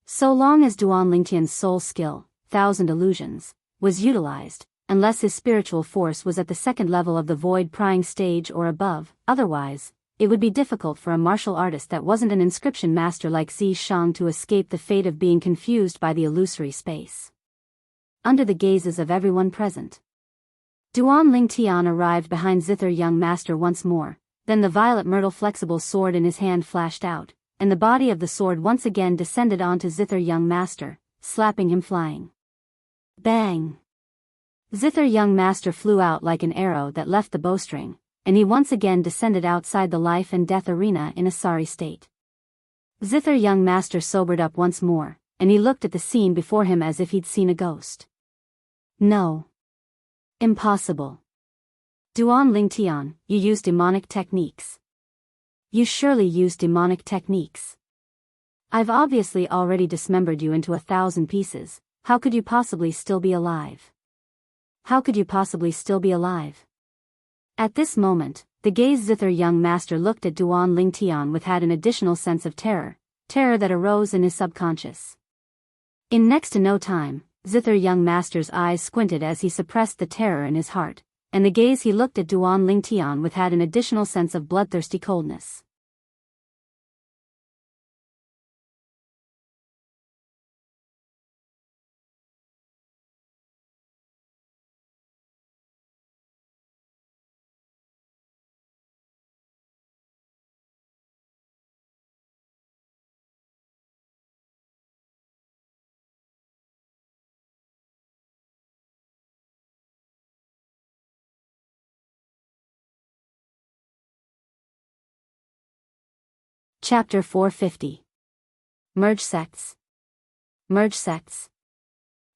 Speaker 1: So long as Duan Lingtian's soul skill, 1,000 illusions, was utilized, unless his spiritual force was at the second level of the void prying stage or above, otherwise, it would be difficult for a martial artist that wasn't an inscription master like Zishang to escape the fate of being confused by the illusory space. Under the gazes of everyone present, Duan Lingtian arrived behind Zither young master once more, then the violet myrtle flexible sword in his hand flashed out, and the body of the sword once again descended onto Zither young master, slapping him flying. Bang! Zither young master flew out like an arrow that left the bowstring, and he once again descended outside the life and death arena in a sorry state. Zither young master sobered up once more, and he looked at the scene before him as if he'd seen a ghost. No. Impossible. Duan Lingtian, you use demonic techniques. You surely use demonic techniques. I've obviously already dismembered you into 1,000 pieces. How could you possibly still be alive? How could you possibly still be alive? At this moment, the gay zither young master looked at Duan Lingtian with an additional sense of terror that arose in his subconscious. In next to no time, zither young master's eyes squinted as he suppressed the terror in his heart, and the gaze he looked at Duan Lingtian with an additional sense of bloodthirsty coldness. Chapter 450. Merge sects. Merge sects.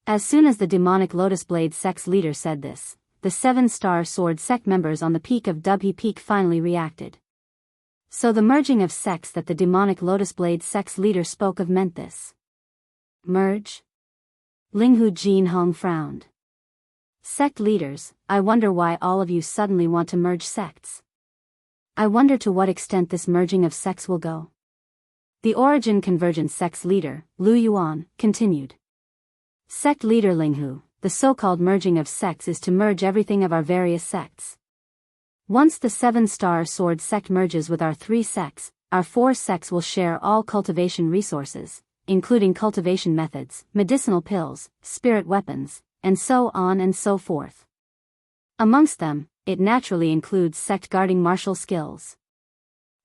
Speaker 1: As soon as the demonic Lotus Blade sect's leader said this, the 7-star sword sect members on the peak of Dubhe Peak finally reacted. So the merging of sects that the demonic Lotus Blade sect's leader spoke of meant this. Merge? Linghu Jinhong frowned. Sect leaders, I wonder why all of you suddenly want to merge sects. I wonder to what extent this merging of sects will go. The Origin Convergence sect's leader, Lu Yuan, continued. Sect leader Linghu, the so-called merging of sects is to merge everything of our various sects. Once the 7-star sword sect merges with our 3 sects, our 4 sects will share all cultivation resources, including cultivation methods, medicinal pills, spirit weapons, and so on and so forth. Amongst them, it naturally includes sect guarding martial skills.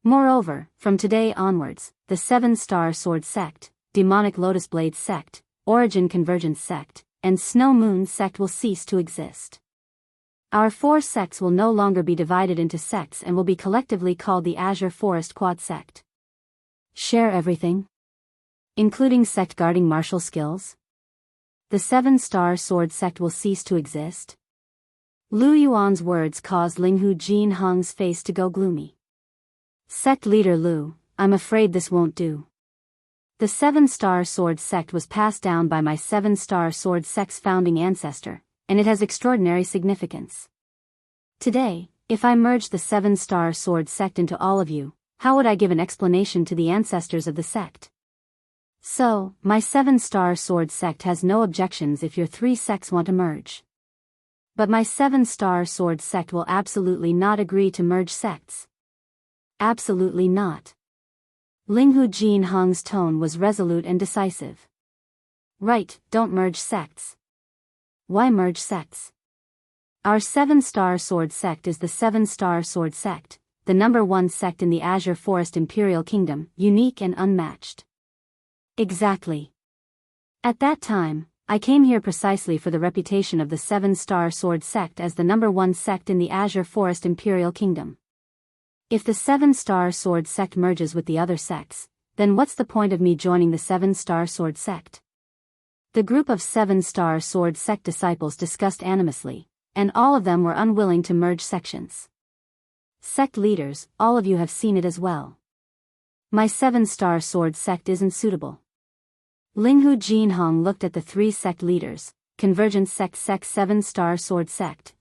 Speaker 1: Moreover, from today onwards, the 7-star sword sect, demonic Lotus Blade sect, Origin Convergence sect, and Snow Moon sect will cease to exist. Our 4 sects will no longer be divided into sects and will be collectively called the Azure Forest Quad sect. Share everything? Including sect guarding martial skills? The 7-star sword sect will cease to exist? Lu Yuan's words caused Linghu Jinhong's face to go gloomy. Sect leader Lu, I'm afraid this won't do. The 7-star sword sect was passed down by my 7-star sword sect's founding ancestor, and it has extraordinary significance. Today, if I merge the 7-star sword sect into all of you, how would I give an explanation to the ancestors of the sect? So, my 7-star sword sect has no objections if your 3 sects want to merge. But my 7-star sword sect will absolutely not agree to merge sects. Absolutely not. Linghu Jinhong's tone was resolute and decisive. Right, don't merge sects. Why merge sects? Our 7-star sword sect is the 7-star sword sect, the #1 sect in the Azure Forest Imperial Kingdom, unique and unmatched. Exactly. At that time, I came here precisely for the reputation of the 7-star sword sect as the #1 sect in the Azure Forest Imperial Kingdom. If the 7-star sword sect merges with the other sects, then what's the point of me joining the 7-star sword sect? The group of 7-star sword sect disciples discussed animously, and all of them were unwilling to merge sections. Sect leaders, all of you have seen it as well. My 7-star sword sect isn't suitable. Linghu Jinhong looked at the 3 sect leaders, Convergence sect 7-star sword sect,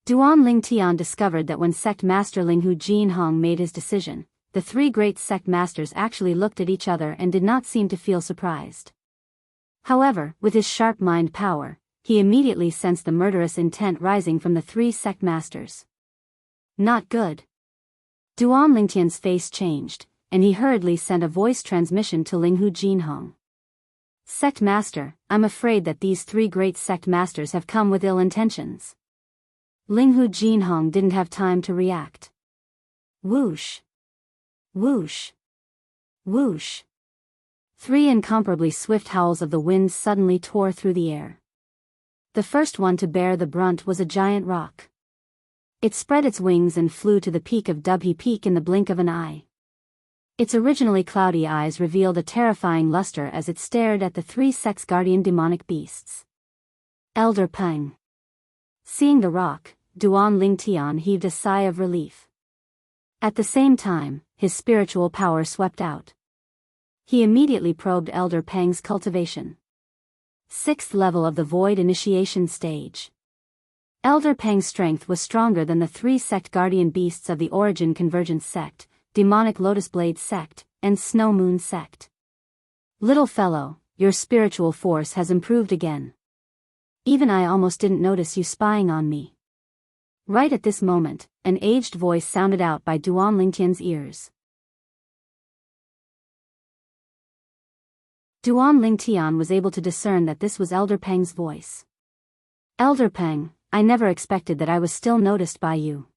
Speaker 1: Duan Lingtian discovered that when sect master Linghu Jinhong made his decision, the 3 great sect masters actually looked at each other and did not seem to feel surprised. However, with his sharp mind power, he immediately sensed the murderous intent rising from the 3 sect masters. Not good. Duan Lingtian's face changed, and he hurriedly sent a voice transmission to Linghu Jinhong. Sect master, I'm afraid that these 3 great sect masters have come with ill intentions. Linghu Jinhong didn't have time to react. Whoosh. Whoosh. Whoosh. 3 incomparably swift howls of the wind suddenly tore through the air. The first one to bear the brunt was a giant rock. It spread its wings and flew to the peak of Dubhe Peak in the blink of an eye. Its originally cloudy eyes revealed a terrifying luster as it stared at the three sex guardian demonic beasts. Elder Peng. Seeing the rock, Duan Lingtian heaved a sigh of relief. At the same time, his spiritual power swept out. He immediately probed Elder Peng's cultivation. 6th level of the Void Initiation Stage. Elder Peng's strength was stronger than the three sect guardian beasts of the Origin Convergence Sect, Demonic Lotus Blade Sect, and Snow Moon Sect. Little fellow, your spiritual force has improved again. Even I almost didn't notice you spying on me. Right at this moment, an aged voice sounded out by Duan Lingtian's ears. Duan Lingtian was able to discern that this was Elder Peng's voice. Elder Peng, I never expected that I was still noticed by you.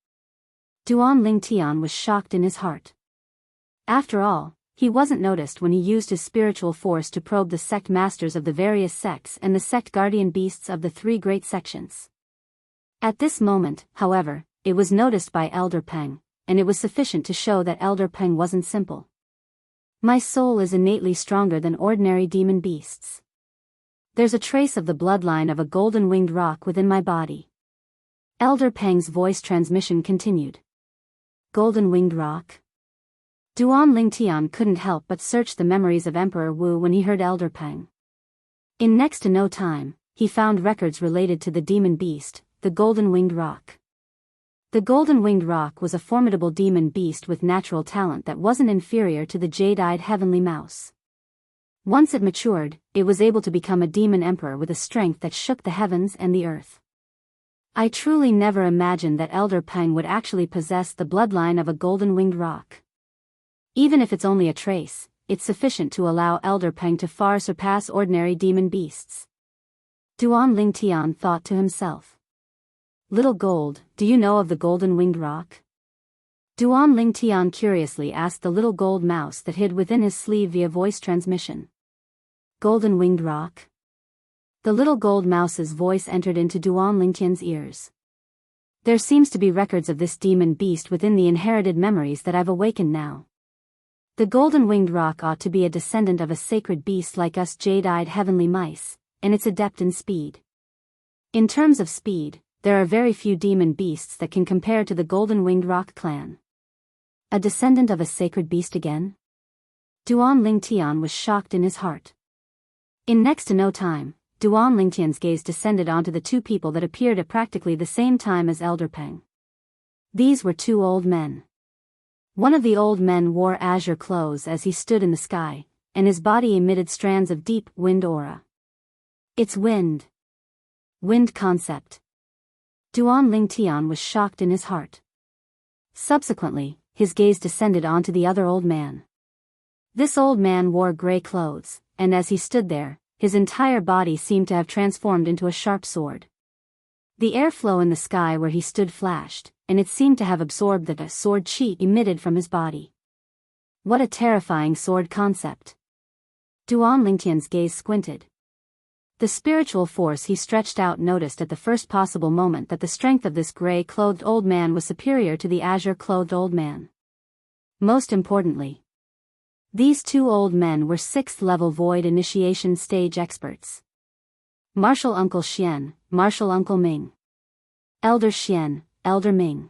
Speaker 1: Duan Lingtian was shocked in his heart. After all, he wasn't noticed when he used his spiritual force to probe the sect masters of the various sects and the sect guardian beasts of the three great sections. At this moment, however, it was noticed by Elder Peng, and it was sufficient to show that Elder Peng wasn't simple. My soul is innately stronger than ordinary demon beasts. There's a trace of the bloodline of a golden-winged rock within my body. Elder Peng's voice transmission continued. Golden-winged rock? Duan Lingtian couldn't help but search the memories of Emperor Wu when he heard Elder Peng. In next to no time, he found records related to the demon beast, the golden-winged rock. The golden-winged rock was a formidable demon beast with natural talent that wasn't inferior to the jade-eyed heavenly mouse. Once it matured, it was able to become a demon emperor with a strength that shook the heavens and the earth. I truly never imagined that Elder Peng would actually possess the bloodline of a golden-winged rock. Even if it's only a trace, it's sufficient to allow Elder Peng to far surpass ordinary demon beasts. Duan Lingtian thought to himself. Little Gold, do you know of the golden-winged rock? Duan Lingtian curiously asked the little gold mouse that hid within his sleeve via voice transmission. Golden-winged rock? The little gold mouse's voice entered into Duan Lingtian's ears. There seems to be records of this demon beast within the inherited memories that I've awakened now. The golden-winged rock ought to be a descendant of a sacred beast like us jade-eyed heavenly mice, and it's adept in speed. In terms of speed, there are very few demon beasts that can compare to the golden-winged rock clan. A descendant of a sacred beast again? Duan Lingtian was shocked in his heart. In next to no time, Duan Lingtian's gaze descended onto the two people that appeared at practically the same time as Elder Peng. These were two old men. One of the old men wore azure clothes as he stood in the sky, and his body emitted strands of deep wind aura. It's wind. Wind concept. Duan Lingtian was shocked in his heart. Subsequently, his gaze descended onto the other old man. This old man wore gray clothes, and as he stood there, his entire body seemed to have transformed into a sharp sword. The airflow in the sky where he stood flashed, and it seemed to have absorbed the sword chi emitted from his body. What a terrifying sword concept. Duan Lingtian's gaze squinted. The spiritual force he stretched out noticed at the first possible moment that the strength of this gray-clothed old man was superior to the azure-clothed old man. Most importantly, these two old men were 6th-level Void Initiation Stage experts. Martial Uncle Xian, Martial Uncle Ming. Elder Xian, Elder Ming.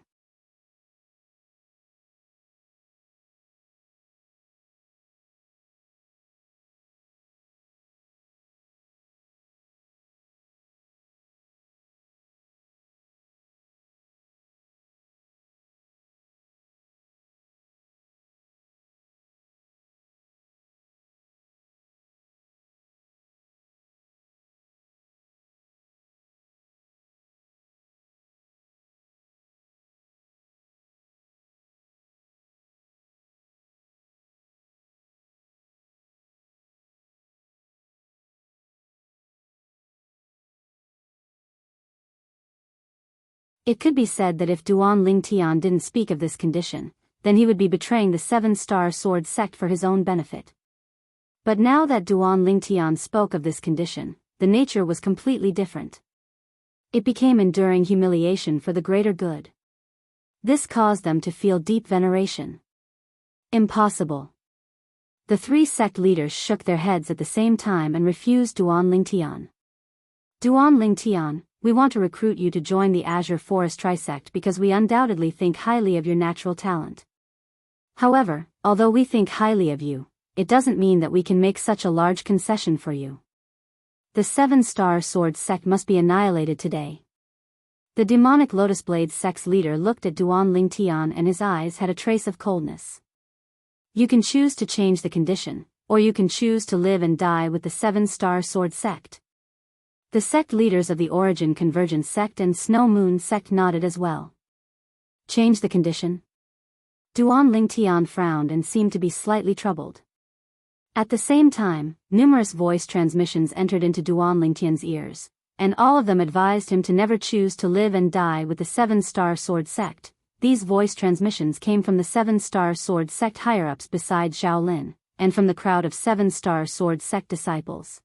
Speaker 1: It could be said that if Duan Lingtian didn't speak of this condition, then he would be betraying the 7-star sword sect for his own benefit. But now that Duan Lingtian spoke of this condition, the nature was completely different. It became enduring humiliation for the greater good. This caused them to feel deep veneration. Impossible, The three sect leaders shook their heads at the same time and refused Duan Lingtian. Duan Lingtian, we want to recruit you to join the Azure Forest Trisect because we undoubtedly think highly of your natural talent. However, although we think highly of you, it doesn't mean that we can make such a large concession for you. The Seven-Star Sword Sect must be annihilated today. The demonic Lotus Blade sect's leader looked at Duan Lingtian and his eyes had a trace of coldness. You can choose to change the condition, or you can choose to live and die with the Seven-Star Sword Sect. The sect leaders of the Origin Convergence Sect and Snow Moon Sect nodded as well. Change the condition? Duan Lingtian frowned and seemed to be slightly troubled. At the same time, numerous voice transmissions entered into Duan Lingtian's ears, and all of them advised him to never choose to live and die with the Seven-Star Sword Sect. These voice transmissions came from the Seven-Star Sword Sect higher-ups beside Shaolin, and from the crowd of Seven-Star Sword Sect disciples.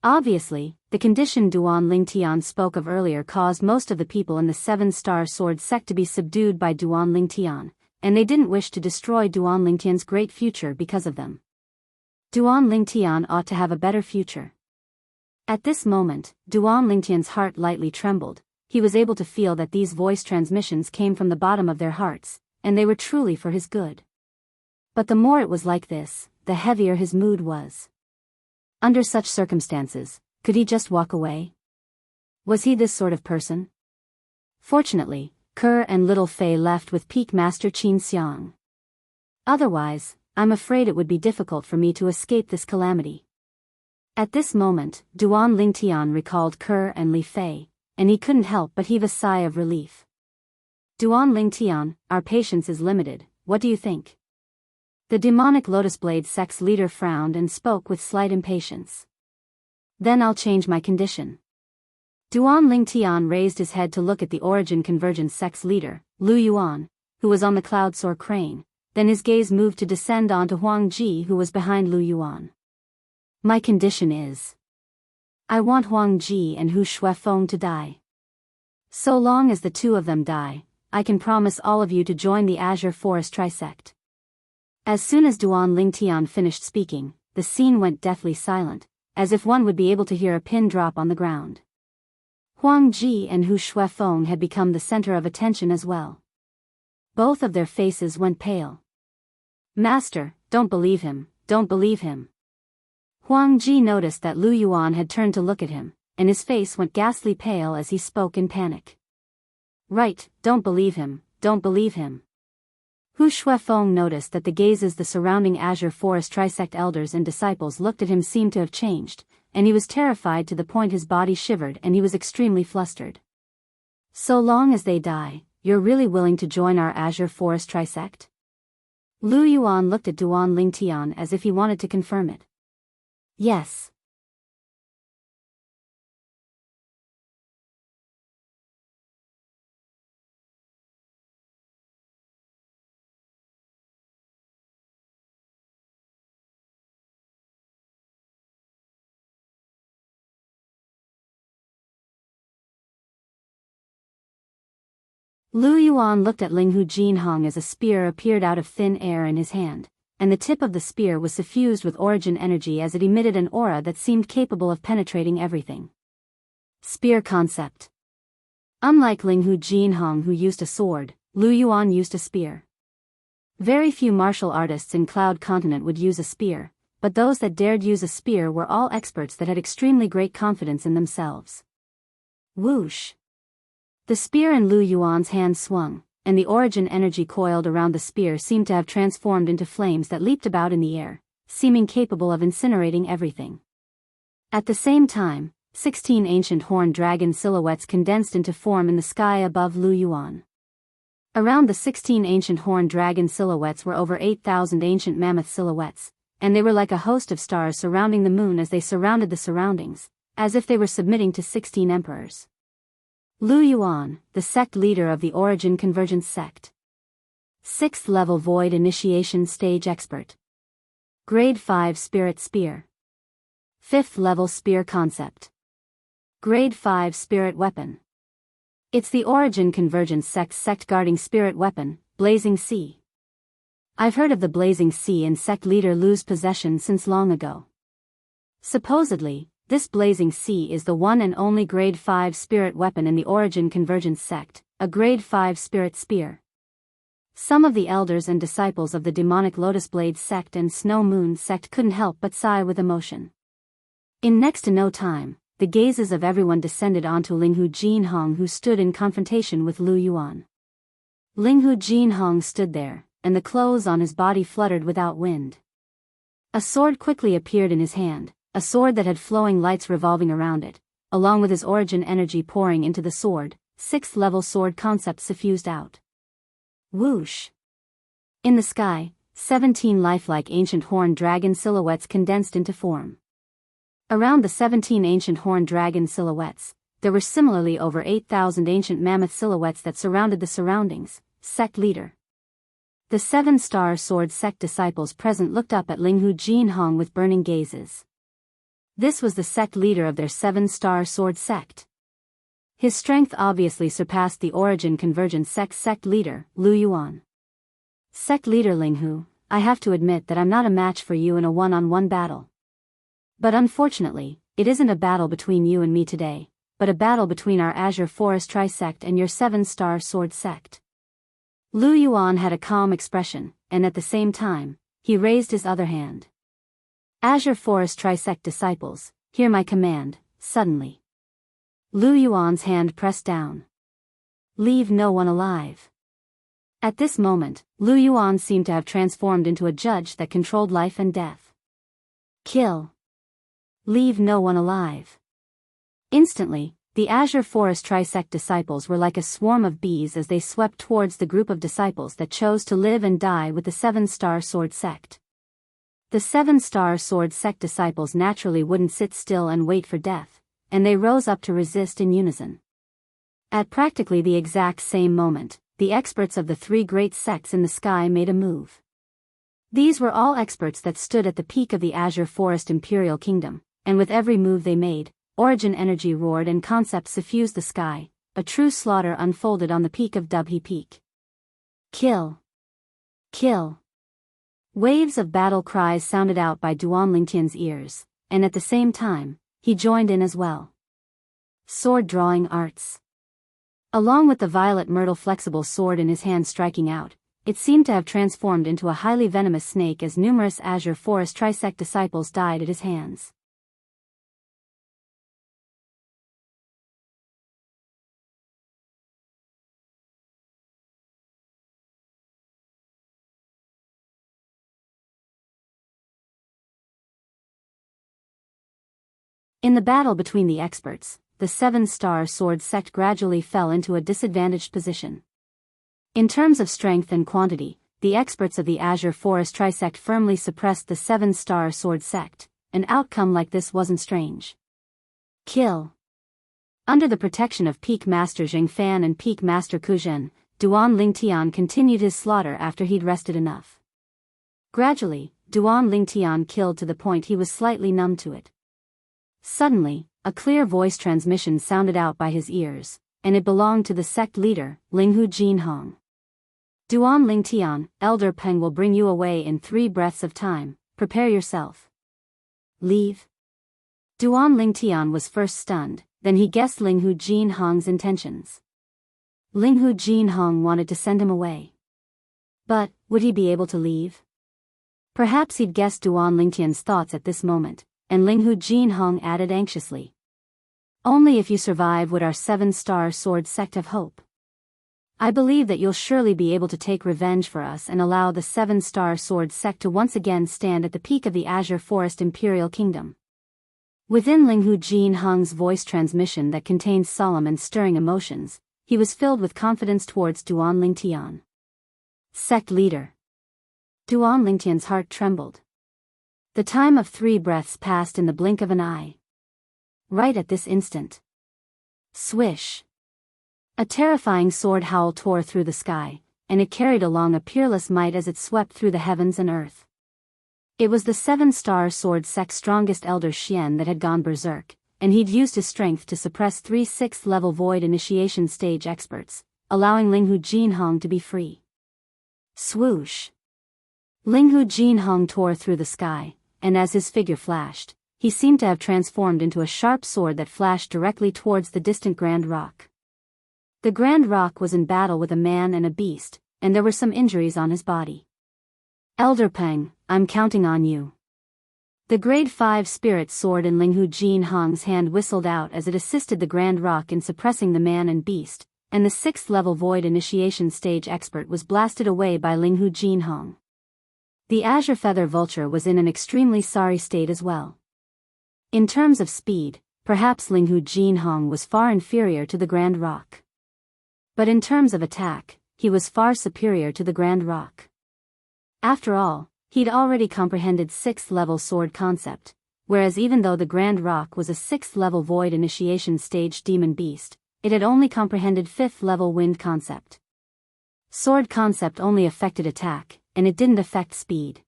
Speaker 1: Obviously, the condition Duan Lingtian spoke of earlier caused most of the people in the Seven-Star Sword Sect to be subdued by Duan Lingtian, and they didn't wish to destroy Duan Lingtian's great future because of them. Duan Lingtian ought to have a better future. At this moment, Duan Lingtian's heart lightly trembled. He was able to feel that these voice transmissions came from the bottom of their hearts, and they were truly for his good. But the more it was like this, the heavier his mood was. Under such circumstances, could he just walk away? Was he this sort of person? Fortunately, Kerr and Little Fei left with Peak Master Qin Xiang. Otherwise, I'm afraid it would be difficult for me to escape this calamity. At this moment, Duan Lingtian recalled Kerr and Li Fei, and he couldn't help but heave a sigh of relief. Duan Lingtian, our patience is limited, what do you think? The demonic Lotus Blade sect's leader frowned and spoke with slight impatience. Then I'll change my condition. Duan Lingtian raised his head to look at the Origin Convergence sect's leader, Lu Yuan, who was on the cloud-soar crane, then his gaze moved to descend onto Huang Ji who was behind Lu Yuan. My condition is, I want Huang Ji and Hu Shuifeng to die. So long as the two of them die, I can promise all of you to join the Azure Forest Trisect. As soon as Duan Lingtian finished speaking, the scene went deathly silent, as if one would be able to hear a pin drop on the ground. Huang Ji and Hu Shuifeng had become the center of attention as well. Both of their faces went pale. Master, don't believe him, don't believe him. Huang Ji noticed that Lu Yuan had turned to look at him, and his face went ghastly pale as he spoke in panic. Right, don't believe him, don't believe him. Hu Shuifeng noticed that the gazes the surrounding Azure Forest Trisect elders and disciples looked at him seemed to have changed, and he was terrified to the point his body shivered and he was extremely flustered. So long as they die, you're really willing to join our Azure Forest Trisect? Lu Yuan looked at Duan Lingtian as if he wanted to confirm it. Yes. Lu Yuan looked at Ling Hu Jinhong as a spear appeared out of thin air in his hand, and the tip of the spear was suffused with origin energy as it emitted an aura that seemed capable of penetrating everything. Spear concept. Unlike Ling Hu Jinhong who used a sword, Lu Yuan used a spear. Very few martial artists in Cloud Continent would use a spear, but those that dared use a spear were all experts that had extremely great confidence in themselves. Whoosh! The spear in Lu Yuan's hand swung, and the origin energy coiled around the spear seemed to have transformed into flames that leaped about in the air, seeming capable of incinerating everything. At the same time, 16 ancient horned dragon silhouettes condensed into form in the sky above Lu Yuan. Around the 16 ancient horned dragon silhouettes were over 8,000 ancient mammoth silhouettes, and they were like a host of stars surrounding the moon as they surrounded the surroundings, as if they were submitting to 16 emperors. Lu Yuan, the sect leader of the Origin Convergence sect. 6th level Void Initiation Stage Expert. Grade 5 Spirit Spear. 5th level Spear Concept. Grade 5 Spirit Weapon. It's the Origin Convergence sect guarding spirit weapon, Blazing Sea. I've heard of the Blazing Sea and sect leader Lu's possession since long ago. Supposedly, this Blazing Sea is the one and only Grade 5 spirit weapon in the Origin Convergence sect, a Grade 5 spirit spear. Some of the elders and disciples of the demonic Lotus Blade sect and Snow Moon sect couldn't help but sigh with emotion. In next to no time, the gazes of everyone descended onto Linghu Jinhong, who stood in confrontation with Lu Yuan. Linghu Jinhong stood there, and the clothes on his body fluttered without wind. A sword quickly appeared in his hand, a sword that had flowing lights revolving around it, along with his origin energy pouring into the sword. 6th level sword concept suffused out. Whoosh! In the sky, 17 lifelike ancient horned dragon silhouettes condensed into form. Around the 17 ancient horned dragon silhouettes, there were similarly over 8,000 ancient mammoth silhouettes that surrounded the surroundings. Sect leader. The 7-star sword sect disciples present looked up at Linghu Jinhong with burning gazes. This was the sect leader of their 7-star sword sect. His strength obviously surpassed the Origin Convergence sect leader, Lu Yuan. Sect leader Linghu, I have to admit that I'm not a match for you in a one-on-one battle. But unfortunately, it isn't a battle between you and me today, but a battle between our Azure Forest Tri-sect and your 7-star sword sect. Lu Yuan had a calm expression, and at the same time, he raised his other hand. Azure Forest Tri-sect disciples, hear my command, suddenly. Lu Yuan's hand pressed down. Leave no one alive. At this moment, Lu Yuan seemed to have transformed into a judge that controlled life and death. Kill. Leave no one alive. Instantly, the Azure Forest Tri-sect disciples were like a swarm of bees as they swept towards the group of disciples that chose to live and die with the 7-star sword sect. The 7-star sword sect disciples naturally wouldn't sit still and wait for death, and they rose up to resist in unison. At practically the exact same moment, the experts of the 3 great sects in the sky made a move. These were all experts that stood at the peak of the Azure Forest Imperial Kingdom, and with every move they made, origin energy roared and concepts suffused the sky. A true slaughter unfolded on the peak of Dubhe Peak. Kill. Kill. Waves of battle cries sounded out by Duan Lingtian's ears, and at the same time, he joined in as well. Sword drawing arts. Along with the violet myrtle flexible sword in his hand striking out, it seemed to have transformed into a highly venomous snake as numerous Azure Forest Tri-sect disciples died at his hands. In the battle between the experts, the 7-star sword sect gradually fell into a disadvantaged position. In terms of strength and quantity, the experts of the Azure Forest Tri-sect firmly suppressed the 7-star sword sect. An outcome like this wasn't strange. Kill. Under the protection of Peak Master Zheng Fan and Peak Master Ku Zhen, Duan Lingtian continued his slaughter after he'd rested enough. Gradually, Duan Lingtian killed to the point he was slightly numb to it. Suddenly, a clear voice transmission sounded out by his ears, and it belonged to the sect leader, Linghu Jinhong. Duan Lingtian, Elder Peng will bring you away in 3 breaths of time, prepare yourself. Leave. Duan Lingtian was first stunned, then he guessed Linghu Jinhong's intentions. Linghu Jinhong wanted to send him away. But, would he be able to leave? Perhaps he'd guessed Duan Lingtian's thoughts at this moment, and Linghu Jinhong added anxiously. Only if you survive would our 7-star sword sect have hope. I believe that you'll surely be able to take revenge for us and allow the 7-star sword sect to once again stand at the peak of the Azure Forest Imperial Kingdom. Within Linghu Jinhong's voice transmission that contained solemn and stirring emotions, he was filled with confidence towards Duan Lingtian. Sect leader. Duan Lingtian's heart trembled. The time of 3 breaths passed in the blink of an eye. Right at this instant. Swish. A terrifying sword howl tore through the sky, and it carried along a peerless might as it swept through the heavens and earth. It was the 7-star sword sect's strongest elder Xian that had gone berserk, and he'd used his strength to suppress 3 6th-level void initiation stage experts, allowing Linghu Jinhong to be free. Swoosh. Linghu Jinhong tore through the sky, and as his figure flashed, he seemed to have transformed into a sharp sword that flashed directly towards the distant Grand Rock. The Grand Rock was in battle with a man and a beast, and there were some injuries on his body. Elder Peng, I'm counting on you. The grade 5 spirit sword in Linghu Jinhong's hand whistled out as it assisted the Grand Rock in suppressing the man and beast, and the 6th level void initiation stage expert was blasted away by Linghu Jinhong. The Azure Feather Vulture was in an extremely sorry state as well. In terms of speed, perhaps Linghu Jinhong was far inferior to the Grand Rock. But in terms of attack, he was far superior to the Grand Rock. After all, he'd already comprehended 6th level sword concept, whereas even though the Grand Rock was a 6th level void initiation stage demon beast, it had only comprehended 5th level wind concept. Sword concept only affected attack, and it didn't affect speed.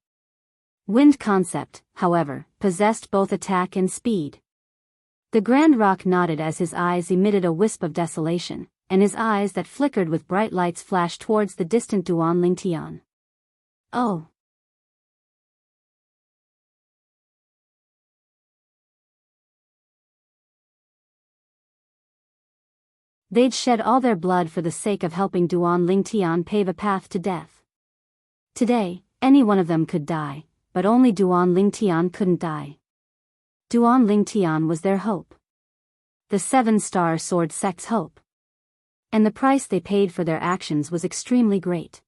Speaker 1: Wind concept, however, possessed both attack and speed. The Grand Rock nodded as his eyes emitted a wisp of desolation, and his eyes that flickered with bright lights flashed towards the distant Duan Lingtian. Oh. They'd shed all their blood for the sake of helping Duan Lingtian pave a path to death. Today, any one of them could die, but only Duan Lingtian couldn't die. Duan Lingtian was their hope. The 7-star sword sect's hope. And the price they paid for their actions was extremely great.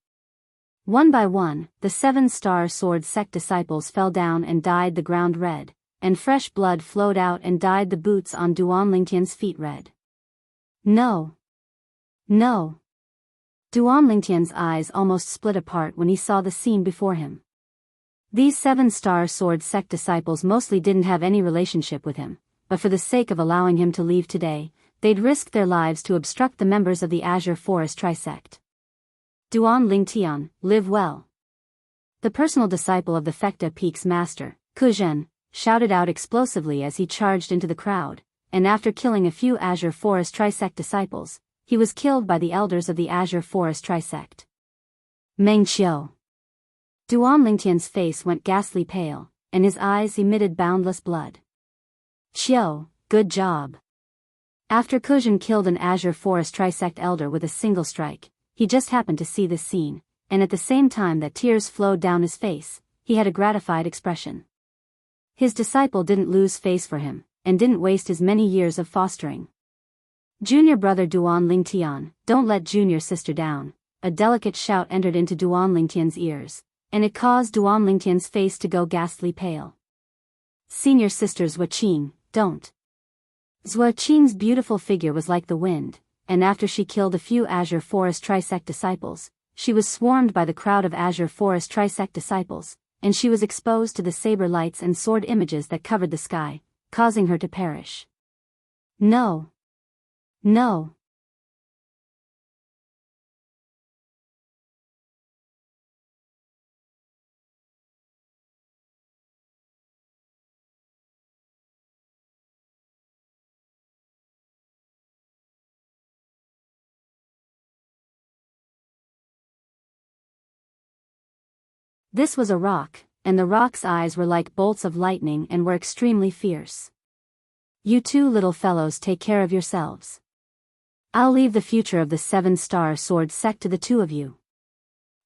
Speaker 1: One by one, the 7-star sword sect disciples fell down and dyed the ground red, and fresh blood flowed out and dyed the boots on Duan Lingtian's feet red. No. No. Duan Lingtian's eyes almost split apart when he saw the scene before him. These 7-star sword sect disciples mostly didn't have any relationship with him, but for the sake of allowing him to leave today, they'd risked their lives to obstruct the members of the Azure Forest Trisect. Duan Lingtian, live well. The personal disciple of the Fekta Peak's master, Kuzhen, shouted out explosively as he charged into the crowd, and after killing a few Azure Forest Trisect disciples, he was killed by the elders of the Azure Forest Trisect. Meng Qiu. Duan Lingtian's face went ghastly pale, and his eyes emitted boundless blood. Qiu, good job. After Kuzhen killed an Azure Forest Trisect elder with a single strike, he just happened to see this scene, and at the same time that tears flowed down his face, he had a gratified expression. His disciple didn't lose face for him, and didn't waste his many years of fostering. Junior brother Duan Lingtian, don't let junior sister down. A delicate shout entered into Duan Lingtian's ears, and it caused Duan Lingtian's face to go ghastly pale. Senior sister Zhua Qing, don't. Zhua Qing's beautiful figure was like the wind, and after she killed a few Azure Forest Trisect disciples, she was swarmed by the crowd of Azure Forest Trisect disciples, and she was exposed to the saber lights and sword images that covered the sky, causing her to perish. No. No. This was a rock, and the rock's eyes were like bolts of lightning and were extremely fierce. You two little fellows take care of yourselves. I'll leave the future of the 7-star sword sect to the two of you.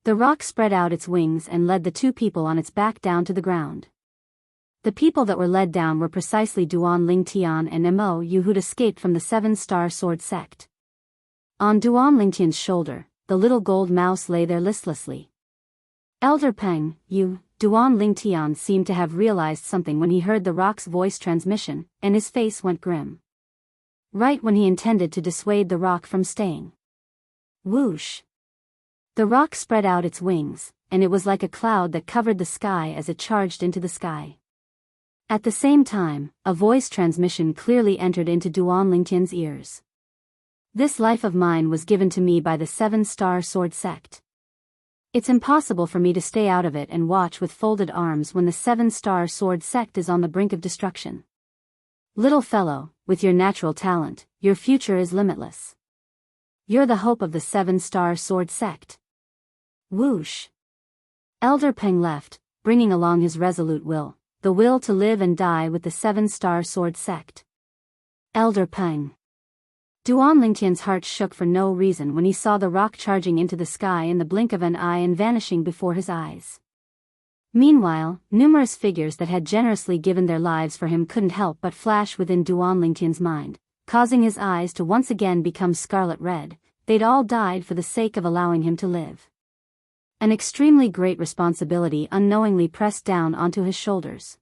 Speaker 1: The rock spread out its wings and led the two people on its back down to the ground. The people that were led down were precisely Duan Lingtian and Mo Yu, who'd escaped from the 7-star sword sect. On Duan Lingtian's shoulder, the little gold mouse lay there listlessly. Elder Peng, you, Duan Lingtian seemed to have realized something when he heard the rock's voice transmission, and his face went grim. Right when he intended to dissuade the rock from staying. Whoosh! The rock spread out its wings, and it was like a cloud that covered the sky as it charged into the sky. At the same time, a voice transmission clearly entered into Duan Lingtian's ears. This life of mine was given to me by the 7-star sword sect. It's impossible for me to stay out of it and watch with folded arms when the 7-star sword sect is on the brink of destruction. Little fellow, with your natural talent, your future is limitless. You're the hope of the 7-star sword sect. Whoosh! Elder Peng left, bringing along his resolute will, the will to live and die with the 7-star sword sect. Elder Peng. Duan Lingtian's heart shook for no reason when he saw the rock charging into the sky in the blink of an eye and vanishing before his eyes. Meanwhile, numerous figures that had generously given their lives for him couldn't help but flash within Duan Lingtian's mind, causing his eyes to once again become scarlet red. They'd all died for the sake of allowing him to live. An extremely great responsibility unknowingly pressed down onto his shoulders.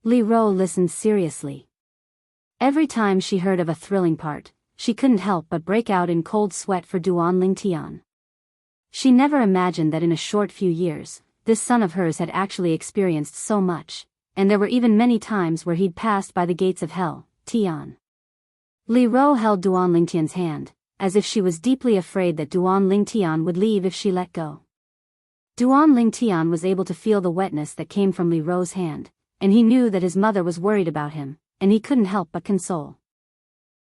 Speaker 1: Li Ro listened seriously. Every time she heard of a thrilling part, she couldn't help but break out in cold sweat for Duan Lingtian. She never imagined that in a short few years, this son of hers had actually experienced so much, and there were even many times where he'd passed by the gates of hell. Tian. Li Ro held Duan Lingtian's hand, as if she was deeply afraid that Duan Lingtian would leave if she let go. Duan Lingtian was able to feel the wetness that came from Li Ro's hand, and he knew that his mother was worried about him, and he couldn't help but console.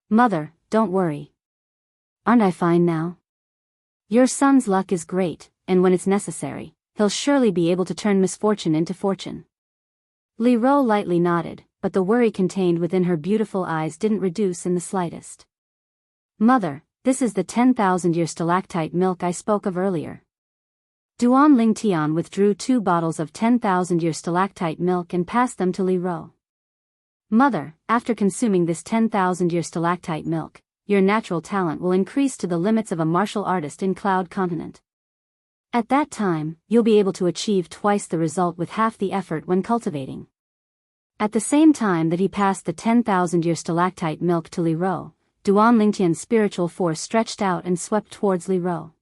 Speaker 1: "Mother, don't worry. Aren't I fine now? Your son's luck is great, and when it's necessary, he'll surely be able to turn misfortune into fortune." Li Ro lightly nodded, but the worry contained within her beautiful eyes didn't reduce in the slightest. "Mother, this is the 10,000-year stalactite milk I spoke of earlier." Duan Lingtian withdrew 2 bottles of 10,000-year stalactite milk and passed them to Li Ro. "Mother, after consuming this 10,000-year stalactite milk, your natural talent will increase to the limits of a martial artist in Cloud Continent. At that time, you'll be able to achieve twice the result with half the effort when cultivating." At the same time that he passed the 10,000-year stalactite milk to Li Ro, Duan Lingtian's spiritual force stretched out and swept towards Li Ro.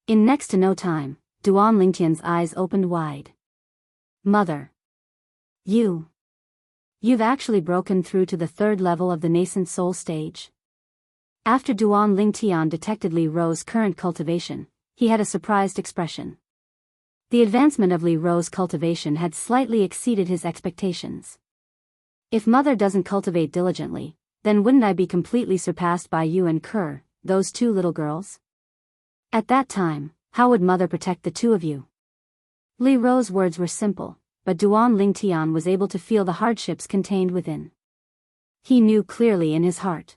Speaker 1: In next to no time, Duan Lingtian's eyes opened wide. "Mother. You've actually broken through to the 3rd level of the nascent soul stage?" After Duan Lingtian detected Li Ro's current cultivation, he had a surprised expression. The advancement of Li Ro's cultivation had slightly exceeded his expectations. "If Mother doesn't cultivate diligently, then wouldn't I be completely surpassed by you and Kerr, those 2 little girls? At that time, how would Mother protect the 2 of you?" Li Ro's words were simple, but Duan Lingtian was able to feel the hardships contained within. He knew clearly in his heart.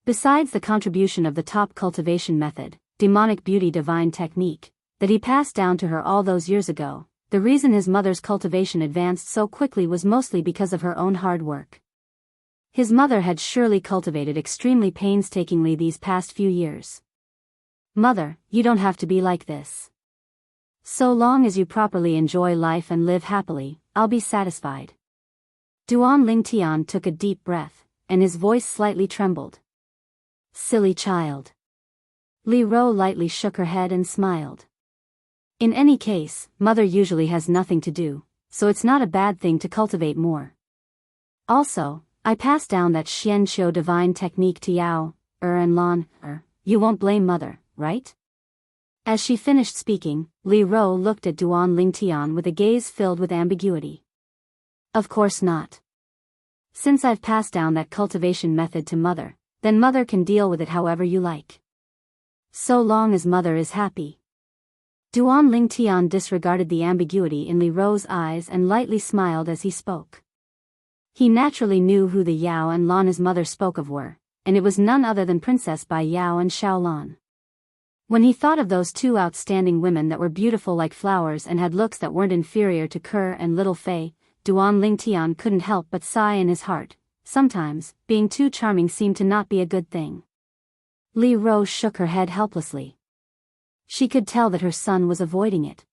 Speaker 1: Besides the contribution of the top cultivation method, demonic beauty divine technique, that he passed down to her all those years ago, the reason his mother's cultivation advanced so quickly was mostly because of her own hard work. His mother had surely cultivated extremely painstakingly these past few years. "Mother, you don't have to be like this. So long as you properly enjoy life and live happily, I'll be satisfied." Duan Lingtian took a deep breath, and his voice slightly trembled. "Silly child." Li Ro lightly shook her head and smiled. "In any case, Mother usually has nothing to do, so it's not a bad thing to cultivate more. Also, I passed down that Xianxia divine technique to Yao, and Lan, you won't blame Mother, right?" As she finished speaking, Li Ro looked at Duan Lingtian with a gaze filled with ambiguity. "Of course not. Since I've passed down that cultivation method to Mother, then Mother can deal with it however you like. So long as Mother is happy." Duan Lingtian disregarded the ambiguity in Li Ro's eyes and lightly smiled as he spoke. He naturally knew who the Yao and Lan his mother spoke of were, and it was none other than Princess Bai Yao and Xiaolan. When he thought of those 2 outstanding women that were beautiful like flowers and had looks that weren't inferior to Kerr and Little Fei, Duan Lingtian couldn't help but sigh in his heart. Sometimes, being too charming seemed to not be a good thing. Li Ro shook her head helplessly. She could tell that her son was avoiding it.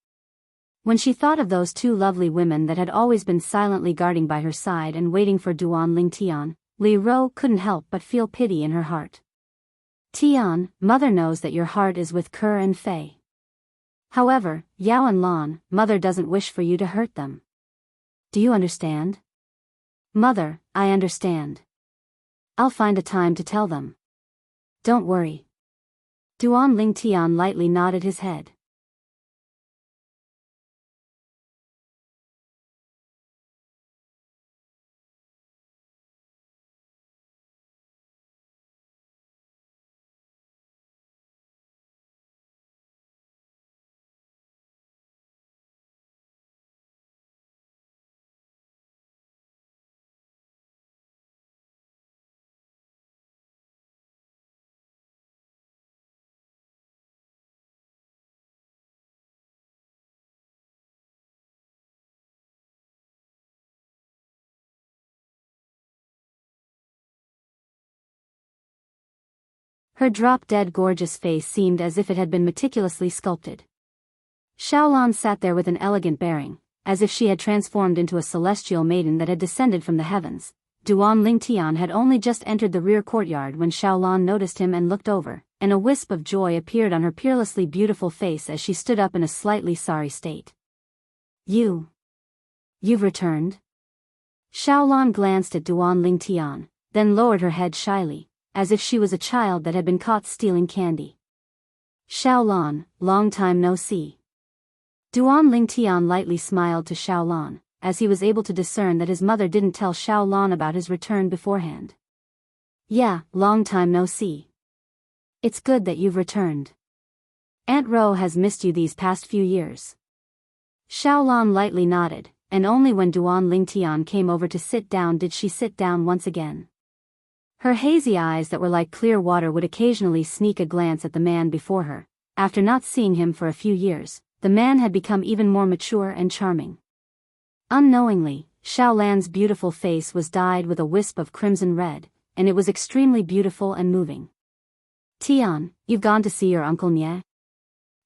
Speaker 1: When she thought of those 2 lovely women that had always been silently guarding by her side and waiting for Duan Lingtian, Li Ro couldn't help but feel pity in her heart. Tian, mother knows that your heart is with Ke and Fei. However, Yao and Lan, mother doesn't wish for you to hurt them. Do you understand? Mother, I understand. I'll find a time to tell them. Don't worry. Duan Ling Tian lightly nodded his head. Her drop-dead gorgeous face seemed as if it had been meticulously sculpted. Xiaolan sat there with an elegant bearing, as if she had transformed into a celestial maiden that had descended from the heavens. Duan Lingtian had only just entered the rear courtyard when Xiaolan noticed him and looked over, and a wisp of joy appeared on her peerlessly beautiful face as she stood up in a slightly sorry state. You've returned? Xiaolan glanced at Duan Lingtian, then lowered her head shyly, as if she was a child that had been caught stealing candy. Xiaolan, long time no see. Duan Lingtian lightly smiled to Xiaolan, as he was able to discern that his mother didn't tell Xiaolan about his return beforehand. Yeah, long time no see. It's good that you've returned. Aunt Ro has missed you these past few years. Xiaolan lightly nodded, and only when Duan Lingtian came over to sit down did she sit down once again. Her hazy eyes that were like clear water would occasionally sneak a glance at the man before her. After not seeing him for a few years, the man had become even more mature and charming. Unknowingly, Xiaolan's beautiful face was dyed with a wisp of crimson red, and it was extremely beautiful and moving. Tian, you've gone to see your uncle Nie?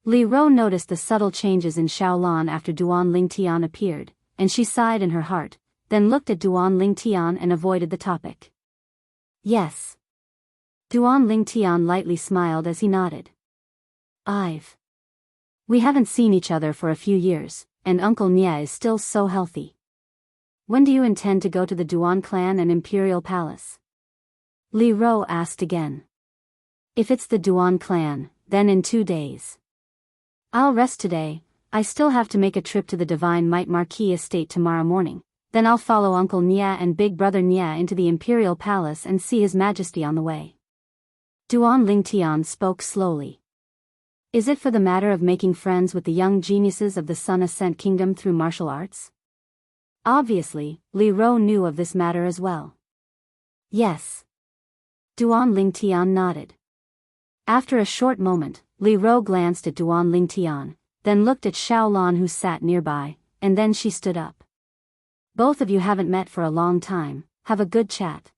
Speaker 1: Li Ro noticed the subtle changes in Xiaolan after Duan Lingtian appeared, and she sighed in her heart, then looked at Duan Lingtian and avoided the topic. Yes. Duan Lingtian lightly smiled as he nodded. We haven't seen each other for a few years, and Uncle Nie is still so healthy. When do you intend to go to the Duan clan and Imperial Palace? Li Ro asked again. If it's the Duan clan, then in 2 days. I'll rest today. I still have to make a trip to the Divine Might Marquis estate tomorrow morning. Then I'll follow Uncle Nie and Big Brother Nie into the Imperial Palace and see His Majesty on the way. Duan Lingtian spoke slowly. Is it for the matter of making friends with the young geniuses of the Sun Ascent Kingdom through martial arts? Obviously, Li Ro knew of this matter as well. Yes. Duan Lingtian nodded. After a short moment, Li Ro glanced at Duan Lingtian, then looked at Xiaolan who sat nearby, and then she stood up. Both of you haven't met for a long time, have a good chat.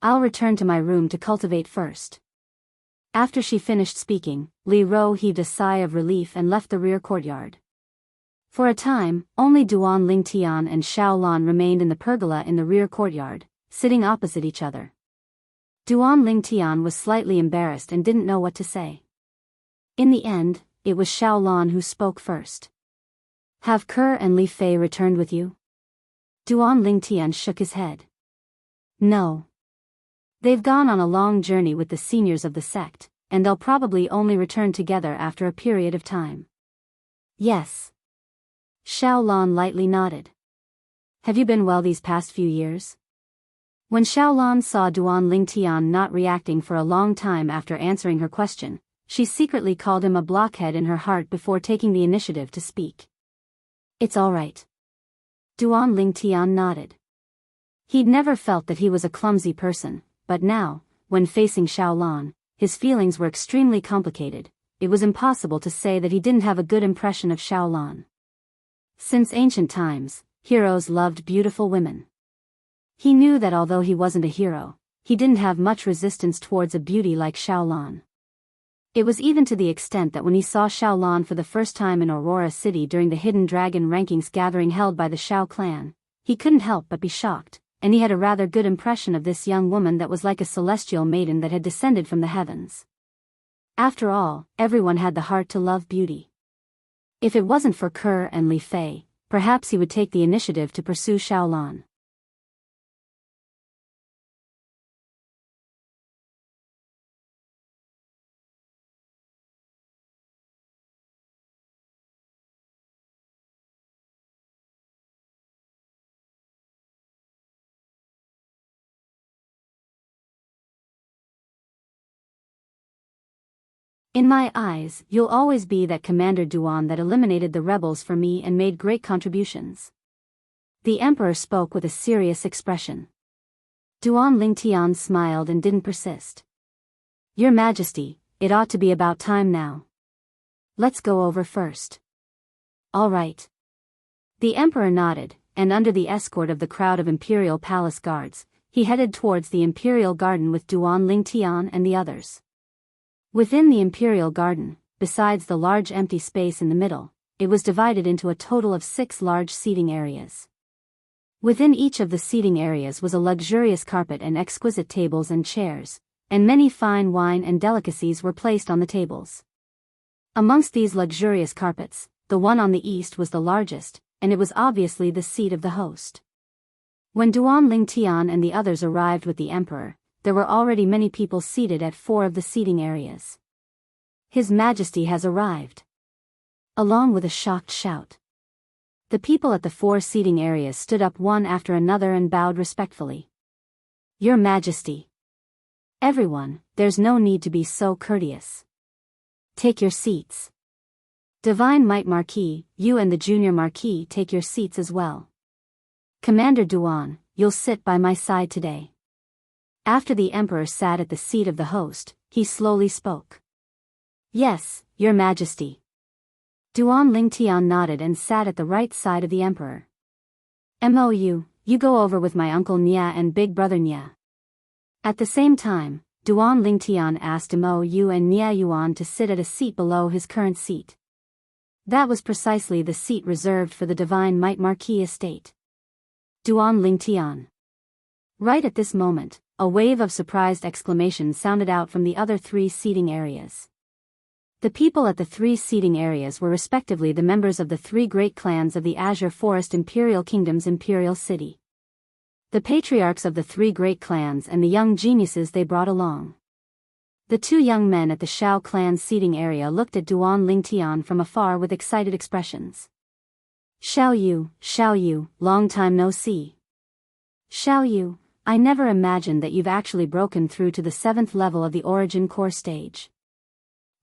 Speaker 1: I'll return to my room to cultivate first. After she finished speaking, Li Ro heaved a sigh of relief and left the rear courtyard. For a time, only Duan Lingtian and Xiaolan remained in the pergola in the rear courtyard, sitting opposite each other. Duan Lingtian was slightly embarrassed and didn't know what to say. In the end, it was Xiaolan who spoke first. Have Ke and Li Fei returned with you? Duan Lingtian shook his head. No. They've gone on a long journey with the seniors of the sect, and they'll probably only return together after a period of time. Yes. Xiaolan lightly nodded. Have you been well these past few years? When Xiaolan saw Duan Lingtian not reacting for a long time after answering her question, she secretly called him a blockhead in her heart before taking the initiative to speak. It's all right. Duan Lingtian nodded. He'd never felt that he was a clumsy person, but now, when facing Xiaolan, his feelings were extremely complicated. It was impossible to say that he didn't have a good impression of Xiaolan. Since ancient times, heroes loved beautiful women. He knew that although he wasn't a hero, he didn't have much resistance towards a beauty like Xiaolan. It was even to the extent that when he saw Xiaolan for the first time in Aurora City during the Hidden Dragon Rankings gathering held by the Xiao clan, he couldn't help but be shocked, and he had a rather good impression of this young woman that was like a celestial maiden that had descended from the heavens. After all, everyone had the heart to love beauty. If it wasn't for Kerr and Li Fei, perhaps he would take the initiative to pursue Xiaolan. In my eyes, you'll always be that Commander Duan that eliminated the rebels for me and made great contributions. The emperor spoke with a serious expression. Duan Lingtian smiled and didn't persist. Your Majesty, it ought to be about time now. Let's go over first. All right. The emperor nodded, and under the escort of the crowd of imperial palace guards, he headed towards the imperial garden with Duan Lingtian and the others. Within the imperial garden, besides the large empty space in the middle, it was divided into a total of 6 large seating areas. Within each of the seating areas was a luxurious carpet and exquisite tables and chairs, and many fine wine and delicacies were placed on the tables. Amongst these luxurious carpets, the one on the east was the largest, and it was obviously the seat of the host. When Duan Lingtian and the others arrived with the emperor, there were already many people seated at 4 of the seating areas. His Majesty has arrived. Along with a shocked shout. The people at the 4 seating areas stood up one after another and bowed respectfully. Your Majesty. Everyone, there's no need to be so courteous. Take your seats. Divine Might Marquis, you and the Junior Marquis take your seats as well. Commander Duan, you'll sit by my side today. After the emperor sat at the seat of the host, he slowly spoke. Yes, Your Majesty. Duan Lingtian nodded and sat at the right side of the emperor. Mou, you go over with my uncle Nia and big brother Nia. At the same time, Duan Lingtian asked Mou and Nia Yuan to sit at a seat below his current seat. That was precisely the seat reserved for the Divine Might Marquis estate. Duan Lingtian. Right at this moment, a wave of surprised exclamations sounded out from the other 3 seating areas. The people at the 3 seating areas were respectively the members of the 3 great clans of the Azure Forest Imperial Kingdom's Imperial City. The patriarchs of the 3 great clans and the young geniuses they brought along. The 2 young men at the Shao clan's seating area looked at Duan Lingtian from afar with excited expressions. Xiao Yu, long time no see. Xiao Yu, I never imagined that you've actually broken through to the 7th level of the Origin Core stage.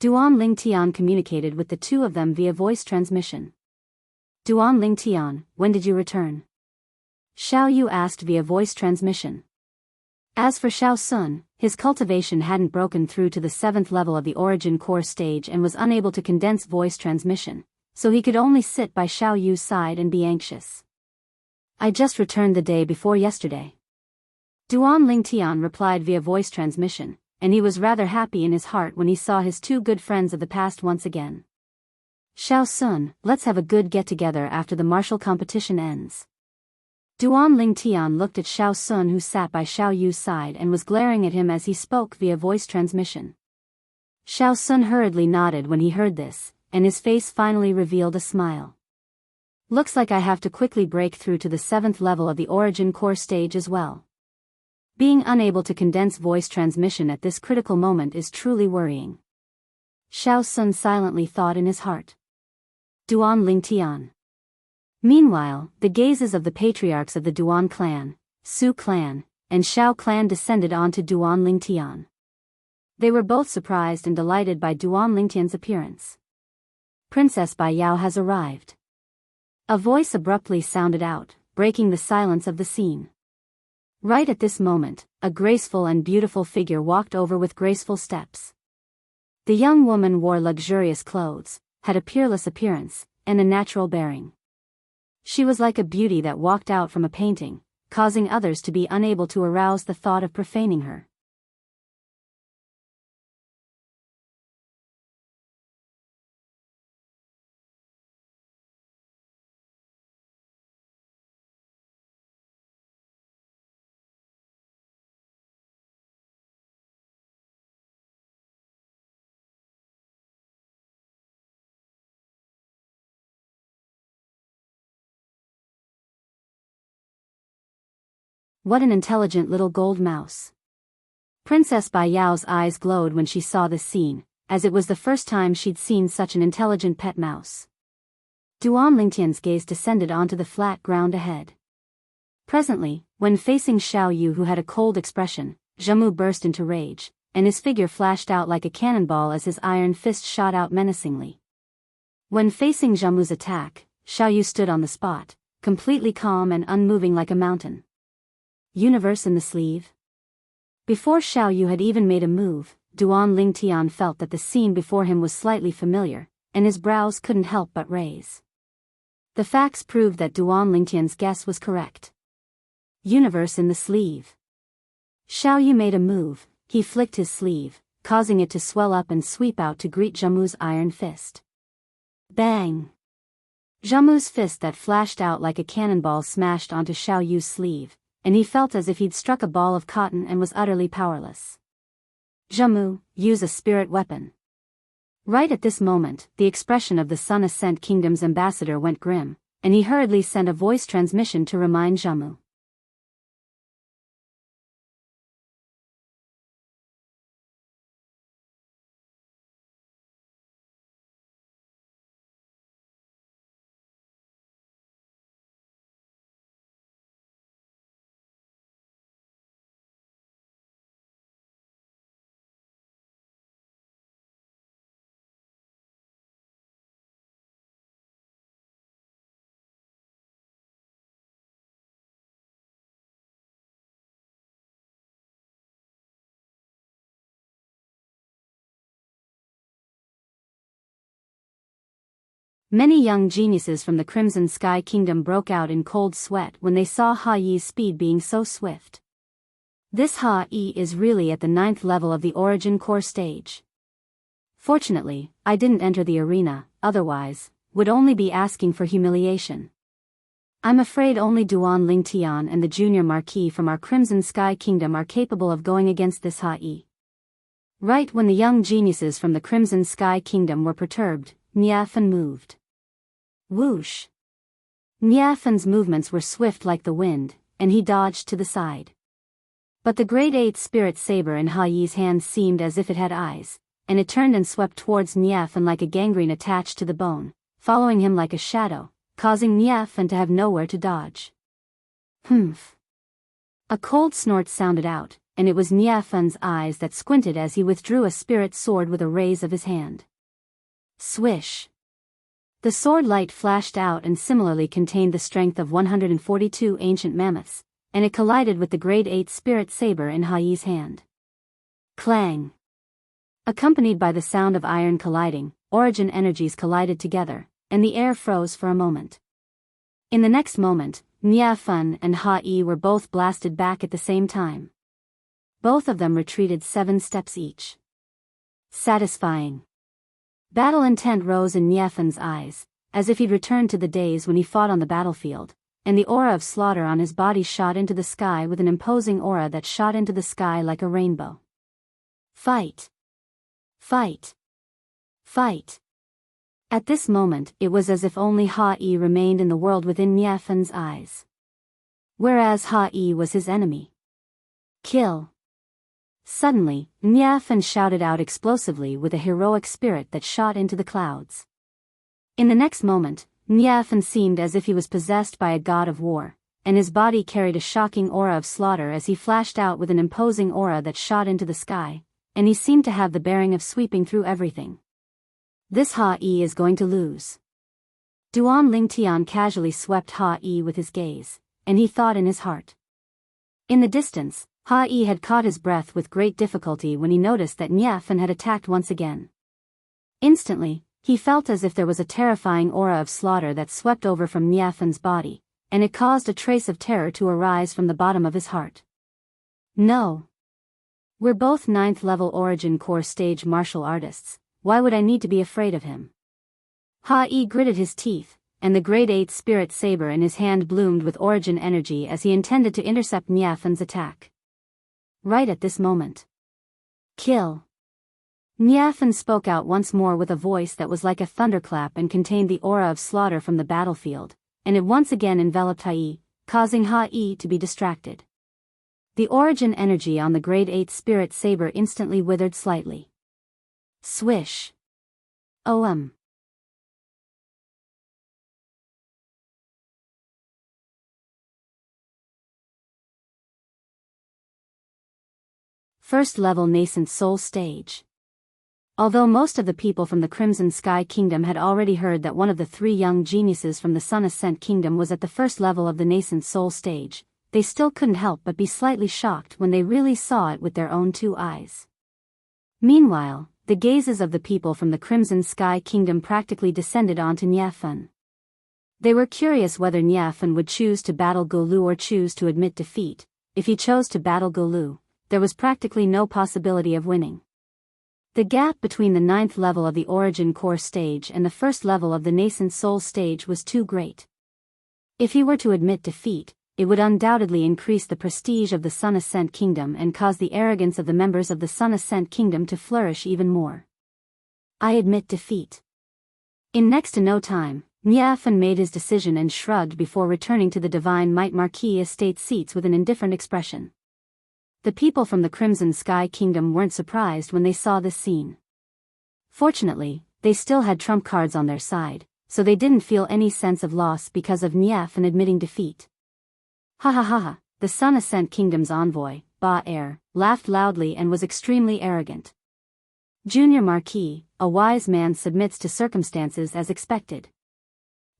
Speaker 1: Duan Lingtian communicated with the 2 of them via voice transmission. Duan Lingtian, when did you return? Xiao Yu asked via voice transmission. As for Xiao Sun, his cultivation hadn't broken through to the 7th level of the Origin Core stage and was unable to condense voice transmission, so he could only sit by Xiao Yu's side and be anxious. I just returned the day before yesterday. Duan Lingtian replied via voice transmission, and he was rather happy in his heart when he saw his 2 good friends of the past once again. Xiao Sun, let's have a good get-together after the martial competition ends. Duan Lingtian looked at Xiao Sun, who sat by Xiao Yu's side and was glaring at him as he spoke via voice transmission. Xiao Sun hurriedly nodded when he heard this, and his face finally revealed a smile. Looks like I have to quickly break through to the 7th level of the Origin Core stage as well. Being unable to condense voice transmission at this critical moment is truly worrying. Xiao Sun silently thought in his heart. Duan Lingtian. Meanwhile, the gazes of the patriarchs of the Duan clan, Su clan, and Shao clan descended onto Duan Lingtian. They were both surprised and delighted by Duan Lingtian's appearance. Princess Bai Yao has arrived. A voice abruptly sounded out, breaking the silence of the scene. Right at this moment, a graceful and beautiful figure walked over with graceful steps. The young woman wore luxurious clothes, had a peerless appearance, and a natural bearing. She was like a beauty that walked out from a painting, causing others to be unable to arouse the thought of profaning her. What an intelligent little gold mouse. Princess Bai Yao's eyes glowed when she saw this scene, as it was the first time she'd seen such an intelligent pet mouse. Duan Lingtian's gaze descended onto the flat ground ahead. Presently, when facing Xiao Yu who had a cold expression, Jianghu burst into rage, and his figure flashed out like a cannonball as his iron fist shot out menacingly. When facing Jianghu's attack, Xiao Yu stood on the spot, completely calm and unmoving like a mountain. Universe in the sleeve? Before Xiao Yu had even made a move, Duan Lingtian felt that the scene before him was slightly familiar, and his brows couldn't help but raise. The facts proved that Duan Lingtian's guess was correct. Universe in the sleeve. Xiao Yu made a move, he flicked his sleeve, causing it to swell up and sweep out to greet Jianghu's iron fist. Bang! Jianghu's fist that flashed out like a cannonball smashed onto Xiao Yu's sleeve, and he felt as if he'd struck a ball of cotton and was utterly powerless. Jianghu, use a spirit weapon. Right at this moment, the expression of the Sun Ascent Kingdom's ambassador went grim, and he hurriedly sent a voice transmission to remind Jianghu. Many young geniuses from the Crimson Sky Kingdom broke out in cold sweat when they saw Ha Yi's speed being so swift. This Ha Yi is really at the 9th level of the Origin Core stage. Fortunately, I didn't enter the arena, otherwise, would only be asking for humiliation. I'm afraid only Duan Lingtian and the Junior Marquis from our Crimson Sky Kingdom are capable of going against this Ha Yi. Right when the young geniuses from the Crimson Sky Kingdom were perturbed, Niafan moved. Whoosh! Niafan's movements were swift like the wind, and he dodged to the side. But the Great Eight Spirit Saber in Ha Yi's hand seemed as if it had eyes, and it turned and swept towards Niafan like a gangrene attached to the bone, following him like a shadow, causing Niafan to have nowhere to dodge. Humph! A cold snort sounded out, and it was Niafan's eyes that squinted as he withdrew a spirit sword with a raise of his hand. Swish! The sword light flashed out and similarly contained the strength of 142 ancient mammoths, and it collided with the Great Eight Spirit Saber in Ha Yi's hand. Clang! Accompanied by the sound of iron colliding, origin energies collided together, and the air froze for a moment. In the next moment, Niafan and Ha Yi were both blasted back at the same time. Both of them retreated 7 steps each. Satisfying. Battle intent rose in Niafan's eyes, as if he'd returned to the days when he fought on the battlefield, and the aura of slaughter on his body shot into the sky with an imposing aura that shot into the sky like a rainbow. Fight! Fight! Fight! At this moment, it was as if only Ha Yi remained in the world within Niafan's eyes. Whereas Ha Yi was his enemy. Kill! Suddenly, Niafan shouted out explosively with a heroic spirit that shot into the clouds. In the next moment, Niafan seemed as if he was possessed by a god of war, and his body carried a shocking aura of slaughter as he flashed out with an imposing aura that shot into the sky, and he seemed to have the bearing of sweeping through everything. This Ha Yi is going to lose. Duan Lingtian casually swept Ha Yi with his gaze, and he thought in his heart. In the distance, Ha Yi had caught his breath with great difficulty when he noticed that Niafan had attacked once again. Instantly, he felt as if there was a terrifying aura of slaughter that swept over from Niafan's body, and it caused a trace of terror to arise from the bottom of his heart. No. We're both 9th level Origin Core stage martial artists, why would I need to be afraid of him? Ha Yi gritted his teeth, and the Great Eight Spirit Saber in his hand bloomed with origin energy as he intended to intercept Niafan's attack. Right at this moment. Kill! Niafan spoke out once more with a voice that was like a thunderclap and contained the aura of slaughter from the battlefield, and it once again enveloped Ha Yi, causing Ha Yi to be distracted. The origin energy on the grade 8 spirit saber instantly withered slightly. Swish. OM. First level nascent soul stage. Although most of the people from the Crimson Sky Kingdom had already heard that one of the 3 young geniuses from the Sun Ascent Kingdom was at the first level of the nascent soul stage, they still couldn't help but be slightly shocked when they really saw it with their own 2 eyes. Meanwhile, the gazes of the people from the Crimson Sky Kingdom practically descended onto Niafan. They were curious whether Niafan would choose to battle Golu or choose to admit defeat. If he chose to battle Golu, there was practically no possibility of winning. The gap between the 9th level of the Origin Core stage and the 1st level of the Nascent Soul stage was too great. If he were to admit defeat, it would undoubtedly increase the prestige of the Sun Ascent Kingdom and cause the arrogance of the members of the Sun Ascent Kingdom to flourish even more. I admit defeat. In next to no time, Niafan made his decision and shrugged before returning to the Divine Might Marquis estate seats with an indifferent expression. The people from the Crimson Sky Kingdom weren't surprised when they saw this scene. Fortunately, they still had trump cards on their side, so they didn't feel any sense of loss because of Niafan admitting defeat. Ha ha ha ha, the Sun Ascent Kingdom's envoy, Ba-Er, laughed loudly and was extremely arrogant. Junior Marquis, a wise man, submits to circumstances as expected.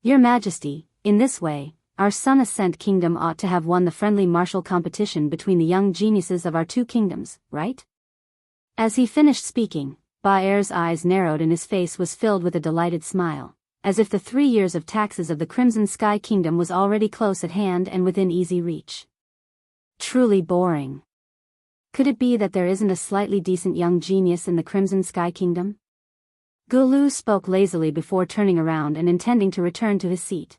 Speaker 1: Your Majesty, in this way, our Sun Ascent Kingdom ought to have won the friendly martial competition between the young geniuses of our 2 kingdoms, right? As he finished speaking, Ba-Er's eyes narrowed and his face was filled with a delighted smile, as if the 3 years of taxes of the Crimson Sky Kingdom was already close at hand and within easy reach. Truly boring. Could it be that there isn't a slightly decent young genius in the Crimson Sky Kingdom? Gulu spoke lazily before turning around and intending to return to his seat.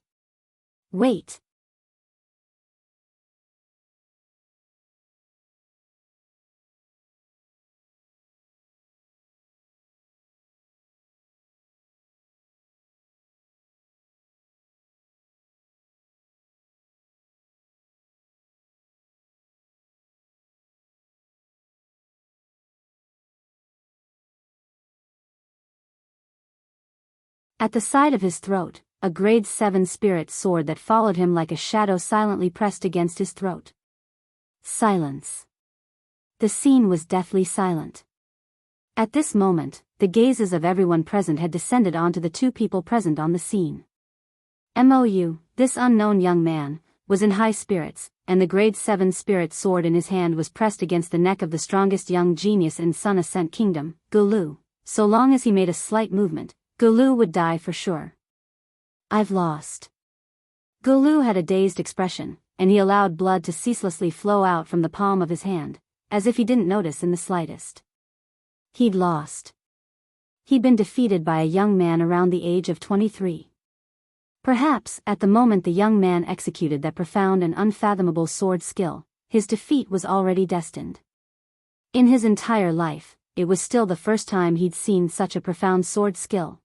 Speaker 1: Wait. At the side of his throat, a grade 7 spirit sword that followed him like a shadow silently pressed against his throat. Silence. The scene was deathly silent. At this moment, the gazes of everyone present had descended onto the 2 people present on the scene. This unknown young man, was in high spirits, and the grade 7 spirit sword in his hand was pressed against the neck of the strongest young genius in Sun Ascent Kingdom, Gulu. So long as he made a slight movement, Gulu would die for sure. I've lost. Gulu had a dazed expression, and he allowed blood to ceaselessly flow out from the palm of his hand, as if he didn't notice in the slightest. He'd lost. He'd been defeated by a young man around the age of 23. Perhaps, at the moment the young man executed that profound and unfathomable sword skill, his defeat was already destined. In his entire life, it was still the first time he'd seen such a profound sword skill.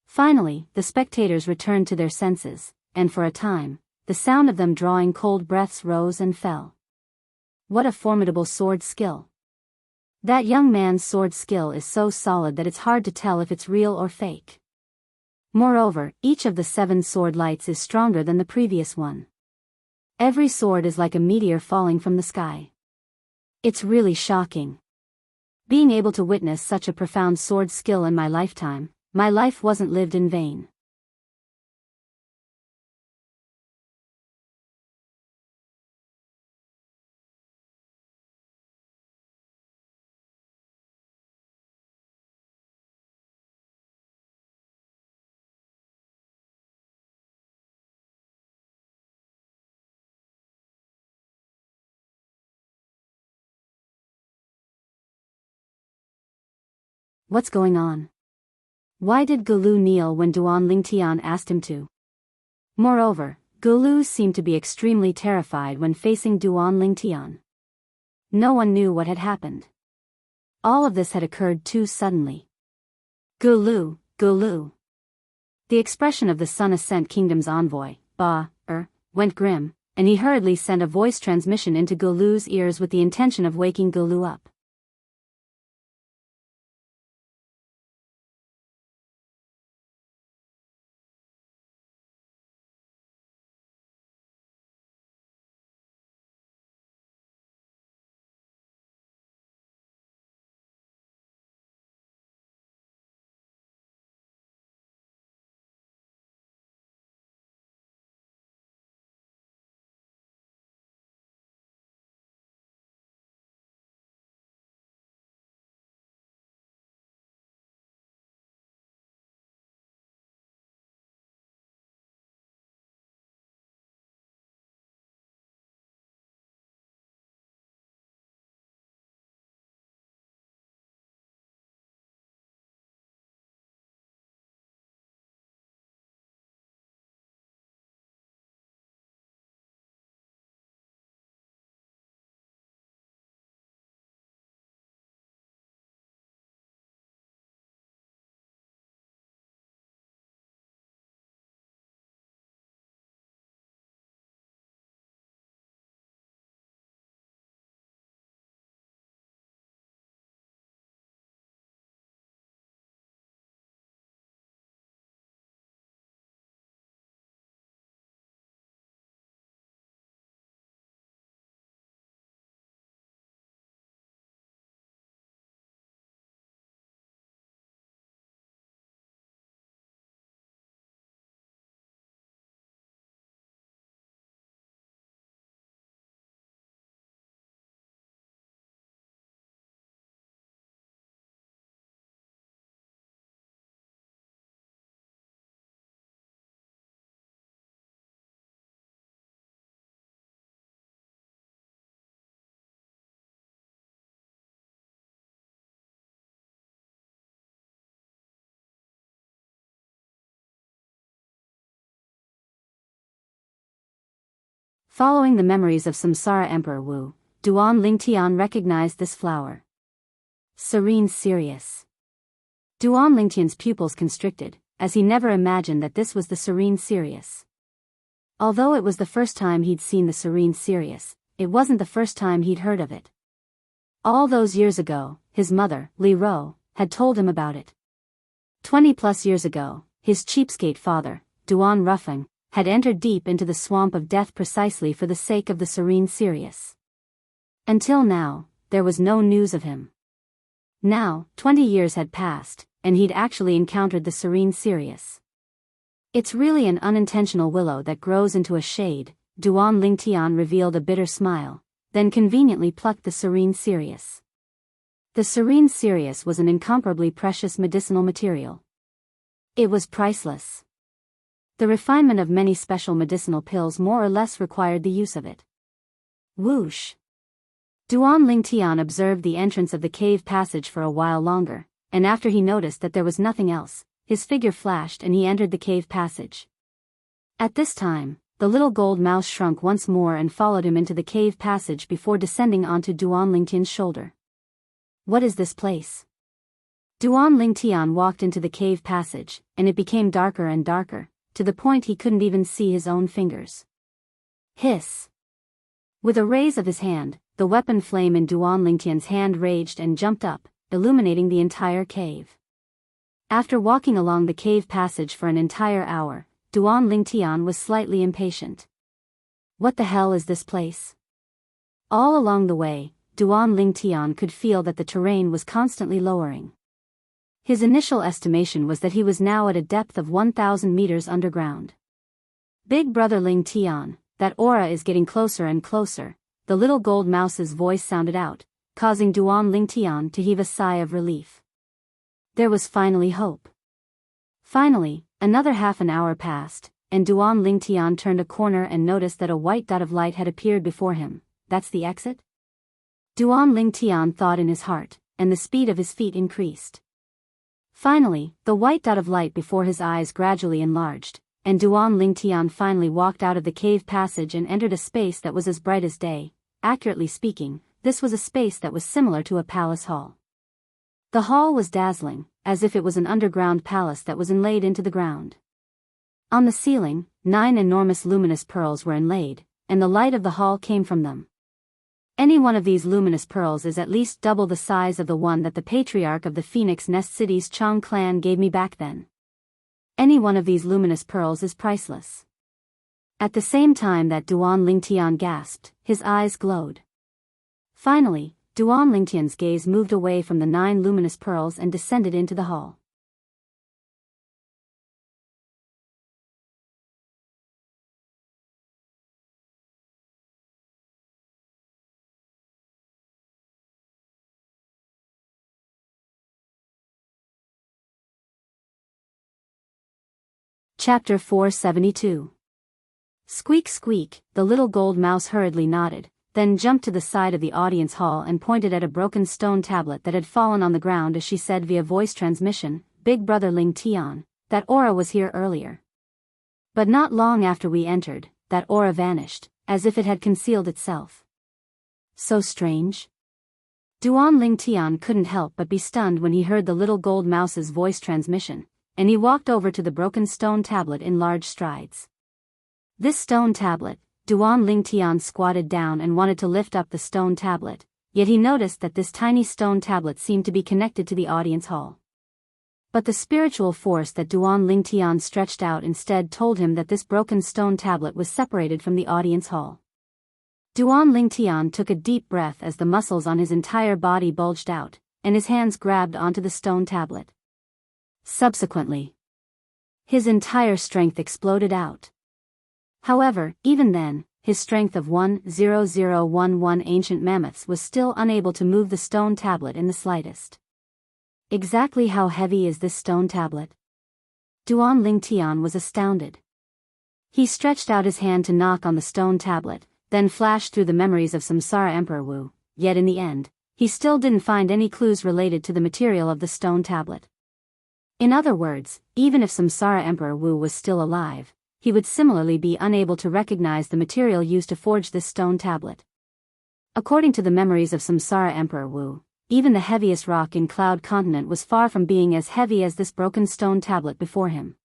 Speaker 1: Finally, the spectators returned to their senses, and for a time, the sound of them drawing cold breaths rose and fell. What a formidable sword skill. That young man's sword skill is so solid that it's hard to tell if it's real or fake. Moreover, each of the 7 sword lights is stronger than the previous one. Every sword is like a meteor falling from the sky. It's really shocking. Being able to witness such a profound sword skill in my lifetime, my life wasn't lived in vain. What's going on? Why did Gulu kneel when Duan Lingtian asked him to? Moreover, Gulu seemed to be extremely terrified when facing Duan Lingtian. No one knew what had happened. All of this had occurred too suddenly. Gulu, Gulu. The expression of the Sun Ascent Kingdom's envoy, Ba-Er, went grim, and he hurriedly sent a voice transmission into Gulu's ears with the intention of waking Gulu up. Following the memories of Samsara Emperor Wu, Duan Lingtian recognized this flower. Serene Sirius. Duan Lingtian's pupils constricted, as he never imagined that this was the Serene Sirius. Although it was the first time he'd seen the Serene Sirius, it wasn't the first time he'd heard of it. All those years ago, his mother, Li Ro, had told him about it. 20+ years ago, his cheapskate father, Duan Ruffing, had entered deep into the swamp of death precisely for the sake of the Serene Sirius. Until now, there was no news of him. Now, 20 years had passed, and he'd actually encountered the Serene Sirius. It's really an unintentional willow that grows into a shade, Duan Lingtian revealed a bitter smile, then conveniently plucked the Serene Sirius. The Serene Sirius was an incomparably precious medicinal material. It was priceless. The refinement of many special medicinal pills more or less required the use of it. Whoosh! Duan Lingtian observed the entrance of the cave passage for a while longer, and after he noticed that there was nothing else, his figure flashed and he entered the cave passage. At this time, the little gold mouse shrunk once more and followed him into the cave passage before descending onto Duan Lingtian's shoulder. What is this place? Duan Lingtian walked into the cave passage, and it became darker and darker, to the point he couldn't even see his own fingers. Hiss! With a raise of his hand, the weapon flame in Duan Lingtian's hand raged and jumped up, illuminating the entire cave. After walking along the cave passage for an entire hour, Duan Lingtian was slightly impatient. What the hell is this place? All along the way, Duan Lingtian could feel that the terrain was constantly lowering. His initial estimation was that he was now at a depth of 1,000 meters underground. Big brother Lingtian, that aura is getting closer and closer, the little gold mouse's voice sounded out, causing Duan Lingtian to heave a sigh of relief. There was finally hope. Finally, another half an hour passed, and Duan Lingtian turned a corner and noticed that a white dot of light had appeared before him. That's the exit? Duan Lingtian thought in his heart, and the speed of his feet increased. Finally, the white dot of light before his eyes gradually enlarged, and Duan Lingtian finally walked out of the cave passage and entered a space that was as bright as day. Accurately speaking, this was a space that was similar to a palace hall. The hall was dazzling, as if it was an underground palace that was inlaid into the ground. On the ceiling, 9 enormous luminous pearls were inlaid, and the light of the hall came from them. Any one of these luminous pearls is at least double the size of the one that the patriarch of the Phoenix Nest City's Chang clan gave me back then. Any one of these luminous pearls is priceless. At the same time that Duan Lingtian gasped, his eyes glowed. Finally, Duan Lingtian's gaze moved away from the 9 luminous pearls and descended into the hall. Chapter 472. Squeak squeak, the little gold mouse hurriedly nodded, then jumped to the side of the audience hall and pointed at a broken stone tablet that had fallen on the ground as she said via voice transmission, "Big brother Ling Tian, that aura was here earlier. But not long after we entered, that aura vanished, as if it had concealed itself. So strange." Duan Ling Tian couldn't help but be stunned when he heard the little gold mouse's voice transmission, and he walked over to the broken stone tablet in large strides. This stone tablet, Duan Lingtian squatted down and wanted to lift up the stone tablet, yet he noticed that this tiny stone tablet seemed to be connected to the audience hall. But the spiritual force that Duan Lingtian stretched out instead told him that this broken stone tablet was separated from the audience hall. Duan Lingtian took a deep breath as the muscles on his entire body bulged out, and his hands grabbed onto the stone tablet. Subsequently, his entire strength exploded out. However, even then, his strength of 1,0,011 ancient mammoths was still unable to move the stone tablet in the slightest. Exactly how heavy is this stone tablet? Duan Lingtian was astounded. He stretched out his hand to knock on the stone tablet, then flashed through the memories of Samsara Emperor Wu, yet in the end, he still didn't find any clues related to the material of the stone tablet. In other words, even if Samsara Emperor Wu was still alive, he would similarly be unable to recognize the material used to forge this stone tablet. According to the memories of Samsara Emperor Wu, even the heaviest rock in Cloud Continent was far from being as heavy as this broken stone tablet before him.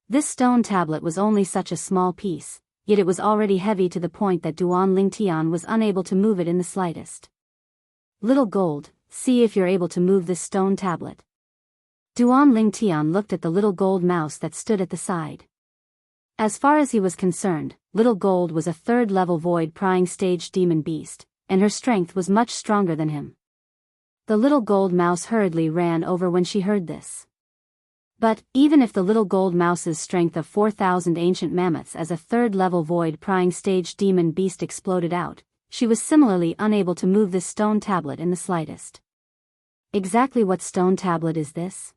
Speaker 1: This stone tablet was only such a small piece, yet it was already heavy to the point that Duan Lingtian was unable to move it in the slightest. "Little Gold, see if you're able to move this stone tablet." Duan Lingtian looked at the little gold mouse that stood at the side. As far as he was concerned, Little Gold was a 3rd-level void-prying stage demon beast, and her strength was much stronger than him. The little gold mouse hurriedly ran over when she heard this. But, even if the little gold mouse's strength of 4,000 ancient mammoths as a 3rd-level void-prying stage demon beast exploded out, she was similarly unable to move this stone tablet in the slightest. Exactly what stone tablet is this?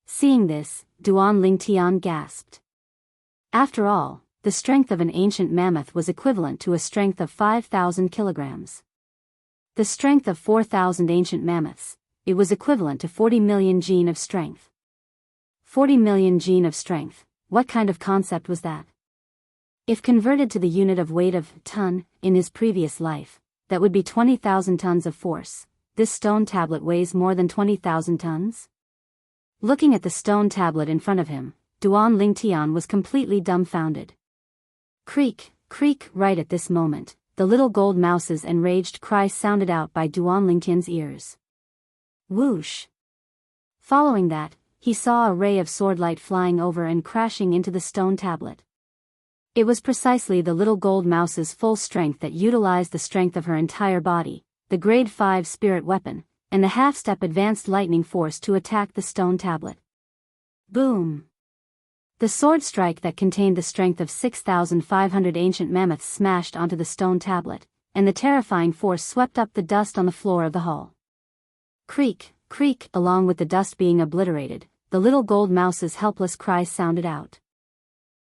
Speaker 1: Seeing this, Duan Lingtian gasped. After all, the strength of an ancient mammoth was equivalent to a strength of 5,000 kilograms. The strength of 4,000 ancient mammoths, it was equivalent to 40 million gene of strength. 40 million gene of strength, what kind of concept was that? If converted to the unit of weight of ton in his previous life, that would be 20,000 tons of force. This stone tablet weighs more than 20,000 tons? Looking at the stone tablet in front of him, Duan Lingtian was completely dumbfounded. Creak, creak, right at this moment, the little gold mouse's enraged cry sounded out by Duan Lingtian's ears. Whoosh! Following that, he saw a ray of swordlight flying over and crashing into the stone tablet. It was precisely the little gold mouse's full strength that utilized the strength of her entire body, the grade 5 spirit weapon, and the half-step advanced lightning force to attack the stone tablet. Boom! The sword strike that contained the strength of 6,500 ancient mammoths smashed onto the stone tablet, and the terrifying force swept up the dust on the floor of the hall. Creak, creak, along with the dust being obliterated, the little gold mouse's helpless cry sounded out.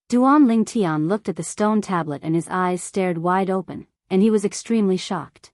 Speaker 1: Duan Lingtian looked at the stone tablet and his eyes stared wide open, and he was extremely shocked.